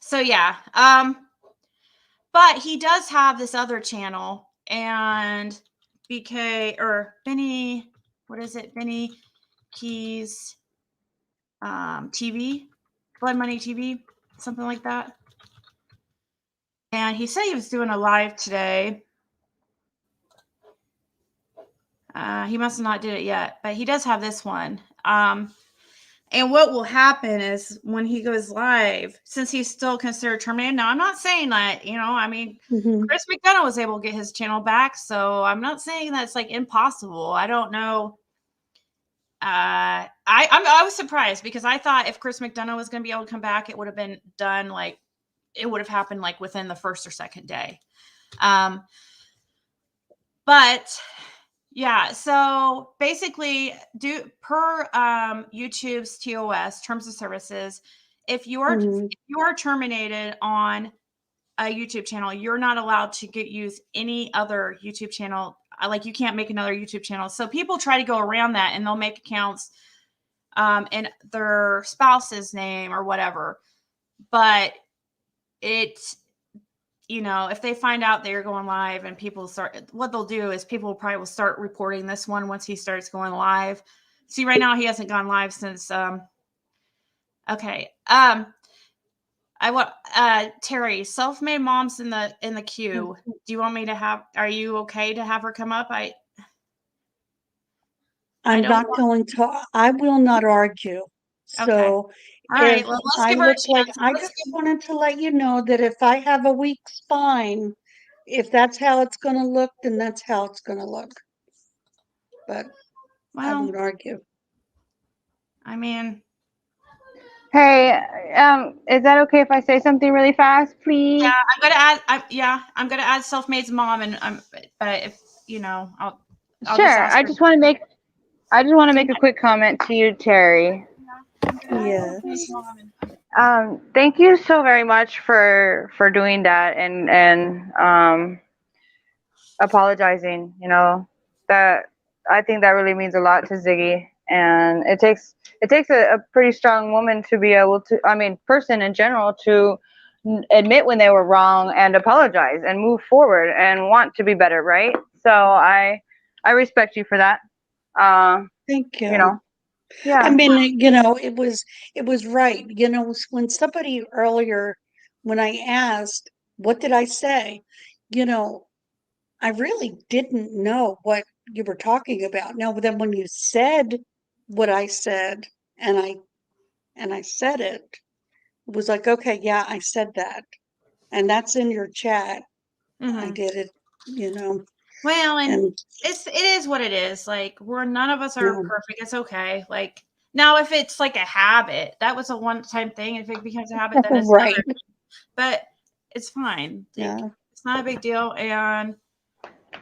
[SPEAKER 1] so, yeah. But he does have this other channel, and Benny, what is it? Benny Keys TV, Blood Money TV, something like that. And he said he was doing a live today. He must have not did it yet, but he does have this one. And what will happen is when he goes live, since he's still considered terminated. Now, I'm not saying that, Chris McDonough was able to get his channel back, so I'm not saying that it's like impossible. I don't know. I was surprised because I thought if Chris McDonough was going to be able to come back, it would have been done it would have happened within the first or second day. But yeah, so basically, per YouTube's TOS, terms of services, if you are terminated on a YouTube channel, you're not allowed to use any other YouTube channel. Like you can't make another YouTube channel. So people try to go around that and they'll make accounts in their spouse's name or whatever. But if they find out they're going live and what they'll do is people probably will start reporting this one once he starts going live. See, right now he hasn't gone live since, okay. I want Terry, self-made mom's in the queue. Do you want me to are you okay to have her come up?
[SPEAKER 3] I'm not going to, I will not argue.
[SPEAKER 1] Okay.
[SPEAKER 3] So
[SPEAKER 1] all right, well, let's give her a chance.
[SPEAKER 3] I just wanted to let you know that if I have a weak spine, if that's how it's going to look, then that's how it's going to look. But I won't argue.
[SPEAKER 1] I mean,
[SPEAKER 2] Hey, is that okay if I say something really fast, please?
[SPEAKER 1] yeah, I'm gonna add self-made's mom, and but if I'll
[SPEAKER 2] sure. I just want to make a quick comment to you, Terry.
[SPEAKER 3] Yeah.
[SPEAKER 2] Thank you so very much for doing that and apologizing. That I think that really means a lot to Ziggy, and it takes a pretty strong woman to be able to, person in general, to admit when they were wrong and apologize and move forward and want to be better, right? So I respect you for that.
[SPEAKER 3] Thank you.
[SPEAKER 2] Yeah.
[SPEAKER 3] I mean, it was right. When somebody earlier, when I asked, what did I say? I really didn't know what you were talking about. No, but then when you said what I said and I said it, it was like, okay, yeah, I said that. And that's in your chat. I did it,
[SPEAKER 1] Well, and
[SPEAKER 3] And
[SPEAKER 1] it is what it is. Like none of us are
[SPEAKER 3] Yeah.
[SPEAKER 1] perfect. It's okay. Like now, if it's like a habit, that was a one-time thing. If it becomes a habit, then it's
[SPEAKER 3] right.
[SPEAKER 1] another. But it's fine. Like,
[SPEAKER 3] Yeah.
[SPEAKER 1] it's not a big deal. And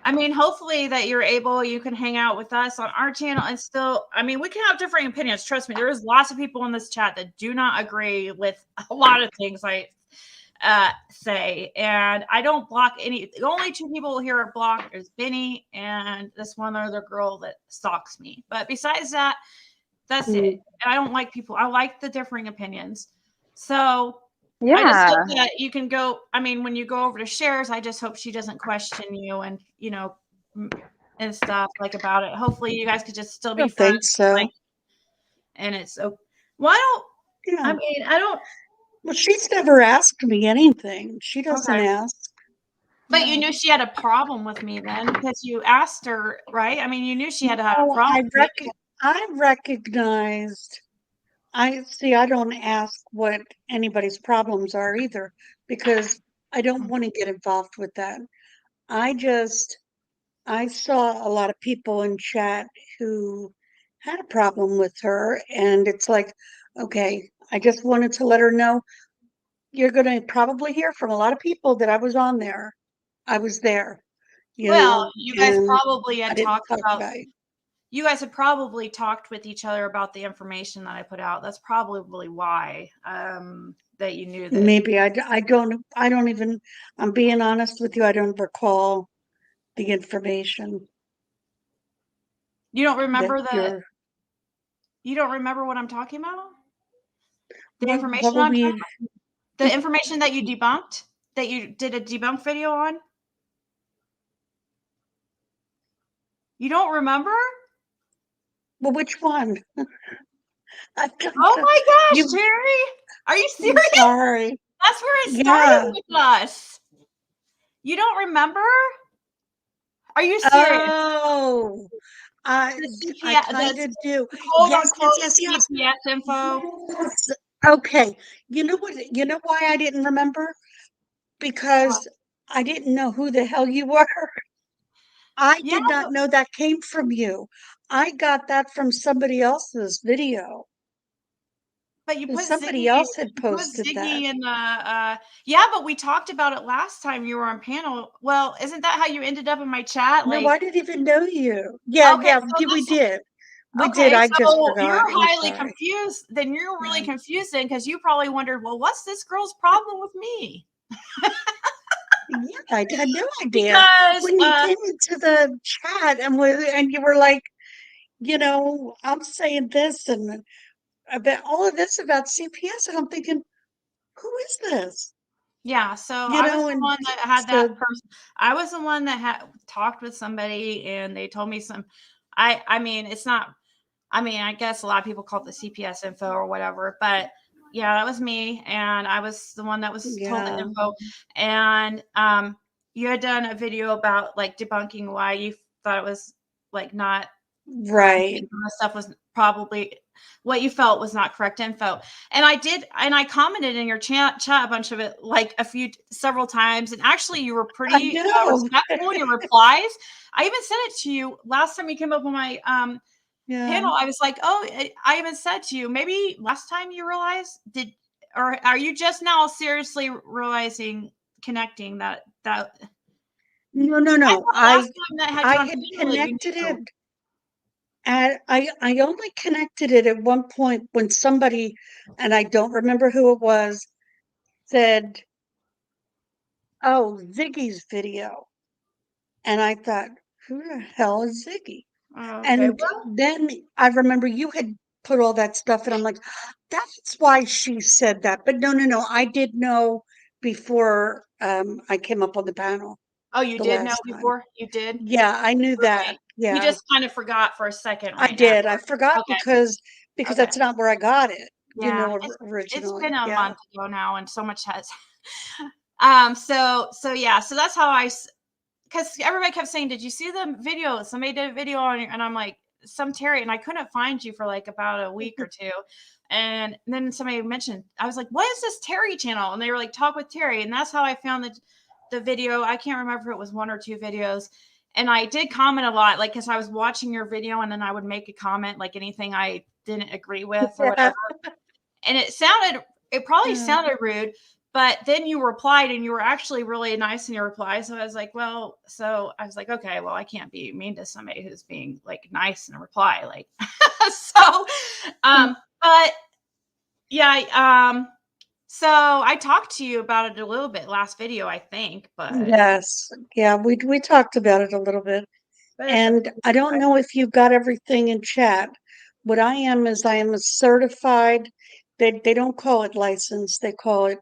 [SPEAKER 1] I mean, hopefully that you can hang out with us on our channel and still, I mean, we can have differing opinions. Trust me, there's lots of people in this chat that do not agree with a lot of things I say. And I don't block any. The only two people here are blocked is Benny and this one other girl that stalks me. But besides that, that's it. I don't like people. I like the differing opinions. So I just hope
[SPEAKER 2] Yeah.
[SPEAKER 1] that you can go. I mean, when you go over to Cher's, I just hope she doesn't question you and, and stuff like about it. Hopefully you guys could just still
[SPEAKER 3] I
[SPEAKER 1] be
[SPEAKER 3] don't
[SPEAKER 1] friends.
[SPEAKER 3] think so.
[SPEAKER 1] Like, and it's so, why don't,
[SPEAKER 3] Yeah.
[SPEAKER 1] I mean, I don't,
[SPEAKER 3] Well, she's never asked me anything. She doesn't
[SPEAKER 1] okay.
[SPEAKER 3] ask.
[SPEAKER 1] But you
[SPEAKER 3] Yeah.
[SPEAKER 1] knew she had a problem with me then because you asked her, right? I mean, you knew she had to have a
[SPEAKER 3] Oh,
[SPEAKER 1] problem.
[SPEAKER 3] I recognized. I see. I don't ask what anybody's problems are either because I don't want to get involved with that. I saw a lot of people in chat who had a problem with her, and it's like, okay, I just wanted to let her know you're going to probably hear from a lot of people that I was on there. I was there,
[SPEAKER 1] Well, you guys
[SPEAKER 3] and
[SPEAKER 1] probably
[SPEAKER 3] I
[SPEAKER 1] had
[SPEAKER 3] didn't
[SPEAKER 1] talked
[SPEAKER 3] talk
[SPEAKER 1] about,
[SPEAKER 3] about it.
[SPEAKER 1] you guys had probably talked with each other about the information that I put out. That's probably why that you knew that.
[SPEAKER 3] Maybe I don't even, I'm being honest with you, I don't recall the information
[SPEAKER 1] You don't
[SPEAKER 3] that
[SPEAKER 1] remember you
[SPEAKER 3] you're,
[SPEAKER 1] don't remember what I'm talking about? The
[SPEAKER 3] what
[SPEAKER 1] information
[SPEAKER 3] were
[SPEAKER 1] I'm talking
[SPEAKER 3] we,
[SPEAKER 1] about? The information that you debunked? That you did a debunk video on? You don't remember?
[SPEAKER 3] well, which one? I don't
[SPEAKER 1] Oh
[SPEAKER 3] know.
[SPEAKER 1] my gosh,
[SPEAKER 3] You,
[SPEAKER 1] Terry. Are you
[SPEAKER 3] I'm
[SPEAKER 1] serious?
[SPEAKER 3] sorry.
[SPEAKER 1] That's where it started
[SPEAKER 3] Yeah.
[SPEAKER 1] with us. You don't remember? Are you serious?
[SPEAKER 3] Oh, I
[SPEAKER 1] The
[SPEAKER 3] I
[SPEAKER 1] CPS,
[SPEAKER 3] kind of do.
[SPEAKER 1] quote
[SPEAKER 3] Yes, yes,
[SPEAKER 1] unquote
[SPEAKER 3] yes, yes.
[SPEAKER 1] CPS info.
[SPEAKER 3] Yes. Okay. You know what? You know why I didn't remember? Because I didn't know who the hell you were. I
[SPEAKER 1] Yeah,
[SPEAKER 3] did not know that came from you. I got that from somebody else's video.
[SPEAKER 1] but you put
[SPEAKER 3] Somebody
[SPEAKER 1] Ziggy,
[SPEAKER 3] else had
[SPEAKER 1] you put
[SPEAKER 3] posted that.
[SPEAKER 1] Ziggy in the yeah, but we talked about it last time you were on panel. Well, isn't that how you ended up in my chat?
[SPEAKER 3] No,
[SPEAKER 1] Like,
[SPEAKER 3] I didn't even know you. Yeah,
[SPEAKER 1] okay,
[SPEAKER 3] yeah,
[SPEAKER 1] so
[SPEAKER 3] we
[SPEAKER 1] this
[SPEAKER 3] did. We did.
[SPEAKER 1] okay,
[SPEAKER 3] I just
[SPEAKER 1] so you're
[SPEAKER 3] forgot. I'm
[SPEAKER 1] highly
[SPEAKER 3] sorry.
[SPEAKER 1] confused. Then you're really
[SPEAKER 3] Yeah.
[SPEAKER 1] confused then because you probably wondered, well, what's this girl's problem with me?
[SPEAKER 3] Yeah, I had no idea.
[SPEAKER 1] Because
[SPEAKER 3] When you came into the chat and you were like, I'm saying this and about all of this about CPS, and I'm thinking, who is this?
[SPEAKER 1] yeah, so I was the
[SPEAKER 3] And
[SPEAKER 1] one that had that
[SPEAKER 3] so
[SPEAKER 1] person. I was the one that had talked with somebody and they told me some I mean, it's not I mean, I guess a lot of people call it the CPS info or whatever, but yeah, that was me and I was the one that was told the
[SPEAKER 3] yeah,
[SPEAKER 1] info. And you had done a video about like debunking why you thought it was like not
[SPEAKER 3] right.
[SPEAKER 1] the stuff was probably what you felt was not correct info. And I did, and I commented in your chat a bunch of it, like several times. And actually, you were
[SPEAKER 3] I
[SPEAKER 1] pretty
[SPEAKER 3] know.
[SPEAKER 1] respectful in your replies. I even sent it to you last time you came up on my
[SPEAKER 3] Yeah.
[SPEAKER 1] panel. I was like, oh, I even said to you, maybe last time you realized or are you just now seriously realizing connecting that
[SPEAKER 3] No.
[SPEAKER 1] last time that had you
[SPEAKER 3] I
[SPEAKER 1] on
[SPEAKER 3] had
[SPEAKER 1] panel that you
[SPEAKER 3] connected
[SPEAKER 1] knew.
[SPEAKER 3] it. And I only connected it at one point when somebody, and I don't remember who it was, said, "Oh, Ziggy's video." And I thought, who the hell is Ziggy?
[SPEAKER 1] Oh, okay.
[SPEAKER 3] And then I remember you had put all that stuff, and I'm like, that's why she said that. But no. I did know before I came up on the panel
[SPEAKER 1] Oh, you
[SPEAKER 3] the
[SPEAKER 1] did know
[SPEAKER 3] last time.
[SPEAKER 1] before? You did?
[SPEAKER 3] Yeah, I knew that.
[SPEAKER 1] Okay. You
[SPEAKER 3] Yeah,
[SPEAKER 1] just kind of forgot for a second
[SPEAKER 3] I
[SPEAKER 1] right now.
[SPEAKER 3] did. I forgot
[SPEAKER 1] Okay.
[SPEAKER 3] because
[SPEAKER 1] Okay.
[SPEAKER 3] that's not where I got it,
[SPEAKER 1] Yeah. It's
[SPEAKER 3] originally.
[SPEAKER 1] been a
[SPEAKER 3] Yeah.
[SPEAKER 1] month ago now and so much has so yeah, so that's how because everybody kept saying, did you see the video? Somebody did a video on you, and I'm like, some Terry, and I couldn't find you for like about a week or two. And then somebody mentioned, I was like, what is this Terry channel? And they were like, talk with Terry. And that's how I found the video. I can't remember if it was one or two videos. And I did comment a lot, like, because I was watching your video and then I would make a comment, like anything I didn't agree with or whatever. And it probably sounded rude, but then you replied and you were actually really nice in your reply. So I was like, okay, well, I can't be mean to somebody who's being like nice in a reply. Like, so, but yeah, so I talked to you about it a little bit last video, I think, but
[SPEAKER 3] Yes. Yeah, we talked about it a little bit. And I don't know if you got everything in chat. What I am is I am a certified, they don't call it licensed, they call it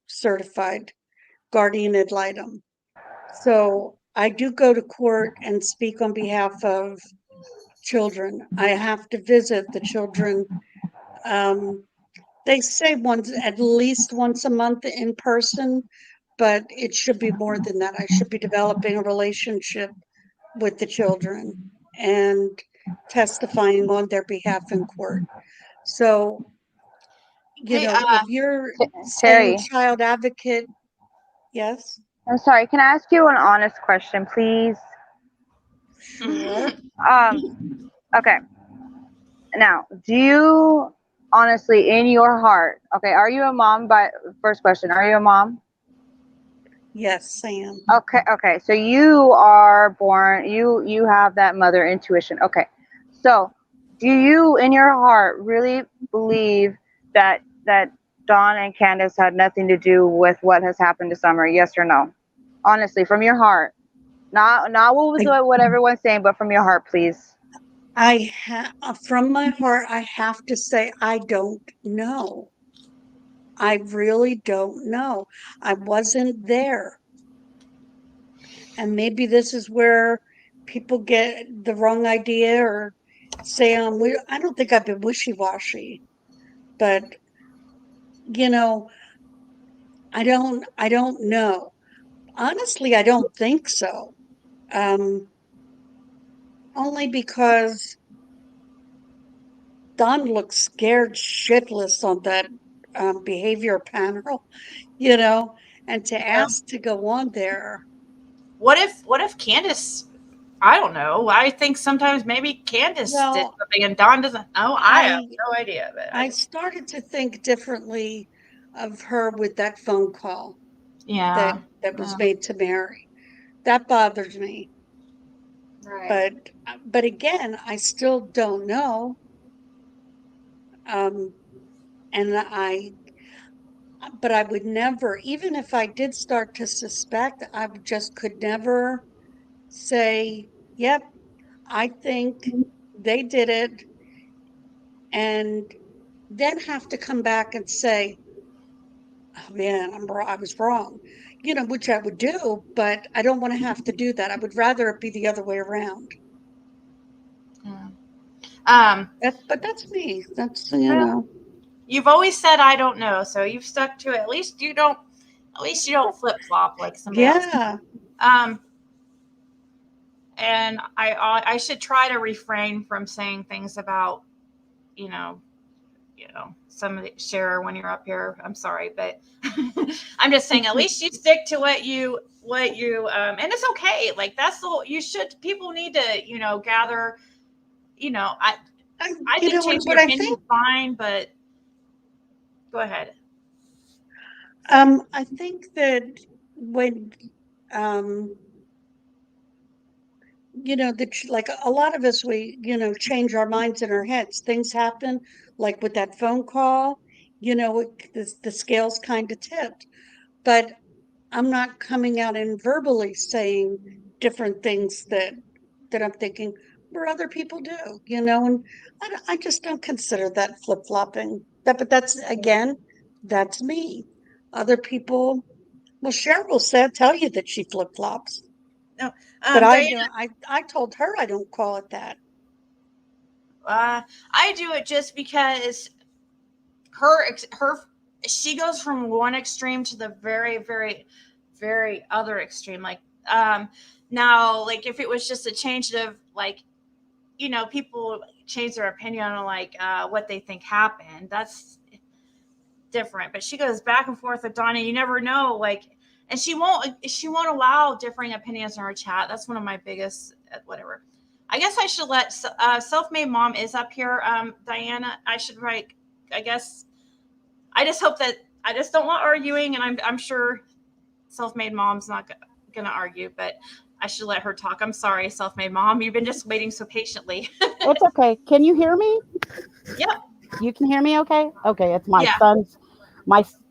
[SPEAKER 3] certified guardian ad litem. So I do go to court and speak on behalf of children. I have to visit the children. They say at least once a month in person, but it should be more than that. I should be developing a relationship with the children and testifying on their behalf in court. So,
[SPEAKER 1] Hey,
[SPEAKER 3] if you're saying
[SPEAKER 2] Terry,
[SPEAKER 3] child advocate, yes,
[SPEAKER 2] I'm sorry. Can I ask you an honest question, please?
[SPEAKER 3] sure.
[SPEAKER 2] Okay. Now, do you honestly, in your heart, okay, are you a mom? First question, are you a mom?
[SPEAKER 3] Yes, Sam.
[SPEAKER 2] Okay. So you are born. You have that mother intuition. Okay. So, do you, in your heart, really believe that Dawn and Candace had nothing to do with what has happened to Summer? Yes or no? Honestly, from your heart, not what everyone's saying, but from your heart, please.
[SPEAKER 3] From my heart, I have to say, I don't know. I really don't know. I wasn't there. And maybe this is where people get the wrong idea or say I don't think I've been wishy-washy, but I don't know. Honestly, I don't think so. Only because Don looked scared shitless on that behavior panel, and to ask to go on there.
[SPEAKER 1] what if Candace? I don't know. I think sometimes maybe Candace did
[SPEAKER 3] Well,
[SPEAKER 1] something and Dawn doesn't know. I have no idea. But
[SPEAKER 3] I started to think differently of her with that phone call
[SPEAKER 1] yeah,
[SPEAKER 3] that was made to Mary. That bothers me.
[SPEAKER 1] right.
[SPEAKER 3] But again, I still don't know. Um, and but I would never, even if I did start to suspect, I just could never say, yep, I think they did it, and then have to come back and say, oh man, I was wrong, which I would do, but I don't want to have to do that. I would rather it be the other way around.
[SPEAKER 1] Yeah.
[SPEAKER 3] But that's me. That's,
[SPEAKER 1] You've always said I don't know, so you've stuck to it. At least you don't flip flop like somebody else.
[SPEAKER 3] Yeah.
[SPEAKER 1] And I should try to refrain from saying things about, some of the Cher when you're up here. I'm sorry, but I'm just saying at least you stick to what you and it's okay. Like that's the whole, people need to, gather, I think changing your opinion is fine, but go ahead.
[SPEAKER 3] I think that when like a lot of us, we change our minds in our heads. Things happen, like with that phone call, the scales kind of tipped. But I'm not coming out and verbally saying different things that I'm thinking where other people do, and I just don't consider that flip-flopping. But that's, again, that's me. Other people, well, Cher will tell you that she flip-flops.
[SPEAKER 1] No,
[SPEAKER 3] But I
[SPEAKER 1] Diana,
[SPEAKER 3] don't. I told her I don't call it that.
[SPEAKER 1] I do it just because she goes from one extreme to the very, very, very other extreme. Like, now, like if it was just a change of like, people change their opinion on like what they think happened. That's different. But she goes back and forth with Donna. You never know. Like, And she won't allow differing opinions in her chat. That's one of my biggest whatever. I guess I should let Self-Made Mom is up here. Diana, I should write. I guess I just hope that I just don't want arguing, and I'm sure Self-Made Mom's not gonna argue, but I should let her talk. I'm sorry, Self-Made Mom. You've been just waiting so patiently.
[SPEAKER 9] It's okay. Can you hear me?
[SPEAKER 1] Yep.
[SPEAKER 9] You can hear me okay? Okay, it's my
[SPEAKER 1] Yeah.
[SPEAKER 9] son's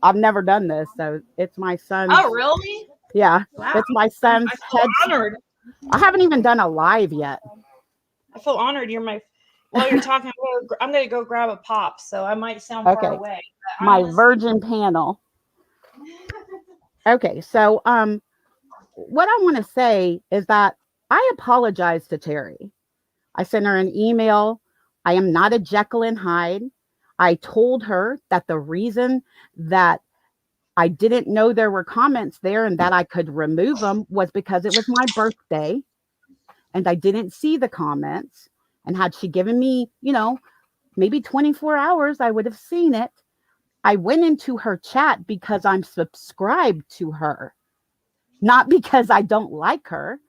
[SPEAKER 9] I've never done this, so it's my son's.
[SPEAKER 1] Oh, really?
[SPEAKER 9] Yeah.
[SPEAKER 1] Wow.
[SPEAKER 9] It's my son's
[SPEAKER 1] I feel honored.
[SPEAKER 9] I haven't even done a live yet.
[SPEAKER 1] I feel honored. You're my. While you're talking, I'm gonna go grab a pop, so I might sound far away.
[SPEAKER 9] My virgin panel. Okay, so what I want to say is that I apologize to Terry. I sent her an email. I am not a Jekyll and Hyde. I told her that the reason that I didn't know there were comments there and that I could remove them was because it was my birthday and I didn't see the comments. And had she given me, maybe 24 hours, I would have seen it. I went into her chat because I'm subscribed to her, not because I don't like her.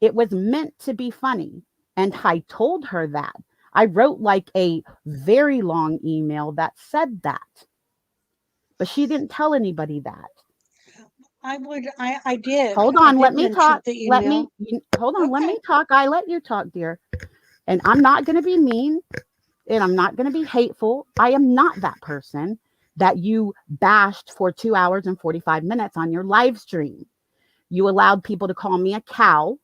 [SPEAKER 9] It was meant to be funny. And I told her that. I wrote like a very long email that said that. But she didn't tell anybody that.
[SPEAKER 3] I did.
[SPEAKER 9] Hold on,
[SPEAKER 3] I
[SPEAKER 9] let
[SPEAKER 3] did
[SPEAKER 9] me
[SPEAKER 3] mention
[SPEAKER 9] talk.
[SPEAKER 3] the
[SPEAKER 9] Let me,
[SPEAKER 3] email.
[SPEAKER 9] hold on, let
[SPEAKER 3] Okay.
[SPEAKER 9] me talk. I let you talk, dear. And I'm not going to be mean and I'm not going to be hateful. I am not that person that you bashed for 2 hours and 45 minutes on your live stream. You allowed people to call me a cow.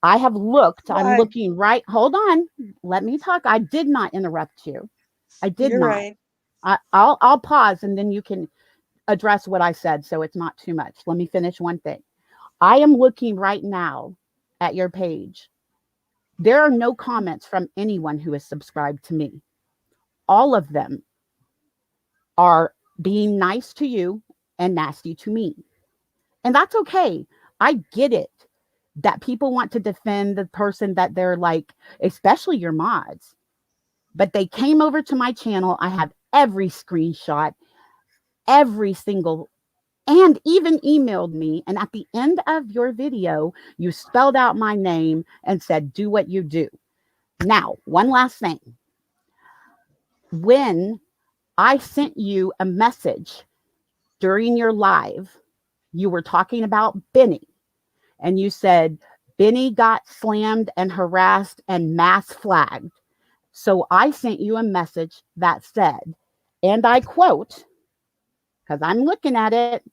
[SPEAKER 9] I have looked. I'm looking right. Hold on. Let me talk. I did not interrupt you. I did
[SPEAKER 3] You're
[SPEAKER 9] not.
[SPEAKER 3] right.
[SPEAKER 9] I'll pause and then you can address what I said so it's not too much. Let me finish one thing. I am looking right now at your page. There are no comments from anyone who is subscribed to me. All of them are being nice to you and nasty to me. And that's okay. I get it that people want to defend the person that they're like, especially your mods. But they came over to my channel. I have every screenshot, every single, and even emailed me. And at the end of your video, you spelled out my name and said, do what you do. Now, one last thing. When I sent you a message during your live, you were talking about Benny. And you said, Benny got slammed and harassed and mass flagged. So I sent you a message that said, and I quote, because I'm looking at it,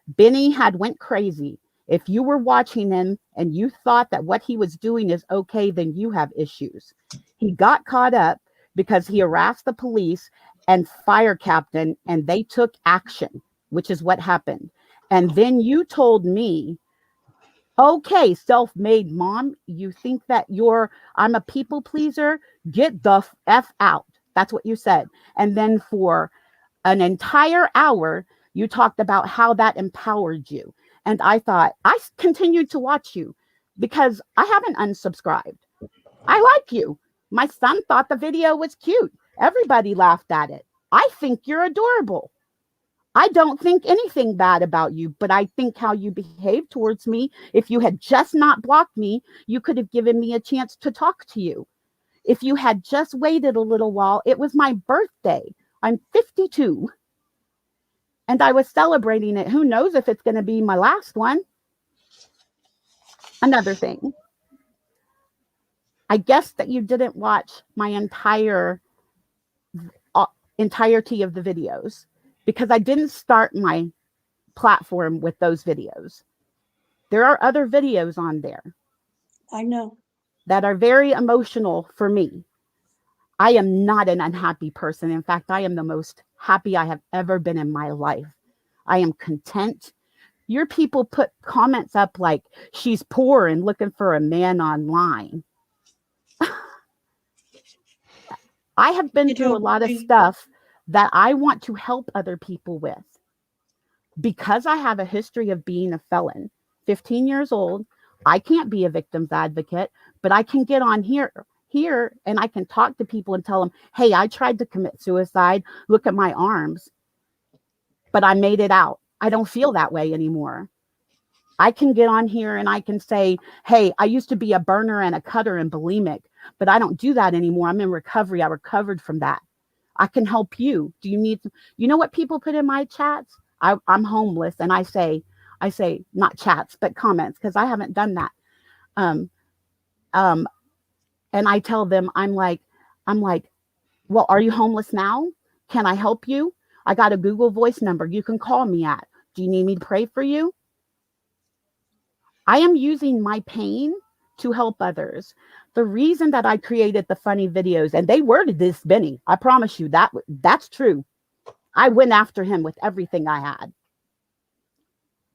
[SPEAKER 9] Benny had went crazy. If you were watching him and you thought that what he was doing is okay, then you have issues. He got caught up because he harassed the police and fire captain, and they took action, which is what happened. And then you told me, okay, self-made mom, you think that I'm a people pleaser? Get the F out. That's what you said. And then for an entire hour, you talked about how that empowered you. And I thought, I continued to watch you because I haven't unsubscribed. I like you. My son thought the video was cute. Everybody laughed at it. I think you're adorable. I don't think anything bad about you, but I think how you behave towards me, if you had just not blocked me, you could have given me a chance to talk to you. If you had just waited a little while, it was my birthday. I'm 52. And I was celebrating it. Who knows if it's going to be my last one? Another thing. I guess that you didn't watch my entirety of the videos because I didn't start my platform with those videos. There are other videos on there.
[SPEAKER 3] I know.
[SPEAKER 9] That are very emotional for me. I am not an unhappy person. In fact, I am the most happy I have ever been in my life. I am content. Your people put comments up like she's poor and looking for a man online. I have been through a lot of stuff that I want to help other people with. Because I have a history of being a felon, 15 years old, I can't be a victim's advocate, but I can get on here and I can talk to people and tell them, hey, I tried to commit suicide. Look at my arms. But I made it out. I don't feel that way anymore. I can get on here and I can say, hey, I used to be a burner and a cutter and bulimic, but I don't do that anymore. I'm in recovery. I recovered from that. I can help you. Do you need, you know what people put in my chats? I'm homeless. And I say, not chats, but comments, because I haven't done that. Um, um, and I tell them, I'm like, well, are you homeless now? Can I help you? I got a Google Voice number you can call me at. Do you need me to pray for you? I am using my pain to help others. The reason that I created the funny videos, and they worded this, Benny, I promise you that's true. I went after him with everything I had.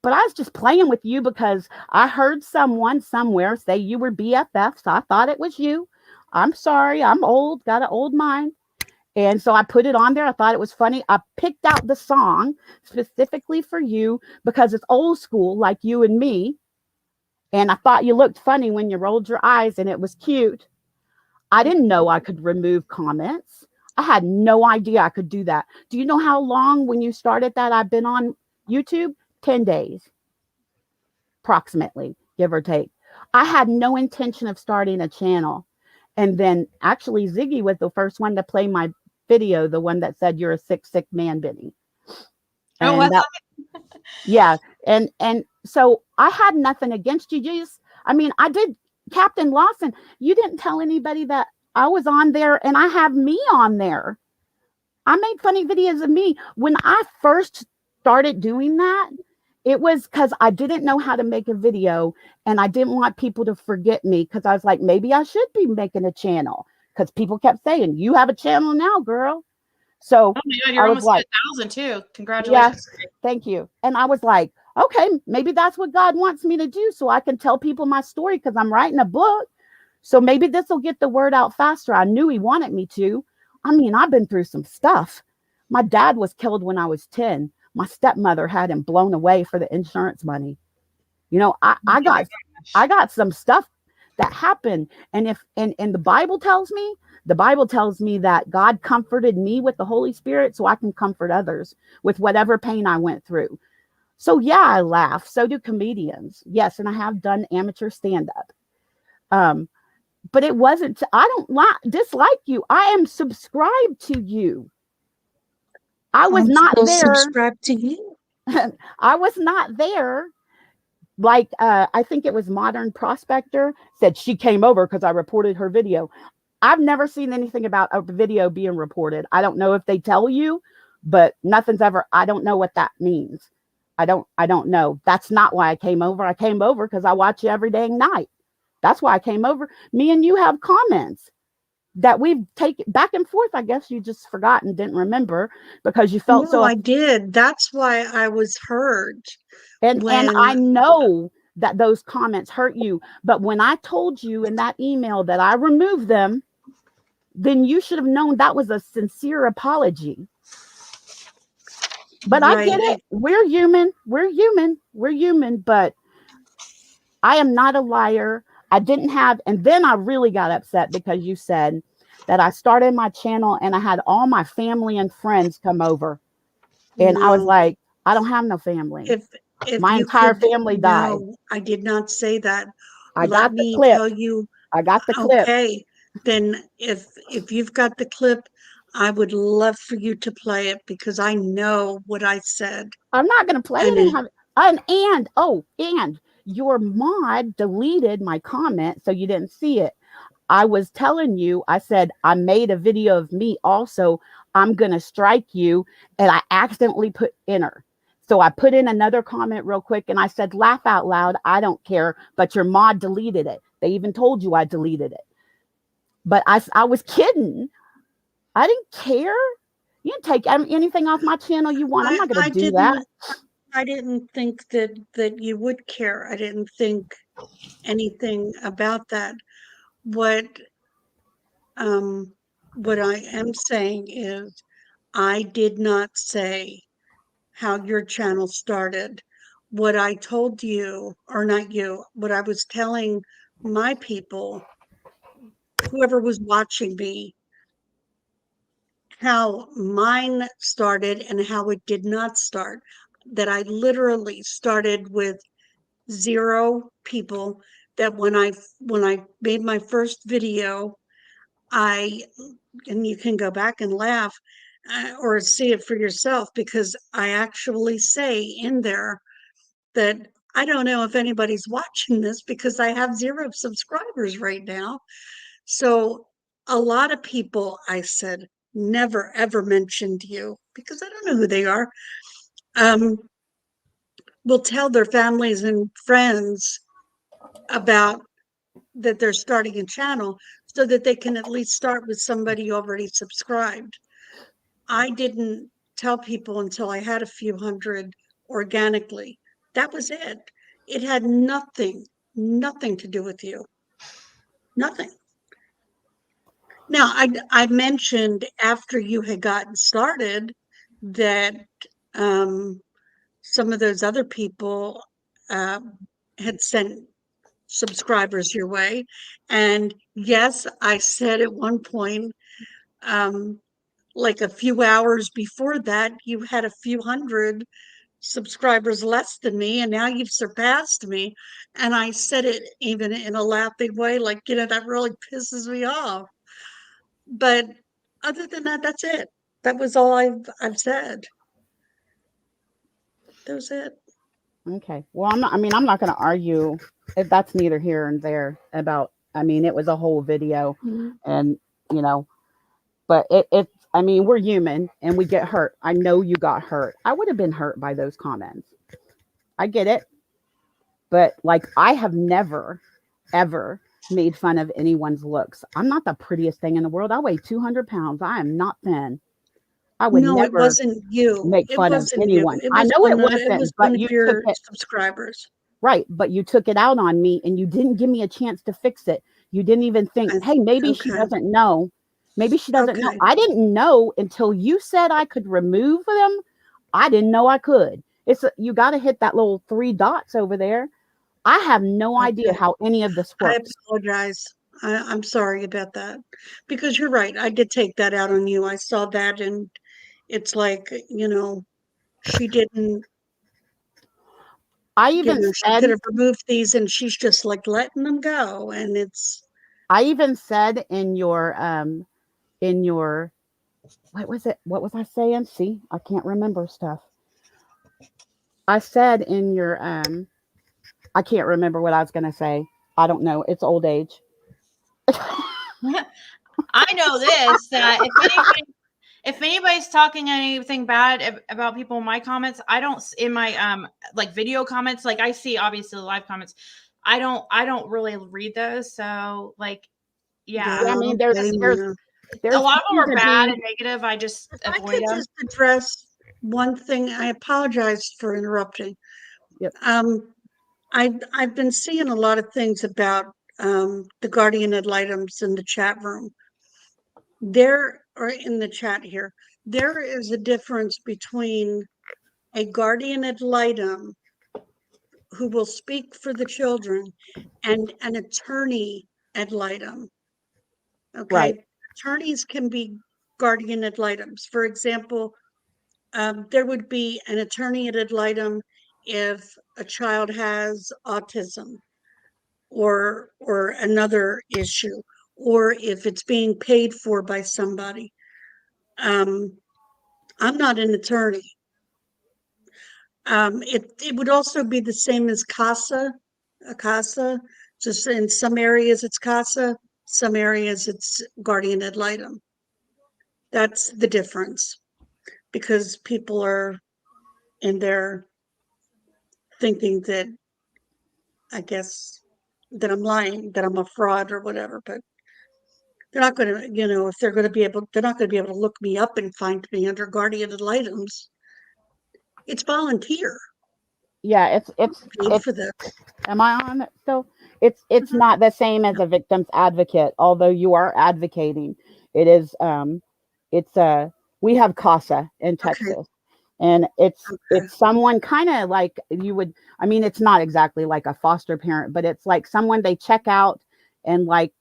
[SPEAKER 9] But I was just playing with you because I heard someone somewhere say you were BFFs. So I thought it was you. I'm sorry. I'm old, got an old mind. And so I put it on there. I thought it was funny. I picked out the song specifically for you because it's old school, like you and me. And I thought you looked funny when you rolled your eyes, and it was cute. I didn't know I could remove comments. I had no idea I could do that. Do you know how long when you started that I've been on YouTube? 10 days, approximately, give or take. I had no intention of starting a channel. And then actually Ziggy was the first one to play my video, the one that said, you're a sick, sick man, Benny.
[SPEAKER 1] Oh,
[SPEAKER 9] And that, yeah. And so I had nothing against you. Just, I mean, I did, Captain Lawson, you didn't tell anybody that I was on there, and I have me on there. I made funny videos of me. When I first started doing that, it was because I didn't know how to make a video, and I didn't want people to forget me, because I was like, maybe I should be making a channel, because people kept saying, you have a channel now, girl. So
[SPEAKER 1] oh my God, you're
[SPEAKER 9] I was
[SPEAKER 1] almost
[SPEAKER 9] like,
[SPEAKER 1] at 1,000 too. Congratulations.
[SPEAKER 9] yes, thank you. And I was like, okay, maybe that's what God wants me to do, so I can tell people my story, because I'm writing a book. So maybe this will get the word out faster. I knew he wanted me to. I mean, I've been through some stuff. My dad was killed when I was 10. My stepmother had him blown away for the insurance money. You know, I got some stuff that happened. And if and the Bible tells me that God comforted me with the Holy Spirit so I can comfort others with whatever pain I went through. So yeah, I laugh. So do comedians. Yes, and I have done amateur stand-up. But it wasn't, I don't dislike you. I am subscribed to you. I was
[SPEAKER 3] I'm
[SPEAKER 9] not
[SPEAKER 3] still
[SPEAKER 9] there.
[SPEAKER 3] subscribed to you.
[SPEAKER 9] I was not there. Like, I think it was Modern Prospector said she came over because I reported her video. I've never seen anything about a video being reported. I don't know if they tell you, but nothing's ever, I don't know what that means. I don't know. That's not why I came over. I came over because I watch you every day and night. That's why I came over. Me and you have comments that we've taken back and forth. I guess you just forgot and didn't remember because you felt
[SPEAKER 3] No,
[SPEAKER 9] so.
[SPEAKER 3] I did. That's why I was hurt
[SPEAKER 9] And
[SPEAKER 3] when
[SPEAKER 9] I know that those comments hurt you. But when I told you in that email that I removed them, then you should have known that was a sincere apology. But I get it. We're human. We're human. We're human. But I am not a liar. I didn't have, and then I really got upset because you said that I started my channel and I had all my family and friends come over. And I was
[SPEAKER 3] No,
[SPEAKER 9] like, I don't have no family.
[SPEAKER 3] if
[SPEAKER 9] My
[SPEAKER 3] you
[SPEAKER 9] entire
[SPEAKER 3] could,
[SPEAKER 9] family died.
[SPEAKER 3] no, I did not say that.
[SPEAKER 9] I
[SPEAKER 3] Let
[SPEAKER 9] got the
[SPEAKER 3] me
[SPEAKER 9] clip.
[SPEAKER 3] tell you,
[SPEAKER 9] I got the clip.
[SPEAKER 3] okay, then if you've got the clip, I would love for you to play it because I know what I said.
[SPEAKER 9] I'm not going to play
[SPEAKER 3] And
[SPEAKER 9] it and have and your mod deleted my comment, so you didn't see it. I was telling you, I said, I made a video of me also. I'm going to strike you. And I accidentally put enter. So I put in another comment real quick and I said, laugh out loud. I don't care. But your mod deleted it. They even told you I deleted it. But I was kidding. I didn't care. You can take anything off my channel you want. I'm not going to do that.
[SPEAKER 3] I didn't think that you would care. I didn't think anything about that. What what I am saying is I did not say how your channel started. What I told you, or not you, what I was telling my people, whoever was watching me, how mine started and how it did not start. that I literally started with 0 people, that when I made my first video, and you can go back and laugh, or see it for yourself, because I actually say in there that I don't know if anybody's watching this because I have 0 subscribers right now. So a lot of people, I said, never ever mentioned you because I don't know who they are. Will tell their families and friends about that they're starting a channel so that they can at least start with somebody already subscribed. I didn't tell people until I had a few hundred organically. That was it. It had nothing to do with you. Nothing. Now, I mentioned after you had gotten started that some of those other people had sent subscribers your way. And yes, I said at one point, like a few hours before that, you had a few hundred subscribers less than me, and now you've surpassed me. And I said it even in a laughing way, like, that really pisses me off. But other than that, that's it. That was all I've said. That was it.
[SPEAKER 9] Okay. Well, I'm not going to argue if that's neither here and there about, it was a whole video and, but we're human and we get hurt. I know you got hurt. I would have been hurt by those comments. I get it. But like, I have never, ever made fun of anyone's looks. I'm not the prettiest thing in the world. I weigh 200 pounds. I am not thin. I would
[SPEAKER 3] No, it
[SPEAKER 9] never
[SPEAKER 3] wasn't you.
[SPEAKER 9] make
[SPEAKER 3] It
[SPEAKER 9] fun of
[SPEAKER 3] wasn't you.
[SPEAKER 9] anyone.
[SPEAKER 3] It
[SPEAKER 9] I
[SPEAKER 3] was
[SPEAKER 9] know it
[SPEAKER 3] it
[SPEAKER 9] wasn't,
[SPEAKER 3] was
[SPEAKER 9] but
[SPEAKER 3] one of
[SPEAKER 9] you took
[SPEAKER 3] your
[SPEAKER 9] it.
[SPEAKER 3] subscribers.
[SPEAKER 9] Right, but you took it out on me and you didn't give me a chance to fix it. You didn't even think, hey, maybe she
[SPEAKER 3] Okay.
[SPEAKER 9] doesn't know. Maybe she doesn't know.
[SPEAKER 3] Okay.
[SPEAKER 9] I didn't know until you said I could remove them. I didn't know I could. You got to hit that little 3 dots over there. I have no idea
[SPEAKER 3] Okay.
[SPEAKER 9] how any of this
[SPEAKER 3] I
[SPEAKER 9] works.
[SPEAKER 3] apologize. I'm sorry about that. Because you're right. I did take that out on you. I saw that, and it's like, she didn't,
[SPEAKER 9] I even
[SPEAKER 3] she
[SPEAKER 9] said,
[SPEAKER 3] could have removed these, and she's just like letting them go. And it's,
[SPEAKER 9] I even said in your what was it? What was I saying? See, I can't remember stuff. I said in your I can't remember what I was going to say. I don't know. It's old age.
[SPEAKER 1] I know this, that if anybody's talking anything bad about people in my comments, I don't, in my like video comments, like I see obviously the live comments, I don't really read those. So like, yeah,
[SPEAKER 9] Yeah, there's
[SPEAKER 1] a lot of them are
[SPEAKER 9] going to
[SPEAKER 1] bad
[SPEAKER 9] be.
[SPEAKER 1] and negative. I just
[SPEAKER 3] if I
[SPEAKER 1] avoid
[SPEAKER 3] could
[SPEAKER 1] them.
[SPEAKER 3] just address one thing. I apologize for interrupting.
[SPEAKER 9] Yep.
[SPEAKER 3] I've been seeing a lot of things about the guardian ad litems in the chat room. There, or in the chat here, there is a difference between a guardian ad litem who will speak for the children and an attorney ad litem. Okay,
[SPEAKER 9] Right.
[SPEAKER 3] attorneys can be guardian ad litems. For example, there would be an attorney ad litem if a child has autism or another issue, or if it's being paid for by somebody. I'm not an attorney. It would also be the same as a CASA. Just in some areas it's CASA, some areas it's guardian ad litem. That's the difference, because people are in there thinking that, I guess, that I'm lying, that I'm a fraud or whatever, but they're not going to, if they're going to be able, they're not going to be able to look me up and find me under guardian ad litems. It's volunteer.
[SPEAKER 9] Yeah,
[SPEAKER 3] Paid for this.
[SPEAKER 9] Am I on it still? It's not the same as a victim's advocate, although you are advocating. It is we have CASA in Texas. And it's someone kind of like you would, it's not exactly like a foster parent, but it's like someone they check out, and like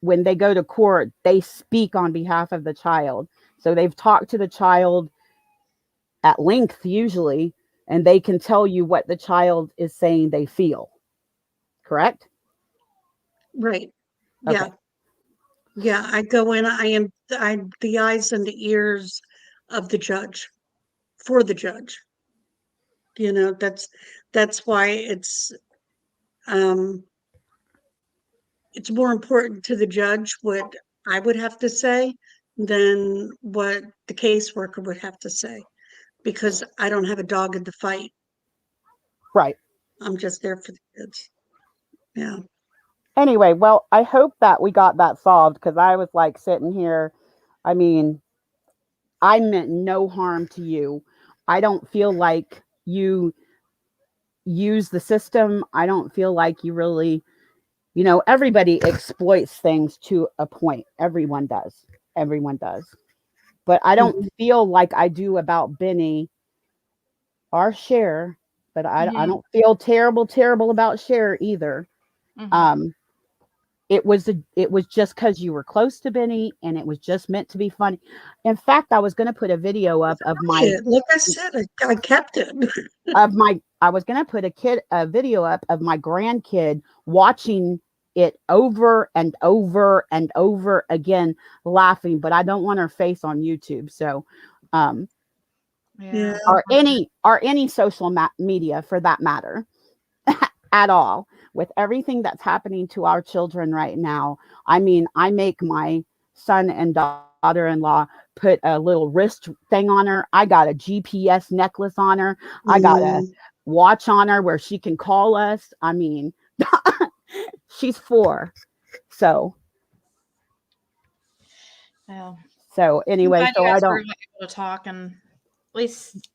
[SPEAKER 9] when they go to court, they speak on behalf of the child. So they've talked to the child at length usually, and they can tell you what the child is saying they feel. Correct?
[SPEAKER 3] Right.
[SPEAKER 9] Okay.
[SPEAKER 3] Yeah. Yeah. I go in, I'm the eyes and the ears of the judge, for the judge. You know, that's why um it's more important to the judge what I would have to say than what the caseworker would have to say, because I don't have a dog in the fight.
[SPEAKER 9] Right.
[SPEAKER 3] I'm just there for the kids. Yeah.
[SPEAKER 9] Anyway, well, I hope that we got that solved, because I was like sitting here. I mean, I meant no harm to you. I don't feel like you use the system. I don't feel like you really, everybody exploits things to a point. Everyone does. Everyone does. But I don't
[SPEAKER 3] Mhm.
[SPEAKER 9] feel like I do about Benny or Cher. But I
[SPEAKER 1] Mhm.
[SPEAKER 9] don't feel terrible about Cher either.
[SPEAKER 1] Mhm.
[SPEAKER 9] It was just because you were close to Benny, and it was just meant to be funny. In fact, I was going to put a video up of my
[SPEAKER 3] Yeah, like I said, I kept it.
[SPEAKER 9] I was going to put a video up of my grandkid watching it over and over and over again, laughing, but I don't want her face on YouTube. So,
[SPEAKER 3] Yeah.
[SPEAKER 9] or any social media for that matter at all, with everything that's happening to our children right now. I mean, I make my son and daughter-in-law put a little wrist thing on her. I got a GPS necklace on her. I got a
[SPEAKER 3] Mm,
[SPEAKER 9] watch on her where she can call us. I mean, she's 4. So,
[SPEAKER 1] Well,
[SPEAKER 9] so
[SPEAKER 1] I'm
[SPEAKER 9] anyway,
[SPEAKER 1] glad you
[SPEAKER 9] so I
[SPEAKER 1] guys were
[SPEAKER 9] don't,
[SPEAKER 1] able to talk, and at least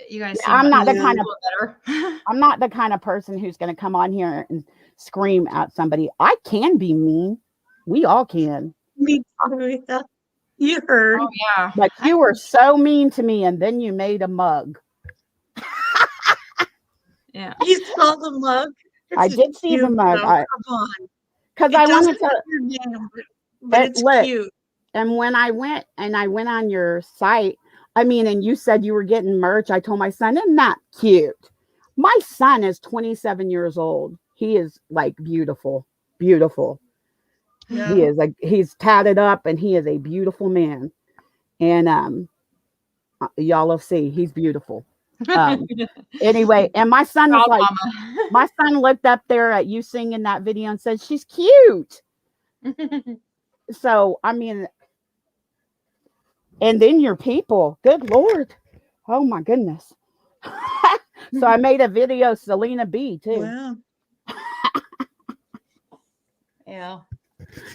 [SPEAKER 1] you guys seem
[SPEAKER 9] I'm
[SPEAKER 1] like
[SPEAKER 9] not the
[SPEAKER 3] yeah.
[SPEAKER 9] kind of,
[SPEAKER 1] better.
[SPEAKER 9] I'm not the kind of person who's going to come on here and scream at somebody. I can be mean. We all can.
[SPEAKER 3] Me too. Yeah. You heard.
[SPEAKER 1] Oh yeah.
[SPEAKER 9] But you were so mean to me, and then you made a mug.
[SPEAKER 1] Yeah.
[SPEAKER 3] You saw the mug.
[SPEAKER 9] I
[SPEAKER 3] It's
[SPEAKER 9] did see the
[SPEAKER 3] cute
[SPEAKER 9] mug.
[SPEAKER 3] though. Come on.
[SPEAKER 9] Because
[SPEAKER 3] It
[SPEAKER 9] I
[SPEAKER 3] doesn't
[SPEAKER 9] wanted
[SPEAKER 3] have
[SPEAKER 9] to.
[SPEAKER 3] your name, but it's
[SPEAKER 9] Look,
[SPEAKER 3] cute.
[SPEAKER 9] and when I went on your site, I mean, and you said you were getting merch, I told my son, isn't that cute? My son is 27 years old. He is like beautiful, beautiful.
[SPEAKER 3] Yeah.
[SPEAKER 9] He is like, he's tatted up, and he is a beautiful man. And y'all will see, he's beautiful. Anyway, and my son was
[SPEAKER 1] Proud
[SPEAKER 9] like,
[SPEAKER 1] mama.
[SPEAKER 9] my son looked up there at you singing that video and said, she's cute. So, I mean, and then your people, good Lord. Oh my goodness. So I made a video, Selena B too.
[SPEAKER 3] Wow.
[SPEAKER 1] Yeah.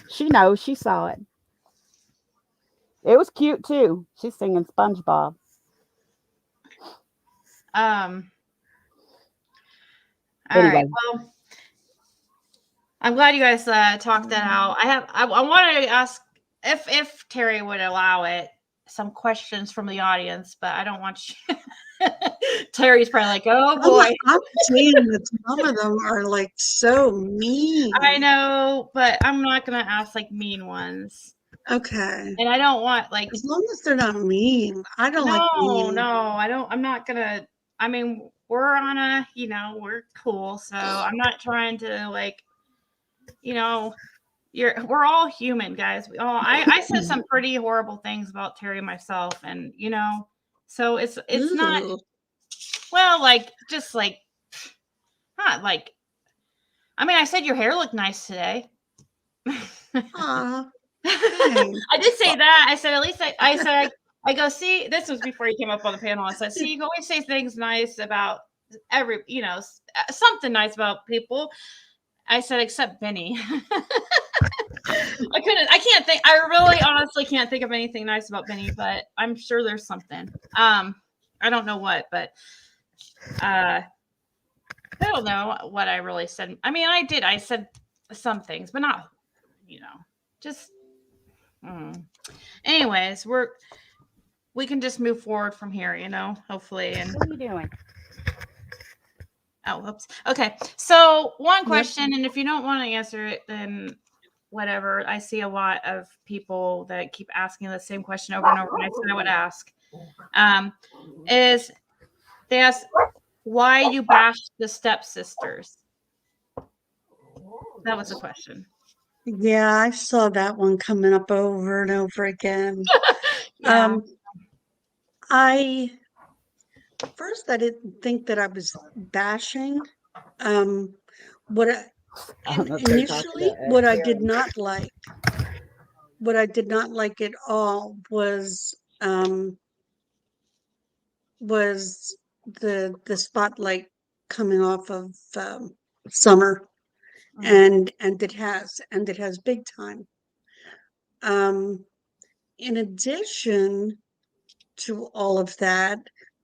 [SPEAKER 9] She knows, she saw it. It was cute too. She's singing SpongeBob.
[SPEAKER 1] All right.
[SPEAKER 9] Anyway,
[SPEAKER 1] Well, I'm glad you guys talked that out. I wanted to ask if Terry would allow it, some questions from the audience, but I don't want you. Terry's probably like, oh boy.
[SPEAKER 3] I'm seeing that some of them are like so mean.
[SPEAKER 1] I know, but I'm not gonna ask like mean ones.
[SPEAKER 3] Okay.
[SPEAKER 1] And I don't want like
[SPEAKER 3] As long as they're not mean. I don't like mean.
[SPEAKER 1] I don't. I'm not gonna. I mean, we're on a, we're cool, so I'm not trying to like, we're all human, guys. I said some pretty horrible things about Terry myself, and so it's not,
[SPEAKER 3] Ooh.
[SPEAKER 1] well, like, just like, not like, I mean, I said your hair looked nice today.
[SPEAKER 3] Aw.
[SPEAKER 1] I did say that. I said, at least I said, I go, see, this was before you came up on the panel. I said, see, you always say things nice about something nice about people. I said, except Benny. I really honestly can't think of anything nice about Benny, but I'm sure there's something. I don't know what, but I don't know what I really said. I mean, I said some things, but not, just, anyways, we can just move forward from here, hopefully. And
[SPEAKER 9] what are you doing?
[SPEAKER 1] oh, oops. Okay. So one question, and if you don't want to answer it, then whatever. I see a lot of people that keep asking the same question over and over, and I said I would ask. Is They asked why you bashed the stepsisters. That was the question.
[SPEAKER 3] Yeah, I saw that one coming up over and over again.
[SPEAKER 1] Yeah.
[SPEAKER 3] I didn't think that I was bashing. What I,
[SPEAKER 9] don't know if they're talking
[SPEAKER 3] initially,
[SPEAKER 9] to
[SPEAKER 3] what I
[SPEAKER 9] Aaron.
[SPEAKER 3] did not like, at all was the spotlight coming off of Summer, and it has big time. In addition to all of that,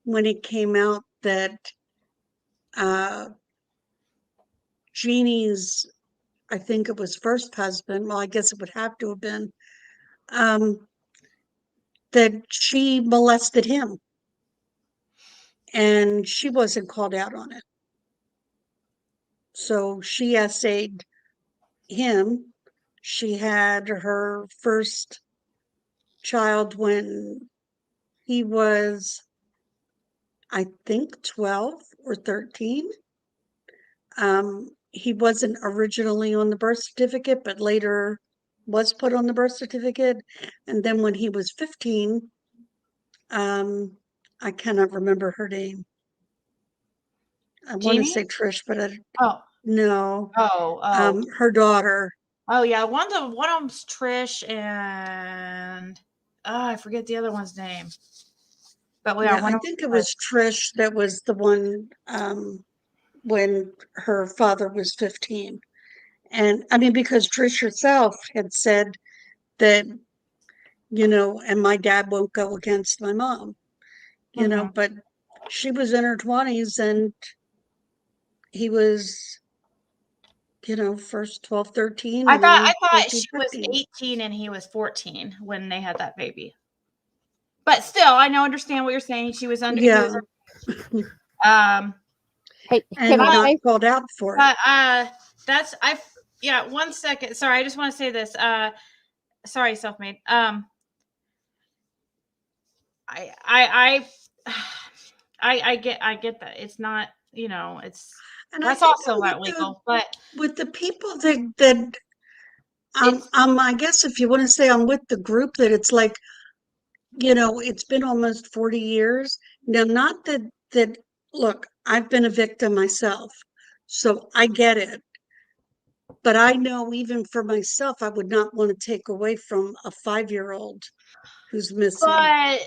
[SPEAKER 3] when it came out that Jeannie's, I think it was first husband, well, I guess it would have to have been, that she molested him, and she wasn't called out on it. So she essayed him. She had her first child when he was, I think, 12 or 13. He wasn't originally on the birth certificate, but later was put on the birth certificate. And then when he was 15, I cannot remember her name. I want to say
[SPEAKER 1] Jeannie?
[SPEAKER 3] Trish, but
[SPEAKER 1] Oh.
[SPEAKER 3] no.
[SPEAKER 1] Oh.
[SPEAKER 3] Her daughter.
[SPEAKER 1] Oh yeah, one of them's Trish, and I forget the other one's name. But
[SPEAKER 3] Yeah,
[SPEAKER 1] one
[SPEAKER 3] I
[SPEAKER 1] of
[SPEAKER 3] think
[SPEAKER 1] them
[SPEAKER 3] it was Trish that was the one when her father was 15. And I mean, because Trish herself had said that, and my dad won't go against my mom, but she was in her 20s and he was, first 12, 13,
[SPEAKER 1] I
[SPEAKER 3] and
[SPEAKER 1] thought
[SPEAKER 3] then 14,
[SPEAKER 1] she was
[SPEAKER 3] 15.
[SPEAKER 1] 18 and he was 14 when they had that baby. But still, understand what you're saying. She was under.
[SPEAKER 3] Yeah.
[SPEAKER 9] Hey,
[SPEAKER 3] and
[SPEAKER 9] can I
[SPEAKER 3] not
[SPEAKER 9] say?
[SPEAKER 3] called out for it.
[SPEAKER 1] But yeah. 1 second. Sorry, I just want to say this. Sorry, self-made. I get that. It's not, it's
[SPEAKER 3] And
[SPEAKER 1] that's
[SPEAKER 3] I think
[SPEAKER 1] also not legal. But
[SPEAKER 3] with the people that I guess if you want to say I'm with the group, that it's like, it's been almost 40 years. Now, not that look, I've been a victim myself, so I get it. But I know even for myself, I would not want to take away from a 5-year-old who's missing.
[SPEAKER 1] But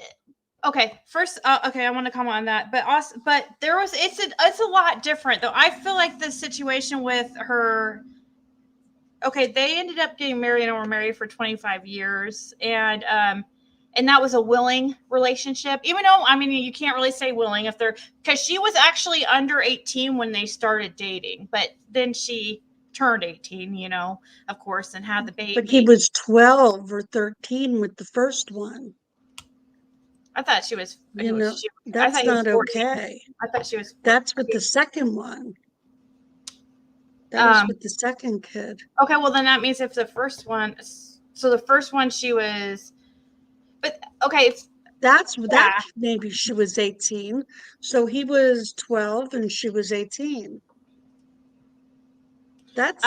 [SPEAKER 1] okay, first, okay, I want to comment on that. But also, it's a lot different though. I feel like the situation with her. Okay, they ended up getting married and were married for 25 years, and that was a willing relationship. Even though, I mean, you can't really say willing because she was actually under 18 when they started dating, but then she turned 18, of course, and had the baby.
[SPEAKER 3] But he was 12 or 13 with the first one.
[SPEAKER 1] I thought she was.
[SPEAKER 3] That's not okay.
[SPEAKER 1] I thought she was. 14.
[SPEAKER 3] That's with the second one. That was with the second kid.
[SPEAKER 1] Okay, well then that means if the first one, so the first one she was, but okay,
[SPEAKER 3] that maybe she was 18, so he was 12 and she was 18. That's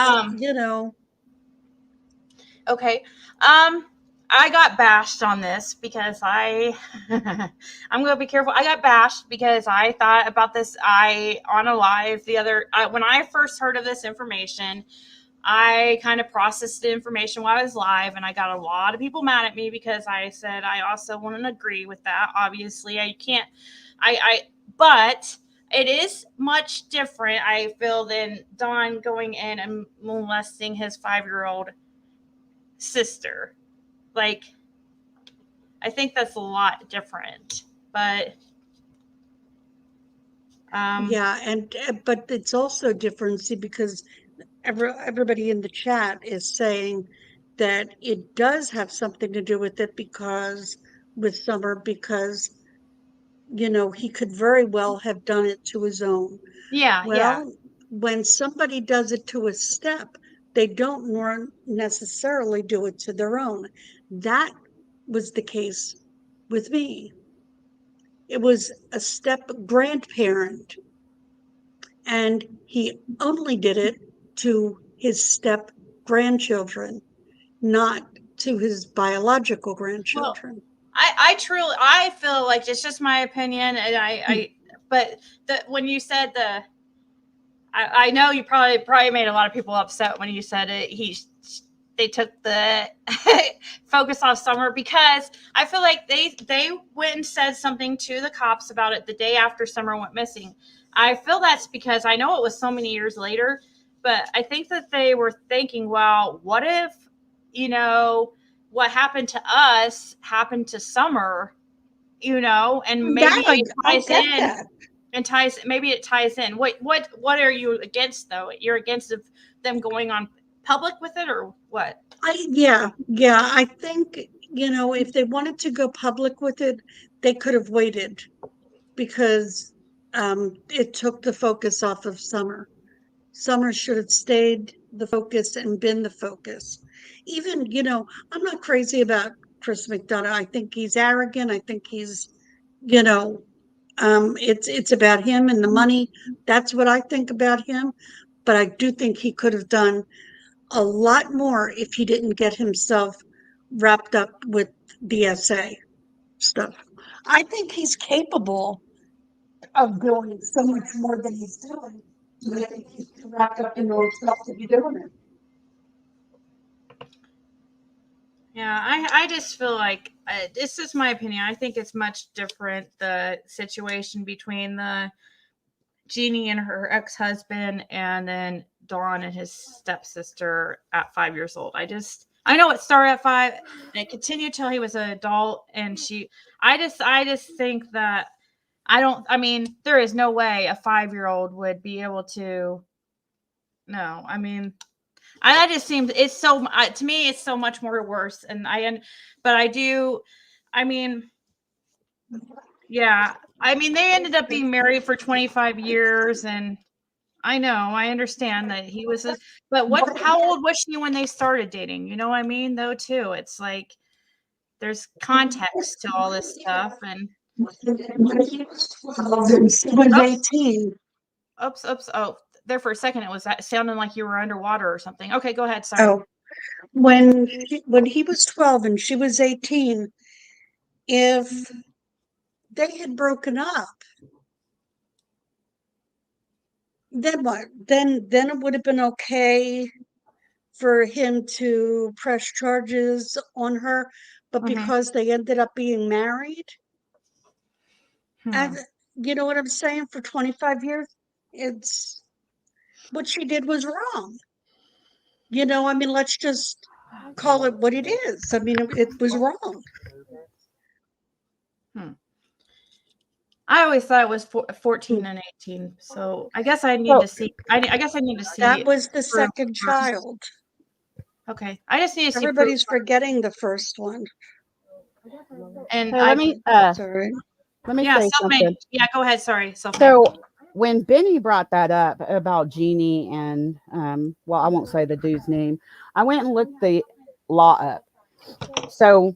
[SPEAKER 1] Okay, I got bashed on this because I'm gonna be careful. I got bashed because I thought about this. On a live when I first heard of this information, I kind of processed the information while I was live, and I got a lot of people mad at me because I said I also wouldn't agree with that. Obviously, I can't. But it is much different, I feel, than Don going in and molesting his 5-year-old sister. Like, I think that's a lot different, but
[SPEAKER 3] but it's also different, see, because everybody in the chat is saying that it does have something to do with it with Summer, because he could very well have done it to his own. When somebody does it to a step, they don't necessarily do it to their own. That was the case with me. it was a step grandparent, and he only did it to his step grandchildren, not to his biological grandchildren.
[SPEAKER 1] I feel like it's just my opinion, and but when you said I know you probably made a lot of people upset when you said it. They took the focus off Summer, because I feel like they went and said something to the cops about it the day after Summer went missing. I feel that's because I know it was so many years later, but I think that they were thinking, well, what if, what happened to us happened to Summer, and maybe it ties in. And maybe it ties in. What are you against, though? You're against of them going on public with it, or what?
[SPEAKER 3] Yeah. I think, if they wanted to go public with it, they could have waited, because it took the focus off of Summer. Summer should have stayed the focus and been the focus. Even, I'm not crazy about Chris McDonough. I think he's arrogant. I think he's, it's about him and the money. That's what I think about him. But I do think he could have done a lot more if he didn't get himself wrapped up with DSA stuff. I think he's capable of doing so much more than he's doing. I think he's wrapped up in all stuff to be doing it.
[SPEAKER 1] Yeah, I just feel like, this is my opinion. I think it's much different, the situation between the Jeannie and her ex-husband, and then Dawn and his stepsister at 5 years old. I know it started at 5 and it continued till he was an adult. And I just think that there is no way a 5-year-old would be able to. No, that just seems, it's so, to me, it's so much more worse. But I do, yeah, they ended up being married for 25 years, and I understand that he was, but how old was she when they started dating? You know what I mean, though, too. It's like, there's context to all this stuff, and
[SPEAKER 3] when he was 12 and she was 18.
[SPEAKER 1] Oops. Oh, there for a second, it was sounding like you were underwater or something. Okay, go ahead. Sorry.
[SPEAKER 3] Oh, when he was 12 and she was 18, if they had broken up, then what? Then it would have been okay for him to press charges on her, but because they ended up being married, and you know what I'm saying, for 25 years, it's what she did was wrong. Let's just call it what it is. It was wrong.
[SPEAKER 1] I always thought it was 14 and 18. So I guess I need to see. I guess I need to see.
[SPEAKER 3] That was the second child.
[SPEAKER 1] Okay, I just need to see.
[SPEAKER 3] Everybody's forgetting the first one.
[SPEAKER 1] And
[SPEAKER 9] let me
[SPEAKER 3] sorry.
[SPEAKER 9] Let me say something.
[SPEAKER 1] Yeah, go ahead. Sorry.
[SPEAKER 9] So when Benny brought that up about Jeannie and well, I won't say the dude's name. I went and looked the law up. So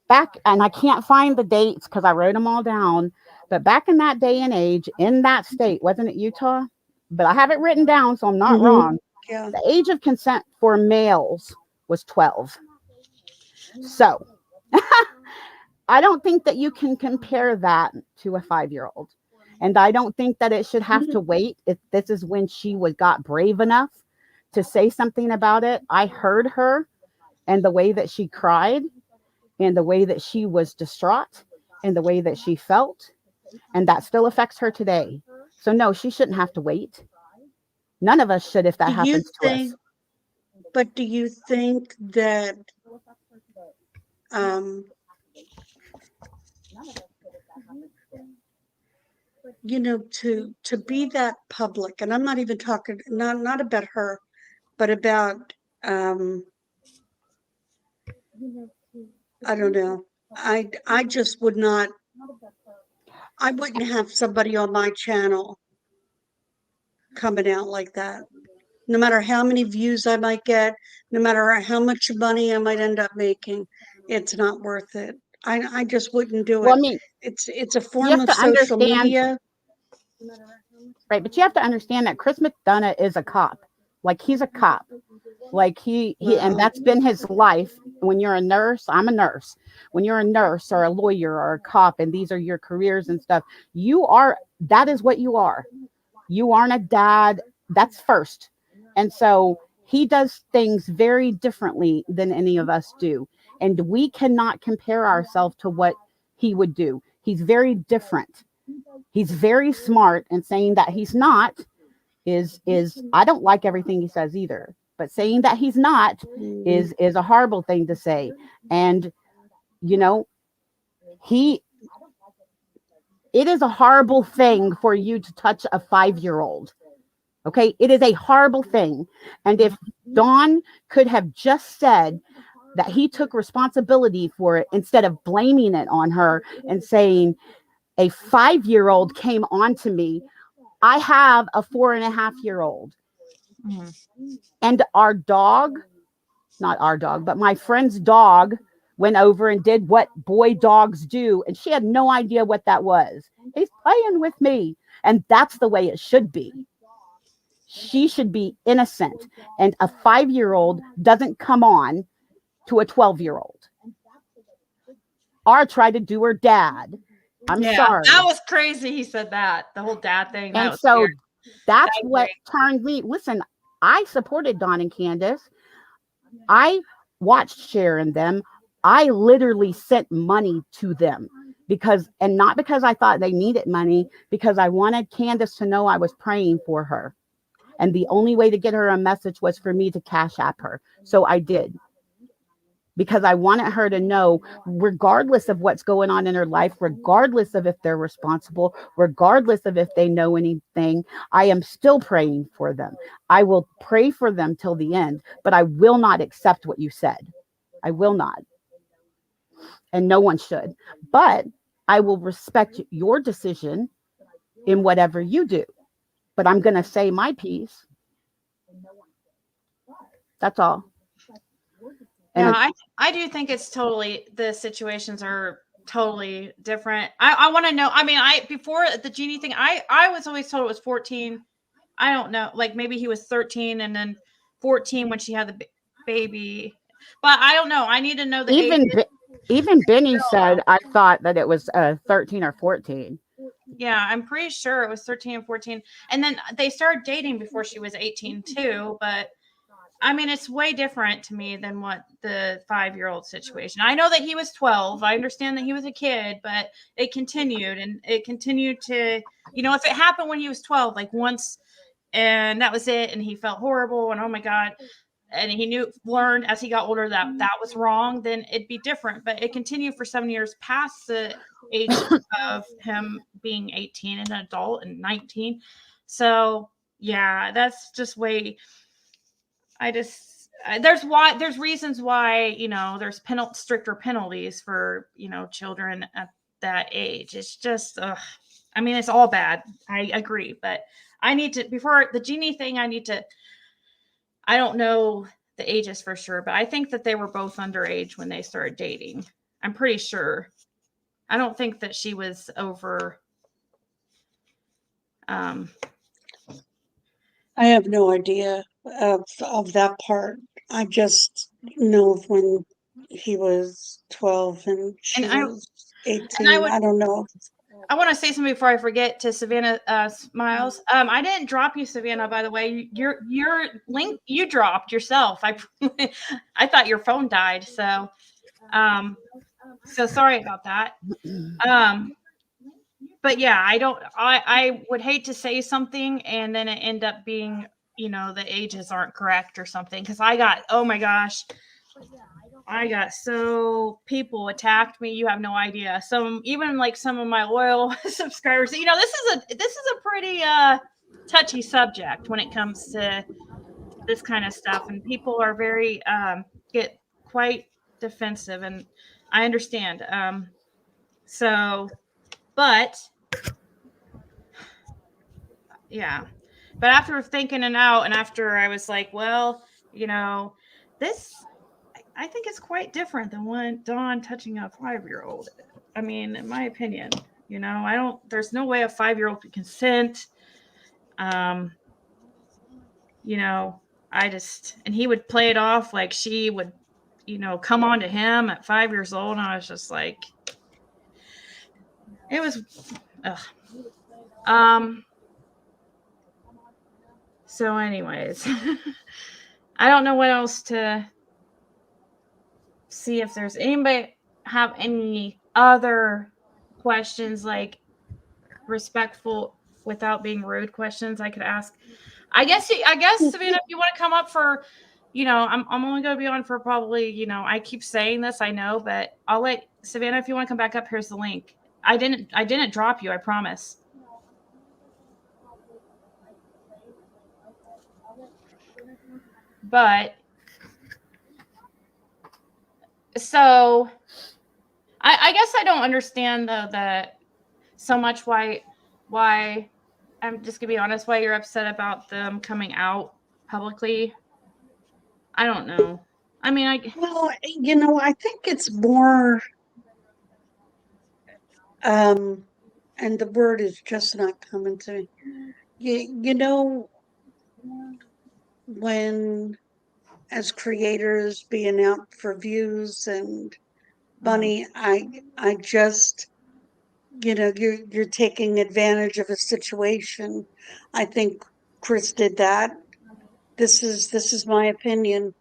[SPEAKER 9] back, and I can't find the dates because I wrote them all down. But back in that day and age, in that state, wasn't it Utah? But I have it written down, so I'm not wrong.
[SPEAKER 3] Yeah.
[SPEAKER 9] The age of consent for males was 12. So I don't think that you can compare that to a 5-year-old. And I don't think that it should have to wait. If this is when she got brave enough to say something about it. I heard her and the way that she cried and the way that she was distraught and the way that she felt. And that still affects her today. So no, she shouldn't have to wait. None of us should if that happens to us.
[SPEAKER 3] But do you think that to be that public, and I'm not even talking not about her, but about I don't know. I just would not. I wouldn't have somebody on my channel coming out like that. No matter how many views I might get, no matter how much money I might end up making, it's not worth it. I just wouldn't do
[SPEAKER 9] Well,
[SPEAKER 3] it.
[SPEAKER 9] I mean,
[SPEAKER 3] It's a
[SPEAKER 9] you
[SPEAKER 3] form
[SPEAKER 9] have
[SPEAKER 3] of
[SPEAKER 9] to
[SPEAKER 3] social
[SPEAKER 9] understand,
[SPEAKER 3] media.
[SPEAKER 9] right? But you have to understand that Chris McDonough is a cop. Like, he's a cop. Like, and
[SPEAKER 3] Well,
[SPEAKER 9] that's been his life. When you're a nurse, I'm a nurse. When you're a nurse or a lawyer or a cop, and these are your careers and stuff, that is what you are. You aren't a dad. That's first. And so he does things very differently than any of us do. And we cannot compare ourselves to what he would do. He's very different. He's very smart, and saying that he's not is I don't like everything he says either. But saying that he's not
[SPEAKER 3] mm,
[SPEAKER 9] is a horrible thing to say. And you know, it is a horrible thing for you to touch a 5-year-old. Okay, it is a horrible thing. And if Dawn could have just said that he took responsibility for it instead of blaming it on her and saying, a 5-year-old came onto me. I have a 4.5-year-old. And our dog, not our dog, but my friend's dog went over and did what boy dogs do. And she had no idea what that was. He's playing with me. And that's the way it should be. She should be innocent. And a 5-year-old doesn't come on to a 12-year-old. Or try to do her dad. I'm sorry.
[SPEAKER 1] That was crazy. He said that. The whole dad thing. That
[SPEAKER 9] And
[SPEAKER 1] was
[SPEAKER 9] so
[SPEAKER 1] weird.
[SPEAKER 9] that's
[SPEAKER 1] I
[SPEAKER 9] what turned me. Listen, I supported Dawn and Candace. I watched Cher and them. I literally sent money to them and not because I thought they needed money, because I wanted Candace to know I was praying for her. And the only way to get her a message was for me to Cash App her. So I did. Because I wanted her to know, regardless of what's going on in her life, regardless of if they're responsible, regardless of if they know anything, I am still praying for them. I will pray for them till the end, but I will not accept what you said. I will not. And no one should. But I will respect your decision in whatever you do. But I'm going to say my piece. That's all. And
[SPEAKER 1] Yeah, I do think it's totally, the situations are totally different. I want to know. I mean, before the genie thing, I was always told it was 14. I don't know. Like, maybe he was 13 and then 14 when she had the baby. But I don't know. I need to know the age.
[SPEAKER 9] even Benny said, I thought that it was 13 or 14.
[SPEAKER 1] Yeah, I'm pretty sure it was 13 and 14. And then they started dating before she was 18 too, but I mean, it's way different to me than what the 5-year-old situation. I know that he was 12. I understand that he was a kid, but it continued to, if it happened when he was 12, like once, and that was it, and he felt horrible, and oh my God, and he learned as he got older that that was wrong, then it'd be different. But it continued for 7 years past the age of him being 18 and an adult and 19. So yeah, that's just way. There's reasons why, there's stricter penalties for, children at that age. It's just, I mean, it's all bad. I agree, but I need to, before the genie thing, I don't know the ages for sure, but I think that they were both underage when they started dating. I'm pretty sure. I don't think that she was over.
[SPEAKER 3] I have no idea of that part. I just know of when he was 12 and she
[SPEAKER 1] And I
[SPEAKER 3] was 18.
[SPEAKER 1] would
[SPEAKER 3] I don't know.
[SPEAKER 1] I want to say something before I forget to Savannah Smiles. I didn't drop you, Savannah, by the way. Your link you dropped yourself. I thought your phone died, so sorry about that. But yeah, I would hate to say something and then it end up being, the ages aren't correct or something, because oh my gosh, I got people attacked me. You have no idea. Even like some of my loyal subscribers. This is a pretty touchy subject when it comes to this kind of stuff, and people are very get quite defensive, and I understand. But yeah, but after thinking it out, and after I was like, well, this. I think it's quite different than when Dawn touching a 5-year-old. I mean, in my opinion, you know, there's no way a 5-year-old could consent. You know, and he would play it off like she would, you know, come on to him at 5 years old. And I was just like, it was, ugh. So anyways, I don't know what else to see if there's anybody have any other questions, like respectful without being rude questions I could ask. I guess Savannah, if you want to come up for, you know, I'm only going to be on for probably, you know, I keep saying this, I know, but I'll let Savannah, if you want to come back up, here's the link. I didn't drop you, I promise. But so I guess I don't understand though that so much why I'm just gonna be honest, why you're upset about them coming out publicly. I don't know. I mean,
[SPEAKER 3] Well, you know, I think it's more, and the word is just not coming to me. You know, when as creators being out for views and money, I just, you know, you're taking advantage of a situation. I think Chris did that. This is my opinion.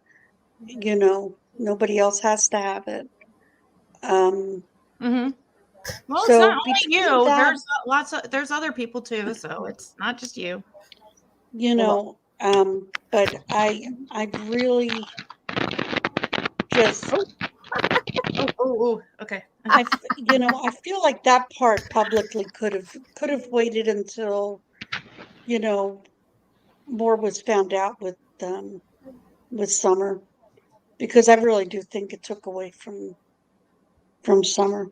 [SPEAKER 3] You know, nobody else has to have it.
[SPEAKER 1] Well, it's not
[SPEAKER 3] So
[SPEAKER 1] only
[SPEAKER 3] between
[SPEAKER 1] you.
[SPEAKER 3] that,
[SPEAKER 1] There's other people too, so it's not just you.
[SPEAKER 3] you know, but I really just,
[SPEAKER 1] Okay.
[SPEAKER 3] you know, I feel like that part publicly could have waited until, you know, more was found out with Summer, because I really do think it took away from Summer.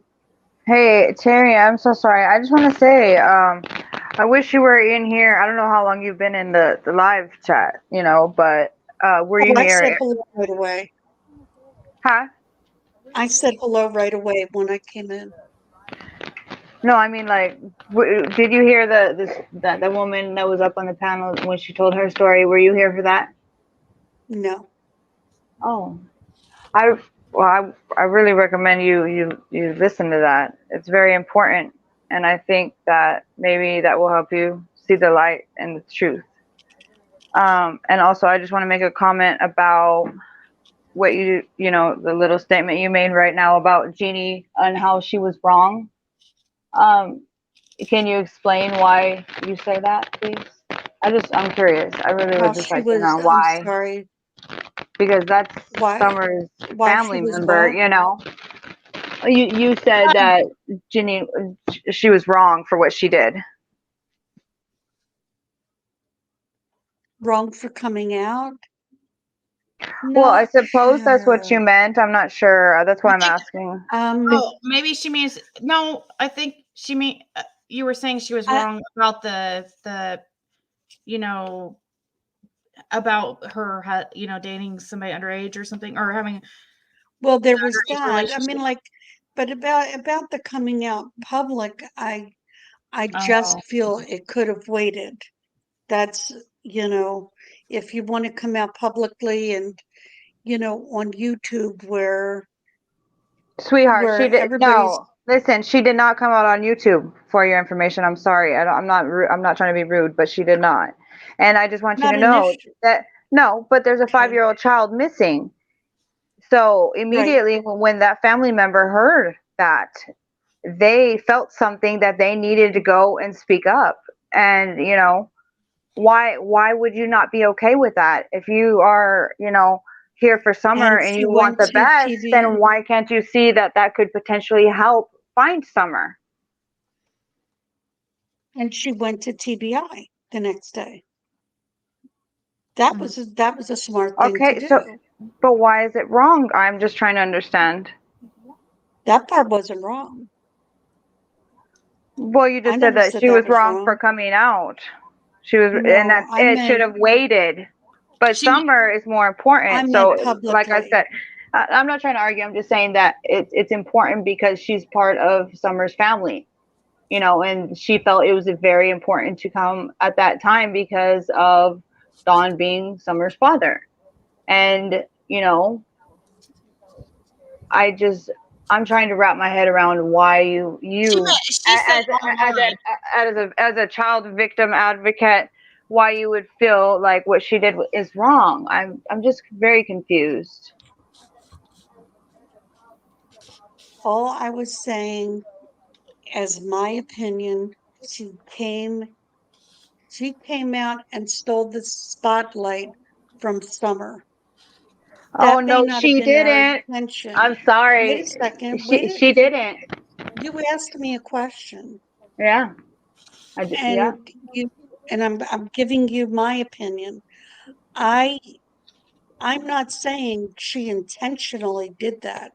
[SPEAKER 2] Hey, Terry, I'm so sorry. I just want to say, I wish you were in here. I don't know how long you've been in the live chat, you know, but were you
[SPEAKER 3] Oh, I said
[SPEAKER 2] here?
[SPEAKER 3] hello right away.
[SPEAKER 2] Huh?
[SPEAKER 3] I said hello right away when I came in.
[SPEAKER 2] No, I mean, like, did you hear the woman that was up on the panel when she told her story? Were you here for that?
[SPEAKER 3] No.
[SPEAKER 2] Oh, I really recommend you listen to that. It's very important, and I think that maybe that will help you see the light and the truth. And also, I just want to make a comment about what you know, the little statement you made right now about Jeannie and how she was wrong. Um, can you explain why you say that, please? I'm curious. I really would
[SPEAKER 3] How
[SPEAKER 2] just
[SPEAKER 3] she
[SPEAKER 2] like to
[SPEAKER 3] was,
[SPEAKER 2] know
[SPEAKER 3] I'm
[SPEAKER 2] why,
[SPEAKER 3] sorry,
[SPEAKER 2] because that's
[SPEAKER 3] why
[SPEAKER 2] Summer's
[SPEAKER 3] she
[SPEAKER 2] family
[SPEAKER 3] was
[SPEAKER 2] member,
[SPEAKER 3] what?
[SPEAKER 2] you know. You said that Ginny, she was wrong for what she did.
[SPEAKER 3] Wrong for coming out?
[SPEAKER 2] Well, I
[SPEAKER 3] No.
[SPEAKER 2] suppose that's what you meant. I'm not sure. That's why I'm asking.
[SPEAKER 1] Oh, maybe she means no. I think she mean you were saying she was wrong about the you know, about her you know, dating somebody underage or something, or having
[SPEAKER 3] Well, there
[SPEAKER 1] an
[SPEAKER 3] was
[SPEAKER 1] underage
[SPEAKER 3] that. I mean,
[SPEAKER 1] relationship.
[SPEAKER 3] like, but about the coming out public, I just
[SPEAKER 1] Oh,
[SPEAKER 3] feel it could have waited. That's, you know, if you want to come out publicly and, you know, on YouTube
[SPEAKER 2] Sweetheart, she
[SPEAKER 3] where
[SPEAKER 2] did
[SPEAKER 3] everybody's,
[SPEAKER 2] no. Listen, she did not come out on YouTube. For your information, I'm sorry. I'm not trying to be rude, but she did not. And I just want you
[SPEAKER 3] not
[SPEAKER 2] to
[SPEAKER 3] an
[SPEAKER 2] know
[SPEAKER 3] issue.
[SPEAKER 2] that no, but there's a
[SPEAKER 3] Okay.
[SPEAKER 2] 5-year-old child missing. So
[SPEAKER 3] Right.
[SPEAKER 2] immediately when that family member heard that, they felt something that they needed to go and speak up. And you know, why would you not be okay with that? If you are, you know, here for Summer
[SPEAKER 3] And
[SPEAKER 2] and
[SPEAKER 3] she
[SPEAKER 2] you want
[SPEAKER 3] went
[SPEAKER 2] the
[SPEAKER 3] to
[SPEAKER 2] best,
[SPEAKER 3] TV
[SPEAKER 2] then why can't you see that that could potentially help find Summer?
[SPEAKER 3] and she went to TBI the next day. That was a smart thing to
[SPEAKER 2] Okay, so
[SPEAKER 3] do.
[SPEAKER 2] but why is it wrong? I'm just trying to understand.
[SPEAKER 3] That part wasn't wrong.
[SPEAKER 2] Well, you
[SPEAKER 3] I
[SPEAKER 2] just said
[SPEAKER 3] never
[SPEAKER 2] that
[SPEAKER 3] said
[SPEAKER 2] she
[SPEAKER 3] that
[SPEAKER 2] was
[SPEAKER 3] was
[SPEAKER 2] wrong for
[SPEAKER 3] wrong.
[SPEAKER 2] coming out. She was, and
[SPEAKER 3] No,
[SPEAKER 2] that it should have waited. But
[SPEAKER 1] she
[SPEAKER 2] Summer is more
[SPEAKER 3] I
[SPEAKER 2] important.
[SPEAKER 3] meant
[SPEAKER 2] So, like I
[SPEAKER 3] publicly.
[SPEAKER 2] said, I'm not trying to argue. I'm just saying that it's important because she's part of Summer's family, and she felt it was very important to come at that time because of Don being Summer's father. And, I just I'm trying to wrap my head around why
[SPEAKER 1] She said
[SPEAKER 2] as
[SPEAKER 1] it online.
[SPEAKER 2] as a child victim advocate, why you would feel like what she did is wrong. I'm just very confused.
[SPEAKER 3] All I was saying, as my opinion, she came out and stole the spotlight from Summer.
[SPEAKER 2] Oh
[SPEAKER 3] That may
[SPEAKER 2] no,
[SPEAKER 3] not have
[SPEAKER 2] she
[SPEAKER 3] been our
[SPEAKER 2] didn't.
[SPEAKER 3] intention.
[SPEAKER 2] I'm
[SPEAKER 3] Wait a
[SPEAKER 2] sorry.
[SPEAKER 3] second.
[SPEAKER 2] She didn't.
[SPEAKER 3] You asked me a question,
[SPEAKER 2] Yeah. Yeah.
[SPEAKER 3] and I'm giving you my opinion. I I'm not saying she intentionally did that,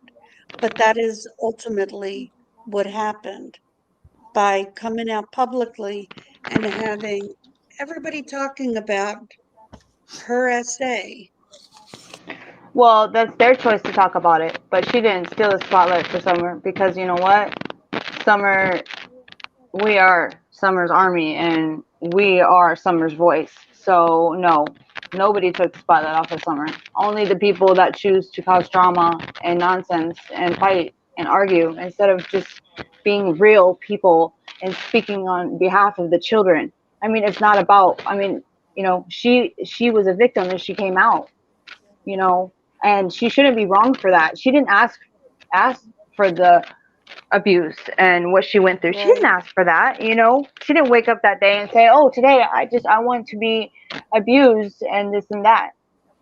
[SPEAKER 3] but that is ultimately what happened by coming out publicly and having everybody talking about her essay.
[SPEAKER 2] Well, that's their choice to talk about it, but she didn't steal the spotlight for Summer because you know what? Summer, we are Summer's army and we are Summer's voice. So no, nobody took the spotlight off of Summer. Only the people that choose to cause drama and nonsense and fight and argue instead of just being real people and speaking on behalf of the children. I mean, it's not about. I mean, she was a victim and she came out. You know, and she shouldn't be wrong for that. She didn't ask for the abuse and what she went through. She didn't
[SPEAKER 3] Right.
[SPEAKER 2] ask for that. She didn't wake up that day and say, "Oh, today I want to be abused and this and that."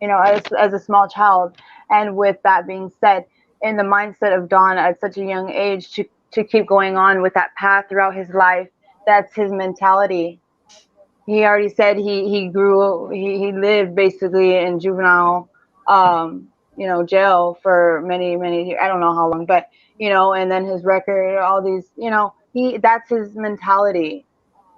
[SPEAKER 2] As a small child. And with that being said, in the mindset of Don at such a young age to keep going on with that path throughout his life, that's his mentality. He already said he lived basically in juvenile jail for many many years. I don't know how long, but and then his record, all these, he that's his mentality.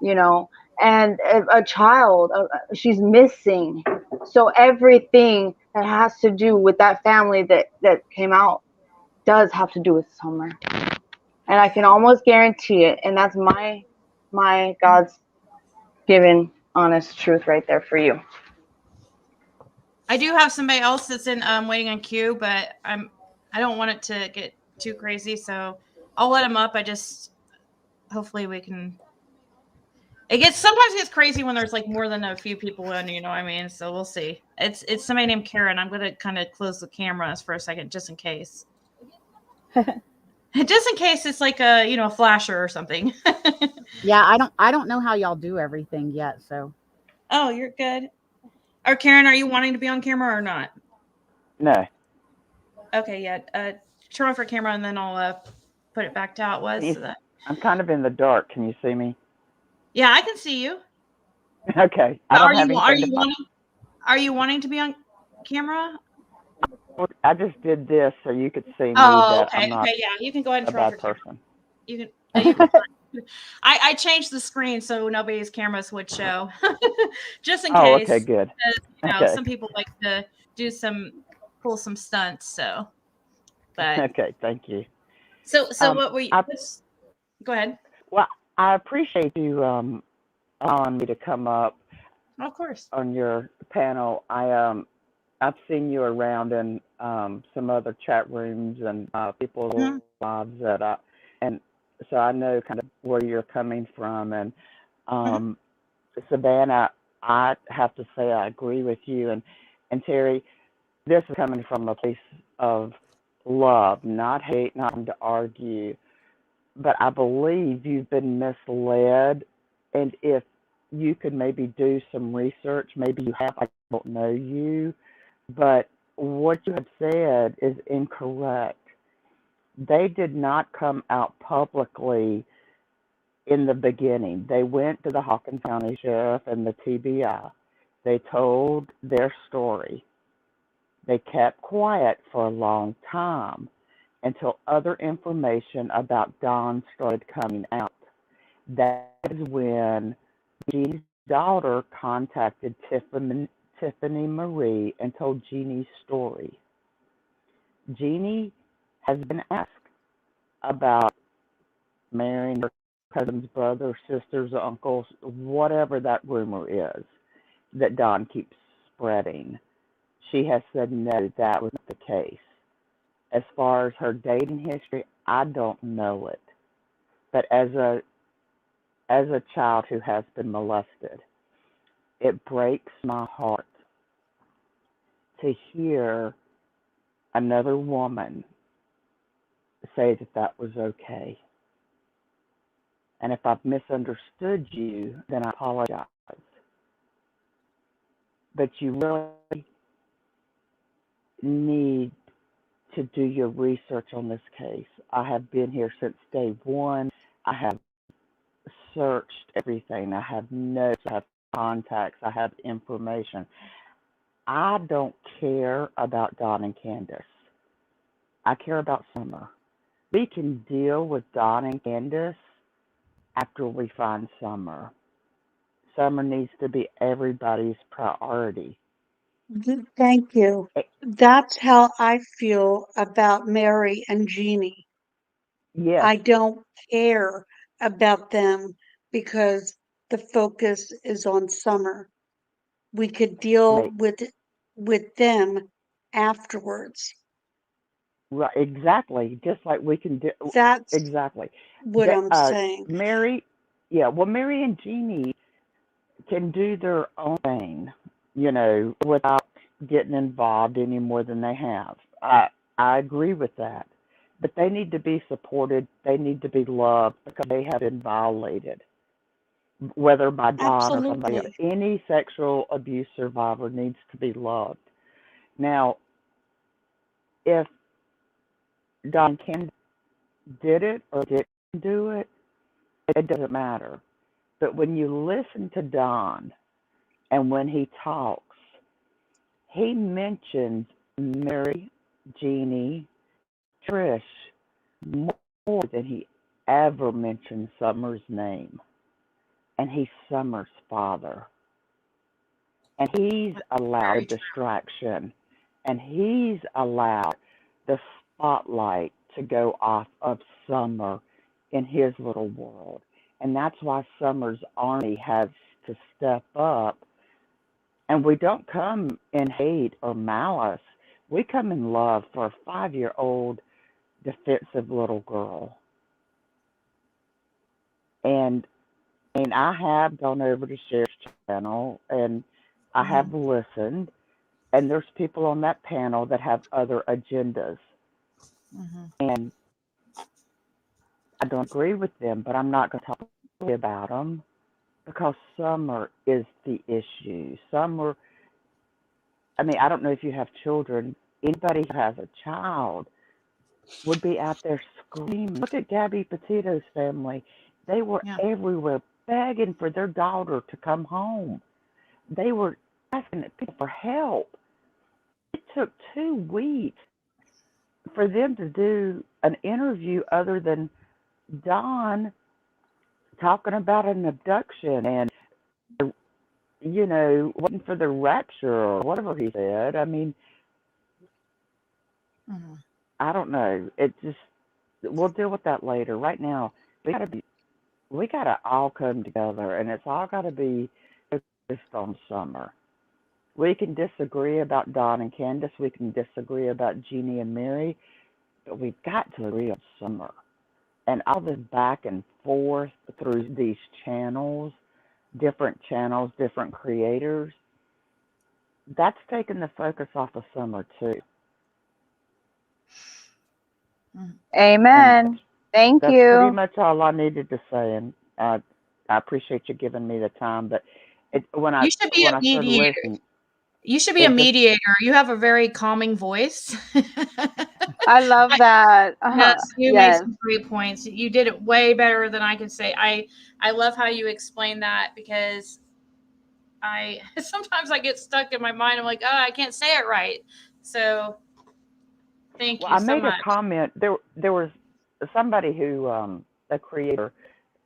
[SPEAKER 2] you know and a child, she's missing, so everything that has to do with that family that came out does have to do with Summer, and I can almost guarantee it, and that's my God's given honest truth right there for you.
[SPEAKER 1] I do have somebody else that's in waiting on queue, but I don't want it to get too crazy, so I'll let him up. I just hopefully we can. Sometimes it gets crazy when there's like more than a few people in, you know what I mean? So we'll see. It's somebody named Karen. I'm gonna kind of close the cameras for a second just in case. Just in case it's like a flasher or something.
[SPEAKER 9] Yeah, I don't know how y'all do everything yet, so.
[SPEAKER 1] Oh, you're good. Or Karen, are you wanting to be on camera or not?
[SPEAKER 10] No.
[SPEAKER 1] Okay, yeah. Turn off your camera and then I'll put it back to how it was. So that...
[SPEAKER 10] I'm kind of in the dark. Can you see me?
[SPEAKER 1] Yeah, I can see you.
[SPEAKER 10] Okay. I don't have
[SPEAKER 1] Are
[SPEAKER 10] anything
[SPEAKER 1] you wanting to be on camera?
[SPEAKER 10] I just did this so you could see me
[SPEAKER 1] Oh,
[SPEAKER 10] that
[SPEAKER 1] okay.
[SPEAKER 10] I'm not
[SPEAKER 1] Okay, yeah. You can go ahead and
[SPEAKER 10] a
[SPEAKER 1] turn off
[SPEAKER 10] bad
[SPEAKER 1] your camera.
[SPEAKER 10] person.
[SPEAKER 1] You can. You can I changed the screen so nobody's cameras would show, just in
[SPEAKER 10] Oh,
[SPEAKER 1] case.
[SPEAKER 10] okay, good.
[SPEAKER 1] Because,
[SPEAKER 10] Okay.
[SPEAKER 1] some people like to pull some stunts. So, but
[SPEAKER 10] Okay, thank you.
[SPEAKER 1] so what were you? Go ahead.
[SPEAKER 10] Well, I appreciate you allowing me to come up
[SPEAKER 1] Of course.
[SPEAKER 10] on your panel. I've seen you around in some other chat rooms and people's
[SPEAKER 1] Mm-hmm.
[SPEAKER 10] lives and so I know kind of where you're coming from. And
[SPEAKER 1] Mm-hmm.
[SPEAKER 10] Savannah, I have to say I agree with you. And Terry, this is coming from a place of love, not hate, not to argue. But I believe you've been misled. And if you could maybe do some research, maybe you have, I don't know you, but what you have said is incorrect. They did not come out publicly in the beginning. They went to the Hawkins County Sheriff and the TBI. They told their story. They kept quiet for a long time until other information about Don started coming out. That is when Jeannie's daughter contacted Tiffany Marie and told Jeannie's story. Jeannie has been asked about marrying her cousin's brother, sisters, uncles, whatever that rumor is that Don keeps spreading. She has said no, that was not the case. As far as her dating history, I don't know it. But as a child who has been molested, it breaks my heart to hear another woman say that that was okay. And if I've misunderstood you, then I apologize. But you really need to do your research on this case. I have been here since day one. I have searched everything. I have notes, I have contacts, I have information. I don't care about Don and Candace. I care about Summer. We can deal with Don and Candace after we find Summer. Summer needs to be everybody's priority.
[SPEAKER 3] Thank you.
[SPEAKER 10] Eh,
[SPEAKER 3] That's how I feel about Mary and Jeannie.
[SPEAKER 10] Yes,
[SPEAKER 3] I don't care about them because the focus is on Summer. We could deal
[SPEAKER 10] mate.
[SPEAKER 3] with them afterwards.
[SPEAKER 10] Right, exactly. Just like we can do
[SPEAKER 3] That's
[SPEAKER 10] exactly.
[SPEAKER 3] what I'm saying.
[SPEAKER 10] Mary, yeah. Well, Mary and Jeannie can do their own thing, without getting involved any more than they have. I agree with that. But they need to be supported. They need to be loved because they have been violated, whether by Don or somebody else.
[SPEAKER 3] Absolutely.
[SPEAKER 10] Any sexual abuse survivor needs to be loved. Now, if Don Ken did it or didn't do it, it doesn't matter. But when you listen to Don and when he talks, he mentions Mary, Jeannie, Trish more than he ever mentions Summer's name. And he's Summer's father. And he's allowed
[SPEAKER 1] Very
[SPEAKER 10] the distraction. And he's allowed the spotlight to go off of Summer in his little world. And that's why Summer's army has to step up. And we don't come in hate or malice. We come in love for a 5-year-old defensive little girl. And I have gone over to Cher's channel and I have listened. And there's people on that panel that have other agendas. And I don't agree with them, but I'm not going to talk about them because Summer is the issue. Summer, I mean, I don't know if you have children. Anybody who has a child would be out there screaming. Look at Gabby Petito's family. They were everywhere begging for their daughter to come home. They were asking people for help. It took 2 weeks for them to do an interview other than Don talking about an abduction and, waiting for the rapture or whatever he said. I mean, I don't know. It just, we'll deal with that later. Right now, we gotta all come together, and it's all gotta be focused on Summer. We can disagree about Don and Candace. We can disagree about Jeannie and Mary, but we've got to agree on Summer. And all this back and forth through these channels, different creators, that's taking the focus off of Summer too.
[SPEAKER 2] Amen. Thank
[SPEAKER 10] That's pretty
[SPEAKER 2] you.
[SPEAKER 10] much all I needed to say, and I appreciate you giving me the time. But when I
[SPEAKER 1] You should be a
[SPEAKER 10] started
[SPEAKER 1] mediator.
[SPEAKER 10] listening,
[SPEAKER 1] You should be a
[SPEAKER 10] it just
[SPEAKER 1] mediator. You have a very calming voice.
[SPEAKER 2] I love that.
[SPEAKER 1] Yes, you made
[SPEAKER 2] Yes.
[SPEAKER 1] some great points. You did it way better than I could say. I love how you explain that because I sometimes I get stuck in my mind. I'm like, oh, I can't say it right. So thank
[SPEAKER 10] well,
[SPEAKER 1] you
[SPEAKER 10] I
[SPEAKER 1] so
[SPEAKER 10] made a
[SPEAKER 1] much.
[SPEAKER 10] comment. There was somebody who a creator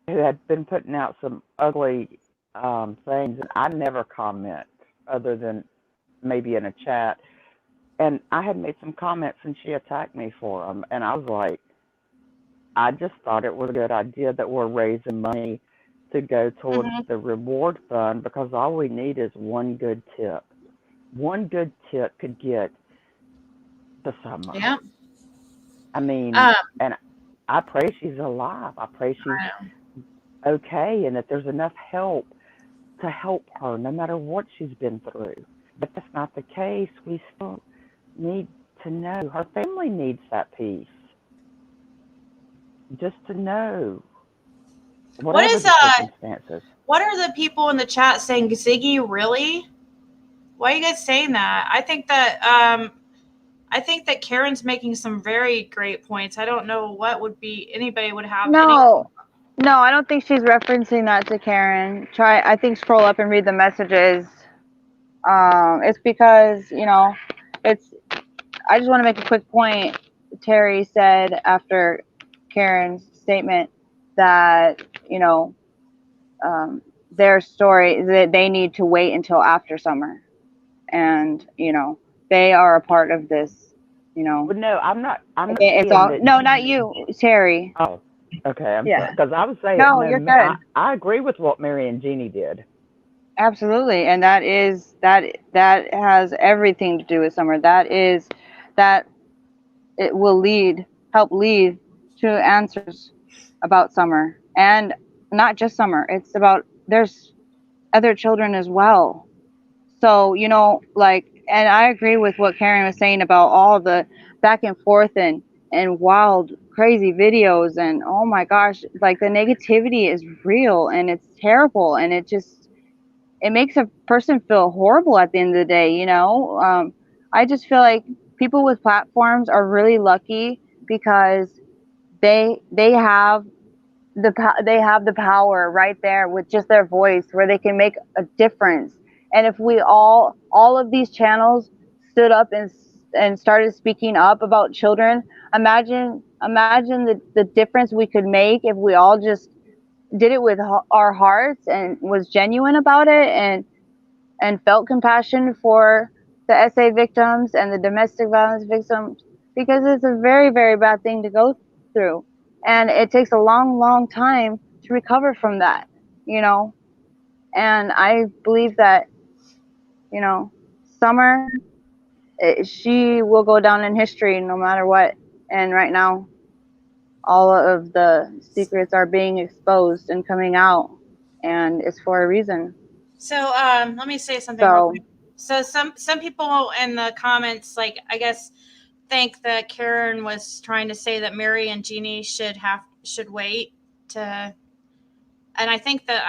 [SPEAKER 10] who had been putting out some ugly things, and I never comment other than maybe in a chat. and I had made some comments and she attacked me for them. And I was like, I just thought it was a good idea that we're raising money to go towards
[SPEAKER 1] Mm-hmm.
[SPEAKER 10] the reward fund, because all we need is one good tip. One good tip could get to Summer.
[SPEAKER 1] Yeah.
[SPEAKER 10] I mean,
[SPEAKER 1] Um,
[SPEAKER 10] and I pray she's alive. I pray she's
[SPEAKER 1] I know.
[SPEAKER 10] okay and that there's enough help to help her no matter what she's been through. But that's not the case. We still need to know. Her family needs that peace. Just to know,
[SPEAKER 1] What
[SPEAKER 10] whatever
[SPEAKER 1] is
[SPEAKER 10] the circumstances.
[SPEAKER 1] what are the people in the chat saying? Ziggy, really? Why are you guys saying that? I think that Karen's making some very great points. I don't know what would be anybody would have any.
[SPEAKER 2] No, I don't think she's referencing that to Karen. I think scroll up and read the messages. It's because, I just want to make a quick point. Terry said after Karen's statement that, their story, that they need to wait until after summer. And, they are a part of this,
[SPEAKER 10] Well, no, I'm not
[SPEAKER 2] it's
[SPEAKER 10] saying
[SPEAKER 2] all,
[SPEAKER 10] that.
[SPEAKER 2] no, not you, Terry.
[SPEAKER 10] Oh, okay. I'm
[SPEAKER 2] Yeah.
[SPEAKER 10] sorry. Because I was saying,
[SPEAKER 2] No, you're good.
[SPEAKER 10] I agree with what Mary and Jeannie did.
[SPEAKER 2] Absolutely. And that has everything to do with summer. That it will help lead to answers about summer, and not just summer. It's about, there's other children as well. So, and I agree with what Karen was saying about all the back and forth and wild, crazy videos. And oh my gosh, like the negativity is real and it's terrible. And it makes a person feel horrible at the end of the day. I just feel like people with platforms are really lucky because they have the power right there with just their voice, where they can make a difference. And if we all of these channels stood up and started speaking up about children, imagine the difference we could make if we all just did it with our hearts and was genuine about it and felt compassion for the SA victims and the domestic violence victims, because it's a very, very bad thing to go through. And it takes a long, long time to recover from that, And I believe that, Summer, she will go down in history no matter what. And right now, all of the secrets are being exposed and coming out, and it's for a reason.
[SPEAKER 1] So let me say something real quick. So some people in the comments, like, I guess, think that Karen was trying to say that Mary and Jeannie should wait to, and I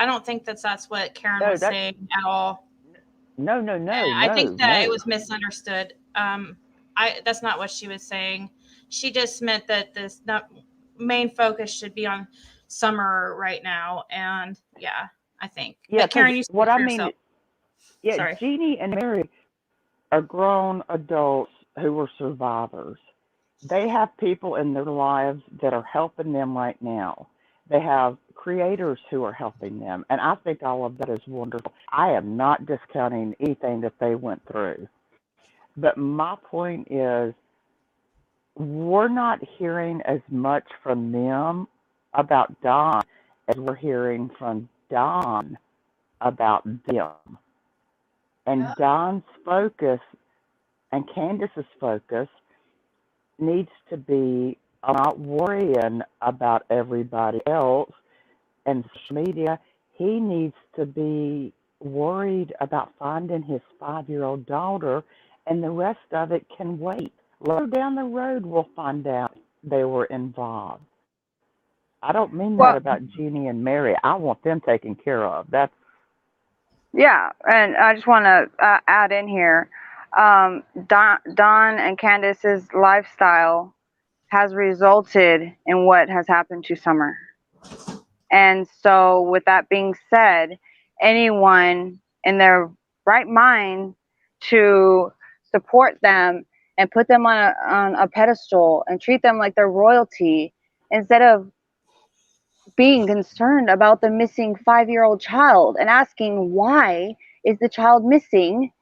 [SPEAKER 1] don't think that's what Karen was saying at all.
[SPEAKER 10] No.
[SPEAKER 1] I think that it was misunderstood. That's not what she was saying. She just meant that this main focus should be on Summer right now, and yeah, I think.
[SPEAKER 10] Yeah,
[SPEAKER 1] but Karen, you speak
[SPEAKER 10] what
[SPEAKER 1] for
[SPEAKER 10] I mean,
[SPEAKER 1] yourself.
[SPEAKER 10] yeah,
[SPEAKER 1] Sorry.
[SPEAKER 10] Jeannie and Mary are grown adults who were survivors. They have people in their lives that are helping them right now. They have creators who are helping them, and I think all of that is wonderful. I am not discounting anything that they went through. But my point is, we're not hearing as much from them about Don as we're hearing from Don about them. And Don's focus and Candace's focus needs to be not worrying about everybody else and social media. He needs to be worried about finding his 5-year-old daughter, and the rest of it can wait. Later down the road, we'll find out they were involved. I don't mean that about Jeannie and Mary. I want them taken care of.
[SPEAKER 2] Yeah, and I just want to add in here, Don and Candace's lifestyle has resulted in what has happened to Summer. And so with that being said, anyone in their right mind to support them and put them on a pedestal and treat them like they're royalty, instead of being concerned about the missing 5-year-old child and asking why is the child missing,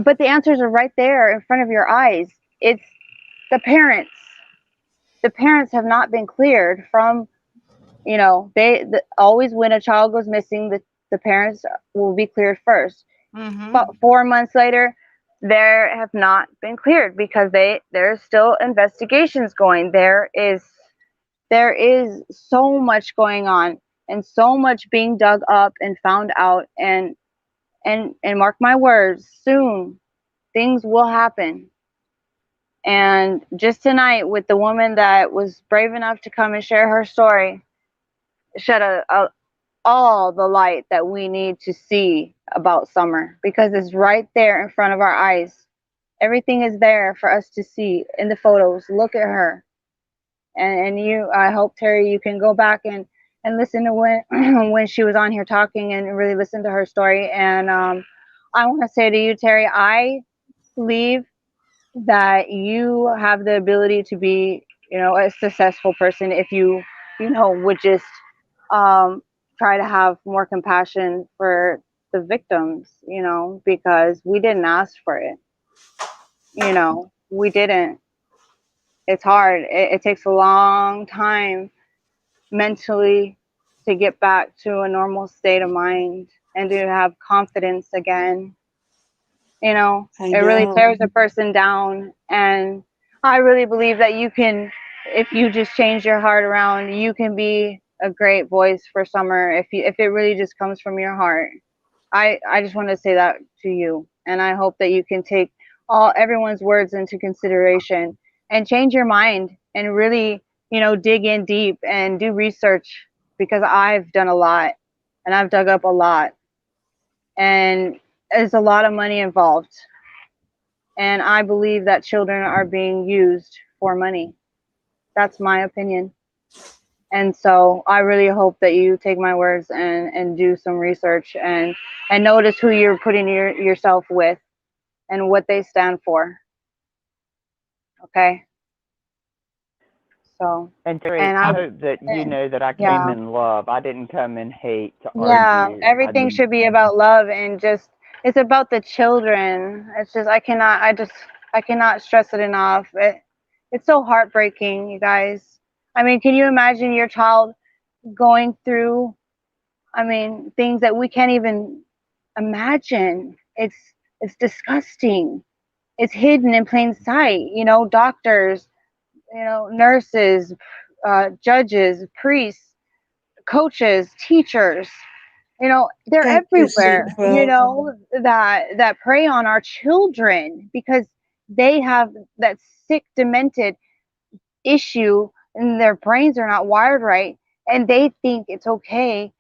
[SPEAKER 2] But the answers are right there in front of your eyes. It's the parents. The parents have not been cleared from, always when a child goes missing, the parents will be cleared first.
[SPEAKER 1] Mm-hmm.
[SPEAKER 2] But 4 months later, there have not been cleared because there's still investigations going. There is so much going on and so much being dug up and found out, and mark my words, soon things will happen. And just tonight, with the woman that was brave enough to come and share her story, shed all the light that we need to see about Summer, because it's right there in front of our eyes. Everything is there for us to see in the photos. Look at her. And I hope, Terry, you can go back and listen to when when she was on here talking, and really listen to her story. And I want to say to you, Terry, I believe that you have the ability to be, a successful person if you, would just try to have more compassion for the victims, because we didn't ask for it. We didn't. It's hard. It takes a long time mentally to get back to a normal state of mind and to have confidence again.
[SPEAKER 3] I
[SPEAKER 2] It really
[SPEAKER 3] know.
[SPEAKER 2] tears a person down. And I really believe that you can, if you just change your heart around, you can be a great voice for Summer if it really just comes from your heart. I just want to say that to you. And I hope that you can take everyone's words into consideration and change your mind and really, dig in deep and do research, because I've done a lot and I've dug up a lot, and there's a lot of money involved. And I believe that children are being used for money. That's my opinion. And so I really hope that you take my words and do some research and notice who you're putting yourself with and what they stand for. Okay? So,
[SPEAKER 10] And Terry,
[SPEAKER 2] and
[SPEAKER 10] I
[SPEAKER 2] I,
[SPEAKER 10] hope that you know that I came
[SPEAKER 2] yeah,
[SPEAKER 10] in love. I didn't come in hate to
[SPEAKER 2] yeah,
[SPEAKER 10] argue.
[SPEAKER 2] everything should be about love, and just, it's about the children. It's just, I cannot stress it enough. It's so heartbreaking, you guys. I mean, can you imagine your child going through, things that we can't even imagine? It's disgusting. It's hidden in plain sight. Doctors, nurses, judges, priests, coaches, teachers. They're
[SPEAKER 3] Thank you,
[SPEAKER 2] everywhere.
[SPEAKER 3] Sequel.
[SPEAKER 2] That prey on our children because they have that sick, demented issue, and their brains are not wired right, and they think it's okay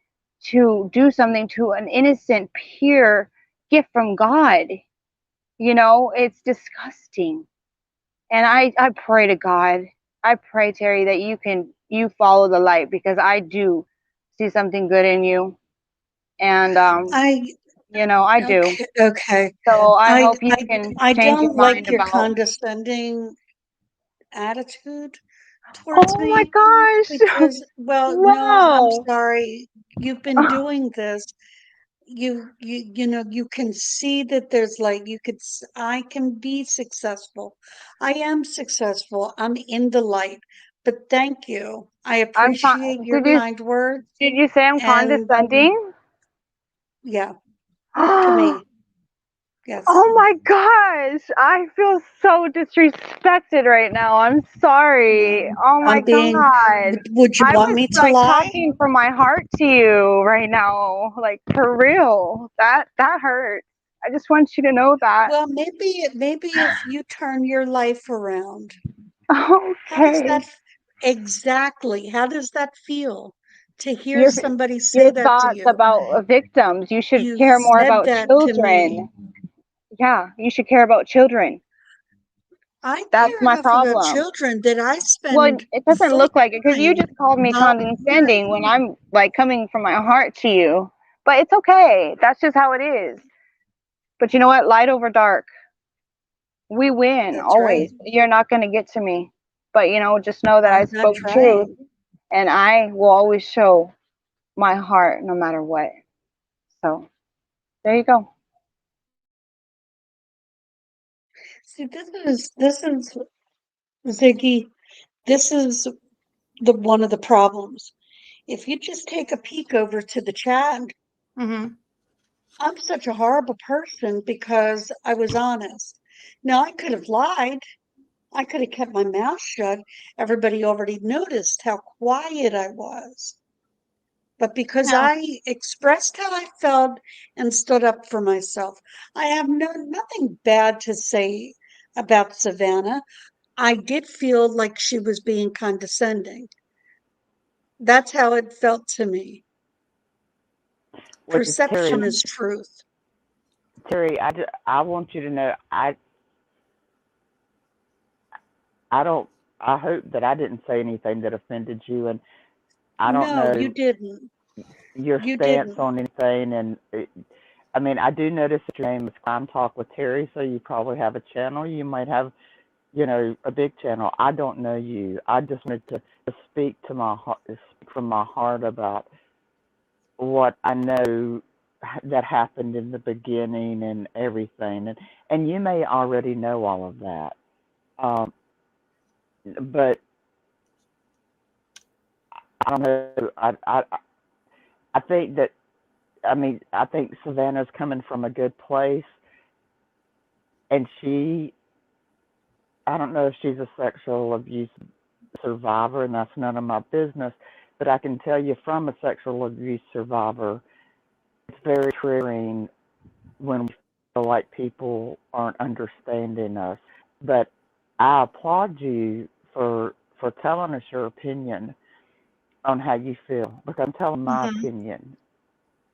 [SPEAKER 2] to do something to an innocent, pure gift from God. It's disgusting. And I pray to God, I pray, Terry, that you follow the light, because I do see something good in you. And
[SPEAKER 3] I
[SPEAKER 2] I do.
[SPEAKER 3] okay.
[SPEAKER 2] So I
[SPEAKER 3] I
[SPEAKER 2] hope you
[SPEAKER 3] I
[SPEAKER 2] can
[SPEAKER 3] I
[SPEAKER 2] change your
[SPEAKER 3] don't
[SPEAKER 2] mind
[SPEAKER 3] like your
[SPEAKER 2] about.
[SPEAKER 3] condescending attitude towards
[SPEAKER 2] Oh my
[SPEAKER 3] me
[SPEAKER 2] gosh.
[SPEAKER 3] because, well, no, I'm
[SPEAKER 2] Wow.
[SPEAKER 3] sorry. You've been doing this. You can see that there's like I can be successful. I am successful. I'm in the light. But thank you. I appreciate your kind words,
[SPEAKER 2] Did you say I'm
[SPEAKER 3] and
[SPEAKER 2] condescending?
[SPEAKER 3] yeah, to
[SPEAKER 2] Oh
[SPEAKER 3] me. Yes.
[SPEAKER 2] my gosh. I feel so disrespected right now. I'm sorry.
[SPEAKER 3] No.
[SPEAKER 2] Oh my
[SPEAKER 3] I'm being
[SPEAKER 2] God.
[SPEAKER 3] would you
[SPEAKER 2] I
[SPEAKER 3] want
[SPEAKER 2] was
[SPEAKER 3] me to
[SPEAKER 2] like
[SPEAKER 3] lie?
[SPEAKER 2] talking from my heart to you right now. Like, for real. That hurt. I just want you to know that.
[SPEAKER 3] Well, maybe if you turn your life around, how does
[SPEAKER 2] Okay.
[SPEAKER 3] that exactly? How does that feel to hear
[SPEAKER 2] Your
[SPEAKER 3] somebody
[SPEAKER 2] your
[SPEAKER 3] say that to
[SPEAKER 2] thoughts
[SPEAKER 3] you?
[SPEAKER 2] about victims. You should
[SPEAKER 3] You
[SPEAKER 2] care more
[SPEAKER 3] said
[SPEAKER 2] about
[SPEAKER 3] that to me.
[SPEAKER 2] children. Yeah, you should care about children.
[SPEAKER 3] I
[SPEAKER 2] That's
[SPEAKER 3] care
[SPEAKER 2] my
[SPEAKER 3] enough about
[SPEAKER 2] problem.
[SPEAKER 3] children that I
[SPEAKER 2] Well,
[SPEAKER 3] spend
[SPEAKER 2] it doesn't
[SPEAKER 3] full
[SPEAKER 2] look like it, because you
[SPEAKER 3] time
[SPEAKER 2] just called me
[SPEAKER 3] not
[SPEAKER 2] condescending
[SPEAKER 3] worrying.
[SPEAKER 2] when I'm like coming from my heart to you. But it's okay. That's just how it is. But you know what? Light over dark. We win
[SPEAKER 3] That's right.
[SPEAKER 2] always. You're not going to get to me. But just know that I
[SPEAKER 3] I'm not
[SPEAKER 2] spoke truth,
[SPEAKER 3] trying.
[SPEAKER 2] and I will always show my heart no matter what. So, there you go.
[SPEAKER 3] See, this is Ziggy. This is the one of the problems. If you just take a peek over to the chat,
[SPEAKER 1] Mm-hmm.
[SPEAKER 3] I'm such a horrible person because I was honest. Now I could have lied. I could have kept my mouth shut. Everybody already noticed how quiet I was. But because
[SPEAKER 1] No.
[SPEAKER 3] I expressed how I felt and stood up for myself, I have nothing bad to say about Savannah. I did feel like she was being condescending. That's how it felt to me.
[SPEAKER 10] Which is Terry.
[SPEAKER 3] Perception is truth.
[SPEAKER 10] Terry, I want you to know, I don't. I hope that I didn't say anything that offended you, and I don't
[SPEAKER 3] No, you
[SPEAKER 10] know
[SPEAKER 3] didn't.
[SPEAKER 10] your
[SPEAKER 3] You
[SPEAKER 10] stance
[SPEAKER 3] didn't.
[SPEAKER 10] on anything. And I mean, I do notice that your name is Crime Talk with Terry, so you probably have a channel. You might have, a big channel. I don't know you. I just wanted to speak to my heart, speak from my heart about what I know that happened in the beginning and everything. And you may already know all of that. Um, but I don't know. I think that, I mean, I think Savannah's coming from a good place, and I don't know if she's a sexual abuse survivor, and that's none of my business, but I can tell you from a sexual abuse survivor, it's very triggering when we feel like people aren't understanding us. But I applaud you for telling us your opinion on how you feel, because I'm telling my
[SPEAKER 1] Mm-hmm.
[SPEAKER 10] opinion.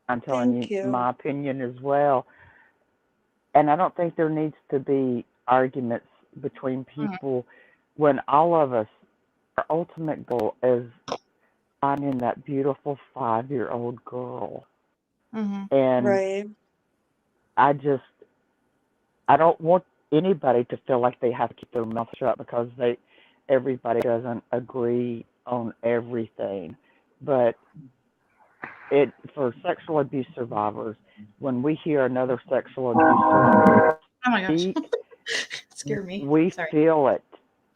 [SPEAKER 10] I'm telling
[SPEAKER 3] Thank
[SPEAKER 10] you
[SPEAKER 3] you.
[SPEAKER 10] my opinion as well. And I don't think there needs to be arguments between people when all of us, our ultimate goal is finding that beautiful 5-year-old girl.
[SPEAKER 1] Mm-hmm.
[SPEAKER 10] And
[SPEAKER 3] Right.
[SPEAKER 10] I just, I don't want anybody to feel like they have to keep their mouth shut because everybody doesn't agree on everything. But for sexual abuse survivors, when we hear another sexual abuse survivor
[SPEAKER 1] Oh my gosh.
[SPEAKER 10] speak,
[SPEAKER 1] Scare me.
[SPEAKER 10] we
[SPEAKER 1] Sorry.
[SPEAKER 10] feel it.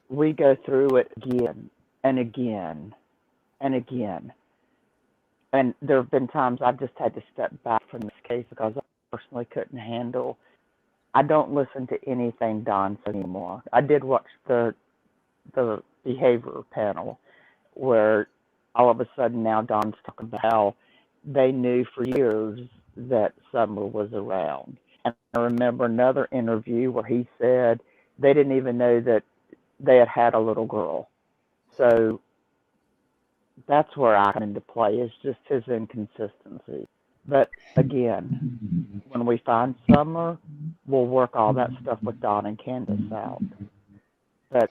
[SPEAKER 10] We go through it again and again and again. And there have been times I've just had to step back from this case because I personally couldn't handle. I don't listen to anything Don says anymore. I did watch the behavior panel where all of a sudden now Don's talking about how they knew for years that Summer was around. And I remember another interview where he said they didn't even know that they had a little girl. So that's where I come into play, is just his inconsistency. But again, when we find Summer, we'll work all that stuff with Don and Candace out. But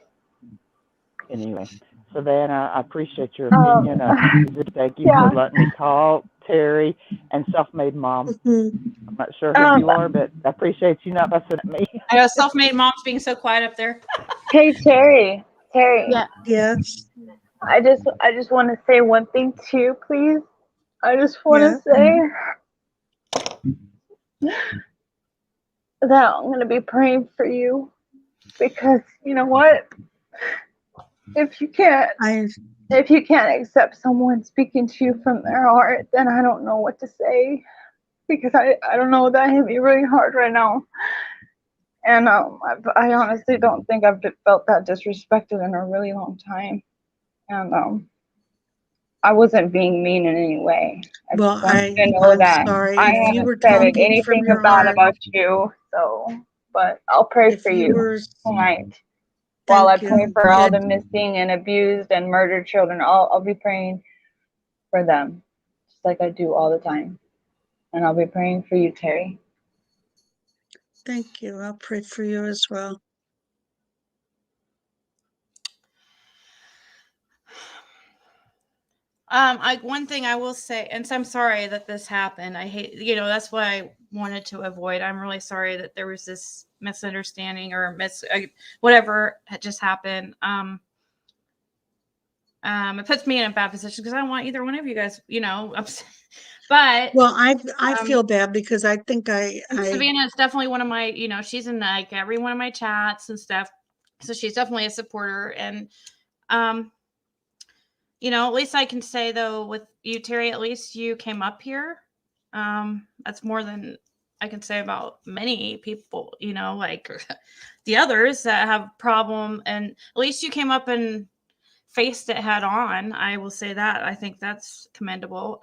[SPEAKER 10] anyway, Savannah, I appreciate your opinion. Thank you for
[SPEAKER 2] Yeah.
[SPEAKER 10] letting me talk, Terry, and Self-Made Mom.
[SPEAKER 3] Mhm.
[SPEAKER 10] I'm not sure who you are, but I appreciate you not messing at me.
[SPEAKER 1] I know self-made moms being so quiet up there.
[SPEAKER 2] Hey Terry,
[SPEAKER 9] Yeah.
[SPEAKER 3] Yes.
[SPEAKER 2] I just want to say one thing to you, please. I just want
[SPEAKER 3] Yeah.
[SPEAKER 2] to say that I'm going to be praying for you because you know what? If you can't
[SPEAKER 3] I
[SPEAKER 2] if you can't accept someone speaking to you from their heart, then I don't know what to say because I don't know, that hit me really hard right now. And I honestly don't think I've felt that disrespected in a really long time. And I wasn't being mean in any way. I just
[SPEAKER 3] well,
[SPEAKER 2] want you to know
[SPEAKER 3] I'm
[SPEAKER 2] that
[SPEAKER 3] sorry
[SPEAKER 2] I
[SPEAKER 3] if you
[SPEAKER 2] haven't
[SPEAKER 3] were
[SPEAKER 2] said
[SPEAKER 3] talking from
[SPEAKER 2] anything
[SPEAKER 3] your
[SPEAKER 2] bad
[SPEAKER 3] heart.
[SPEAKER 2] about you. So, but I'll pray
[SPEAKER 3] If
[SPEAKER 2] for
[SPEAKER 3] you
[SPEAKER 2] you
[SPEAKER 3] were,
[SPEAKER 2] tonight. While I
[SPEAKER 3] thank
[SPEAKER 2] pray
[SPEAKER 3] you.
[SPEAKER 2] for all
[SPEAKER 3] Good.
[SPEAKER 2] the missing and abused and murdered children, I'll be praying for them, just like I do all the time. And I'll be praying for you, Terry.
[SPEAKER 3] Thank you. I'll pray for you as well.
[SPEAKER 1] One thing I will say, and so I'm sorry that this happened. I hate, that's what I wanted to avoid. I'm really sorry that there was this misunderstanding or whatever had just happened. It puts me in a bad position because I don't want either one of you guys, upset. But
[SPEAKER 3] Well, I feel bad because I think
[SPEAKER 1] Savannah is definitely one of my, she's in like every one of my chats and stuff. So she's definitely a supporter. And, at least I can say though, with you, Terry, at least you came up here. That's more than I can say about many people, like the others that have problem. And at least you came up and faced it head on. I will say that. I think that's commendable.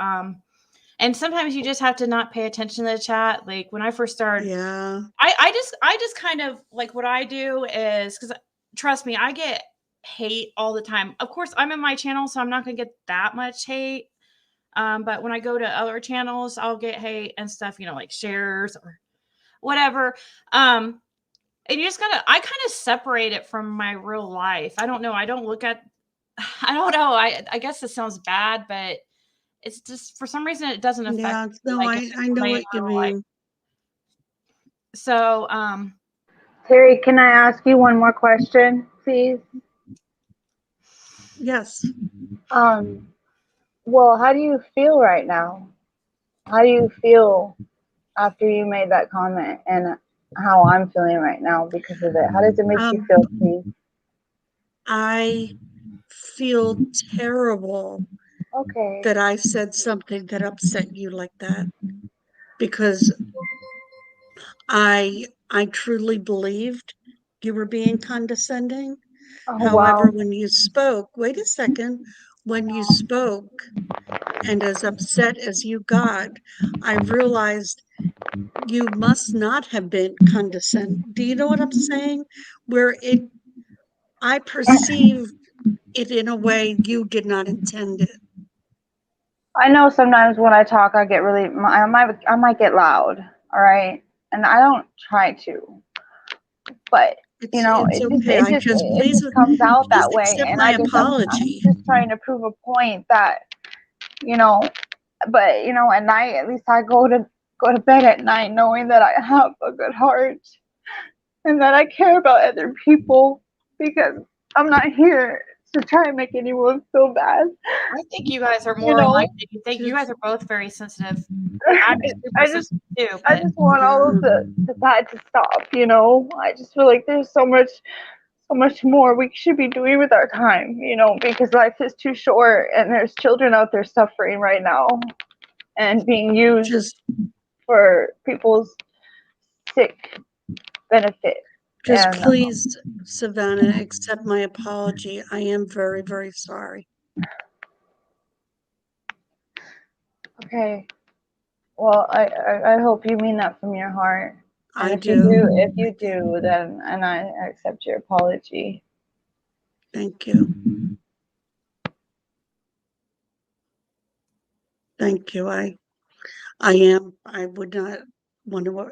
[SPEAKER 1] And sometimes you just have to not pay attention to the chat. Like when I first started,
[SPEAKER 3] yeah.
[SPEAKER 1] I just kind of like what I do is because trust me, I get hate all the time. Of course, I'm in my channel, so I'm not gonna get that much hate. But when I go to other channels, I'll get hate and stuff, like shares or whatever. And you just I kind of separate it from my real life. I don't know. I don't look at, I don't know. I guess this sounds bad, but it's just for some reason it doesn't affect
[SPEAKER 3] Yeah,
[SPEAKER 1] me
[SPEAKER 3] no,
[SPEAKER 1] like
[SPEAKER 3] I know what you mean.
[SPEAKER 1] So,
[SPEAKER 2] Terry, can I ask you one more question, please?
[SPEAKER 3] Yes.
[SPEAKER 2] Well, how do you feel right now? How do you feel after you made that comment, and how I'm feeling right now because of it? How does it make you feel, please?
[SPEAKER 3] I feel terrible
[SPEAKER 2] Okay.
[SPEAKER 3] that I said something that upset you like that, because I truly believed you were being condescending.
[SPEAKER 2] Oh,
[SPEAKER 3] However,
[SPEAKER 2] wow.
[SPEAKER 3] when you spoke, wait a second, when you spoke and as upset as you got, I realized you must not have been condescending. Do you know what I'm saying? I perceived it in a way you did not intend it.
[SPEAKER 2] I know sometimes when I talk, I get really, I might get loud, all right? And I don't try to, but
[SPEAKER 3] It's okay.
[SPEAKER 2] it just comes out
[SPEAKER 3] Please
[SPEAKER 2] that way.
[SPEAKER 3] accept
[SPEAKER 2] And
[SPEAKER 3] my
[SPEAKER 2] I'm
[SPEAKER 3] apology.
[SPEAKER 2] just trying to prove a point that, but at night, at least I go to bed at night knowing that I have a good heart and that I care about other people, because I'm not here to try and make anyone feel bad.
[SPEAKER 1] I think you guys are more alike than you think. You guys are both very sensitive. I'm super sensitive too. But
[SPEAKER 2] I just want all of the bad to stop. I just feel like there's so much more we should be doing with our time. Because life is too short, and there's children out there suffering right now and being used for people's sick benefit.
[SPEAKER 3] Please, Savannah, accept my apology. I am very, very sorry.
[SPEAKER 2] Okay. Well, I hope you mean that from your heart. And if you do, then I accept your apology.
[SPEAKER 3] Thank you. Thank you. I would not want to.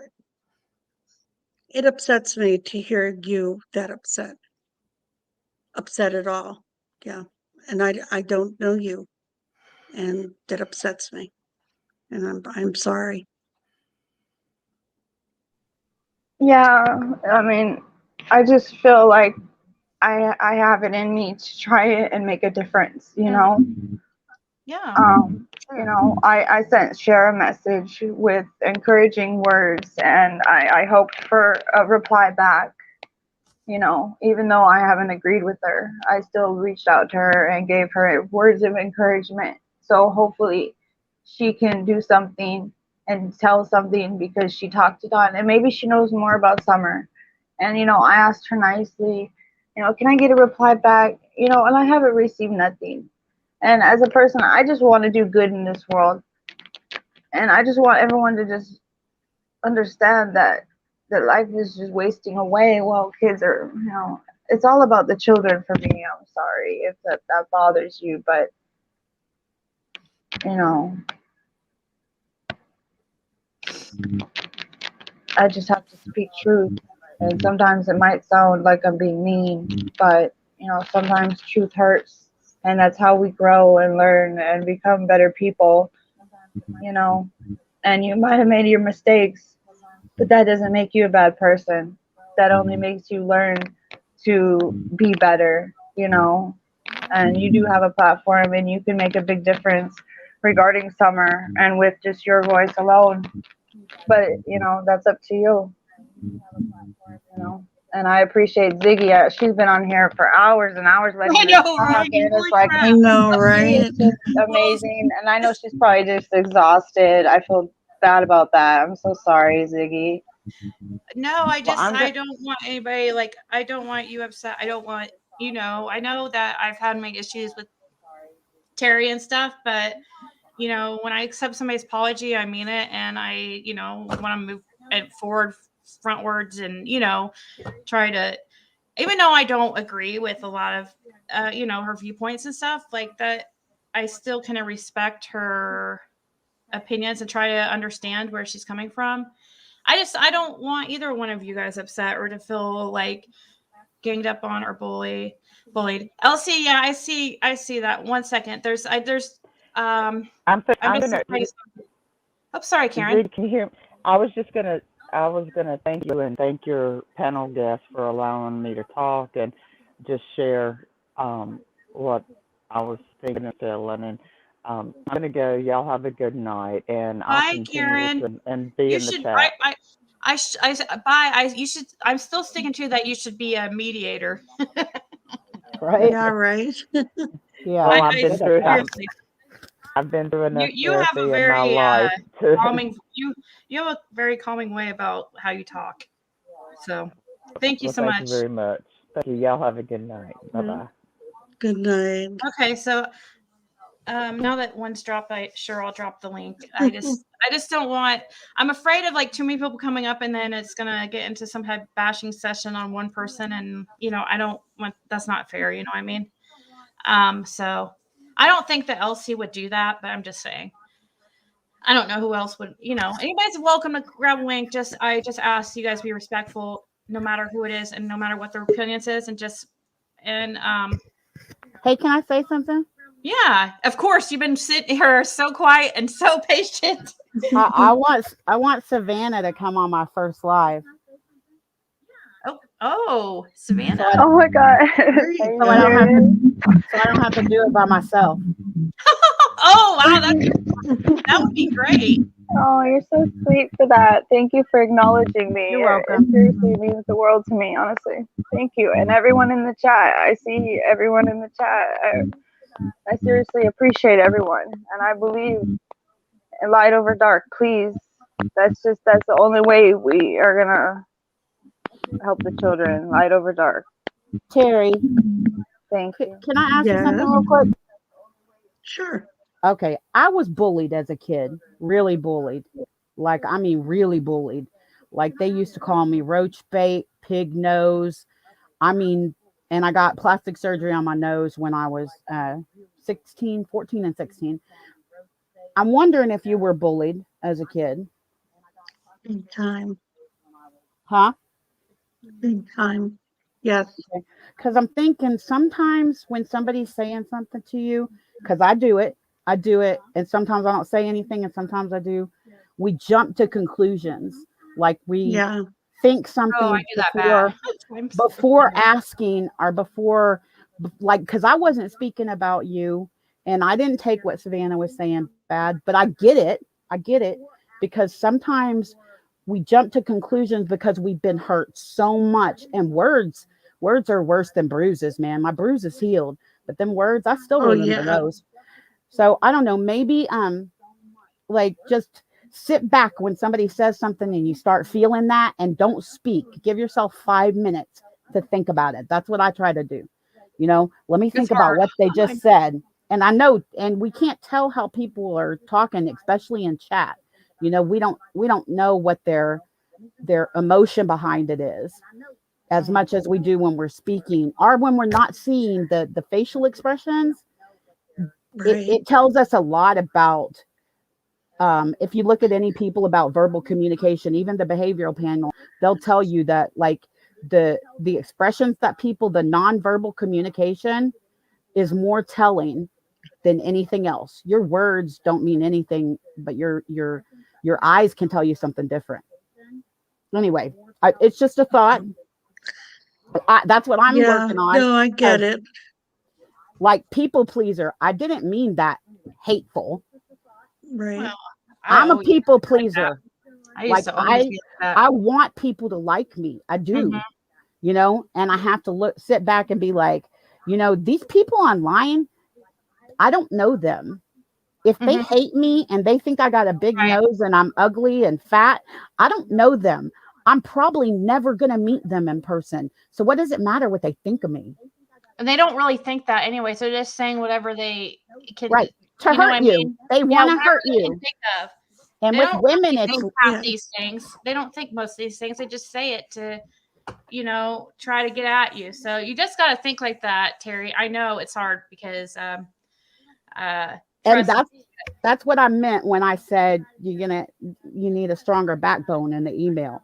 [SPEAKER 3] It upsets me to hear you that upset at all. Yeah. And I don't know you, and that upsets me. And I'm sorry.
[SPEAKER 2] Yeah, I mean, I just feel like I have it in me to try it and make a difference,
[SPEAKER 1] Yeah.
[SPEAKER 2] I sent Cher a message with encouraging words, and I hoped for a reply back. Even though I haven't agreed with her, I still reached out to her and gave her words of encouragement. So hopefully she can do something and tell something, because she talked to Don and maybe she knows more about Summer. And, I asked her nicely, can I get a reply back? And I haven't received nothing. And as a person, I just want to do good in this world. And I just want everyone to just understand that life is just wasting away while kids are, it's all about the children for me. I'm sorry if that bothers you, but I just have to speak truth. And sometimes it might sound like I'm being mean, but sometimes truth hurts, and that's how we grow and learn and become better people. And you might have made your mistakes, but that doesn't make you a bad person. That only makes you learn to be better, and you do have a platform, and you can make a big difference regarding Summer and with just your voice alone. But that's up to you. And I appreciate Ziggy. She's been on here for hours and hours letting
[SPEAKER 1] I
[SPEAKER 2] me
[SPEAKER 1] know,
[SPEAKER 2] talk,
[SPEAKER 1] right?
[SPEAKER 2] and it's
[SPEAKER 1] Holy
[SPEAKER 2] like
[SPEAKER 1] crap.
[SPEAKER 3] I know,
[SPEAKER 2] she
[SPEAKER 3] right?
[SPEAKER 2] is just amazing. And I know she's probably just exhausted. I feel bad about that. I'm so sorry, Ziggy.
[SPEAKER 1] No, I
[SPEAKER 10] I'm
[SPEAKER 1] don't want anybody, like, I don't want you upset. I don't want, I know that I've had my issues with Terry and stuff, but when I accept somebody's apology, I mean it, and I, want to move it forward, frontwards, and try to, even though I don't agree with a lot of, her viewpoints and stuff like that, I still kind of respect her opinions and try to understand where she's coming from. I don't want either one of you guys upset or to feel like ganged up on or bullied. Elsie, yeah, I see that. 1 second. I'm
[SPEAKER 10] I'm
[SPEAKER 1] just
[SPEAKER 10] gonna.
[SPEAKER 1] surprised. Oh, sorry, Karen.
[SPEAKER 10] Zig, can you hear me? I was gonna thank you and thank your panel guests for allowing me to talk and just share what I was thinking and feeling. And I'm gonna go. Y'all have a good night, and I'll
[SPEAKER 1] Bye,
[SPEAKER 10] continue
[SPEAKER 1] Karen.
[SPEAKER 10] to and be
[SPEAKER 1] You
[SPEAKER 10] in the
[SPEAKER 1] should.
[SPEAKER 10] chat.
[SPEAKER 1] You should. I'm still sticking to that. You should be a mediator.
[SPEAKER 9] Right?
[SPEAKER 3] Yeah, right.
[SPEAKER 9] Yeah.
[SPEAKER 10] Well,
[SPEAKER 1] Seriously.
[SPEAKER 10] I've been through enough
[SPEAKER 1] You have a
[SPEAKER 10] therapy in my
[SPEAKER 1] very
[SPEAKER 10] life to.
[SPEAKER 1] calming. You have a very calming way about how you talk. So, thank you
[SPEAKER 10] Well,
[SPEAKER 1] so
[SPEAKER 10] thank you
[SPEAKER 1] much.
[SPEAKER 10] very much. Thank you. Y'all have a good night. Bye bye.
[SPEAKER 3] Good night.
[SPEAKER 1] Okay, so now that one's dropped, I'll drop the link. I just don't want. I'm afraid of like too many people coming up, and then it's gonna get into some type of bashing session on one person, and I don't want. That's not fair. You know what I mean? So I don't think that Elsie would do that, but I'm just saying. I don't know who else would. Anybody's welcome to grab a link. I just ask you guys be respectful, no matter who it is, and no matter what their opinions is, and
[SPEAKER 9] Hey, can I say something?
[SPEAKER 1] yeah, of course. You've been sitting here so quiet and so patient.
[SPEAKER 9] I want Savannah to come on my first live.
[SPEAKER 1] Oh, Savannah.
[SPEAKER 2] Oh my God.
[SPEAKER 3] There you
[SPEAKER 9] So I don't
[SPEAKER 3] go.
[SPEAKER 9] have to do it by myself.
[SPEAKER 1] Oh, wow, that would be great.
[SPEAKER 2] Oh, you're so sweet for that. Thank you for acknowledging me.
[SPEAKER 9] You're welcome.
[SPEAKER 2] It seriously means the world to me, honestly. Thank you. And everyone in the chat. I see everyone in the chat. I seriously appreciate everyone. And I believe in light over dark. Please. That's the only way we are going to help the children. Light over dark.
[SPEAKER 9] Terry,
[SPEAKER 2] Thank you.
[SPEAKER 9] can I ask you something
[SPEAKER 3] Yes.
[SPEAKER 9] real quick?
[SPEAKER 3] Sure.
[SPEAKER 9] Okay, I was bullied as a kid, really bullied. Like, I mean, really bullied. Like, they used to call me roach bait, pig nose. I mean, and I got plastic surgery on my nose when I was 14 and 16. I'm wondering if you were bullied as a kid.
[SPEAKER 3] Big time.
[SPEAKER 9] Huh?
[SPEAKER 3] Big time. Yes.
[SPEAKER 9] Because I'm thinking sometimes when somebody's saying something to you, because I do it, and sometimes I don't say anything, and sometimes I do. We jump to conclusions, like we think
[SPEAKER 1] Oh,
[SPEAKER 9] something
[SPEAKER 1] I do that
[SPEAKER 9] before asking, or before, like, because I wasn't speaking about you, and I didn't take what Savannah was saying bad, but I get it, because sometimes we jump to conclusions because we've been hurt so much, and words are worse than bruises, man. My bruise is healed, but them words, I still remember those. So I don't know, maybe like, just sit back when somebody says something and you start feeling that, and don't speak. Give yourself 5 minutes to think about it. That's what I try to do. Let me think about what they just said. And I know, and we can't tell how people are talking, especially in chat. We don't know what their emotion behind it is, as much as we do when we're speaking, or when we're not seeing the facial expressions.
[SPEAKER 3] Right.
[SPEAKER 9] It tells us a lot about, if you look at any people about verbal communication, even the behavioral panel, they'll tell you that, like, the expressions that people, the nonverbal communication is more telling than anything else. Your words don't mean anything, but your eyes can tell you something different. Anyway, it's just a thought. That's what I'm working on.
[SPEAKER 3] No, I get it.
[SPEAKER 9] Like people pleaser. I didn't mean that hateful.
[SPEAKER 3] Right.
[SPEAKER 1] Well,
[SPEAKER 9] I'm a
[SPEAKER 1] yeah,
[SPEAKER 9] people
[SPEAKER 1] like that.
[SPEAKER 9] pleaser.
[SPEAKER 1] I used
[SPEAKER 9] Like
[SPEAKER 1] to always be like that.
[SPEAKER 9] I want people to like me. I do.
[SPEAKER 1] Mhm.
[SPEAKER 9] You know, and I have to sit back and be like, you know, these people online, I don't know them. If they
[SPEAKER 1] Mhm.
[SPEAKER 9] hate me and they think I got a big
[SPEAKER 1] Right.
[SPEAKER 9] nose and I'm ugly and fat, I don't know them. I'm probably never going to meet them in person. So what does it matter what they think of me?
[SPEAKER 1] And they don't really think that anyway. So they're just saying whatever they can,
[SPEAKER 9] Right. To
[SPEAKER 1] you know what
[SPEAKER 9] hurt
[SPEAKER 1] I
[SPEAKER 9] you.
[SPEAKER 1] mean?
[SPEAKER 9] They
[SPEAKER 1] Yeah,
[SPEAKER 9] want to
[SPEAKER 1] whatever
[SPEAKER 9] hurt
[SPEAKER 1] they can
[SPEAKER 9] you.
[SPEAKER 1] think of.
[SPEAKER 9] And
[SPEAKER 1] They
[SPEAKER 9] with
[SPEAKER 1] don't
[SPEAKER 9] women,
[SPEAKER 1] really
[SPEAKER 9] it's
[SPEAKER 1] think half
[SPEAKER 3] Yeah.
[SPEAKER 1] these things. They don't think most of these things. They just say it to, try to get at you. So you just got to think like that, Terry. I know it's hard because,
[SPEAKER 9] and
[SPEAKER 1] trust me.
[SPEAKER 9] that's what I meant when I said you need a stronger backbone in the email.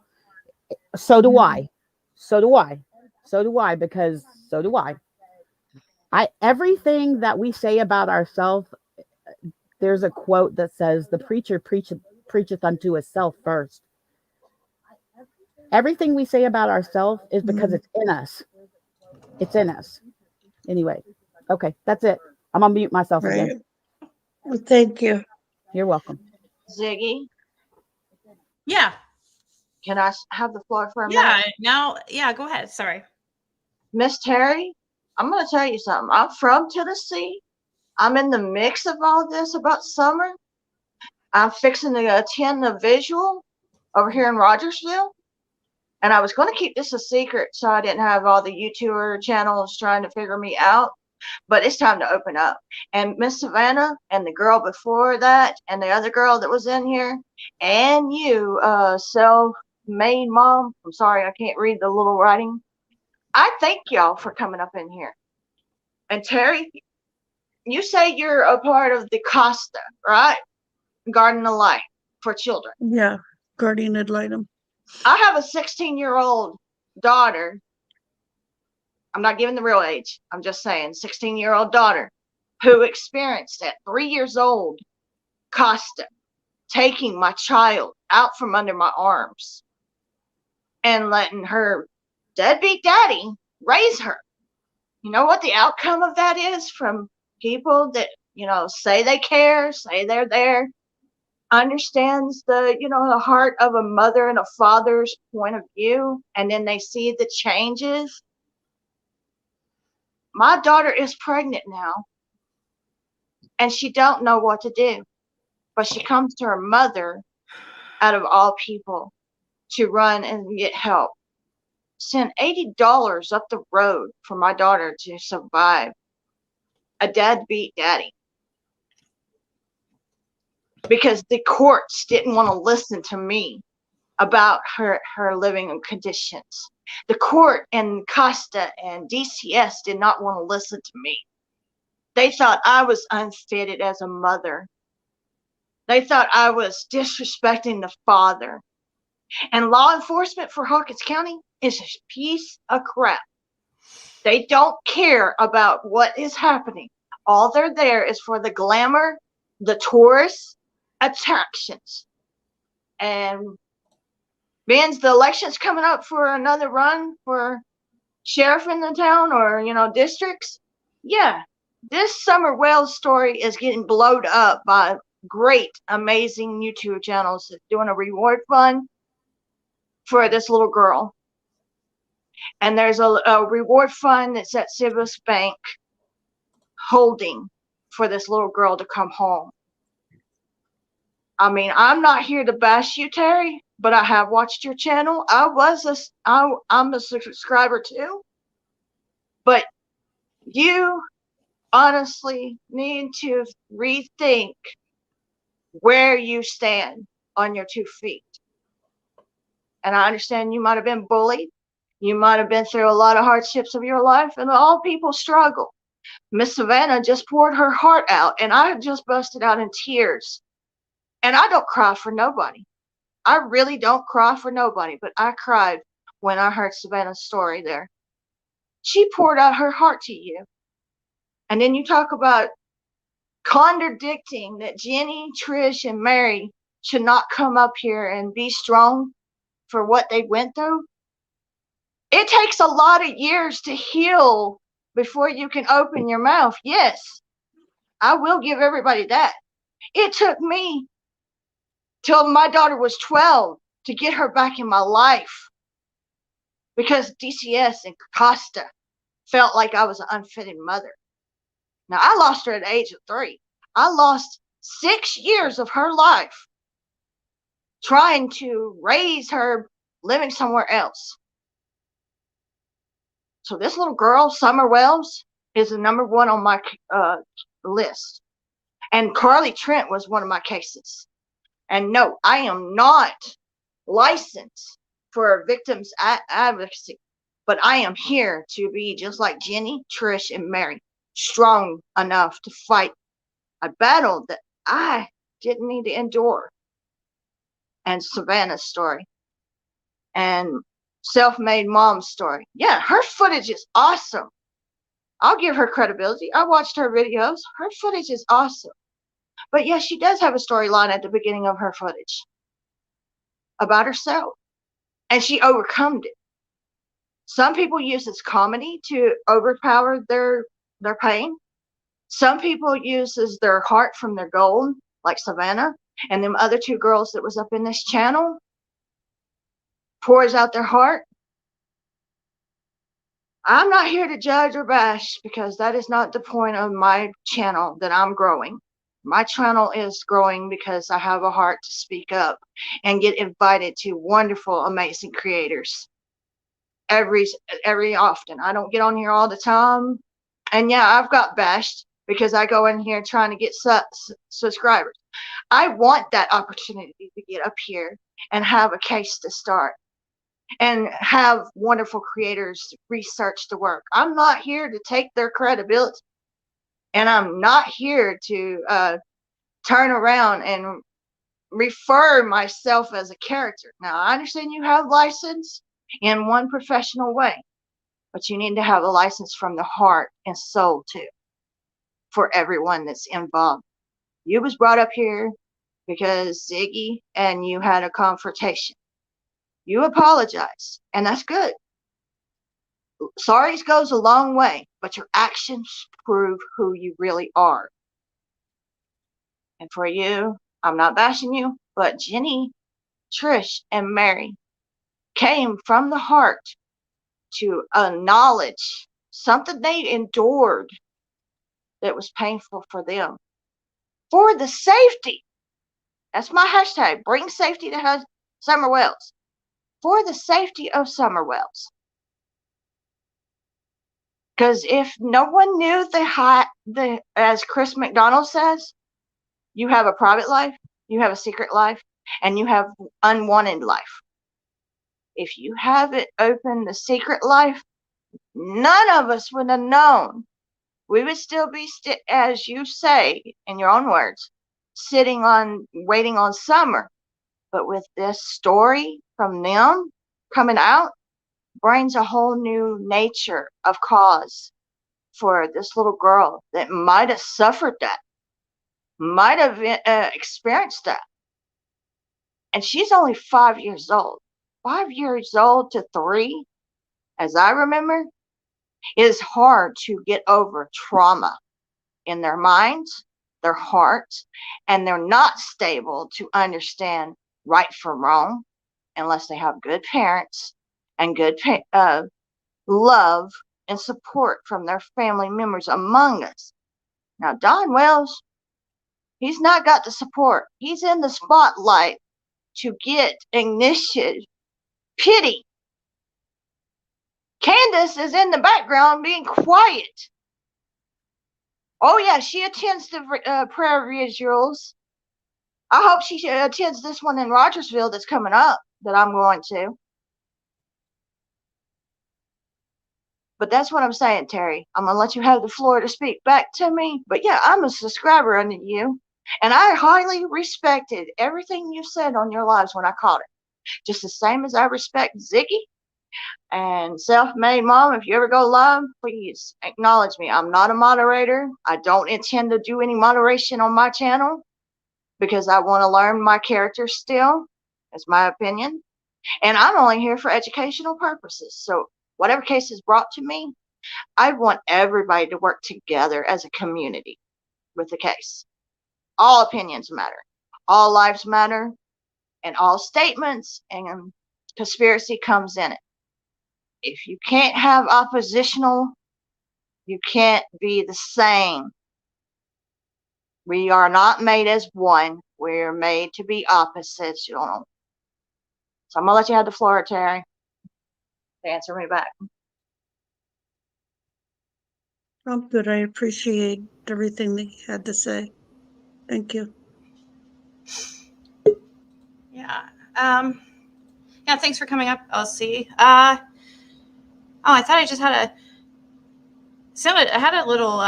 [SPEAKER 9] So do I. So do I. So do I, because so do I. Everything that we say about ourselves, there's a quote that says the preacher preacheth unto himself first. Everything we say about ourselves is because it's in us. It's in us. Anyway, okay, that's it. I'm gonna mute myself
[SPEAKER 3] Right.
[SPEAKER 9] again.
[SPEAKER 3] Well, thank you.
[SPEAKER 9] You're welcome.
[SPEAKER 11] Ziggy,
[SPEAKER 1] Yeah.
[SPEAKER 11] can I have the floor for a
[SPEAKER 1] Yeah.
[SPEAKER 11] minute?
[SPEAKER 1] Now, yeah, go ahead. Sorry.
[SPEAKER 11] Miss Terry, I'm going to tell you something. I'm from Tennessee. I'm in the mix of all this about summer. I'm fixing to attend the visual over here in Rogersville. And I was going to keep this a secret so I didn't have all the YouTuber channels trying to figure me out. But it's time to open up. And Miss Savannah and the girl before that and the other girl that was in here and you, self-made mom. I'm sorry, I can't read the little writing. I thank y'all for coming up in here. And Terry, you say you're a part of the Costa, right? Garden of Light for children.
[SPEAKER 3] Yeah. Guardian ad litem.
[SPEAKER 11] I have a 16-year-old daughter. I'm not giving the real age. I'm just saying 16-year-old daughter who experienced at 3 years old Costa taking my child out from under my arms and letting her deadbeat daddy raise her. You know what the outcome of that is from people that, say they care, say they're there, understands the heart of a mother and a father's point of view, and then they see the changes. My daughter is pregnant now, and she don't know what to do, but she comes to her mother, out of all people, to run and get help. Send $80 up the road for my daughter to survive a deadbeat daddy. Because the courts didn't want to listen to me about her living conditions. The court and Costa and DCS did not want to listen to me. They thought I was unfitted as a mother. They thought I was disrespecting the father. And law enforcement for Hawkins County is a piece of crap. They don't care about what is happening. All they're there is for the glamour, the tourist attractions. And means the election's coming up for another run for sheriff in the town or, districts. Yeah, this Summer Wells story is getting blowed up by great, amazing YouTube channels that's doing a reward fund for this little girl. And there's a reward fund that's at Cibus Bank holding for this little girl to come home. I mean, I'm not here to bash you, Terry, but I have watched your channel. I'm a subscriber too. But you honestly need to rethink where you stand on your 2 feet. And I understand you might have been bullied. You might have been through a lot of hardships of your life, and all people struggle. Miss Savannah just poured her heart out, and I just busted out in tears. And I don't cry for nobody. I really don't cry for nobody, but I cried when I heard Savannah's story there. She poured out her heart to you. And then you talk about contradicting that Jenny, Trish, and Mary should not come up here and be strong for what they went through. It takes a lot of years to heal before you can open your mouth. Yes, I will give everybody that. It took me till my daughter was 12 to get her back in my life because DCS and Costa felt like I was an unfitting mother. Now, I lost her at the age of 3. I lost 6 years of her life trying to raise her living somewhere else. So this little girl, Summer Wells, is the number 1 on my list. And Carly Trent was one of my cases. And no, I am not licensed for victims advocacy, but I am here to be just like Jenny, Trish, and Mary, strong enough to fight a battle that I didn't need to endure. And Savannah's story and Self-Made Mom's story. Yeah, her footage is awesome. I'll give her credibility. I watched her videos. Her footage is awesome. But yeah, she does have a storyline at the beginning of her footage about herself. And she overcome it. Some people use this comedy to overpower their pain. Some people uses their heart from their gold, like Savannah. And them other 2 girls that was up in this channel pours out their heart. I'm not here to judge or bash because that is not the point of my channel that I'm growing. My channel is growing because I have a heart to speak up and get invited to wonderful, amazing creators every often. I don't get on here all the time. And yeah, I've got bashed because I go in here trying to get subscribers. I want that opportunity to get up here and have a case to start and have wonderful creators research the work. I'm not here to take their credibility. And I'm not here to turn around and refer myself as a character. Now, I understand you have license in one professional way, but you need to have a license from the heart and soul too for everyone that's involved. You was brought up here because Ziggy and you had a confrontation. You apologized, and that's good. Sorry goes a long way, but your actions prove who you really are. And for you, I'm not bashing you, but Jenny, Trish, and Mary came from the heart to acknowledge something they endured that was painful for them. For the safety. That's my hashtag. Bring safety to Summer Wells. For the safety of Summer Wells. Because if no one knew as Chris McDonald says, you have a private life, you have a secret life, and you have unwanted life. If you haven't opened the secret life, none of us would have known. We would still be, as you say in your own words, waiting on Summer. But with this story from them coming out, brings a whole new nature of cause for this little girl that might have suffered that, might have experienced that. And she's only 5 years old. 5 years old to 3, as I remember, is hard to get over trauma in their minds, their hearts, and they're not stable to understand right from wrong unless they have good parents and good love and support from their family members among us. Now, Don Wells, he's not got the support. He's in the spotlight to get ignition, pity. Candace is in the background being quiet. Oh, yeah, she attends the prayer visuals. I hope she attends this one in Rogersville that's coming up that I'm going to. But that's what I'm saying, Terry. I'm going to let you have the floor to speak back to me. But yeah, I'm a subscriber under you. And I highly respected everything you said on your lives when I caught it. Just the same as I respect Ziggy and Self-Made Mom. If you ever go live, please acknowledge me. I'm not a moderator. I don't intend to do any moderation on my channel because I want to learn my character still. That's my opinion. And I'm only here for educational purposes. So whatever case is brought to me, I want everybody to work together as a community with the case. All opinions matter. All lives matter. And all statements and conspiracy comes in it. If you can't have oppositional, you can't be the same. We are not made as one. We're made to be opposites. You know. So I'm gonna let you have the floor, Terry, to answer me back.
[SPEAKER 3] I'm good. I appreciate everything that you had to say. Thank you.
[SPEAKER 1] Yeah. Yeah, thanks for coming up, Elsie. I thought I just had I had a little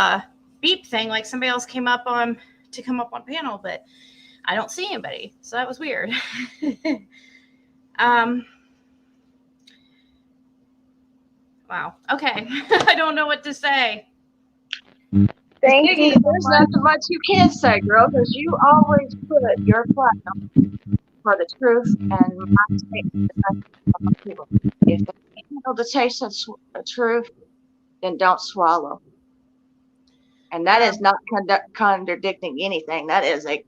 [SPEAKER 1] beep thing, like somebody else came up on to come up on panel, but I don't see anybody, so that was weird. Wow. Okay. I don't know what to say.
[SPEAKER 2] Thank
[SPEAKER 11] Ziggy,
[SPEAKER 2] you so
[SPEAKER 11] there's
[SPEAKER 2] much.
[SPEAKER 11] nothing much you can say, girl, because you always put your platinum for the truth and my statement. People. If they can't handle the taste of the truth, then don't swallow. And that is not contradicting anything. That is a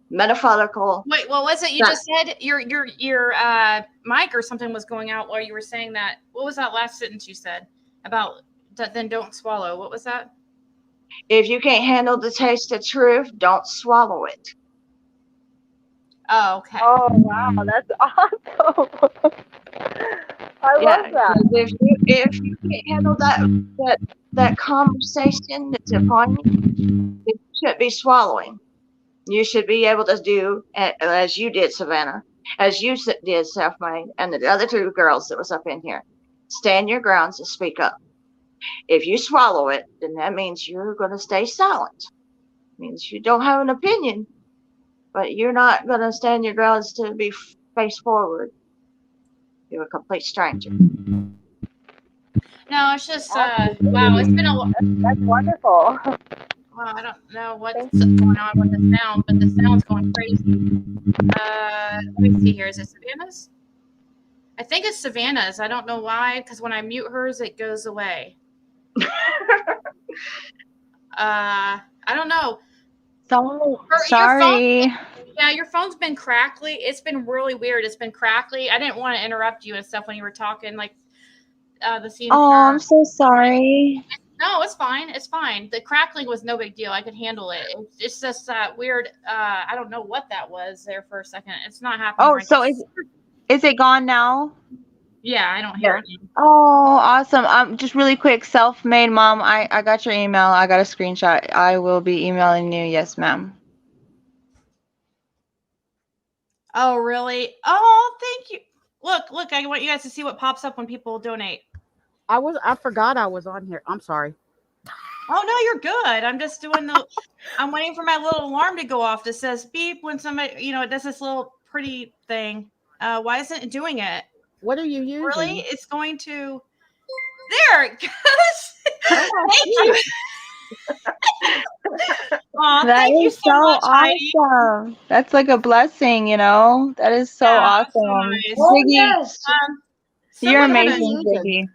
[SPEAKER 11] metaphorical.
[SPEAKER 1] Wait, what was it you just said? Your mic or something was going out while you were saying that. What was that last sentence you said about that? Then don't swallow. What was that?
[SPEAKER 11] If you can't handle the taste of truth, don't swallow it.
[SPEAKER 1] Oh, okay.
[SPEAKER 2] Oh wow, that's awesome. I love that.
[SPEAKER 11] If you can't handle that conversation that's upon you, it should be swallowing. You should be able to do as you did, Savannah, as you did, Self-Made, and the other two girls that was up in here. Stand your grounds and speak up. If you swallow it, then that means you're going to stay silent. It means you don't have an opinion, but you're not going to stand your grounds to be face forward to a complete stranger.
[SPEAKER 1] No, it's just wow. It's been a
[SPEAKER 2] That's wonderful.
[SPEAKER 1] Well, I don't know what's going on with the sound, but the sound's going crazy. Let me see here. Is it Savannah's? I think it's Savannah's. I don't know why, because when I mute hers, it goes away. I don't know.
[SPEAKER 2] Sorry.
[SPEAKER 1] Your phone's been crackly. It's been really weird. It's been crackly. I didn't want to interrupt you and stuff when you were talking, like the scene.
[SPEAKER 2] Oh, I'm so sorry.
[SPEAKER 1] No, it's fine. It's fine. The crackling was no big deal. I could handle it. It's just that weird. I don't know what that was there for a second. It's not happening.
[SPEAKER 2] Oh,
[SPEAKER 1] right
[SPEAKER 2] so
[SPEAKER 1] now.
[SPEAKER 2] is it gone now?
[SPEAKER 1] Yeah, I don't hear it.
[SPEAKER 2] Oh, awesome. Just really quick, Self-Made Mom, I got your email. I got a screenshot. I will be emailing you. Yes, ma'am.
[SPEAKER 1] Oh, really? Oh, thank you. Look, I want you guys to see what pops up when people donate.
[SPEAKER 9] I forgot I was on here. I'm sorry.
[SPEAKER 1] Oh no, you're good. I'm just doing I'm waiting for my little alarm to go off that says beep when somebody, it does this little pretty thing. Why isn't it doing it?
[SPEAKER 9] What are you using?
[SPEAKER 1] Really? It's going to. There it goes. Thank you. Aw, thank you so much, Heidi.
[SPEAKER 2] Awesome. That's like a blessing, That is so awesome.
[SPEAKER 1] So nice.
[SPEAKER 11] Oh,
[SPEAKER 2] Ziggy,
[SPEAKER 11] yes.
[SPEAKER 2] you're
[SPEAKER 1] someone had a-
[SPEAKER 2] amazing, Ziggy.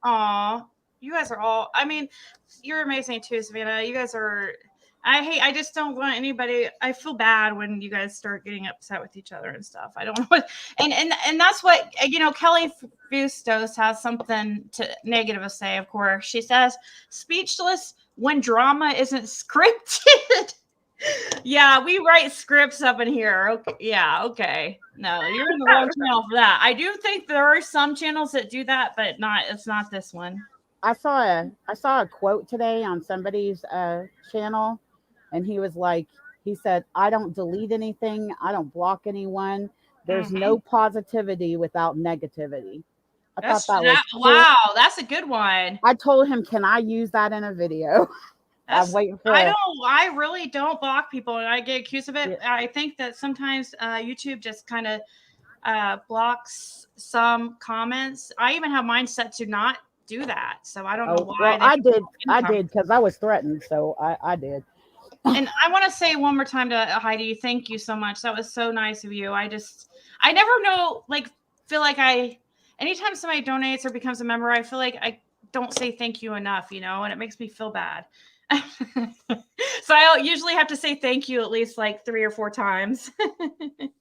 [SPEAKER 1] Aw, you guys are all. I mean, you're amazing too, Savannah. You guys are. I just don't want anybody. I feel bad when you guys start getting upset with each other and stuff. I don't know what. And that's what Kelly Bustos has something negative to say. Of course, she says speechless when drama isn't scripted. Yeah, we write scripts up in here. Okay, yeah, okay. No, you're in the wrong channel for that. I do think there are some channels that do that, but it's not this one.
[SPEAKER 9] I saw a quote today on somebody's channel, and he said, "I don't delete anything. I don't block anyone. There's no positivity without negativity." I thought that was cool.
[SPEAKER 1] Wow, that's a good one.
[SPEAKER 9] I told him, "Can I use that in a video?" I'm waiting for.
[SPEAKER 1] I really don't block people, and I get accused of it.
[SPEAKER 9] Yeah.
[SPEAKER 1] I think that sometimes YouTube just kind of blocks some comments. I even have mine set to not do that, so I don't know why.
[SPEAKER 9] Well, I did because I was threatened, so I did.
[SPEAKER 1] And I want to say one more time to Heidi, thank you so much. That was so nice of you. I never know, feel like anytime somebody donates or becomes a member, I feel like I don't say thank you enough, you know, and it makes me feel bad. So I usually have to say thank you at least like 3 or 4 times.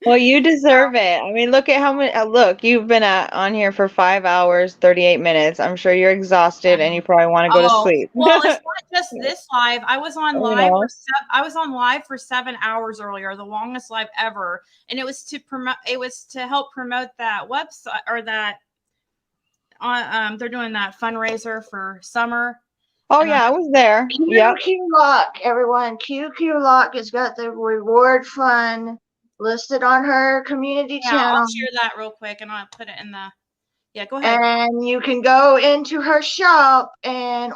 [SPEAKER 2] Well, you deserve it. I mean, look at how many. Look, you've been on here for 5 hours, 38 minutes. I'm sure you're exhausted and you probably want to go to
[SPEAKER 1] Oh,
[SPEAKER 2] sleep.
[SPEAKER 1] well, it's not just this live. I was on
[SPEAKER 2] You
[SPEAKER 1] live
[SPEAKER 2] know.
[SPEAKER 1] I was on live for 7 hours earlier, the longest live ever, and it was to promote. It was to help promote that website or that. They're doing that fundraiser for summer.
[SPEAKER 2] Oh yeah, I was there. Yep.
[SPEAKER 11] QQ Lock, everyone. QQ Lock has got the reward fund listed on her community
[SPEAKER 1] Yeah,
[SPEAKER 11] channel.
[SPEAKER 1] I'll share that real quick, and I'll put it in the. Yeah, go ahead.
[SPEAKER 11] And you can go into her shop and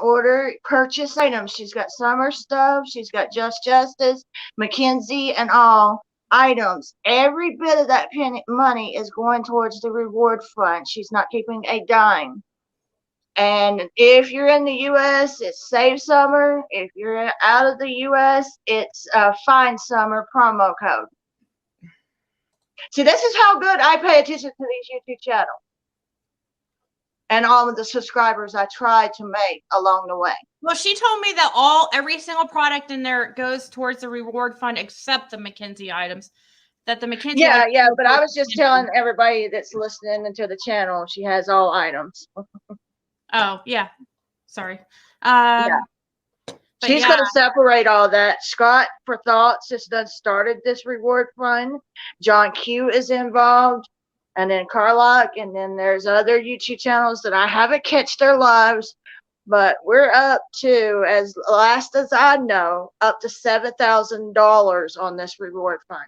[SPEAKER 11] purchase items. She's got summer stuff. She's got Just Justice, Mackenzie, and all items. Every bit of that money is going towards the reward fund. She's not keeping a dime. And if you're in the U.S., it's Save Summer. If you're out of the U.S., it's Find Summer promo code. See, this is how good I pay attention to these YouTube channels and all of the subscribers I try to make along the way.
[SPEAKER 1] Well, she told me that every single product in there goes towards the reward fund except the Mackenzie items. That the Mackenzie
[SPEAKER 11] Yeah,
[SPEAKER 1] items
[SPEAKER 11] yeah, but I was just telling everybody that's listening to the channel, she has all items.
[SPEAKER 1] Oh, yeah. Sorry.
[SPEAKER 11] Yeah. She's going to separate all that. Scott for Thoughts just done started this reward fund. John Q is involved. And then Carlock. And then there's other YouTube channels that I haven't catch their lives. But we're up to, as last as I know, up to $7,000 on this reward fund.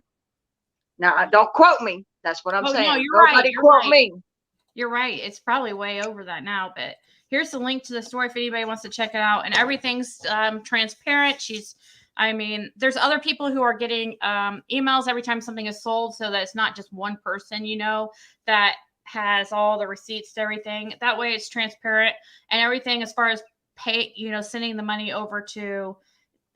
[SPEAKER 11] Now, don't quote me. That's what I'm saying.
[SPEAKER 1] No, you're
[SPEAKER 11] Nobody
[SPEAKER 1] right.
[SPEAKER 11] quote me.
[SPEAKER 1] You're right. It's probably way over that now, but here's the link to the store if anybody wants to check it out. And everything's transparent. There's other people who are getting emails every time something is sold, so that it's not just one person, you know, that has all the receipts to everything. That way it's transparent, and everything as far as sending the money over to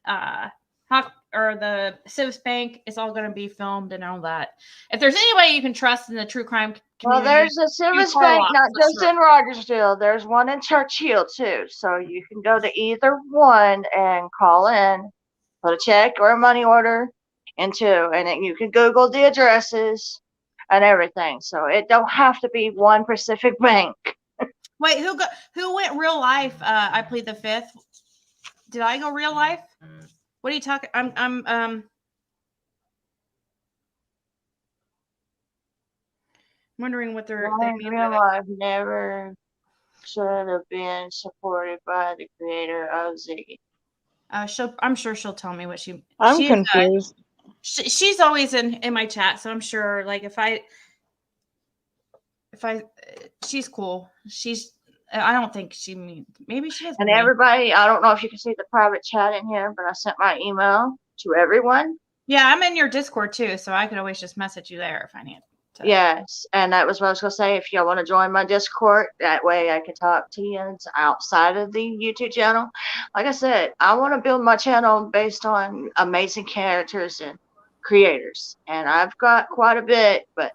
[SPEAKER 1] the Civis Bank is all going to be filmed and all that. If there's anybody you can trust in the true crime community,
[SPEAKER 11] Well, there's a Civis Bank not just in Rogersville. There's one in Churchill too. So you can go to either one and call in, put a check or a money order into, and then you can Google the addresses and everything. So it don't have to be one Pacific Bank.
[SPEAKER 1] Wait, who went real life? I plead the fifth. Did I go real life? What are you talking? I'm wondering what they mean
[SPEAKER 11] real life never should have been supported by the creator of Ziggy.
[SPEAKER 1] I'm sure she'll tell me what she's
[SPEAKER 2] confused.
[SPEAKER 1] She's always in my chat, so I'm sure. Like if I, she's cool. I don't think maybe she is.
[SPEAKER 11] And everybody, I don't know if you can see the private chat in here, but I sent my email to everyone.
[SPEAKER 1] Yeah, I'm in your Discord too, so I could always just message you there if I need to.
[SPEAKER 11] Yes, and that was what I was going to say. If y'all want to join my Discord, that way I can talk to you outside of the YouTube channel. Like I said, I want to build my channel based on amazing characters and creators, and I've got quite a bit, but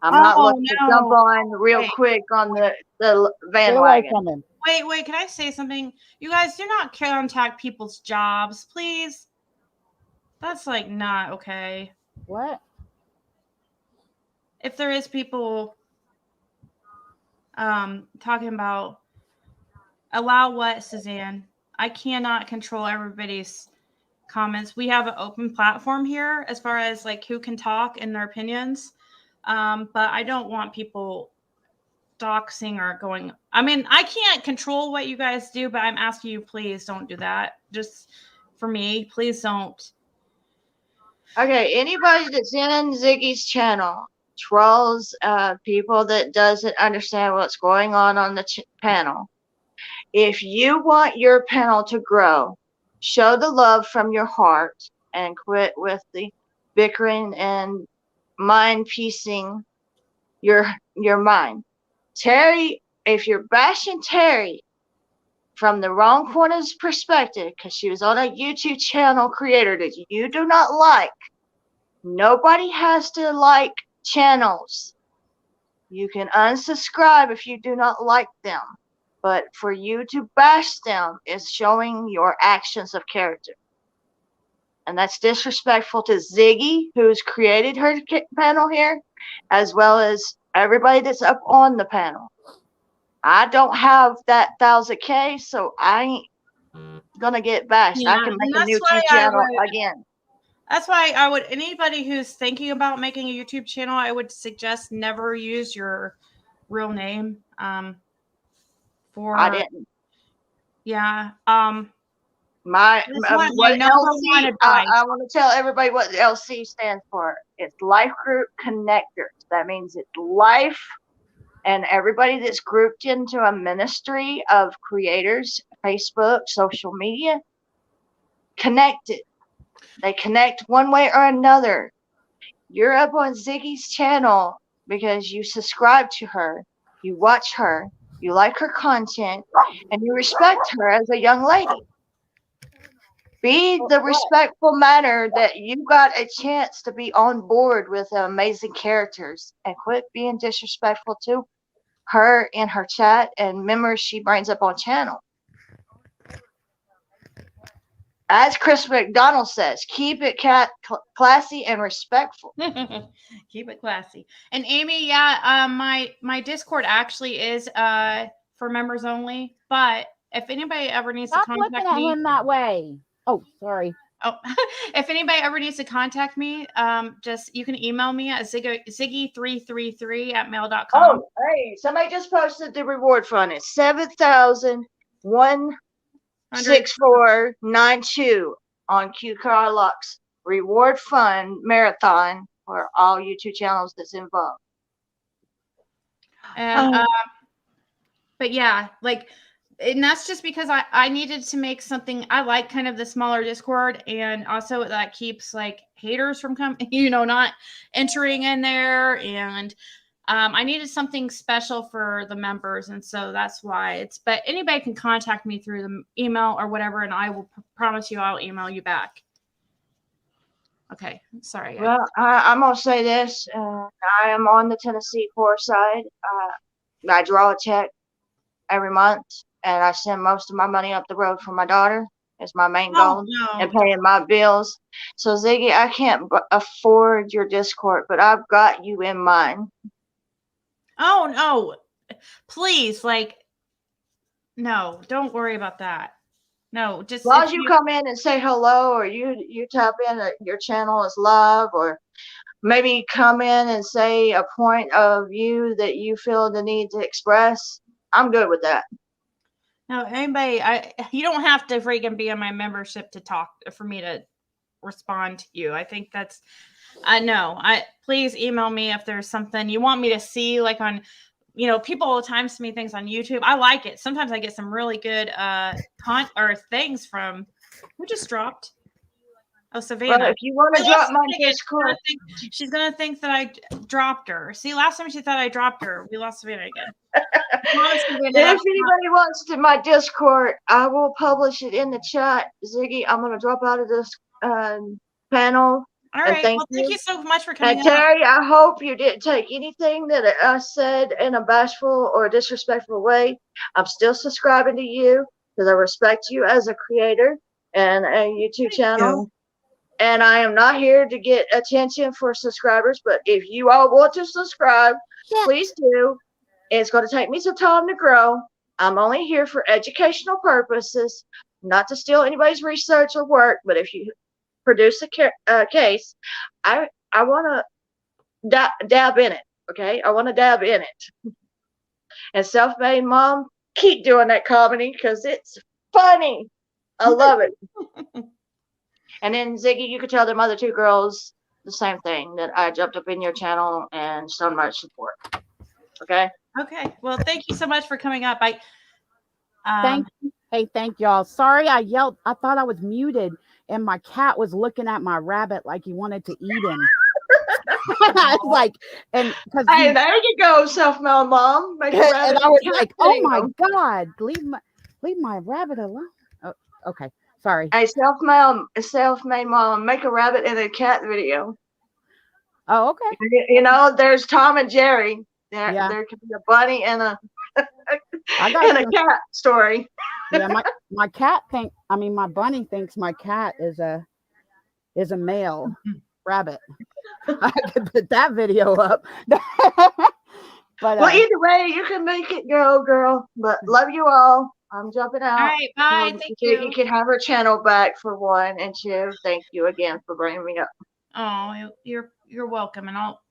[SPEAKER 11] I'm not looking to jump on real quick on the bandwagon.
[SPEAKER 1] Wait, can I say something? You guys do not contact people's jobs, please. That's like not okay.
[SPEAKER 9] What?
[SPEAKER 1] If there is people talking about allow what, Suzanne? I cannot control everybody's comments. We have an open platform here as far as like who can talk and their opinions. But I don't want people doxing or going. I mean, I can't control what you guys do, but I'm asking you, please don't do that. Just for me, please don't.
[SPEAKER 11] Okay, anybody that's in Ziggy's channel trolls people that doesn't understand what's going on the panel. If you want your panel to grow, show the love from your heart and quit with the bickering and mind piecing your mind. Terry, if you're bashing Terry from the wrong corner's perspective, because she was on a YouTube channel creator that you do not like, nobody has to like channels. You can unsubscribe if you do not like them, but for you to bash them is showing your actions of character. And that's disrespectful to Ziggy, who's created her panel here, as well as everybody that's up on the panel. I don't have that 1,000K, so I ain't gonna get bashed.
[SPEAKER 1] Yeah,
[SPEAKER 11] I can make
[SPEAKER 1] and
[SPEAKER 11] a
[SPEAKER 1] that's
[SPEAKER 11] new
[SPEAKER 1] why I
[SPEAKER 11] channel
[SPEAKER 1] would-
[SPEAKER 11] again.
[SPEAKER 1] That's why I would, anybody who's thinking about making a YouTube channel, I would suggest never use your real name. For
[SPEAKER 11] I didn't.
[SPEAKER 1] yeah.
[SPEAKER 11] My
[SPEAKER 1] That's my
[SPEAKER 11] what
[SPEAKER 1] number
[SPEAKER 11] LC?
[SPEAKER 1] one advice.
[SPEAKER 11] I want to tell everybody what LC stands for. It's Life Group Connectors. That means it's life, and everybody that's grouped into a ministry of creators, Facebook, social media, connected. They connect one way or another. You're up on Ziggy's channel because you subscribe to her, you watch her, you like her content, and you respect her as a young lady. Be the respectful manner that you got a chance to be on board with amazing characters, and quit being disrespectful to her in her chat and members she brings up on channel. As Chris McDonald says, keep it classy and respectful.
[SPEAKER 1] Keep it classy. And Amy, yeah, my Discord actually is for members only. But if anybody ever needs
[SPEAKER 9] Stop
[SPEAKER 1] to
[SPEAKER 9] looking
[SPEAKER 1] contact
[SPEAKER 9] at
[SPEAKER 1] me,
[SPEAKER 9] him that way. Oh, sorry.
[SPEAKER 1] oh, if anybody ever needs to contact me, just you can email me at ziggy333@mail.com.
[SPEAKER 11] Oh, hey, somebody just posted the reward fund. It's 7,164.92 on Q Car Lux reward fund marathon for all YouTube channels that's involved.
[SPEAKER 1] And but yeah, like, and that's just because I needed to make something. I like kind of the smaller Discord, and also that keeps like haters from coming, not entering in there. And I needed something special for the members, and so that's why it's. But anybody can contact me through the email or whatever, and I will promise you I'll email you back. Okay, sorry.
[SPEAKER 11] Well, I'm gonna say this. I am on the Tennessee Corps side. I draw a check every month, and I send most of my money up the road for my daughter. It's my main goal, and paying my bills. So Ziggy, I can't afford your Discord, but I've got you in mind.
[SPEAKER 1] Oh no, please, like, no, don't worry about that. No, just
[SPEAKER 11] As long as you come in and say hello, or you tap in your channel is love, or maybe come in and say a point of view that you feel the need to express, I'm good with that.
[SPEAKER 1] No, anybody, you don't have to freaking be on my membership to talk for me to respond to you. I think that's, please email me if there's something you want me to see, like on, people all the time send me things on YouTube. I like it. Sometimes I get some really good things from, who just dropped? Oh, Savannah.
[SPEAKER 11] Well, if you want to drop my Discord,
[SPEAKER 1] she's gonna think that I dropped her. See, last time she thought I dropped her, we lost Savannah again.
[SPEAKER 11] If anybody wants to my Discord, I will publish it in the chat. Ziggy, I'm gonna drop out of this panel.
[SPEAKER 1] All right. Thank you so much for coming.
[SPEAKER 11] And Terry, I hope you didn't take anything that I said in a bashful or disrespectful way. I'm still subscribing to you because I respect you as a creator and a YouTube channel. And I am not here to get attention for subscribers, but if you all want to subscribe, please do. It's going to take me some time to grow. I'm only here for educational purposes, not to steal anybody's research or work, but if you produce a case, I want to dab in it, okay? I want to dab in it. And Self-Made Mom, keep doing that comedy because it's funny. I love it. And then Ziggy, you could tell them other two girls the same thing, that I jumped up in your channel and shown much support. Okay?
[SPEAKER 1] Okay. Well, thank you so much for coming up.
[SPEAKER 9] Thank y'all. Sorry I yelled. I thought I was muted and my cat was looking at my rabbit like he wanted to eat him. I was like, and because
[SPEAKER 11] hey, there you go, Self-Made Mom.
[SPEAKER 9] And I was like, oh my God, leave my rabbit alone. Oh, okay. Sorry.
[SPEAKER 11] Hey, self-made mom, make a rabbit and a cat video.
[SPEAKER 9] Oh, okay.
[SPEAKER 11] There's Tom and Jerry. There could be a bunny and a
[SPEAKER 9] I got
[SPEAKER 11] and a
[SPEAKER 9] some.
[SPEAKER 11] cat story.
[SPEAKER 9] Yeah, my cat my bunny thinks my cat is a male rabbit. I could put that video up. But
[SPEAKER 11] Well, either way, you can make it go, girl. But love you all. I'm jumping
[SPEAKER 1] All
[SPEAKER 11] out.
[SPEAKER 1] right, bye. Thank
[SPEAKER 11] Ziggy
[SPEAKER 1] you.
[SPEAKER 11] can have her channel back for 1, and 2, thank you again for bringing me up.
[SPEAKER 1] Oh, you're welcome. And I'll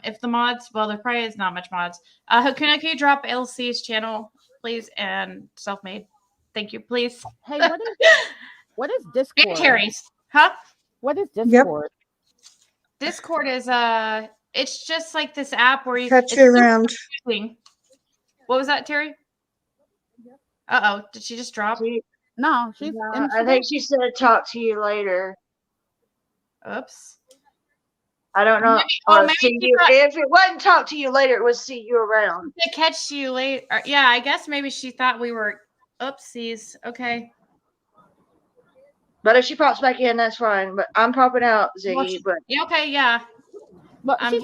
[SPEAKER 1] if the mods, well, there probably is not much mods. Can you drop LC's channel, please, and self-made? Thank you, please.
[SPEAKER 9] hey, what is
[SPEAKER 1] And
[SPEAKER 9] Discord?
[SPEAKER 1] Terry's, huh?
[SPEAKER 9] What is
[SPEAKER 3] Yep.
[SPEAKER 9] Discord?
[SPEAKER 1] Discord is it's just like this app where
[SPEAKER 3] Catch
[SPEAKER 1] it's
[SPEAKER 3] you
[SPEAKER 1] super
[SPEAKER 3] around.
[SPEAKER 1] confusing. What was that, Terry? Uh-oh, did she just drop?
[SPEAKER 9] No, she's.
[SPEAKER 11] I think she said talk to you later.
[SPEAKER 1] Oops.
[SPEAKER 11] I don't know.
[SPEAKER 1] Maybe
[SPEAKER 11] See
[SPEAKER 1] she
[SPEAKER 11] you.
[SPEAKER 1] thought-
[SPEAKER 11] If it wasn't talk to you later, it was see you around.
[SPEAKER 1] To catch you later. Yeah, I guess maybe she thought we were. Oopsies. Okay.
[SPEAKER 11] But if she pops back in, that's fine. But I'm popping out,
[SPEAKER 1] Well,
[SPEAKER 11] Ziggy. But
[SPEAKER 1] yeah, okay, yeah.
[SPEAKER 9] But
[SPEAKER 1] I'm
[SPEAKER 9] she's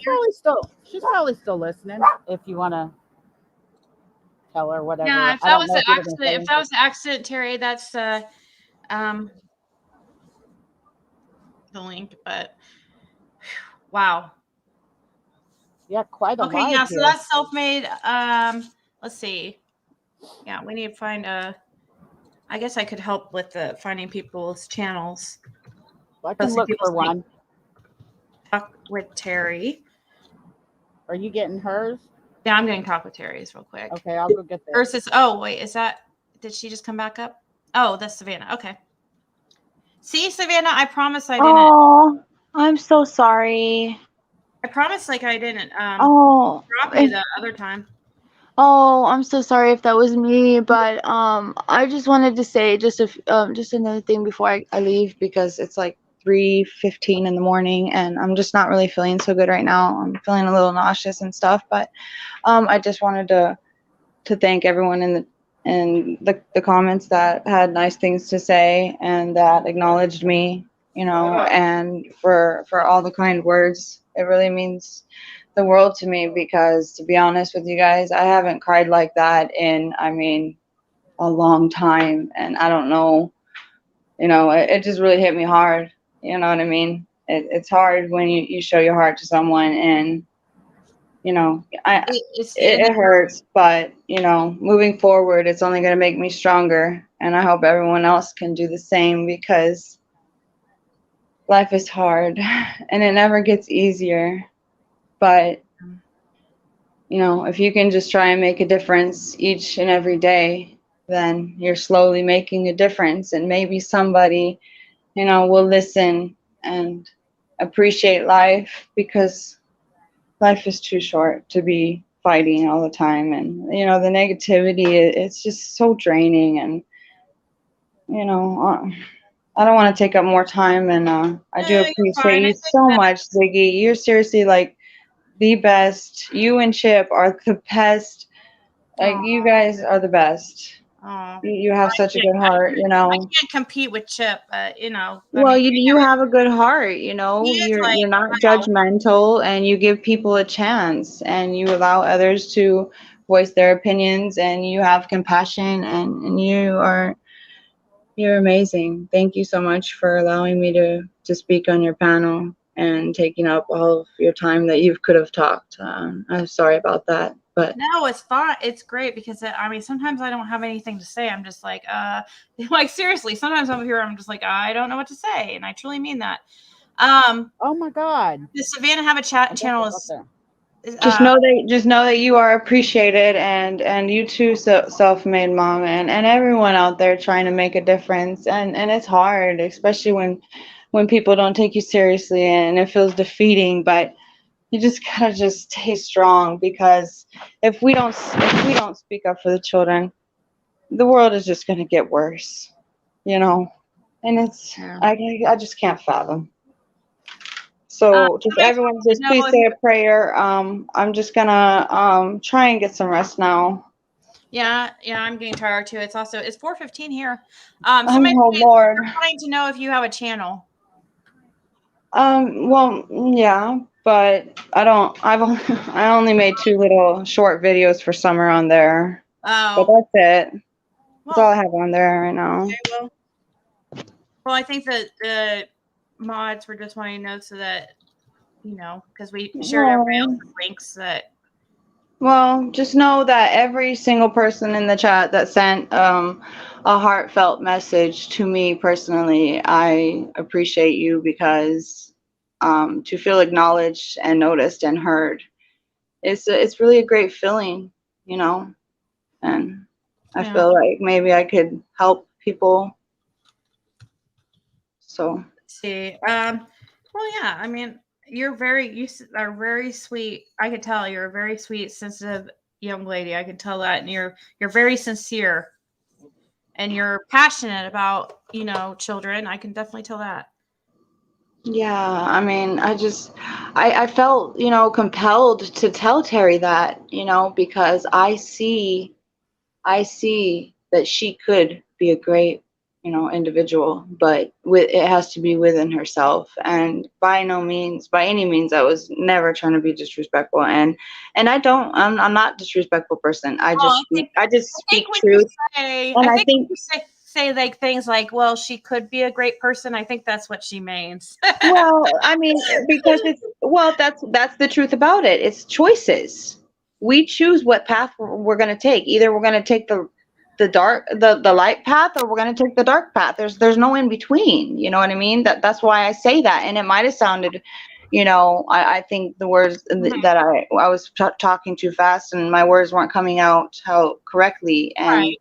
[SPEAKER 9] probably still listening. If you want to tell her whatever.
[SPEAKER 1] Yeah, if
[SPEAKER 9] I
[SPEAKER 1] that
[SPEAKER 9] don't
[SPEAKER 1] was
[SPEAKER 9] know
[SPEAKER 1] the
[SPEAKER 9] if you're gonna say
[SPEAKER 1] accident, if that
[SPEAKER 9] anything.
[SPEAKER 1] was the accident, Terry, that's the link. But wow.
[SPEAKER 9] Yeah, quite a
[SPEAKER 1] Okay,
[SPEAKER 9] live
[SPEAKER 1] yeah. So
[SPEAKER 9] here.
[SPEAKER 1] that's self-made. Let's see. Yeah, we need to find a. I guess I could help with the finding people's channels.
[SPEAKER 9] I can look for one.
[SPEAKER 1] Talk with Terry.
[SPEAKER 9] Are you getting hers?
[SPEAKER 1] Yeah, I'm getting talk with Terry's real quick.
[SPEAKER 9] Okay, I'll go get that.
[SPEAKER 1] Versus, oh wait, is that? Did she just come back up? Oh, that's Savannah. Okay. See, Savannah, I promise I didn't.
[SPEAKER 12] Oh, I'm so sorry.
[SPEAKER 1] I promise, like I didn't.
[SPEAKER 12] Oh,
[SPEAKER 1] Drop you the other time.
[SPEAKER 12] oh, I'm so sorry if that was me, but I just wanted to say just another thing before I leave because it's like 3:15 in the morning and I'm just not really feeling so good right now. I'm feeling a little nauseous and stuff, but I just wanted to thank everyone in the comments that had nice things to say and that acknowledged me, and for all the kind words. It really means the world to me because, to be honest with you guys, I haven't cried like that in a long time, and I don't know, it just really hit me hard. You know what I mean? It's hard when you show your heart to someone, and it hurts, but moving forward, it's only going to make me stronger, and I hope everyone else can do the same because life is hard and it never gets easier. But if you can just try and make a difference each and every day, then you're slowly making a difference, and maybe somebody will listen and appreciate life, because life is too short to be fighting all the time. And the negativity, it's just so draining. And I don't want to take up more time, and I do appreciate you so much, Ziggy. You're seriously like the best. You and Chip are the best. Like, you guys are the best. You have such a good heart,
[SPEAKER 1] I can't compete with Chip, but
[SPEAKER 12] Well, you have a good heart, you're not judgmental, and you give people a chance, and you allow others to voice their opinions, and you have compassion, and you're amazing. Thank you so much for allowing me to speak on your panel and taking up all of your time that you could have talked. I'm sorry about that, but
[SPEAKER 1] no, it's fine. It's great because sometimes I don't have anything to say. I'm just like, like seriously. Sometimes over here, I'm just like, I don't know what to say, and I truly mean that.
[SPEAKER 9] Oh my God.
[SPEAKER 1] Does Savannah have a channel?
[SPEAKER 12] Just know that you are appreciated, and you too, self-made mom, and everyone out there trying to make a difference. And it's hard, especially when people don't take you seriously, and it feels defeating. But you just gotta stay strong, because if we don't speak up for the children, the world is just gonna get worse, And it's I just can't fathom. So just everyone, just please say a prayer. I'm just gonna try and get some rest now.
[SPEAKER 1] Yeah, I'm getting tired too. It's 4:15 here.
[SPEAKER 12] Oh Lord.
[SPEAKER 1] They're wanting to know if you have a channel.
[SPEAKER 12] Well, yeah, but I only made 2 little short videos for summer on there.
[SPEAKER 2] But
[SPEAKER 1] Oh,
[SPEAKER 2] that's it. That's all
[SPEAKER 1] well,
[SPEAKER 2] I have on there right now.
[SPEAKER 1] okay, well, I think that the mods were just wanting to know so that, because we shared everybody
[SPEAKER 2] Well,
[SPEAKER 1] else's links that.
[SPEAKER 2] well, just know that every single person in the chat that sent a heartfelt message to me personally, I appreciate you, because to feel acknowledged and noticed and heard, it's really a great feeling, and I
[SPEAKER 1] Yeah.
[SPEAKER 2] feel like maybe I could help people. So
[SPEAKER 1] Let's see. Well, yeah. I mean, you are very sweet. I could tell you're a very sweet, sensitive young lady. I can tell that, and you're very sincere, and you're passionate about children. I can definitely tell that.
[SPEAKER 2] yeah, I mean, I felt, compelled to tell Terry that, because I see that she could be a great, individual, but it has to be within herself. And by any means, I was never trying to be disrespectful. And I'm not a disrespectful person. I just speak
[SPEAKER 1] When you
[SPEAKER 2] truth.
[SPEAKER 1] say,
[SPEAKER 2] And
[SPEAKER 1] I
[SPEAKER 2] I
[SPEAKER 1] think when
[SPEAKER 2] think,
[SPEAKER 1] you say like things like, "Well, she could be a great person." I think that's what she means.
[SPEAKER 2] well, I mean, because that's the truth about it. It's choices. We choose what path we're going to take. Either we're going to take the light path, or we're going to take the dark path. There's no in between. You know what I mean? That's why I say that. And it might have sounded, I think the words that I was talking too fast, and my words weren't coming out how correctly. And
[SPEAKER 1] Right.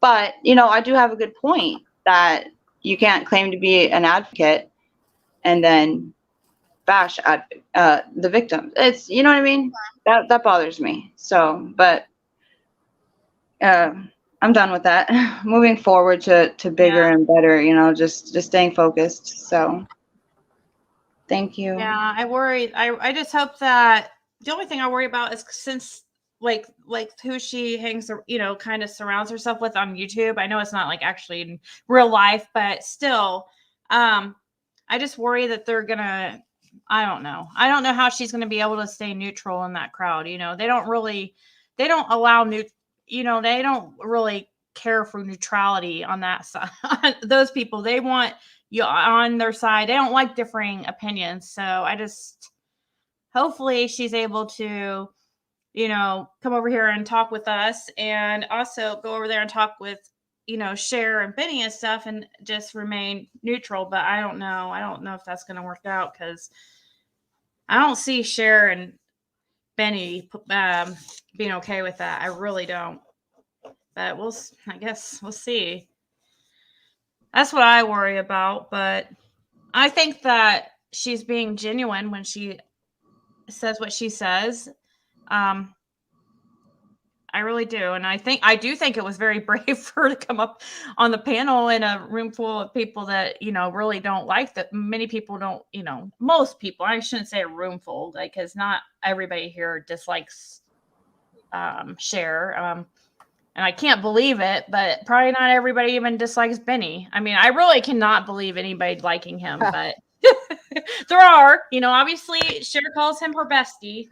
[SPEAKER 2] but I do have a good point, that you can't claim to be an advocate and then bash at the victims. It's, you know what I mean? That bothers me. So, but I'm done with that. Moving forward to bigger and better, just staying focused. So, thank you.
[SPEAKER 1] Yeah, I worry. I just hope that the only thing I worry about is since like who she hangs, kind of surrounds herself with on YouTube. I know it's not like actually in real life, but still, I just worry that they're gonna. I don't know. I don't know how she's gonna be able to stay neutral in that crowd. They don't allow they don't really care for neutrality on that side. Those people, they want you on their side. They don't like differing opinions. So I just hopefully she's able to, come over here and talk with us, and also go over there and talk with, Cher and Benny and stuff, and just remain neutral. But I don't know. I don't know if that's going to work out, because I don't see Cher and Benny being okay with that. I really don't. But I guess we'll see. That's what I worry about. But I think that she's being genuine when she says what she says. I really do. And I do think it was very brave for her to come up on the panel in a room full of people that, really don't like that. Many people don't, most people, I shouldn't say a room full, like, because not everybody here dislikes Cher. And I can't believe it, but probably not everybody even dislikes Benny. I mean, I really cannot believe anybody liking him, but there are, obviously Cher calls him her bestie.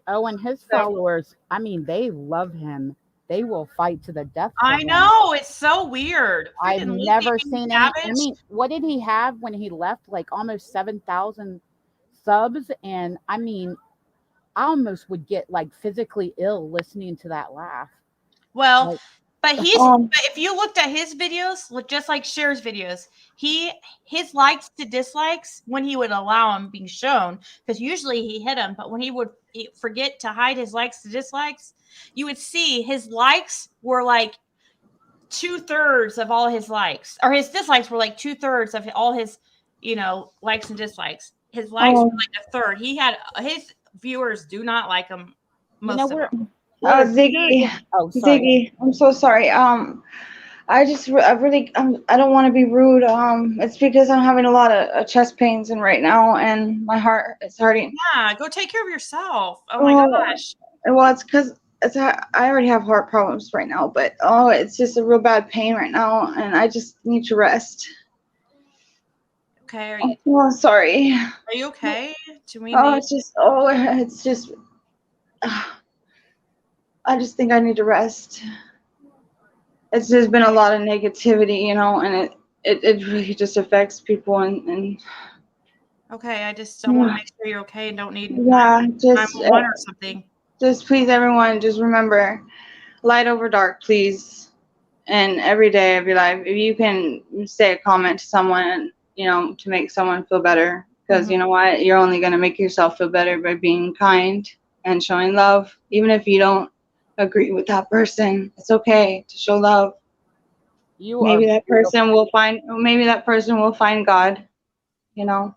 [SPEAKER 9] Oh, and his followers, I mean, they love him. They will fight to the death for
[SPEAKER 1] I
[SPEAKER 9] him.
[SPEAKER 1] know, it's so weird.
[SPEAKER 9] I've
[SPEAKER 1] Freaking
[SPEAKER 9] never
[SPEAKER 1] Lizzie
[SPEAKER 9] seen any. I
[SPEAKER 1] Savage.
[SPEAKER 9] mean, what did he have when he left? Like almost 7,000 subs. And I mean, I almost would get like physically ill listening to that laugh.
[SPEAKER 1] Well,
[SPEAKER 9] Like,
[SPEAKER 1] but if you looked at his videos, look just like Cher's videos, his likes to dislikes, when he would allow them being shown, because usually he hit them, but when he would forget to hide his likes to dislikes, you would see his likes were like 2/3 of all his likes, or his dislikes were like 2/3 of all his, likes and dislikes. His likes were like a third. His viewers do not like him. Most of them.
[SPEAKER 2] Ziggy, Ziggy, I'm so sorry. I don't want to be rude. It's because I'm having a lot of chest pains and right now, and my heart is hurting.
[SPEAKER 1] Yeah, go take care of yourself. Oh my gosh.
[SPEAKER 2] Well, it's because I already have heart problems right now, but it's just a real bad pain right now, and I just need to rest.
[SPEAKER 1] Okay, are you?
[SPEAKER 2] Oh, sorry.
[SPEAKER 1] Are you okay? Do we
[SPEAKER 2] It's just.
[SPEAKER 12] I just think I need to rest. It's just been a lot of negativity, you know, and it really just affects people and
[SPEAKER 1] Okay, I want to make sure you're okay and don't need
[SPEAKER 12] yeah,
[SPEAKER 1] 911 or something.
[SPEAKER 12] just please everyone, just remember, light over dark, please. And every day I'd be like, if you can say a comment to someone, you know, to make someone feel better, because you know what, you're only going to make yourself feel better by being kind and showing love. Even if you don't agree with that person, it's okay to show love. Maybe that person will find God, you know.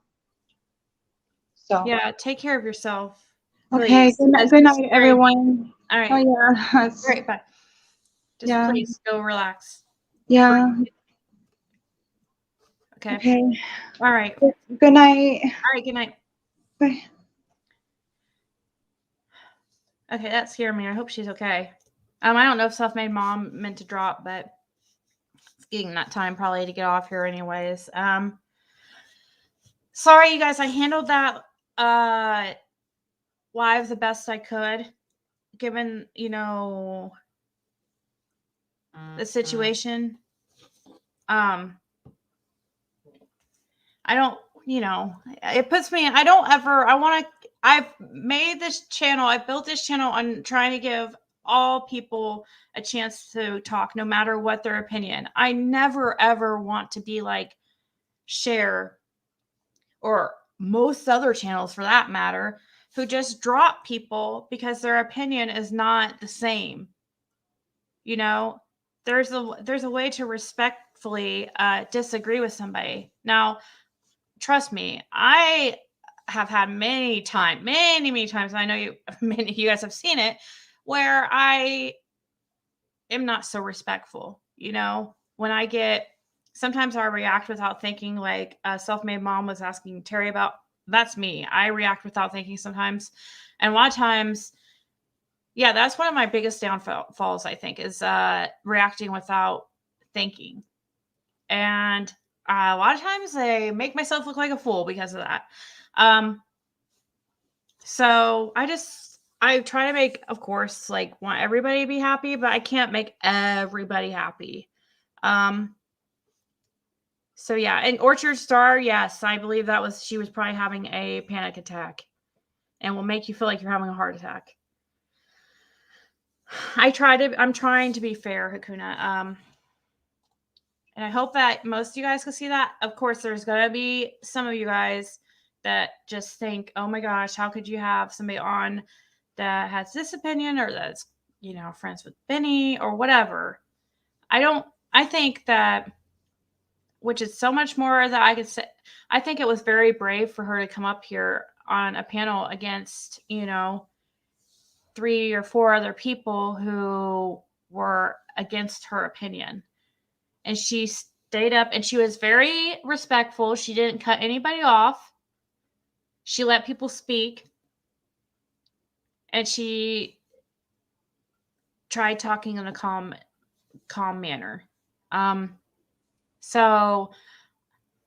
[SPEAKER 12] So
[SPEAKER 1] Yeah, take care of yourself.
[SPEAKER 12] okay,
[SPEAKER 1] Please.
[SPEAKER 12] good night everyone.
[SPEAKER 1] All right.
[SPEAKER 12] Oh yeah.
[SPEAKER 1] All right, bye. Just
[SPEAKER 12] Yeah.
[SPEAKER 1] please go relax.
[SPEAKER 12] Yeah.
[SPEAKER 1] Okay.
[SPEAKER 12] Okay.
[SPEAKER 1] All right.
[SPEAKER 12] Good night.
[SPEAKER 1] All right, good night.
[SPEAKER 12] Bye.
[SPEAKER 1] Okay, that scared me. I hope she's okay. I don't know if self-made mom meant to drop, but it's getting that time probably to get off here anyways. Sorry you guys, I handled that live the best I could, given, you know, the situation. I don't, you know, it puts me, I've made this channel, I've built this channel on trying to give all people a chance to talk, no matter what their opinion. I never, ever want to be like Cher or most other channels for that matter, who just drop people because their opinion is not the same. You know, there's a way to respectfully disagree with somebody. Now, trust me, I have had many times, and I know many of you guys have seen it, where I am not so respectful. You know, sometimes I react without thinking, like Self-Made Mom was asking Terry about. That's me. I react without thinking sometimes. And a lot of times, yeah, that's one of my biggest downfalls, I think, is reacting without thinking. And a lot of times I make myself look like a fool because of that. So I try to make, of course, like want everybody to be happy, but I can't make everybody happy. So yeah, and Orchard Star, yes, I believe she was probably having a panic attack and will make you feel like you're having a heart attack. I'm trying to be fair, Hakuna. And I hope that most of you guys can see that. Of course, there's going to be some of you guys that just think, oh my gosh, how could you have somebody on that has this opinion or that's, you know, friends with Benny or whatever. I think that, which is so much more that I could say, I think it was very brave for her to come up here on a panel against, you know, 3 or 4 other people who were against her opinion. And she stayed up and she was very respectful. She didn't cut anybody off. She let people speak. And she tried talking in a calm manner. So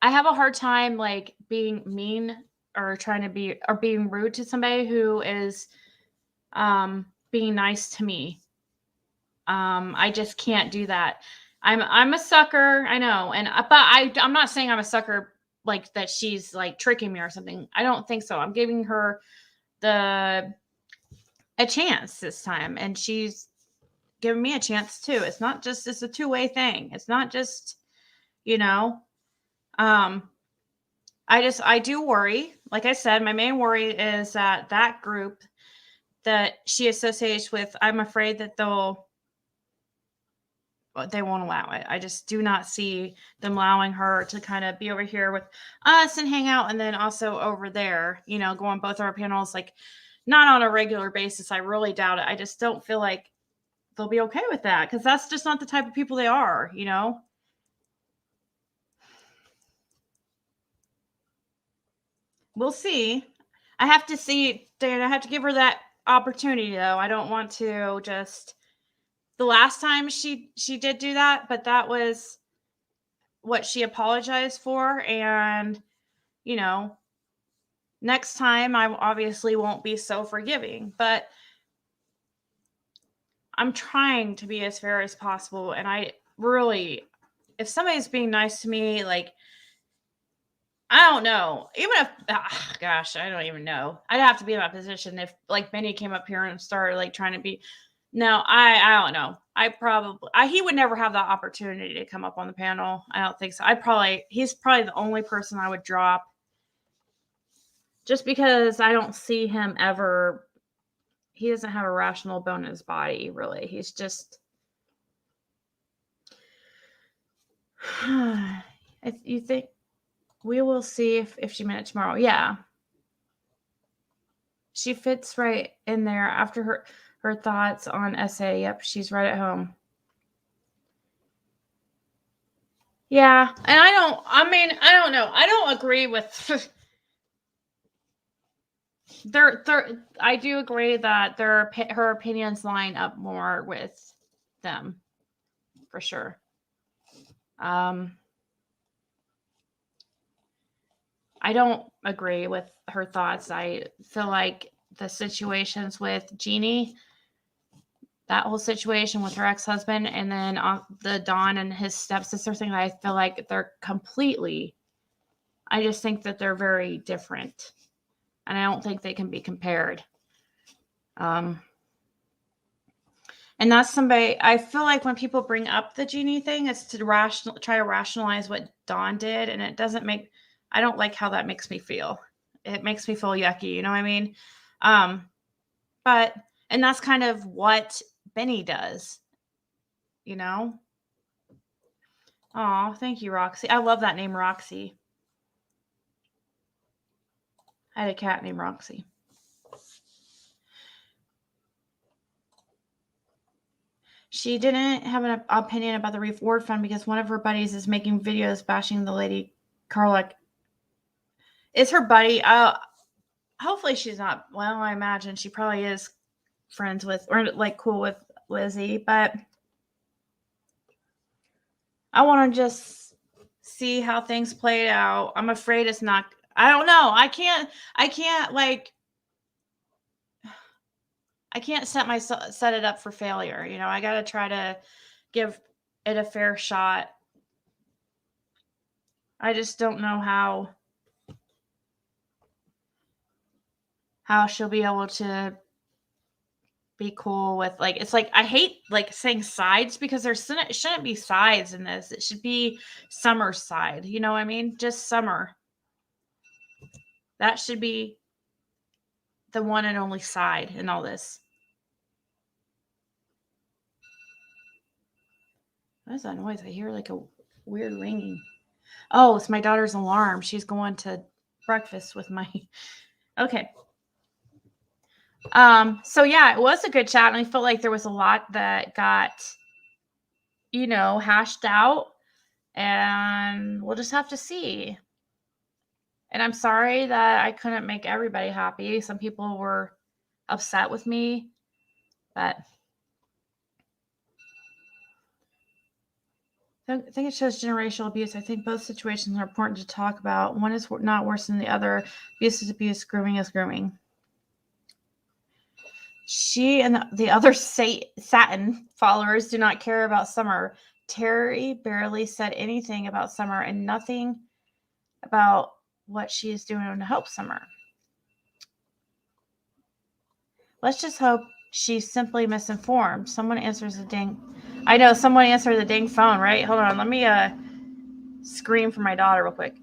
[SPEAKER 1] I have a hard time like being mean or being rude to somebody who is being nice to me. I just can't do that. I'm a sucker, I know, but I'm not saying I'm a sucker like that she's like tricking me or something. I don't think so. I'm giving her a chance this time, and she's giving me a chance too. It's a two-way thing. It's not just, you know, I do worry. Like I said, my main worry is that group that she associates with, I'm afraid that they won't allow it. I just do not see them allowing her to kind of be over here with us and hang out, and then also over there, you know, go on both our panels, like not on a regular basis. I really doubt it. I just don't feel like they'll be okay with that because that's just not the type of people they are, you know? We'll see. I have to see, Dan. I have to give her that opportunity, though. I don't want to just. The last time she did do that, but that was what she apologized for, and you know, next time I obviously won't be so forgiving. But I'm trying to be as fair as possible. And I really, if somebody's being nice to me, like, I don't know. Even if, gosh, I don't even know. I'd have to be in that position if, like, Benny came up here and started, like, trying to be. No, I don't know. He would never have that opportunity to come up on the panel. I don't think so. He's probably the only person I would drop, just because I don't see him ever. He doesn't have a rational bone in his body, really. He's just. You think we will see if she made it tomorrow? Yeah. She fits right in there after her thoughts on SA. Yep, she's right at home. Yeah, and I don't know. I don't agree with I do agree that her opinions line up more with them, for sure. I don't agree with her thoughts. I feel like the situations with Jeannie, that whole situation with her ex-husband, and then the Don and his stepsister thing, I feel like they're completely, I just think that they're very different. And I don't think they can be compared. And that's somebody, I feel like when people bring up the Jeannie thing, it's to try to rationalize what Dawn did. And it doesn't I don't like how that makes me feel. It makes me feel yucky. You know what I mean? And that's kind of what Benny does, you know? Oh, thank you, Roxy. I love that name, Roxy. I had a cat named Roxy. She didn't have an opinion about the reward fund because one of her buddies is making videos bashing the lady Carla. Is her buddy? Hopefully she's not. Well, I imagine she probably is friends with or like cool with Lizzie, but I want to just see how things played out. I'm afraid it's not. I don't know. I can't set it up for failure. You know, I got to try to give it a fair shot. I just don't know how she'll be able to be cool with, like, it's like I hate like saying sides because there shouldn't be sides in this. It should be Summer's side. You know what I mean? Just Summer. That should be the one and only side in all this. What is that noise? I hear like a weird ringing. Oh, it's my daughter's alarm. She's going to breakfast with my. Okay. So yeah, it was a good chat, and I felt like there was a lot that got, hashed out, and we'll just have to see. And I'm sorry that I couldn't make everybody happy. Some people were upset with me, but I think it shows generational abuse. I think both situations are important to talk about. One is not worse than the other. Abuse is abuse. Grooming is grooming. She and the other Satin followers do not care about Summer. Terry barely said anything about Summer and nothing about what she is doing to help Summer. Let's just hope she's simply misinformed. Someone answers the dang. I know, someone answered the dang phone, right? Hold on, let me scream for my daughter real quick.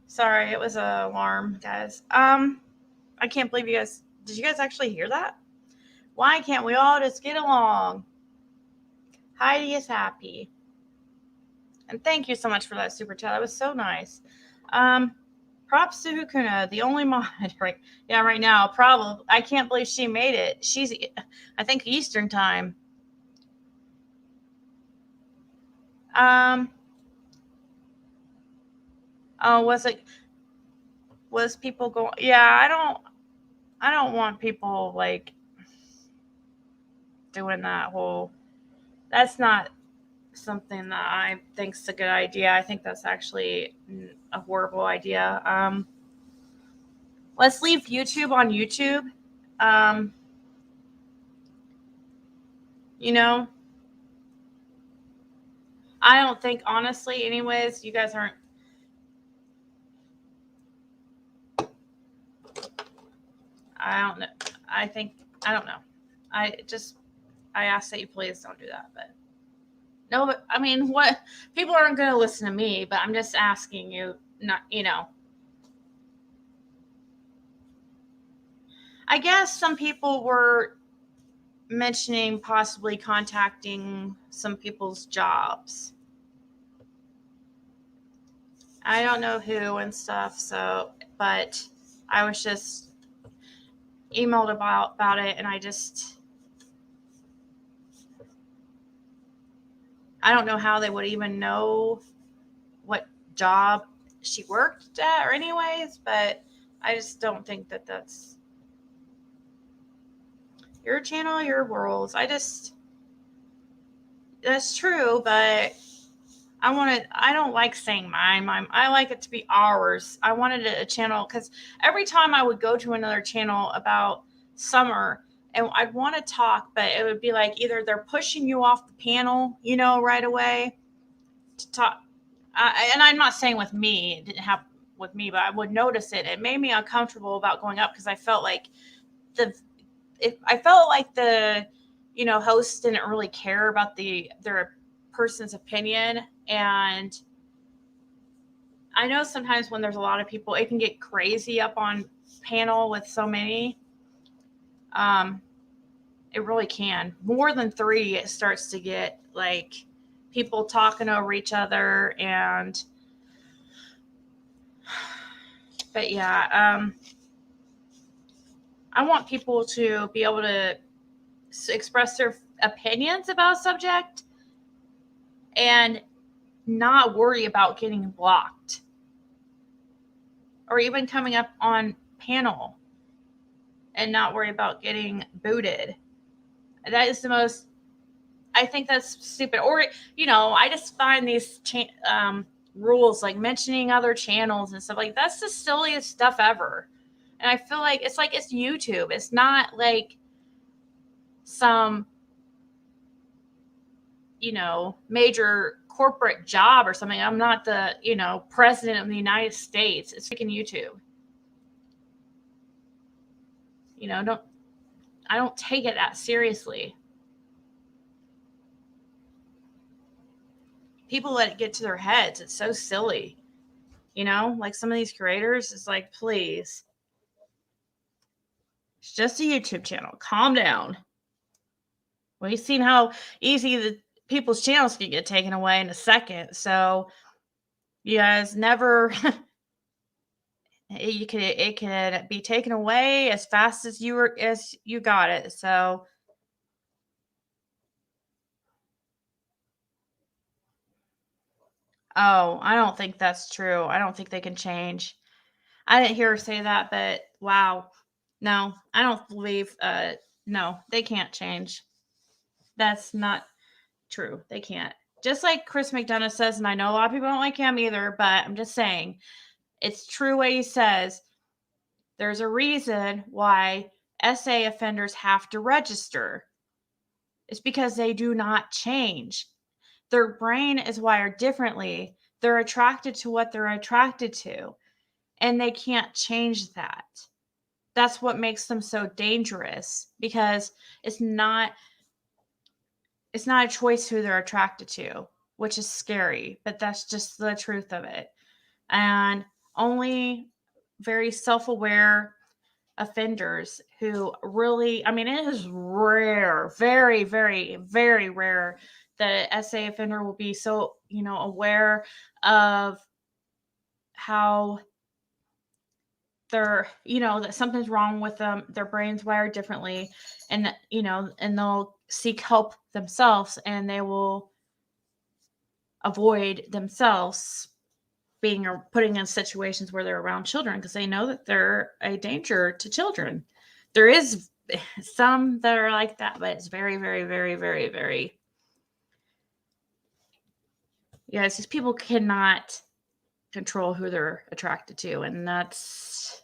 [SPEAKER 1] Sorry, it was an alarm, guys. I can't believe you guys. Did you guys actually hear that? Why can't we all just get along? Heidi is happy. And thank you so much for that super chat. That was so nice. Props to Hukuna, the only mod right now. Probably. I can't believe she made it. She's, I think, Eastern time. Oh, was people going? Yeah, I don't want people like doing that whole. That's not something that I think's a good idea. I think that's actually a horrible idea. Let's leave YouTube on YouTube. Um, you know, I don't think, honestly, anyways, you guys aren't. I don't know. I think, I don't know. I ask that you please don't do that. But no, but I mean, what? People aren't going to listen to me, but I'm just asking you, not, I guess some people were mentioning possibly contacting some people's jobs. I don't know who and stuff, but I was just emailed about it, and I don't know how they would even know what job she worked at or anyways, but I just don't think that that's your channel, your worlds. That's true, but I don't like saying mine. I like it to be ours. I wanted a channel because every time I would go to another channel about summer and I'd want to talk, but it would be like either they're pushing you off the panel, right away to talk. And I'm not saying with me, it didn't happen with me, but I would notice it. It made me uncomfortable about going up because I felt like the hosts didn't really care about their person's opinion. And I know sometimes when there's a lot of people, it can get crazy up on panel with so many. It really can. More than 3, it starts to get like people talking over each other. But yeah, I want people to be able to express their opinions about a subject and not worry about getting blocked or even coming up on panel and not worry about getting booted. That is the most, I think that's stupid. Or, I just find these rules like mentioning other channels and stuff like that's the silliest stuff ever. And I feel like it's YouTube. It's not like some, major corporate job or something. I'm not the, president of the United States. It's freaking YouTube. I don't take it that seriously. People let it get to their heads. It's so silly. Like some of these creators, it's like, please. It's just a YouTube channel. Calm down. We've seen how easy the people's channels can get taken away in a second. So you guys never it can be taken away as fast as you got it. So I don't think that's true. I don't think they can change. I didn't hear her say that, but wow. No, I don't believe no, they can't change. That's not true. They can't. Just like Chris McDonough says, and I know a lot of people don't like him either, but I'm just saying it's true what he says. There's a reason why SA offenders have to register. It's because they do not change. Their brain is wired differently. They're attracted to what they're attracted to, and they can't change that. That's what makes them so dangerous because it's not a choice who they're attracted to, which is scary, but that's just the truth of it. And only very self-aware offenders who really, it is rare, very, very, very rare that an SA offender will be so, aware of how they're, that something's wrong with them, their brain's wired differently, and, and they'll seek help themselves and they will avoid themselves being or putting in situations where they're around children because they know that they're a danger to children. There is some that are like that, but it's very, very, very, very, very. Yeah, it's just people cannot control who they're attracted to, and that's,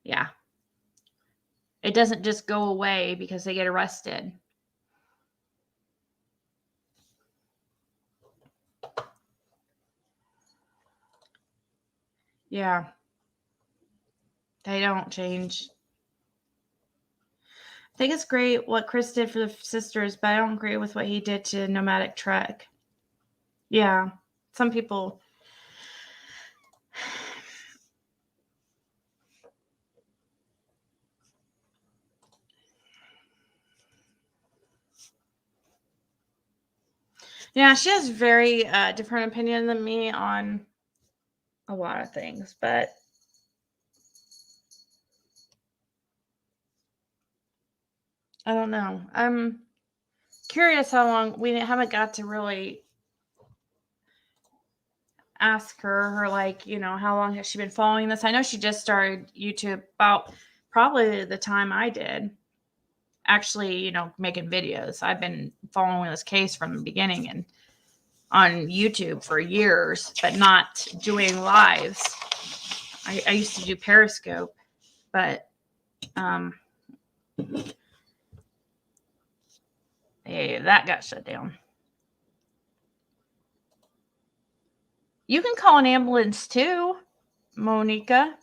[SPEAKER 1] yeah. It doesn't just go away because they get arrested. Yeah. They don't change. I think it's great what Chris did for the sisters, but I don't agree with what he did to Nomadic Trek. Yeah. Some people. Yeah, she has very different opinion than me on a lot of things, but I don't know. I'm curious how long we haven't got to really ask her like, you know, how long has she been following this? I know she just started YouTube about probably the time I did. Actually, you know, making videos. I've been following this case from the beginning and on YouTube for years, but not doing lives. I used to do Periscope, but hey, that got shut down. You can call an ambulance too, Monica.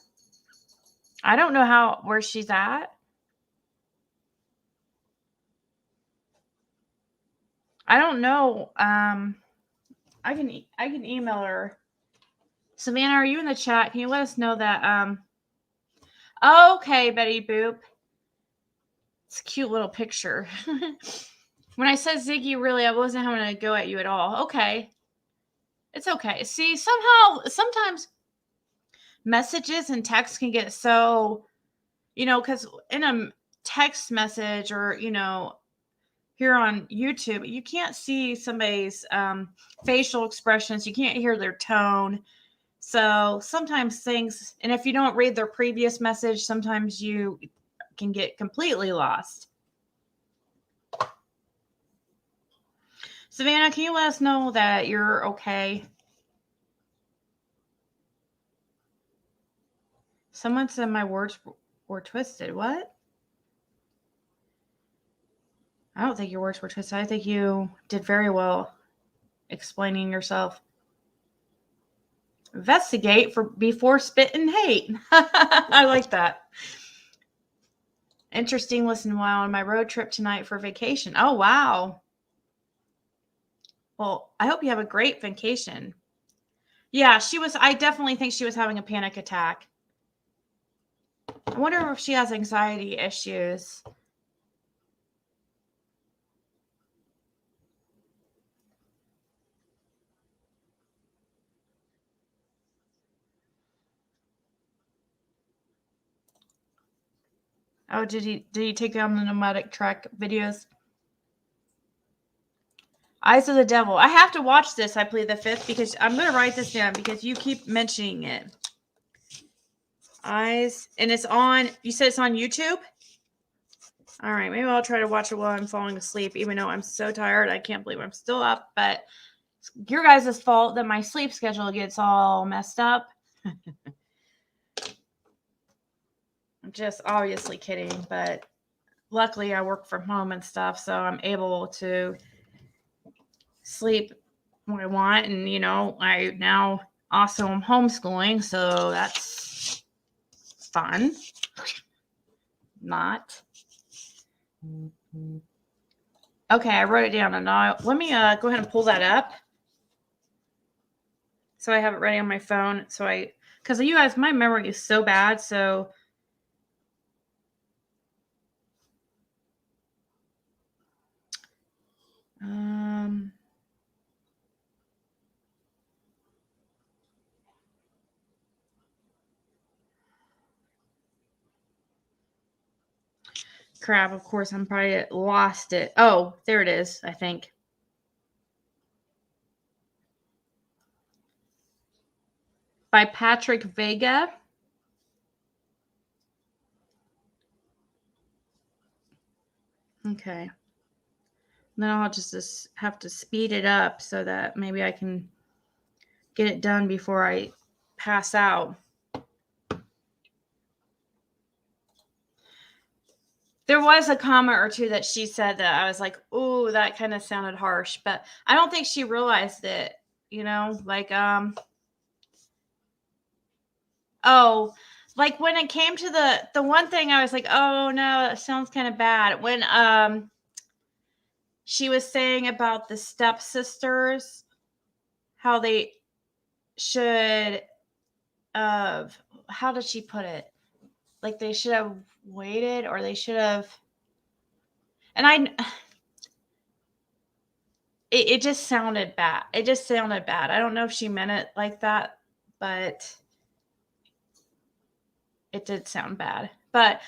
[SPEAKER 1] I don't know where she's at. I don't know. I can email her. Savannah, are you in the chat? Can you let us know that? Okay, Betty Boop. It's a cute little picture. When I said Ziggy, really, I wasn't having a go at you at all. Okay. It's okay. See, sometimes messages and text can get so, you know, because in a text message or, you know, here on YouTube, you can't see somebody's facial expressions. You can't hear their tone. So sometimes things, and if you don't read their previous message, sometimes you can get completely lost. Savannah, can you let us know that you're okay? Someone said my words were twisted. What? I don't think your words were twisted. I think you did very well explaining yourself. Investigate before spit and hate. I like that. Interesting listen while on my road trip tonight for vacation. Oh, wow. Well, I hope you have a great vacation. Yeah, I definitely think she was having a panic attack. I wonder if she has anxiety issues. Oh, did he take down the Nomadic Trek videos? Eyes of the Devil. I have to watch this, I plead the fifth, because I'm going to write this down because you keep mentioning it. Eyes. And it's on, you said it's on YouTube? All right, maybe I'll try to watch it while I'm falling asleep, even though I'm so tired. I can't believe I'm still up, but it's your guys' fault that my sleep schedule gets all messed up. I'm just obviously kidding, but luckily I work from home and stuff, so I'm able to sleep when I want. And, you know, I now also am homeschooling, so that's fun. Not. Okay, I wrote it down, and now let me go ahead and pull that up so I have it ready on my phone. Because you guys, my memory is so bad, so crap, of course, I'm probably lost it. Oh, there it is, I think. By Patrick Vega. Okay. Then I'll just have to speed it up so that maybe I can get it done before I pass out. There was a comment or two that she said that I was like, "Ooh, that kind of sounded harsh," but I don't think she realized it, like oh, like when it came to the one thing I was like, "Oh no, that sounds kind of bad." When she was saying about the stepsisters, how they should how did she put it? Like they should have waited, or they should have, and it just sounded bad. It just sounded bad. I don't know if she meant it like that, but it did sound bad. But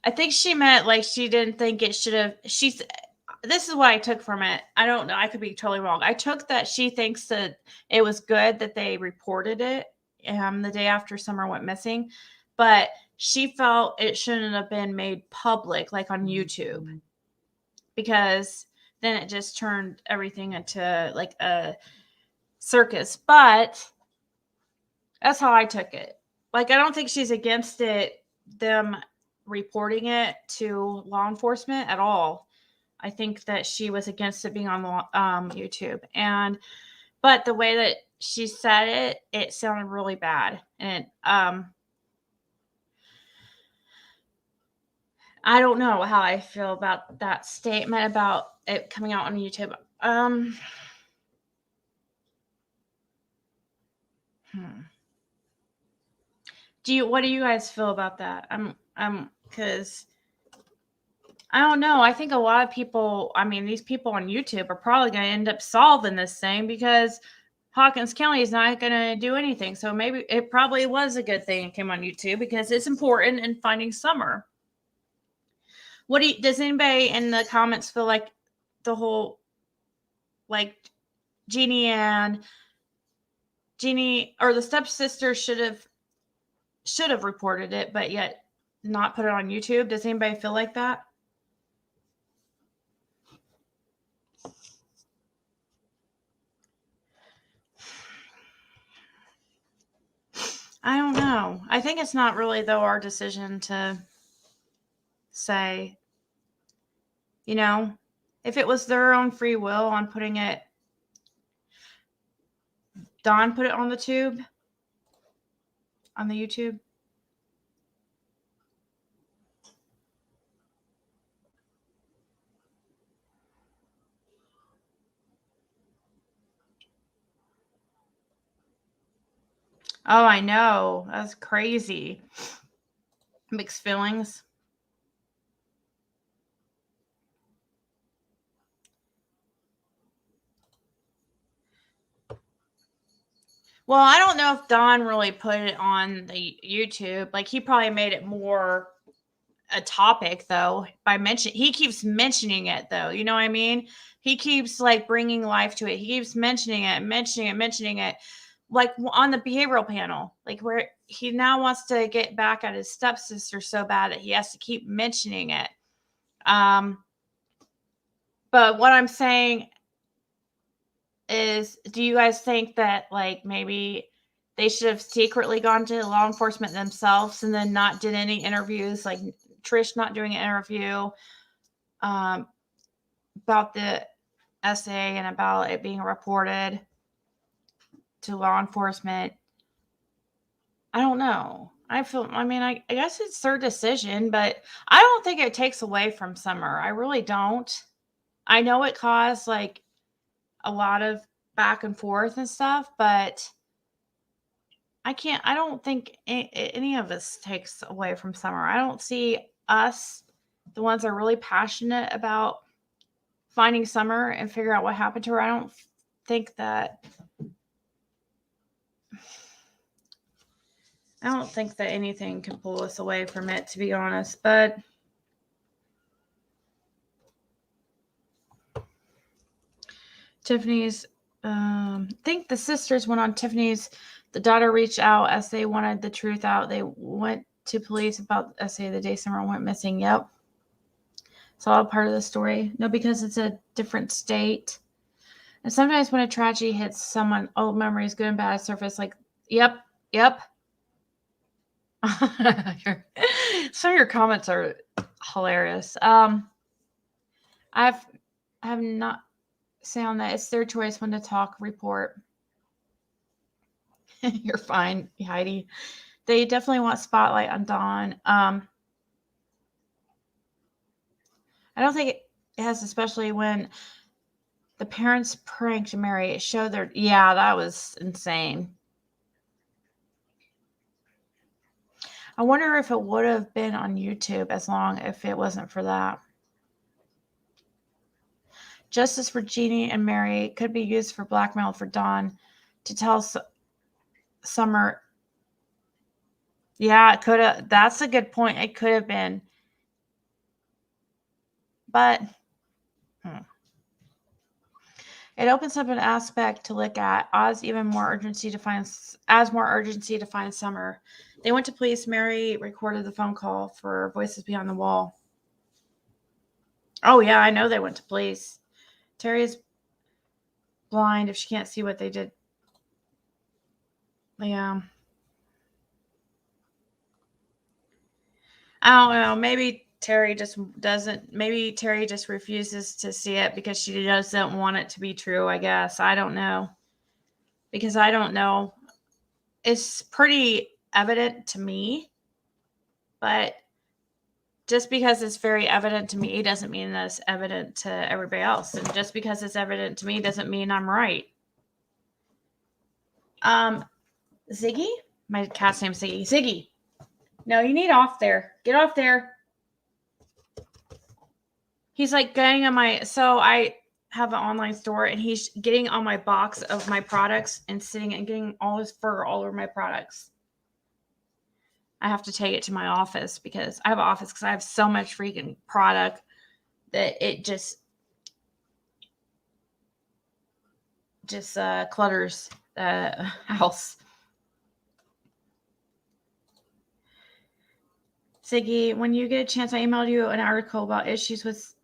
[SPEAKER 1] I think she meant like she didn't think it should have. This is what I took from it. I don't know. I could be totally wrong. I took that she thinks that it was good that they reported it the day after Summer went missing, but she felt it shouldn't have been made public, like on YouTube, because then it just turned everything into like a circus. But that's how I took it. Like, I don't think she's against them reporting it to law enforcement at all. I think that she was against it being on YouTube. But the way that she said it sounded really bad. And I don't know how I feel about that statement about it coming out on YouTube. What do you guys feel about that? Because I don't know. I think a lot of people, these people on YouTube are probably going to end up solving this thing because Hawkins County is not going to do anything. So maybe it probably was a good thing it came on YouTube because it's important in finding Summer. Does anybody in the comments feel like the whole, like Jeannie or the stepsister should have reported it, but yet not put it on YouTube? Does anybody feel like that? I don't know. I think it's not really, though, our decision to say, if it was their own free will on putting it, Dawn put it on the YouTube. Oh, I know. That's crazy. Mixed feelings. Well, I don't know if Don really put it on the YouTube. Like, he probably made it more a topic, though, he keeps mentioning it, though. You know what I mean? He keeps, like, bringing life to it. He keeps mentioning it. Like, on the behavioral panel, like, where he now wants to get back at his stepsister so bad that he has to keep mentioning it. But what I'm saying is, do you guys think that, like, maybe they should have secretly gone to law enforcement themselves and then not did any interviews, like Trish not doing an interview about the essay and about it being reported to law enforcement? I don't know. I guess it's their decision, but I don't think it takes away from Summer. I really don't. I know it caused, like, a lot of back and forth and stuff, but I don't think any of this takes away from Summer. I don't see us, the ones that are really passionate about finding Summer and figure out what happened to her. I don't think that anything can pull us away from it, to be honest. But Tiffany's, think the sisters went on Tiffany's. The daughter reached out as they wanted the truth out. They went to police about the essay the day Summer went missing. Yep. It's all part of the story. No, because it's a different state. And sometimes when a tragedy hits someone, old memories, good and bad, surface like, yep. Some of your comments are hilarious. I have not sound that it's their choice when to talk, report. You're fine, Heidi. They definitely want spotlight on Dawn. I don't think it has, especially when the parents pranked Mary. It showed their, yeah, that was insane. I wonder if it would have been on YouTube as long if it wasn't for that. Justice for Jeannie and Mary could be used for blackmail for Dawn to tell Summer. Yeah, it could have. That's a good point. It could have been. But it opens up an aspect to look at. As more urgency to find Summer. They went to police. Mary recorded the phone call for Voices Beyond the Wall. Oh yeah, I know they went to police. Terry is blind if she can't see what they did. Yeah. I don't know. Maybe Terry just doesn't. Maybe Terry just refuses to see it because she doesn't want it to be true, I guess. I don't know. Because I don't know. It's pretty evident to me. But just because it's very evident to me doesn't mean that it's evident to everybody else. And just because it's evident to me doesn't mean I'm right. Ziggy? My cat's name's Ziggy. Ziggy. No, you need off there. Get off there. He's like getting on my, so I have an online store and he's getting on my box of my products and sitting and getting all his fur all over my products. I have to take it to my office because I have an office because I have so much freaking product that it just clutters the house. Ziggy, when you get a chance, I emailed you an article about issues with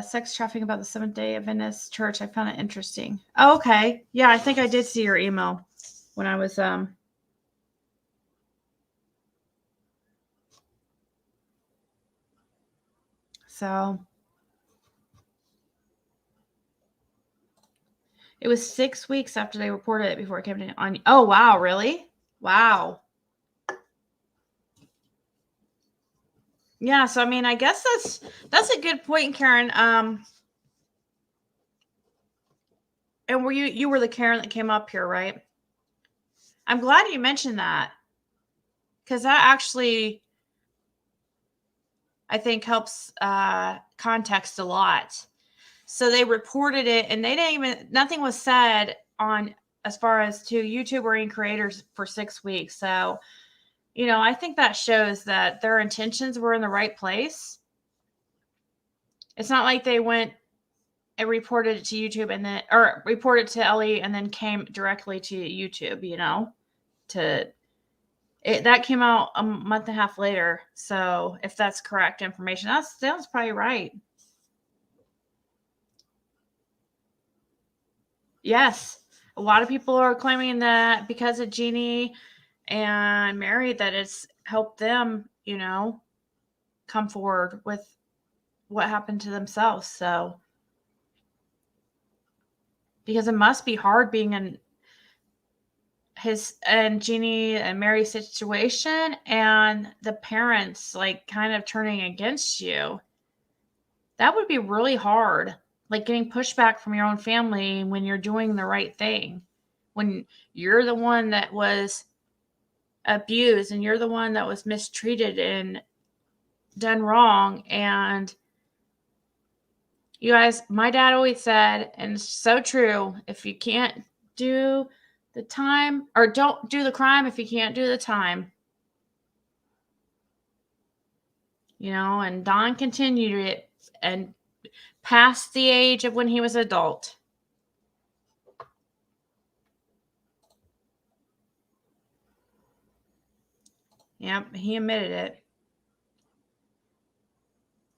[SPEAKER 1] sex trafficking about the Seventh-day Adventist Church. I found it interesting. Oh, okay. Yeah, I think I did see your email when I was so it was 6 weeks after they reported it before it came in on. Oh wow, really? Wow. Yeah, so I mean, I guess that's a good point, Karen. And were you were the Karen that came up here, right? I'm glad you mentioned that. Because that actually, I think, helps context a lot. So they reported it, and they didn't even, nothing was said on as far as to YouTube or any creators for 6 weeks. So, you know, I think that shows that their intentions were in the right place. It's not like they went and reported it to YouTube and then, or reported to Ellie and then came directly to YouTube, you know, that came out a month and a half later. So if that's correct information, that sounds probably right. Yes. A lot of people are claiming that because of Jeannie and Mary, that it's helped them, you know, come forward with what happened to themselves. So, because it must be hard being in his and Jeannie and Mary's situation and the parents like kind of turning against you. That would be really hard. Like getting pushback from your own family when you're doing the right thing. When you're the one that was abused and you're the one that was mistreated and done wrong. And you guys, my dad always said, and it's so true, if you can't do the time, or don't do the crime if you can't do the time. You know, and Don continued it and past the age of when he was adult. Yep, he admitted it.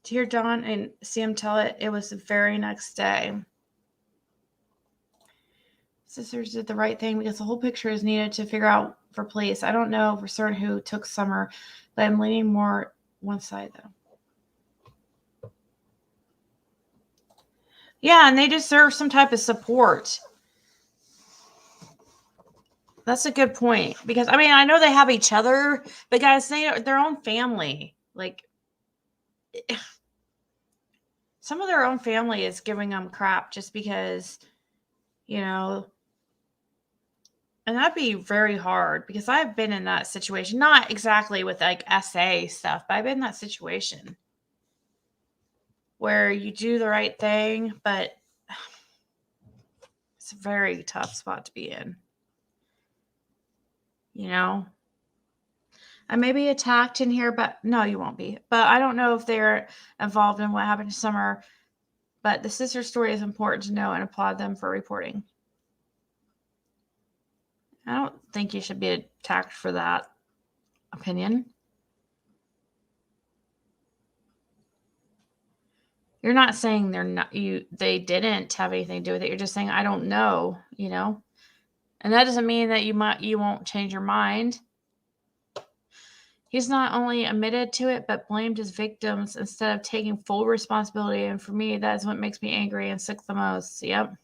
[SPEAKER 1] To hear Dawn and see him tell it, it was the very next day. Sisters did the right thing because the whole picture is needed to figure out for police. I don't know for certain who took Summer, but I'm leaning more one side though. Yeah, and they deserve some type of support. That's a good point because I mean I know they have each other, but guys, they are their own family. Like some of their own family is giving them crap just because, you know, and that'd be very hard because I've been in that situation. Not exactly with like SA stuff, but I've been in that situation where you do the right thing, but it's a very tough spot to be in. You know? I may be attacked in here, but no, you won't be. But I don't know if they're involved in what happened to Summer. But the sister story is important to know and applaud them for reporting. I don't think you should be attacked for that opinion. You're not saying they didn't have anything to do with it. You're just saying I don't know, you know? And that doesn't mean that you won't change your mind. He's not only admitted to it, but blamed his victims instead of taking full responsibility. And for me, that is what makes me angry and sick the most. Yep.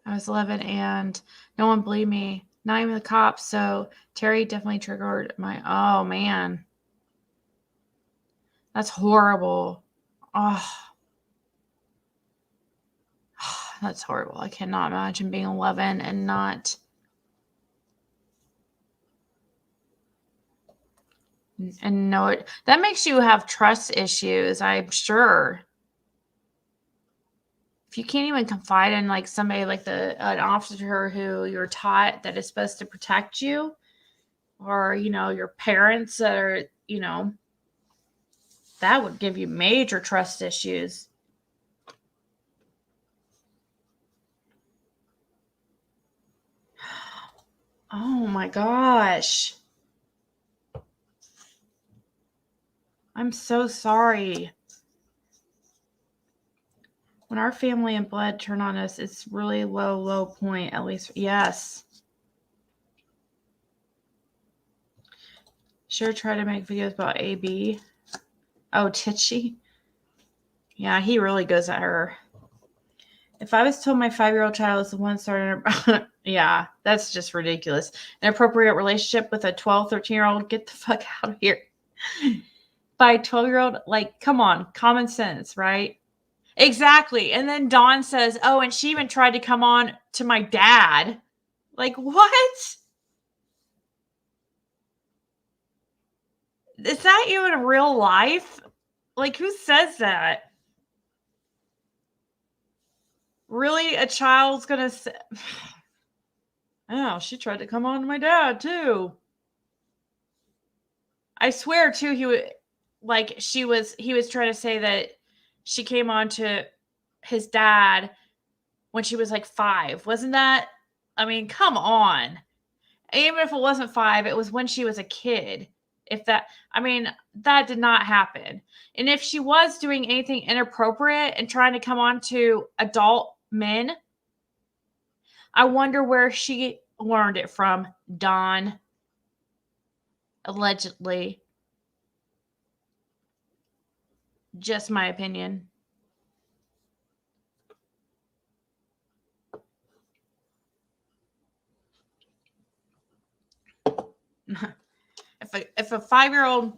[SPEAKER 1] I was 11 and no one believed me. Not even the cops. So Terry definitely triggered my, oh man. That's horrible. Oh, that's horrible. I cannot imagine being 11 and not know it. That makes you have trust issues, I'm sure. If you can't even confide in like somebody like an officer who you're taught that is supposed to protect you, or you know your parents that are, you know, that would give you major trust issues. Oh my gosh. I'm so sorry. When our family and blood turn on us, it's really low point, at least. Yes. Cher tried to make videos about AB. Oh, did she? Yeah, he really goes at her. If I was told my 5-year-old child is the one starting her, yeah, that's just ridiculous. An inappropriate relationship with a 12, 13-year-old, get the fuck out of here. By a 12-year-old, like, come on, common sense, right? Exactly. And then Dawn says, oh, and she even tried to come on to my dad. Like, what? Is that even real life? Like, who says that? Really? A child's gonna say, oh, she tried to come on to my dad, too. I swear, too, he was trying to say that she came on to his dad when she was like 5. Wasn't that? I mean, come on. Even if it wasn't 5, it was when she was a kid. That did not happen. And if she was doing anything inappropriate and trying to come on to adult men, I wonder where she learned it from, Dawn. Allegedly. Just my opinion. If a 5-year-old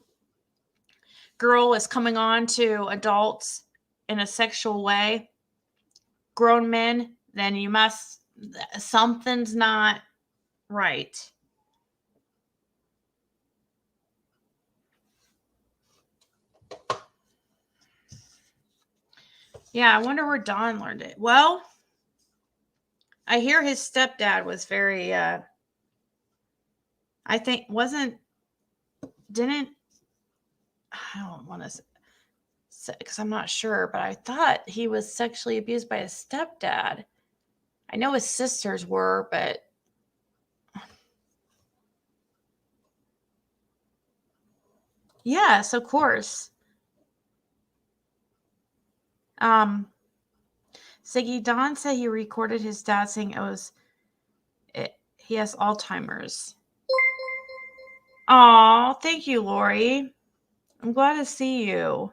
[SPEAKER 1] girl is coming on to adults in a sexual way, grown men, then something's not right. Yeah, I wonder where Don learned it. Well, I hear his stepdad was very, I don't want to say, because I'm not sure, but I thought he was sexually abused by his stepdad. I know his sisters were, but Yes, of course. Siggy, Don said he recorded his dad saying he has Alzheimer's. Aw, thank you, Lori. I'm glad to see you.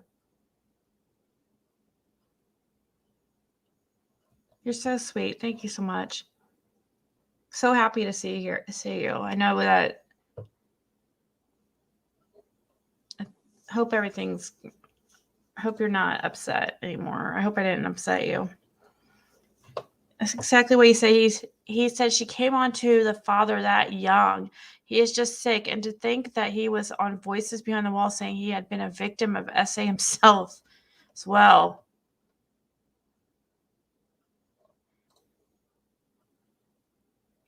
[SPEAKER 1] You're so sweet. Thank you so much. So happy to see you. I know that. I hope you're not upset anymore. I hope I didn't upset you. That's exactly what he said. He said she came on to the father that young. He is just sick. And to think that he was on Voices Behind the Wall saying he had been a victim of SA himself as well.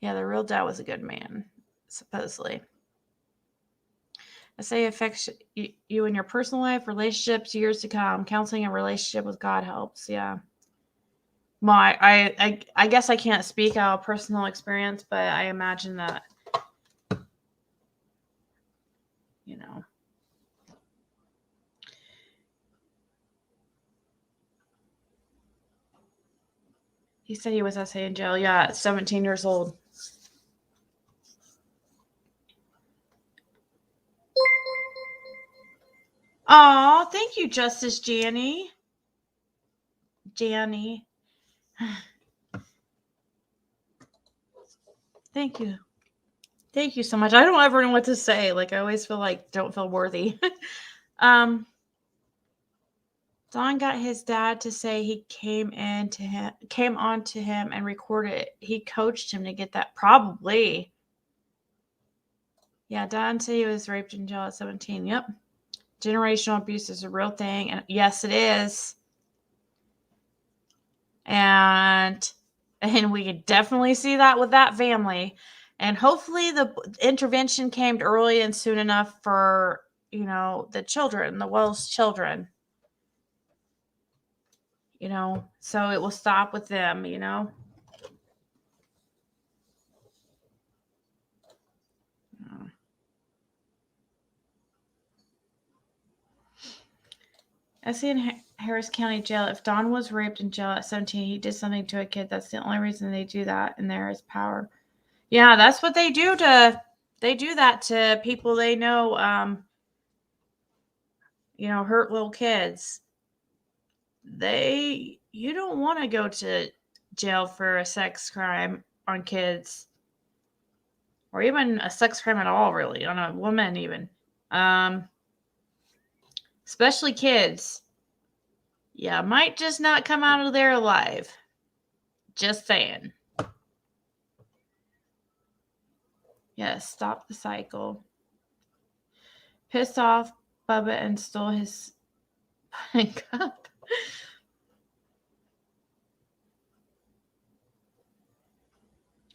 [SPEAKER 1] Yeah, the real dad was a good man, supposedly. SA affects you in your personal life, relationships, years to come. Counseling and relationship with God helps. Yeah. Well, I guess I can't speak out of personal experience, but I imagine that, you know. He said he was SA in jail. Yeah, at 17 years old. Aw, thank you, Justice Janny. Thank you. Thank you so much. I don't ever know what to say. Like, I always feel like don't feel worthy. Don got his dad to say he came on to him and recorded it. He coached him to get that. Probably. Yeah, Don said he was raped in jail at 17. Yep. Generational abuse is a real thing. And yes, it is. And we could definitely see that with that family. And hopefully the intervention came early and soon enough for, the children, the Wells children. So it will stop with them, I see in Harris County Jail, if Don was raped in jail at 17, he did something to a kid. That's the only reason they do that, and there is power. Yeah, that's what they do that to people they know, hurt little kids. You don't want to go to jail for a sex crime on kids, or even a sex crime at all, really, on a woman even. Especially kids. Yeah, might just not come out of there alive. Just saying. Yes, stop the cycle. Pissed off Bubba and stole his cup.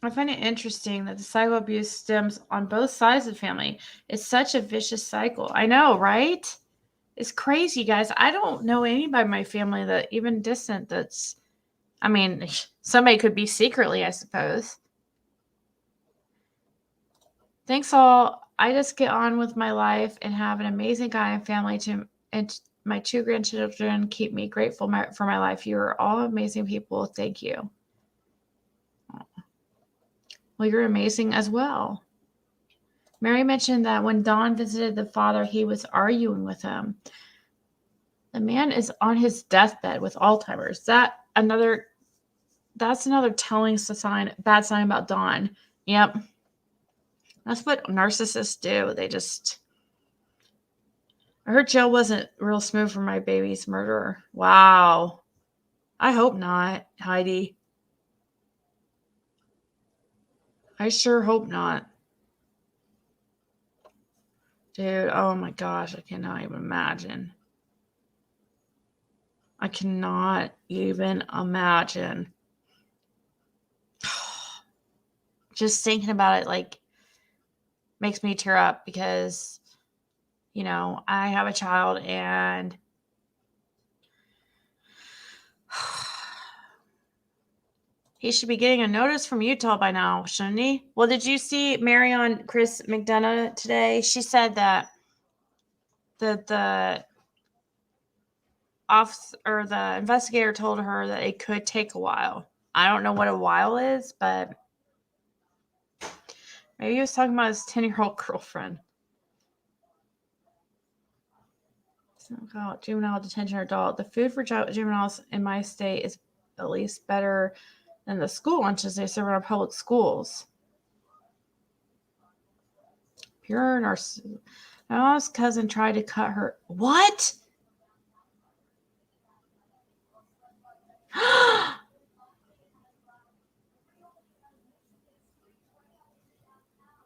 [SPEAKER 1] I find it interesting that the cycle of abuse stems on both sides of the family. It's such a vicious cycle. I know, right? It's crazy, guys. I don't know anybody in my family that even distant somebody could be secretly, I suppose. Thanks all. I just get on with my life and have an amazing guy and family and my 2 grandchildren keep me grateful for my life. You are all amazing people. Thank you. Well, you're amazing as well. Mary mentioned that when Don visited the father, he was arguing with him. The man is on his deathbed with Alzheimer's. That's another telling bad sign about Don. Yep. That's what narcissists do. I heard jail wasn't real smooth for my baby's murderer. Wow. I hope not, Heidi. I sure hope not. Dude, oh my gosh, I cannot even imagine. I cannot even imagine. Just thinking about it, makes me tear up because, I have a child and he should be getting a notice from Utah by now, shouldn't he? Well, did you see Mary on Chris McDonough today? She said that the officer or the investigator told her that it could take a while. I don't know what a while is, but maybe he was talking about his 10-year-old girlfriend. Juvenile detention or adult. The food for juveniles in my state is at least better than the school lunches they serve in our public schools. Pure nurse. My mom's cousin tried to cut her. What?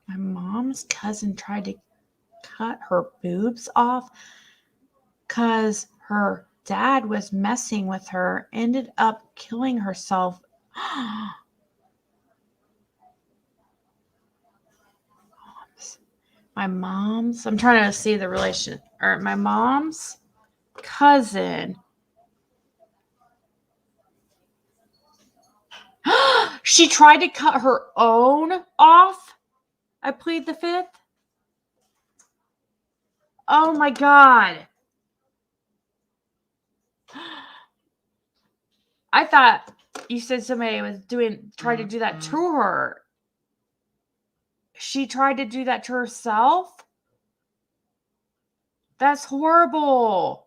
[SPEAKER 1] My mom's cousin tried to cut her boobs off because her dad was messing with her, ended up killing herself. I'm trying to see the relation, or my mom's cousin. She tried to cut her own off. I plead the fifth. Oh my God. I thought you said somebody was tried to do that to her. She tried to do that to herself? That's horrible.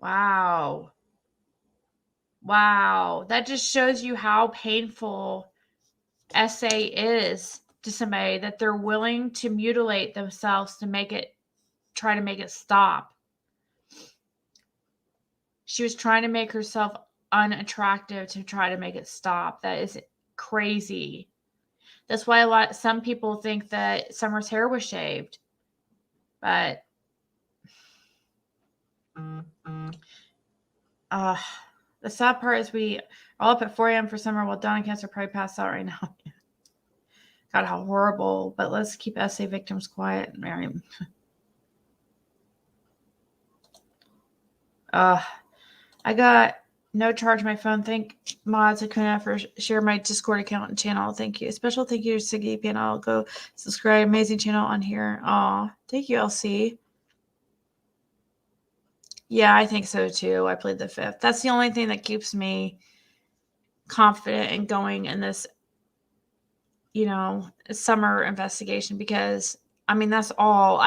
[SPEAKER 1] Wow. Wow. That just shows you how painful SA is to somebody, that they're willing to mutilate themselves to try to make it stop. She was trying to make herself unattractive to try to make it stop. That is crazy. That's why some people think that Summer's hair was shaved. But the sad part is we are all up at 4 a.m. for Summer while Donna Cancer probably passed out right now. God, how horrible. But let's keep SA victims quiet. Miriam. I got no charge my phone. Thank mods Akuna for share my Discord account and channel. Thank you. A special thank you to Siggy Panel. Go subscribe. Amazing channel on here. Aw, thank you, LC. Yeah, I think so too. I played the fifth. That's the only thing that keeps me confident in going in this, summer investigation, because that's all.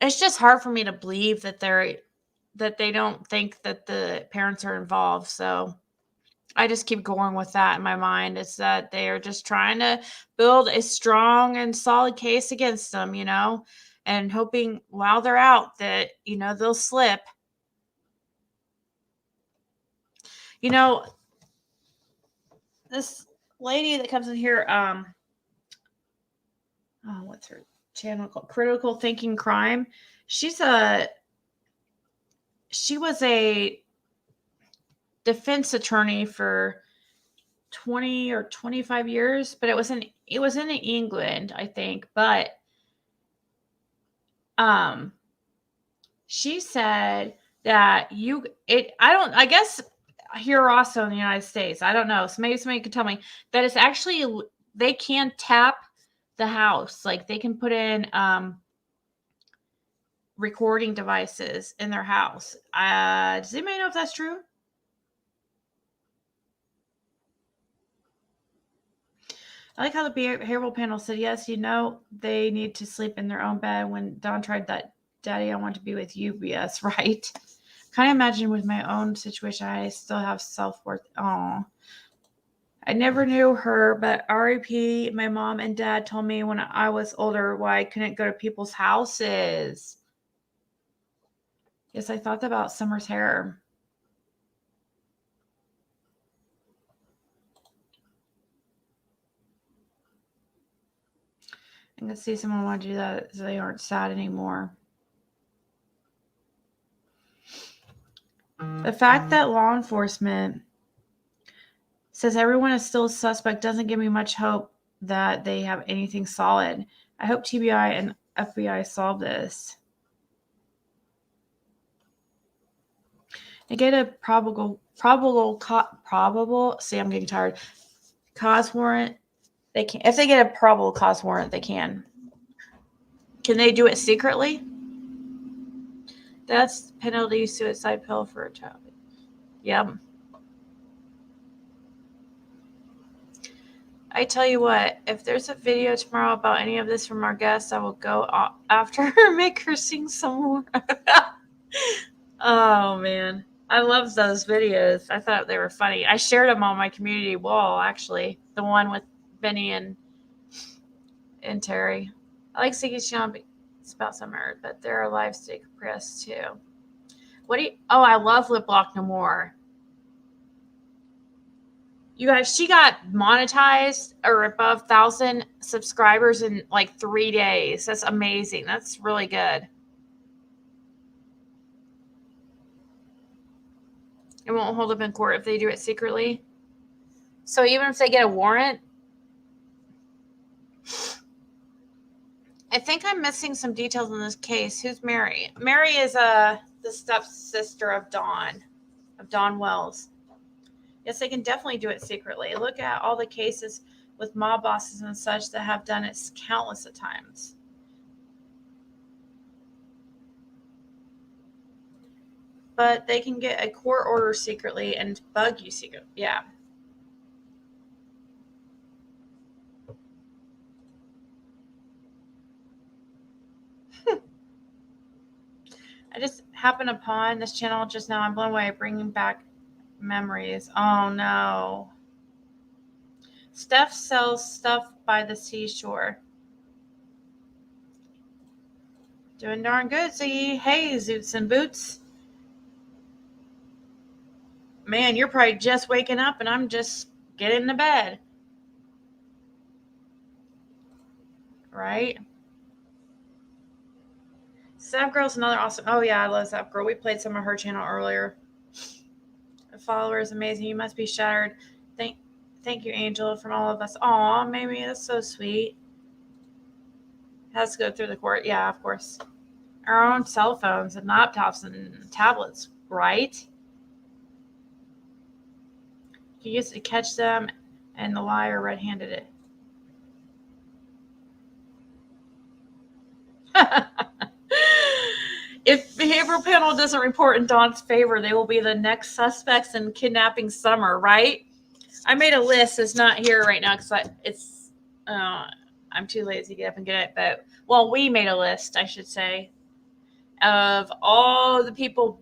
[SPEAKER 1] It's just hard for me to believe that they don't think that the parents are involved. So I just keep going with that in my mind. It's that they are just trying to build a strong and solid case against them, and hoping while they're out that, they'll slip. This lady that comes in here, what's her channel called? Critical Thinking Crime. She was a defense attorney for 20 or 25 years, but it was in England, I think. But she said that I guess here also in the United States, I don't know, so maybe somebody could tell me that it's actually, they can tap the house, like they can put in recording devices in their house. Does anybody know if that's true? I like how the behavioral panel said, yes, they need to sleep in their own bed. When Don tried that, Daddy, I want to be with you, BS, right? Kind of imagine with my own situation, I still have self-worth. Oh, I never knew her, but RIP, my mom and dad told me when I was older why I couldn't go to people's houses. Yes, I thought about Summer's hair. I can see someone want to do that so they aren't sad anymore. The fact that law enforcement says everyone is still a suspect doesn't give me much hope that they have anything solid. I hope TBI and FBI solve this. They get a probable. See, I'm getting tired. Cause warrant. They can. If they get a probable cause warrant, they can. Can they do it secretly? That's penalty suicide pill for a child. Yep. I tell you what, if there's a video tomorrow about any of this from our guests, I will go after her and make her sing some more. Oh, man. I love those videos. I thought they were funny. I shared them on my community wall, actually. The one with Benny and Terry. I like Ziggy's channel. It's about summer, but there are live stick press, too. What do you... Oh, I love Lip Lock No More. You guys, she got monetized or above 1,000 subscribers in like 3 days. That's amazing. That's really good. It won't hold up in court if they do it secretly. So even if they get a warrant, I think I'm missing some details in this case. Who's Mary? Mary is the stepsister of Dawn Wells. Yes, they can definitely do it secretly. Look at all the cases with mob bosses and such that have done it countless of times. But they can get a court order secretly and bug you secretly. Yeah. I just happened upon this channel just now. I'm blown away, bringing back memories. Oh, no. Steph sells stuff by the seashore. Doing darn good, Ziggy. Hey, Zoots and Boots. Man, you're probably just waking up and I'm just getting to bed. Right? Zap Girl's another awesome. Oh, yeah, I love Zap Girl. We played some of her channel earlier. The follower is amazing. You must be shattered. Thank you, Angel, from all of us. Aw, Mamie, that's so sweet. Has to go through the court. Yeah, of course. Our own cell phones and laptops and tablets, right? You used to catch them, and the liar red-handed it. If behavioral panel doesn't report in Dawn's favor, they will be the next suspects in kidnapping Summer, right? I made a list. It's not here right now because I'm too lazy to get up and get it. But, well, we made a list, I should say, of all the people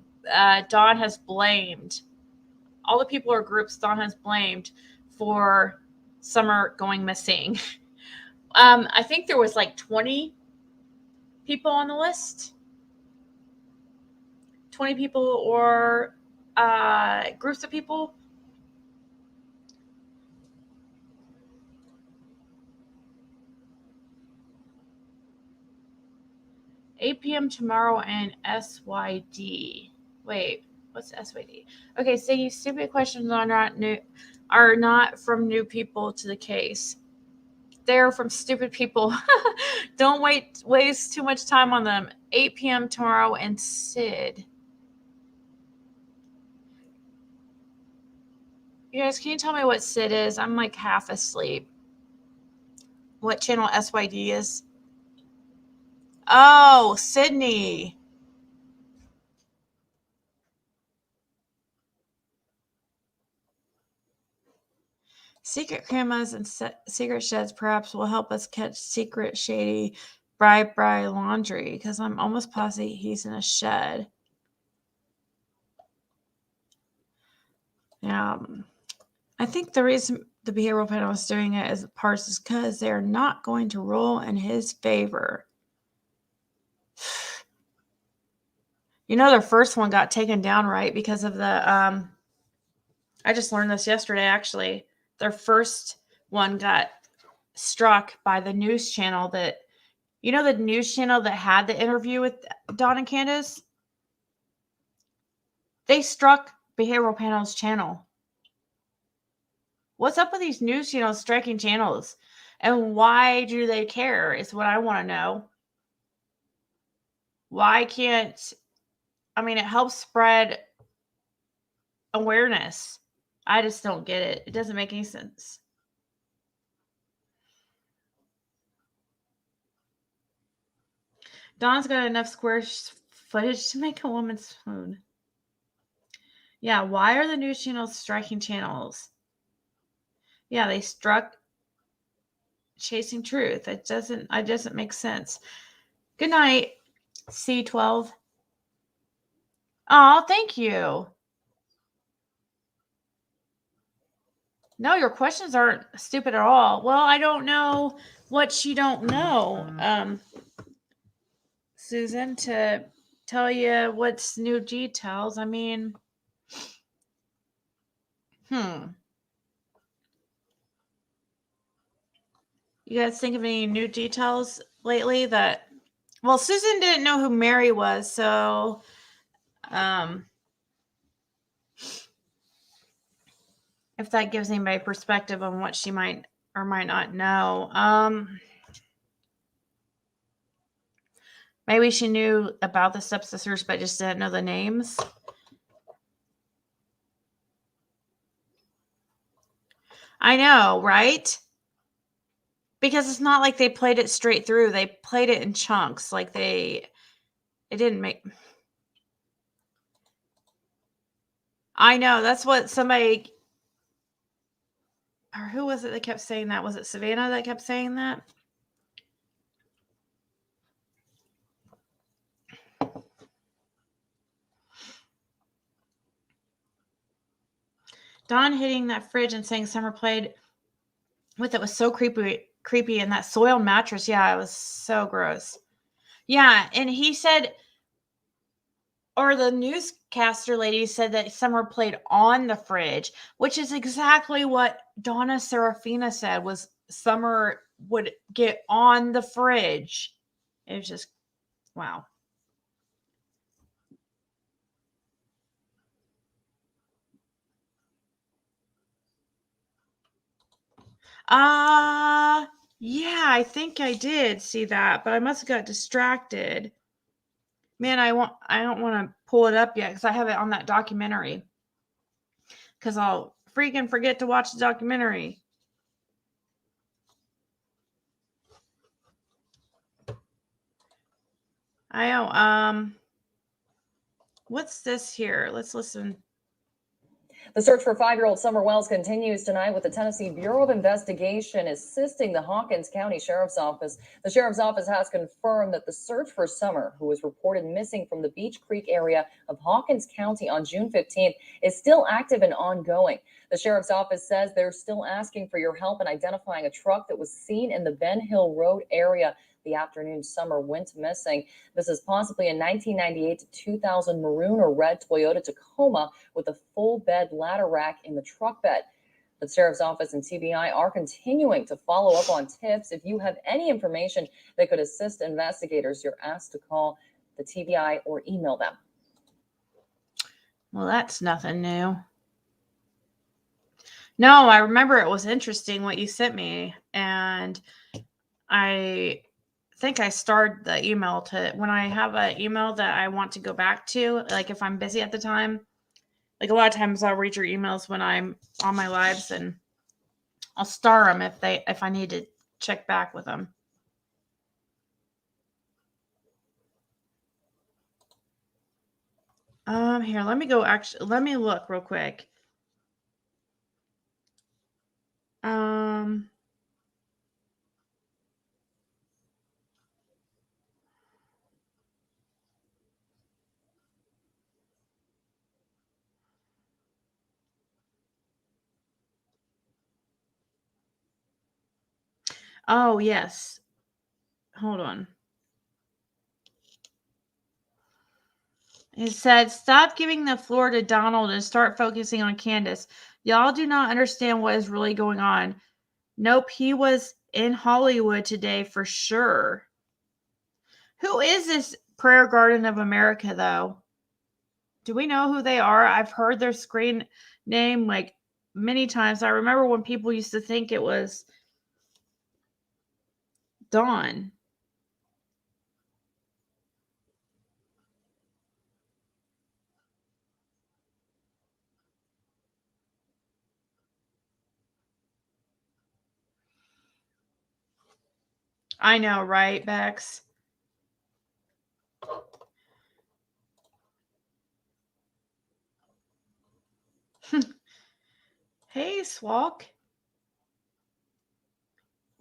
[SPEAKER 1] Dawn has blamed. All the people or groups Dawn has blamed for Summer going missing. I think there was like 20 people on the list. 20 people or groups of people. $8 p.m. tomorrow and SYD. Wait, what's SYD? Okay, so you stupid questions are not from new people to the case. They're from stupid people. Don't waste too much time on them. 8 p.m. tomorrow and Sid. You guys, can you tell me what Sid is? I'm like half asleep. What channel SYD is? Oh, Sydney. Secret cameras and secret sheds perhaps will help us catch secret shady bribe laundry, because I'm almost positive he's in a shed. Yeah. I think the reason the behavioral panel is doing it is because they're not going to rule in his favor. You know, their first one got taken down, right? Because of the, I just learned this yesterday, actually. Their first one got struck by the news channel that, you know, the news channel that had the interview with Dawn and Candace? They struck behavioral panel's channel. What's up with these news channels striking channels? And why do they care is what I want to know. Why can't, I mean, it helps spread awareness. I just don't get it. It doesn't make any sense. Dawn's got enough square footage to make a woman swoon. Yeah, why are the news channels striking channels? Yeah, they struck Chasing Truth. It doesn't make sense. Good night, C12. Oh, thank you. No, your questions aren't stupid at all. Well, I don't know what you don't know, Susan, to tell you what's new details. I mean, You guys think of any new details lately that, well, Susan didn't know who Mary was, so, if that gives anybody perspective on what she might or might not know. Maybe she knew about the stepsisters, but just didn't know the names. I know, right? Because it's not like they played it straight through. They played it in chunks. Like it didn't make. I know. That's what somebody, or who was it that kept saying that? Was it Savannah that kept saying that? Dawn hitting that fridge and saying Summer played with it was so creepy. And that soiled mattress. Yeah, it was so gross. Yeah. And he said, or the newscaster lady said that Summer played on the fridge, which is exactly what Donna Serafina said, was Summer would get on the fridge. It was just, wow. Yeah, I think I did see that, but I must have got distracted. Man, I don't want to pull it up yet because I have it on that documentary. Because I'll freaking forget to watch the documentary. I know. What's this here? Let's listen.
[SPEAKER 13] The search for 5-year-old Summer Wells continues tonight with the Tennessee Bureau of Investigation assisting the Hawkins County Sheriff's Office. The Sheriff's Office has confirmed that the search for Summer, who was reported missing from the Beech Creek area of Hawkins County on June 15th, is still active and ongoing. The Sheriff's Office says they're still asking for your help in identifying a truck that was seen in the Ben Hill Road area the afternoon Summer went missing. This is possibly a 1998 to 2000 maroon or red Toyota Tacoma with a full bed ladder rack in the truck bed. The Sheriff's Office and TBI are continuing to follow up on tips. If you have any information that could assist investigators, you're asked to call the TBI or email them.
[SPEAKER 1] Well, that's nothing new. No, I remember it was interesting what you sent me, and I think I starred the email to when I have an email that I want to go back to, like if I'm busy at the time. Like a lot of times I'll read your emails when I'm on my lives, and I'll star them if I need to check back with them. Here, let me look real quick. Oh, yes. Hold on. It said, stop giving the floor to Donald and start focusing on Candace. Y'all do not understand what is really going on. Nope, he was in Hollywood today for sure. Who is this Prayer Garden of America, though? Do we know who they are? I've heard their screen name like many times. I remember when people used to think it was Dawn. I know, right, Bex? Hey, Swalk.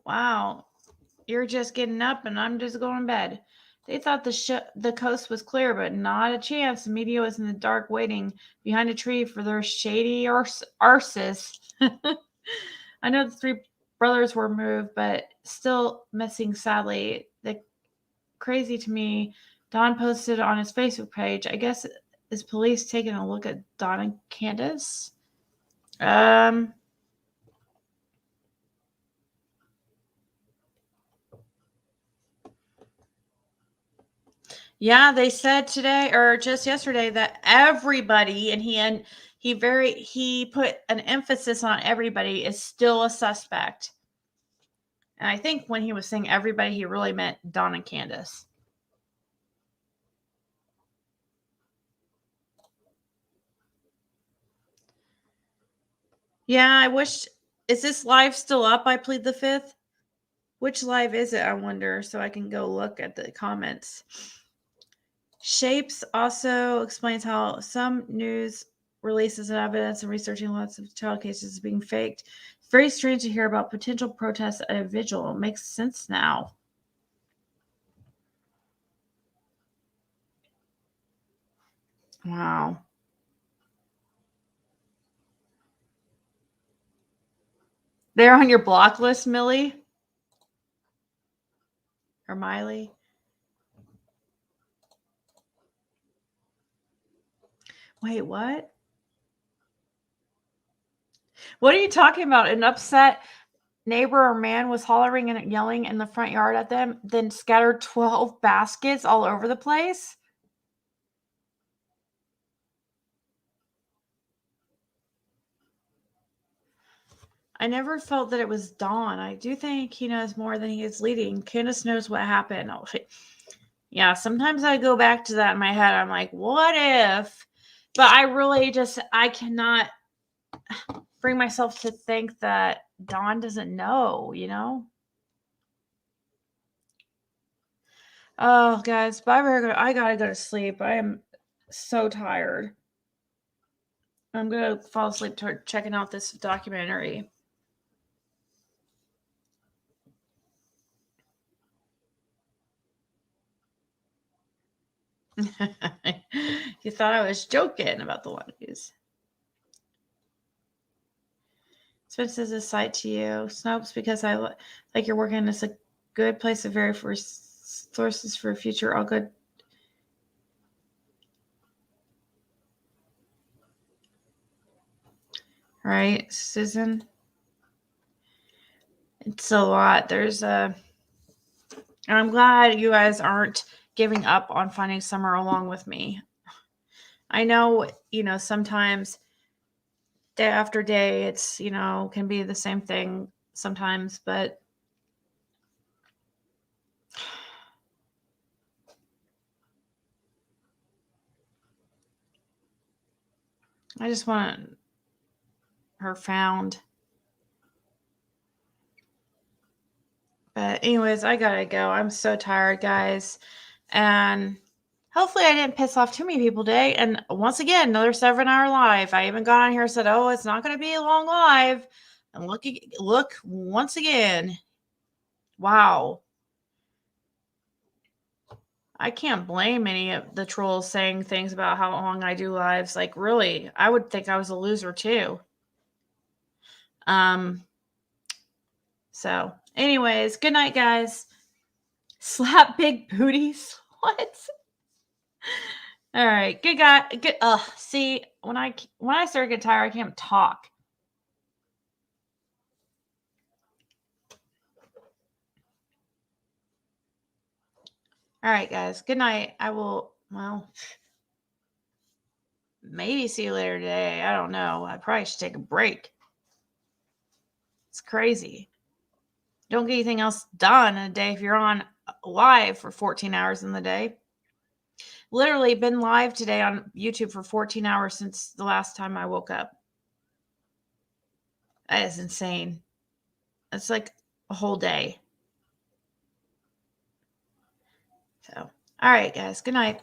[SPEAKER 1] Wow. You're just getting up and I'm just going to bed. They thought the coast was clear, but not a chance. The media was in the dark waiting behind a tree for their shady arses. I know the three brothers were moved, but still missing, sadly. The crazy to me, Don posted on his Facebook page. I guess is police taking a look at Don and Candace? Yeah, they said today or just yesterday that everybody, and he put an emphasis on everybody, is still a suspect. And I think when he was saying everybody, he really meant Don and Candace. Yeah, I wish. Is this live still up? I plead the fifth. Which live is it? I wonder, so I can go look at the comments. Shapes also explains how some news releases and evidence and researching lots of child cases is being faked. It's very strange to hear about potential protests at a vigil. It makes sense now. Wow. They're on your block list, Millie? Or Miley? Wait, what? What are you talking about? An upset neighbor or man was hollering and yelling in the front yard at them, then scattered 12 baskets all over the place? I never felt that it was Dawn. I do think he knows more than he is leading. Candace knows what happened. Yeah, sometimes I go back to that in my head. I'm like, what if? But I cannot bring myself to think that Dawn doesn't know, you know? Oh, guys, bye. I gotta go to sleep. I am so tired. I'm gonna fall asleep checking out this documentary. You thought I was joking about the Lundies. Spence is a sight to you. Snopes, because I like you're working. It's a good place to verify sources for future. All good. Right, Susan? It's a lot. I'm glad you guys aren't giving up on Finding Summer along with me. I know, sometimes day after day, it's, can be the same thing sometimes, but I just want her found. But anyways, I gotta go. I'm so tired, guys. And hopefully I didn't piss off too many people today. And once again, another 7-hour live. I even got on here and said, oh, it's not going to be a long live. And look once again. Wow. I can't blame any of the trolls saying things about how long I do lives. Like, really, I would think I was a loser too. So anyways, good night, guys. Slap big booties. What? All right, good guy. Good. See, when I start to get tired, I can't talk. All right, guys. Good night. I will. Well, maybe see you later today. I don't know. I probably should take a break. It's crazy. Don't get anything else done in a day if you're on live for 14 hours in the day. Literally been live today on YouTube for 14 hours since the last time I woke up. That is insane. It's like a whole day. So, all right, guys. Good night.